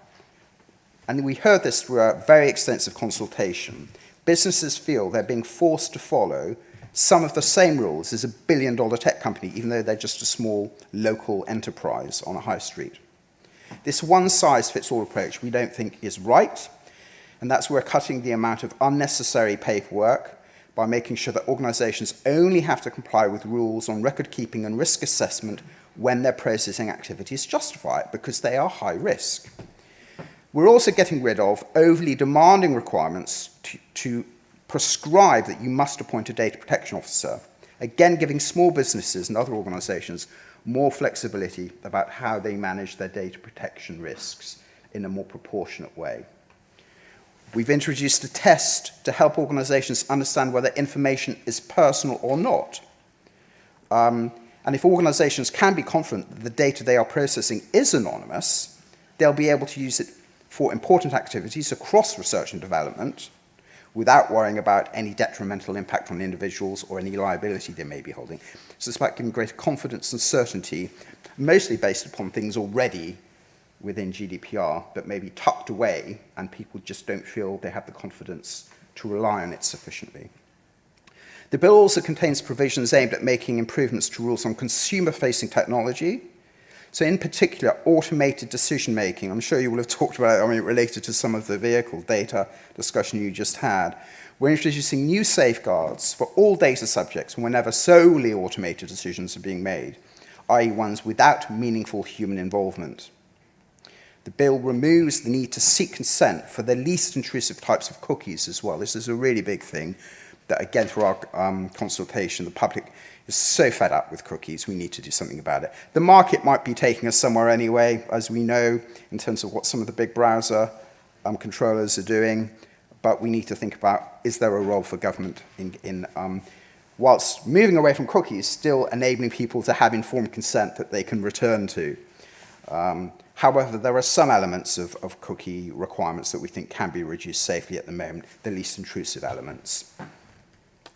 and we heard this through a very extensive consultation, businesses feel they're being forced to follow some of the same rules as a billion-dollar tech company, even though they're just a small local enterprise on a high street. This one-size-fits-all approach we don't think is right, and that's where cutting the amount of unnecessary paperwork by making sure that organizations only have to comply with rules on record keeping and risk assessment when their processing activities justify it, because they are high risk. We're also getting rid of overly demanding requirements to prescribe that you must appoint a data protection officer, again giving small businesses and other organizations more flexibility about how they manage their data protection risks in a more proportionate way. We've introduced a test to help organizations understand whether information is personal or not. And if organizations can be confident that the data they are processing is anonymous, they'll be able to use it for important activities across research and development without worrying about any detrimental impact on individuals or any liability they may be holding. So it's about giving greater confidence and certainty, mostly based upon things already within GDPR, but maybe tucked away, and people just don't feel they have the confidence to rely on it sufficiently. The bill also contains provisions aimed at making improvements to rules on consumer-facing technology. So in particular, automated decision-making. I'm sure you will have talked about it, related to some of the vehicle data discussion you just had. We're introducing new safeguards for all data subjects whenever solely automated decisions are being made, i.e. ones without meaningful human involvement. The bill removes the need to seek consent for the least intrusive types of cookies as well. This is a really big thing that, again, through our consultation, the public is so fed up with cookies, we need to do something about it. The market might be taking us somewhere anyway, as we know, in terms of what some of the big browser controllers are doing, but we need to think about, is there a role for government in whilst moving away from cookies, still enabling people to have informed consent that they can return to. However, there are some elements of cookie requirements that we think can be reduced safely at the moment, the least intrusive elements.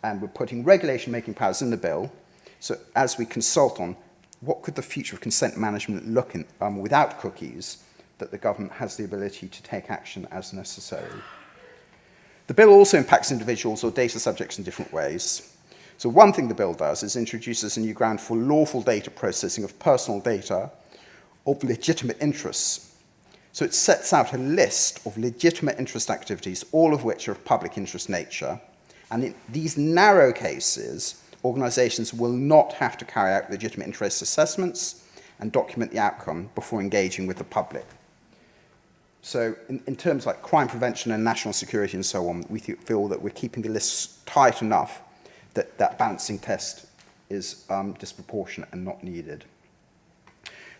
And we're putting regulation-making powers in the bill, so as we consult on what could the future of consent management look in, without cookies, that the government has the ability to take action as necessary. The bill also impacts individuals or data subjects in different ways. So one thing the bill does is introduces a new ground for lawful data processing of personal data of legitimate interests. So it sets out a list of legitimate interest activities, all of which are of public interest nature. And in these narrow cases, organizations will not have to carry out legitimate interest assessments and document the outcome before engaging with the public. So in terms like crime prevention and national security and so on, we feel that we're keeping the lists tight enough that that balancing test is disproportionate and not needed.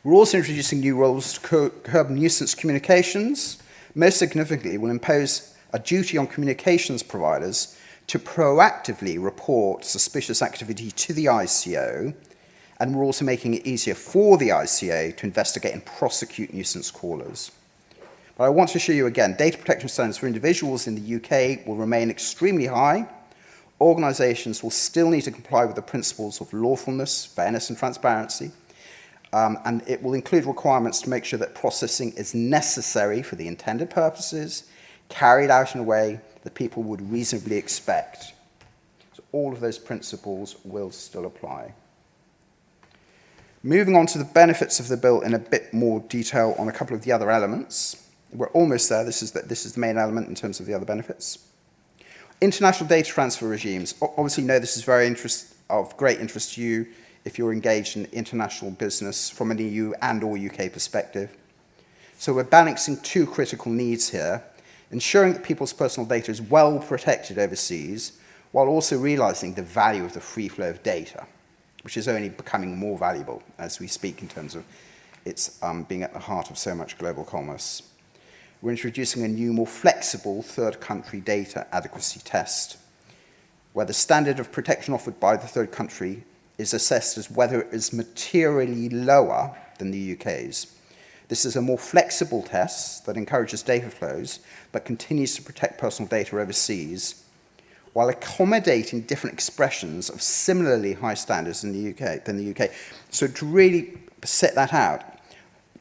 We're also introducing new rules to curb nuisance communications. Most significantly, we'll impose a duty on communications providers to proactively report suspicious activity to the ICO, and we're also making it easier for the ICO to investigate and prosecute nuisance callers. But I want to show you again, data protection standards for individuals in the UK will remain extremely high. Organizations will still need to comply with the principles of lawfulness, fairness, and transparency. And it will include requirements to make sure that processing is necessary for the intended purposes, carried out in a way that people would reasonably expect. So all of those principles will still apply. Moving on to the benefits of the bill in a bit more detail on a couple of the other elements. We're almost there. This is the main element in terms of the other benefits. International data transfer regimes. Obviously, you know this is of great interest to you if you're engaged in international business from an EU and or UK perspective. So we're balancing two critical needs here, ensuring that people's personal data is well protected overseas, while also realizing the value of the free flow of data, which is only becoming more valuable as we speak in terms of its being at the heart of so much global commerce. We're introducing a new, more flexible third country data adequacy test, where the standard of protection offered by the third country is assessed as whether it is materially lower than the UK's. This is a more flexible test that encourages data flows, but continues to protect personal data overseas, while accommodating different expressions of similarly high standards in the UK than the UK. So to really set that out,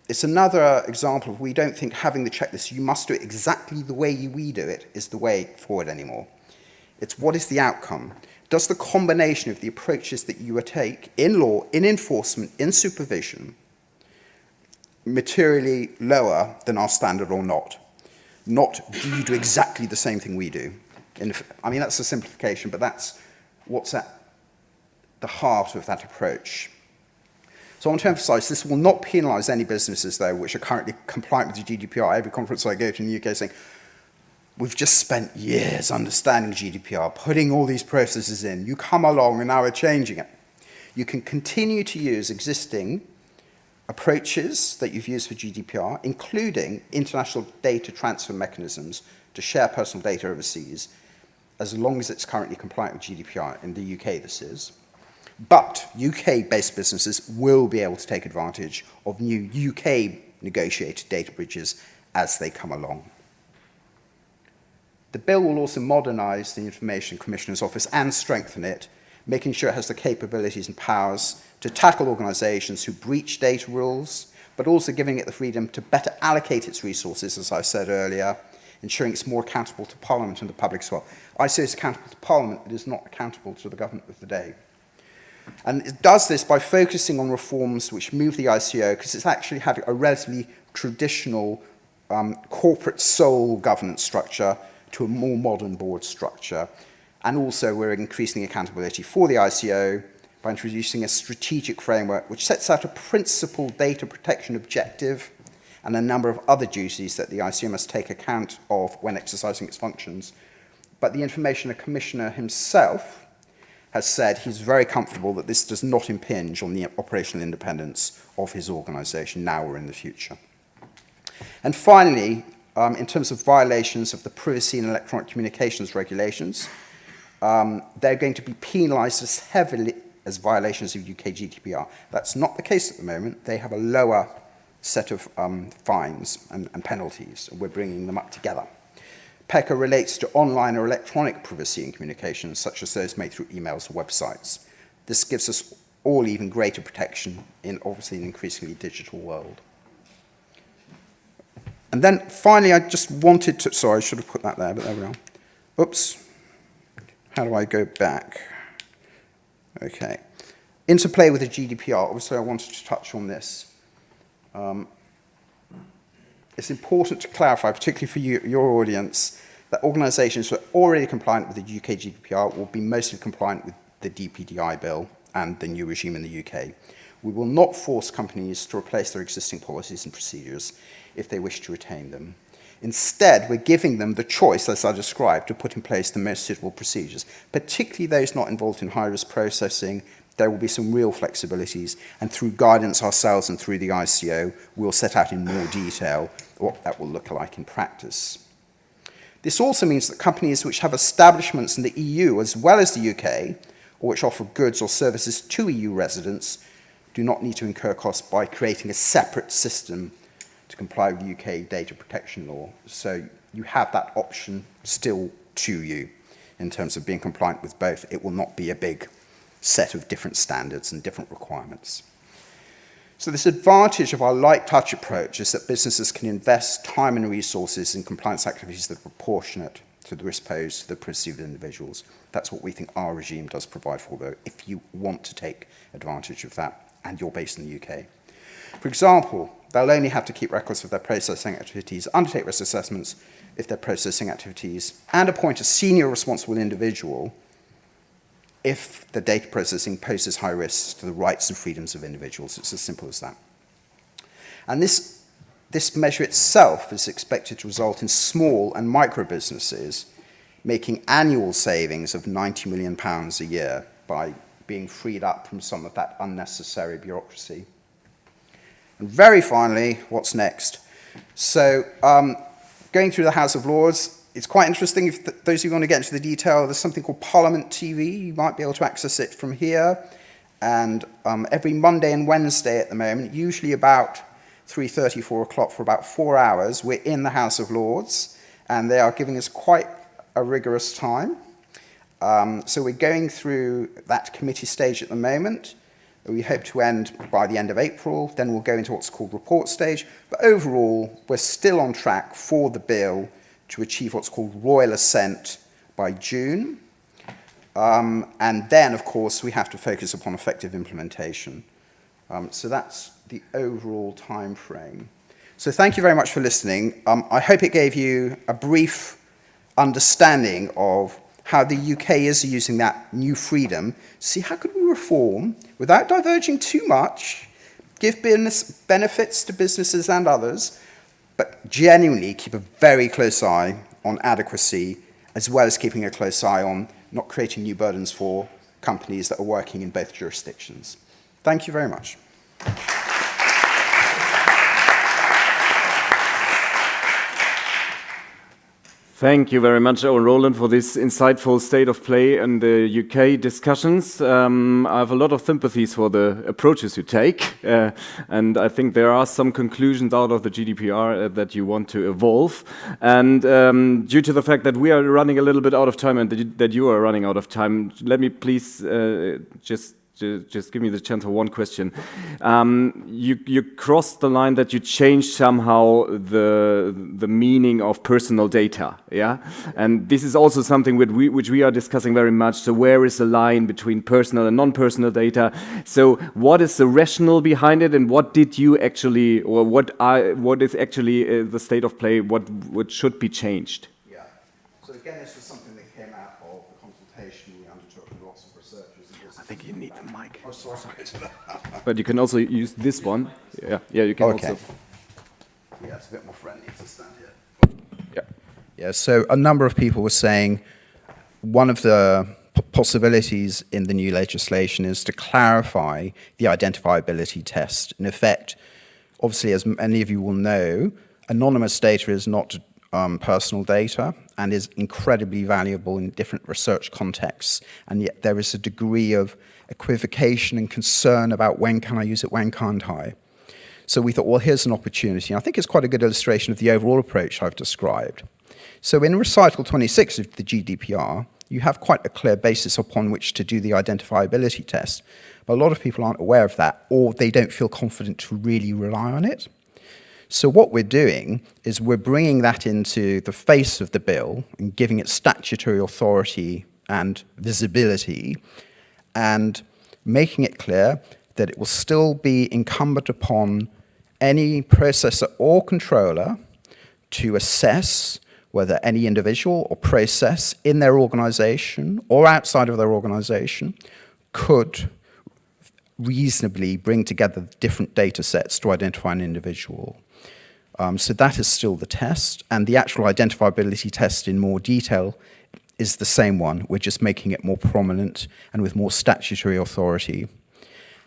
it's another example of we don't think having the checklist, you must do it exactly the way we do it, is the way forward anymore. It's what is the outcome? Does the combination of the approaches that you take in law, in enforcement, in supervision, materially lower than our standard or not? Not do you do exactly the same thing we do? I mean, that's a simplification, but that's what's at the heart of that approach. So I want to emphasize this will not penalize any businesses, though, which are currently compliant with the GDPR. Every conference I go to in the UK saying, we've just spent years understanding GDPR, putting all these processes in. You come along and now we're changing it. You can continue to use existing approaches that you've used for GDPR, including international data transfer mechanisms to share personal data overseas, as long as it's currently compliant with GDPR. In the UK, this is. But UK-based businesses will be able to take advantage of new UK-negotiated data bridges as they come along. The bill will also modernise the Information Commissioner's Office and strengthen it, making sure it has the capabilities and powers to tackle organisations who breach data rules, but also giving it the freedom to better allocate its resources, as I said earlier, ensuring it's more accountable to Parliament and the public as well. I say it's accountable to Parliament, it is not accountable to the government of the day. And it does this by focusing on reforms which move the ICO, because it's actually had a relatively traditional corporate sole governance structure to a more modern board structure. And also we're increasing accountability for the ICO by introducing a strategic framework which sets out a principled data protection objective and a number of other duties that the ICO must take account of when exercising its functions. But the Information Commissioner himself has said he's very comfortable that this does not impinge on the operational independence of his organisation now or in the future. And finally, in terms of violations of the privacy and electronic communications regulations, they're going to be penalised as heavily as violations of UK GDPR. That's not the case at the moment. They have a lower set of fines and penalties, and we're bringing them up together. PECA relates to online or electronic privacy and communications, such as those made through emails or websites. This gives us all even greater protection in obviously an increasingly digital world. And then finally, I just wanted to, sorry, I should have put that there, but there we are. Oops. How do I go back? Okay. Interplay with the GDPR. Obviously, I wanted to touch on this. It's important to clarify, particularly for you, your audience, that organisations who are already compliant with the UK GDPR will be mostly compliant with the DPDI bill and the new regime in the UK. We will not force companies to replace their existing policies and procedures if they wish to retain them. Instead, we're giving them the choice, as I described, to put in place the most suitable procedures, particularly those not involved in high-risk processing. There will be some real flexibilities, and through guidance ourselves and through the ICO, we'll set out in more detail what that will look like in practice. This also means that companies which have establishments in the EU as well as the UK, or which offer goods or services to EU residents, do not need to incur costs by creating a separate system to comply with UK data protection law. So you have that option still to you in terms of being compliant with both. It will not be a big set of different standards and different requirements. So this advantage of our light touch approach is that businesses can invest time and resources in compliance activities that are proportionate to the risk posed to the privacy of individuals. That's what we think our regime does provide for, though, if you want to take advantage of that and you're based in the UK. For example, they'll only have to keep records of their processing activities, undertake risk assessments if they're processing activities, and appoint a senior responsible individual if the data processing poses high risks to the rights and freedoms of individuals. It's as simple as that. And this measure itself is expected to result in small and micro businesses making annual savings of £90 million a year by being freed up from some of that unnecessary bureaucracy. And very finally, what's next? So going through the House of Lords, it's quite interesting. If those of you want to get into the detail, there's something called Parliament TV. You might be able to access it from here. And every Monday and Wednesday at the moment, usually about 3:30, 4 o'clock for about 4 hours, we're in the House of Lords. And they are giving us quite a rigorous time. So we're going through that committee stage at the moment. We hope to end by the end of April. Then we'll go into what's called report stage. But overall, we're still on track for the bill to achieve what's called royal assent by June. And then, of course, we have to focus upon effective implementation. So that's the overall time frame. So thank you very much for listening. I hope it gave you a brief understanding of how the UK is using that new freedom. See, how could we reform without diverging too much, give benefits to businesses and others, but genuinely keep a very close eye on adequacy, as well as keeping a close eye on not creating new burdens for companies that are working in both jurisdictions. Thank you very much. Thank you very much, Owen Rowland, for this insightful state of play and the UK discussions. I have a lot of sympathies for the approaches you take, and I think there are some conclusions out of the GDPR that you want to evolve. And due to the fact that we are running a little bit out of time and that you are running out of time, let me please just give me the chance for one question. You crossed the line that you changed somehow the meaning of personal data, yeah? And this is also something which we are discussing very much. So where is the line between personal and non-personal data? So what is the rationale behind it, and what did you actually, or what is actually the state of play? What should be changed? Yeah. So again, this was something that came out of the consultation we undertook with lots of researchers. I think you need the mic. Oh, sorry. But you can also use this one. Yeah, you can also. Yeah, it's a bit more friendly to stand here. Yeah. Yeah, so a number of people were saying one of the possibilities in the new legislation is to clarify the identifiability test. In effect, obviously, as many of you will know, anonymous data is not personal data and is incredibly valuable in different research contexts, and yet there is a degree of equivocation and concern about when can I use it, when can't I. So we thought, well, here's an opportunity. And I think it's quite a good illustration of the overall approach I've described. So in recital 26 of the GDPR, you have quite a clear basis upon which to do the identifiability test. But a lot of people aren't aware of that, or they don't feel confident to really rely on it. So what we're doing is we're bringing that into the face of the bill and giving it statutory authority and visibility, and making it clear that it will still be incumbent upon any processor or controller to assess whether any individual or process in their organization or outside of their organization could reasonably bring together different data sets to identify an individual. So that is still the test, and the actual identifiability test in more detail is the same one. We're just making it more prominent and with more statutory authority.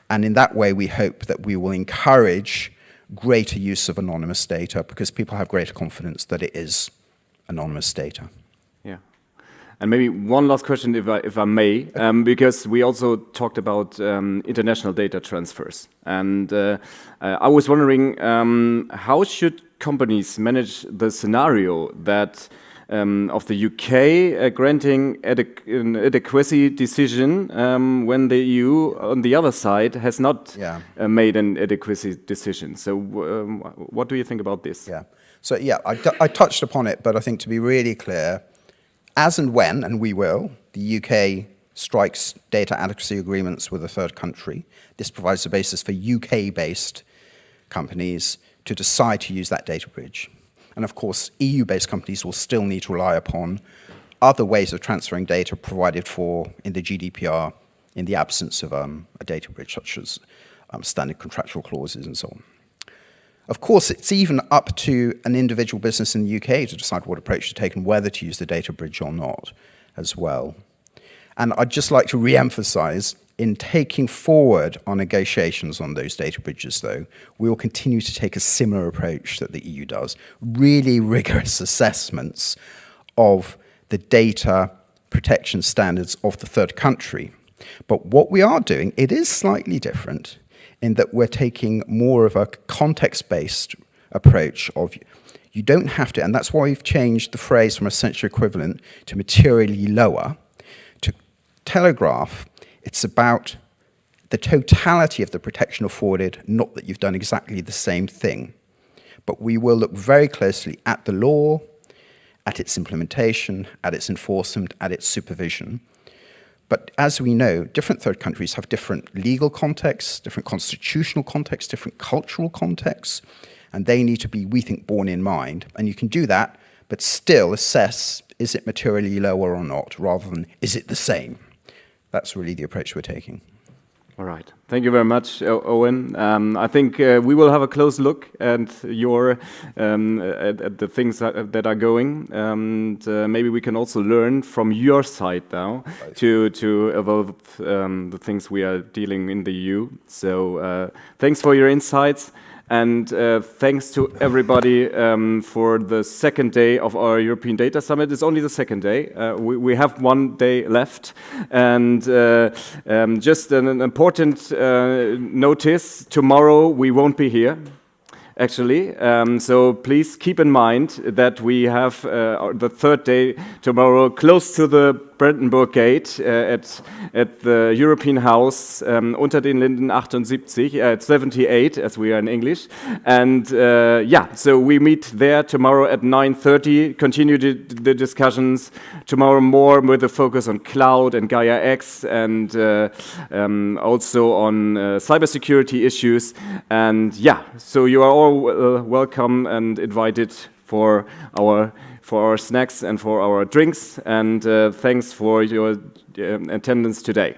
And in that way, we hope that we will encourage greater use of anonymous data because people have greater confidence that it is anonymous data. Yeah. And maybe one last question, if I may, because we also talked about international data transfers. And I was wondering, how should companies manage the scenario that of the UK granting an adequacy decision when the EU, on the other side, has not made an adequacy decision? So what do you think about this? Yeah. So yeah, I touched upon it, but I think to be really clear, as and when, and we will, the UK strikes data adequacy agreements with a third country, this provides the basis for UK-based companies to decide to use that data bridge. And of course, EU-based companies will still need to rely upon other ways of transferring data provided for in the GDPR in the absence of a data bridge, such as standard contractual clauses and so on. Of course, it's even up to an individual business in the UK to decide what approach to take and whether to use the data bridge or not as well. And I'd just like to re-emphasize, in taking forward our negotiations on those data bridges, though, we will continue to take a similar approach that the EU does, really rigorous assessments of the data protection standards of the third country. But what we are doing, it is slightly different in that we're taking more of a context-based approach of you don't have to, and that's why we've changed the phrase from essentially equivalent to materially lower, Telegraph, it's about the totality of the protection afforded, not that you've done exactly the same thing. But we will look very closely at the law, at its implementation, at its enforcement, at its supervision. But as we know, different third countries have different legal contexts, different constitutional contexts, different cultural contexts, and they need to be, we think, borne in mind. And you can do that, but still assess, is it materially lower or not, rather than, is it the same? That's really the approach we're taking. All right. Thank you very much, Owen. I think we will have a close look at your at the things that are going, and maybe we can also learn from your side now to evolve the things we are dealing in the EU. So thanks for your insights. And thanks to everybody for the second day of our European Data Summit. It's only the second day. We have one day left. And just an important notice, tomorrow we won't be here, actually. So please keep in mind that we have the third day tomorrow close to the Brandenburg Gate at the European House unter den Linden 78, at 78 as we are in English. And yeah, so we meet there tomorrow at 9:30, continue the discussions tomorrow more with a focus on cloud and Gaia X and also on cybersecurity issues. And yeah, so you are all welcome and invited for our snacks and for our drinks, and thanks for your attendance today.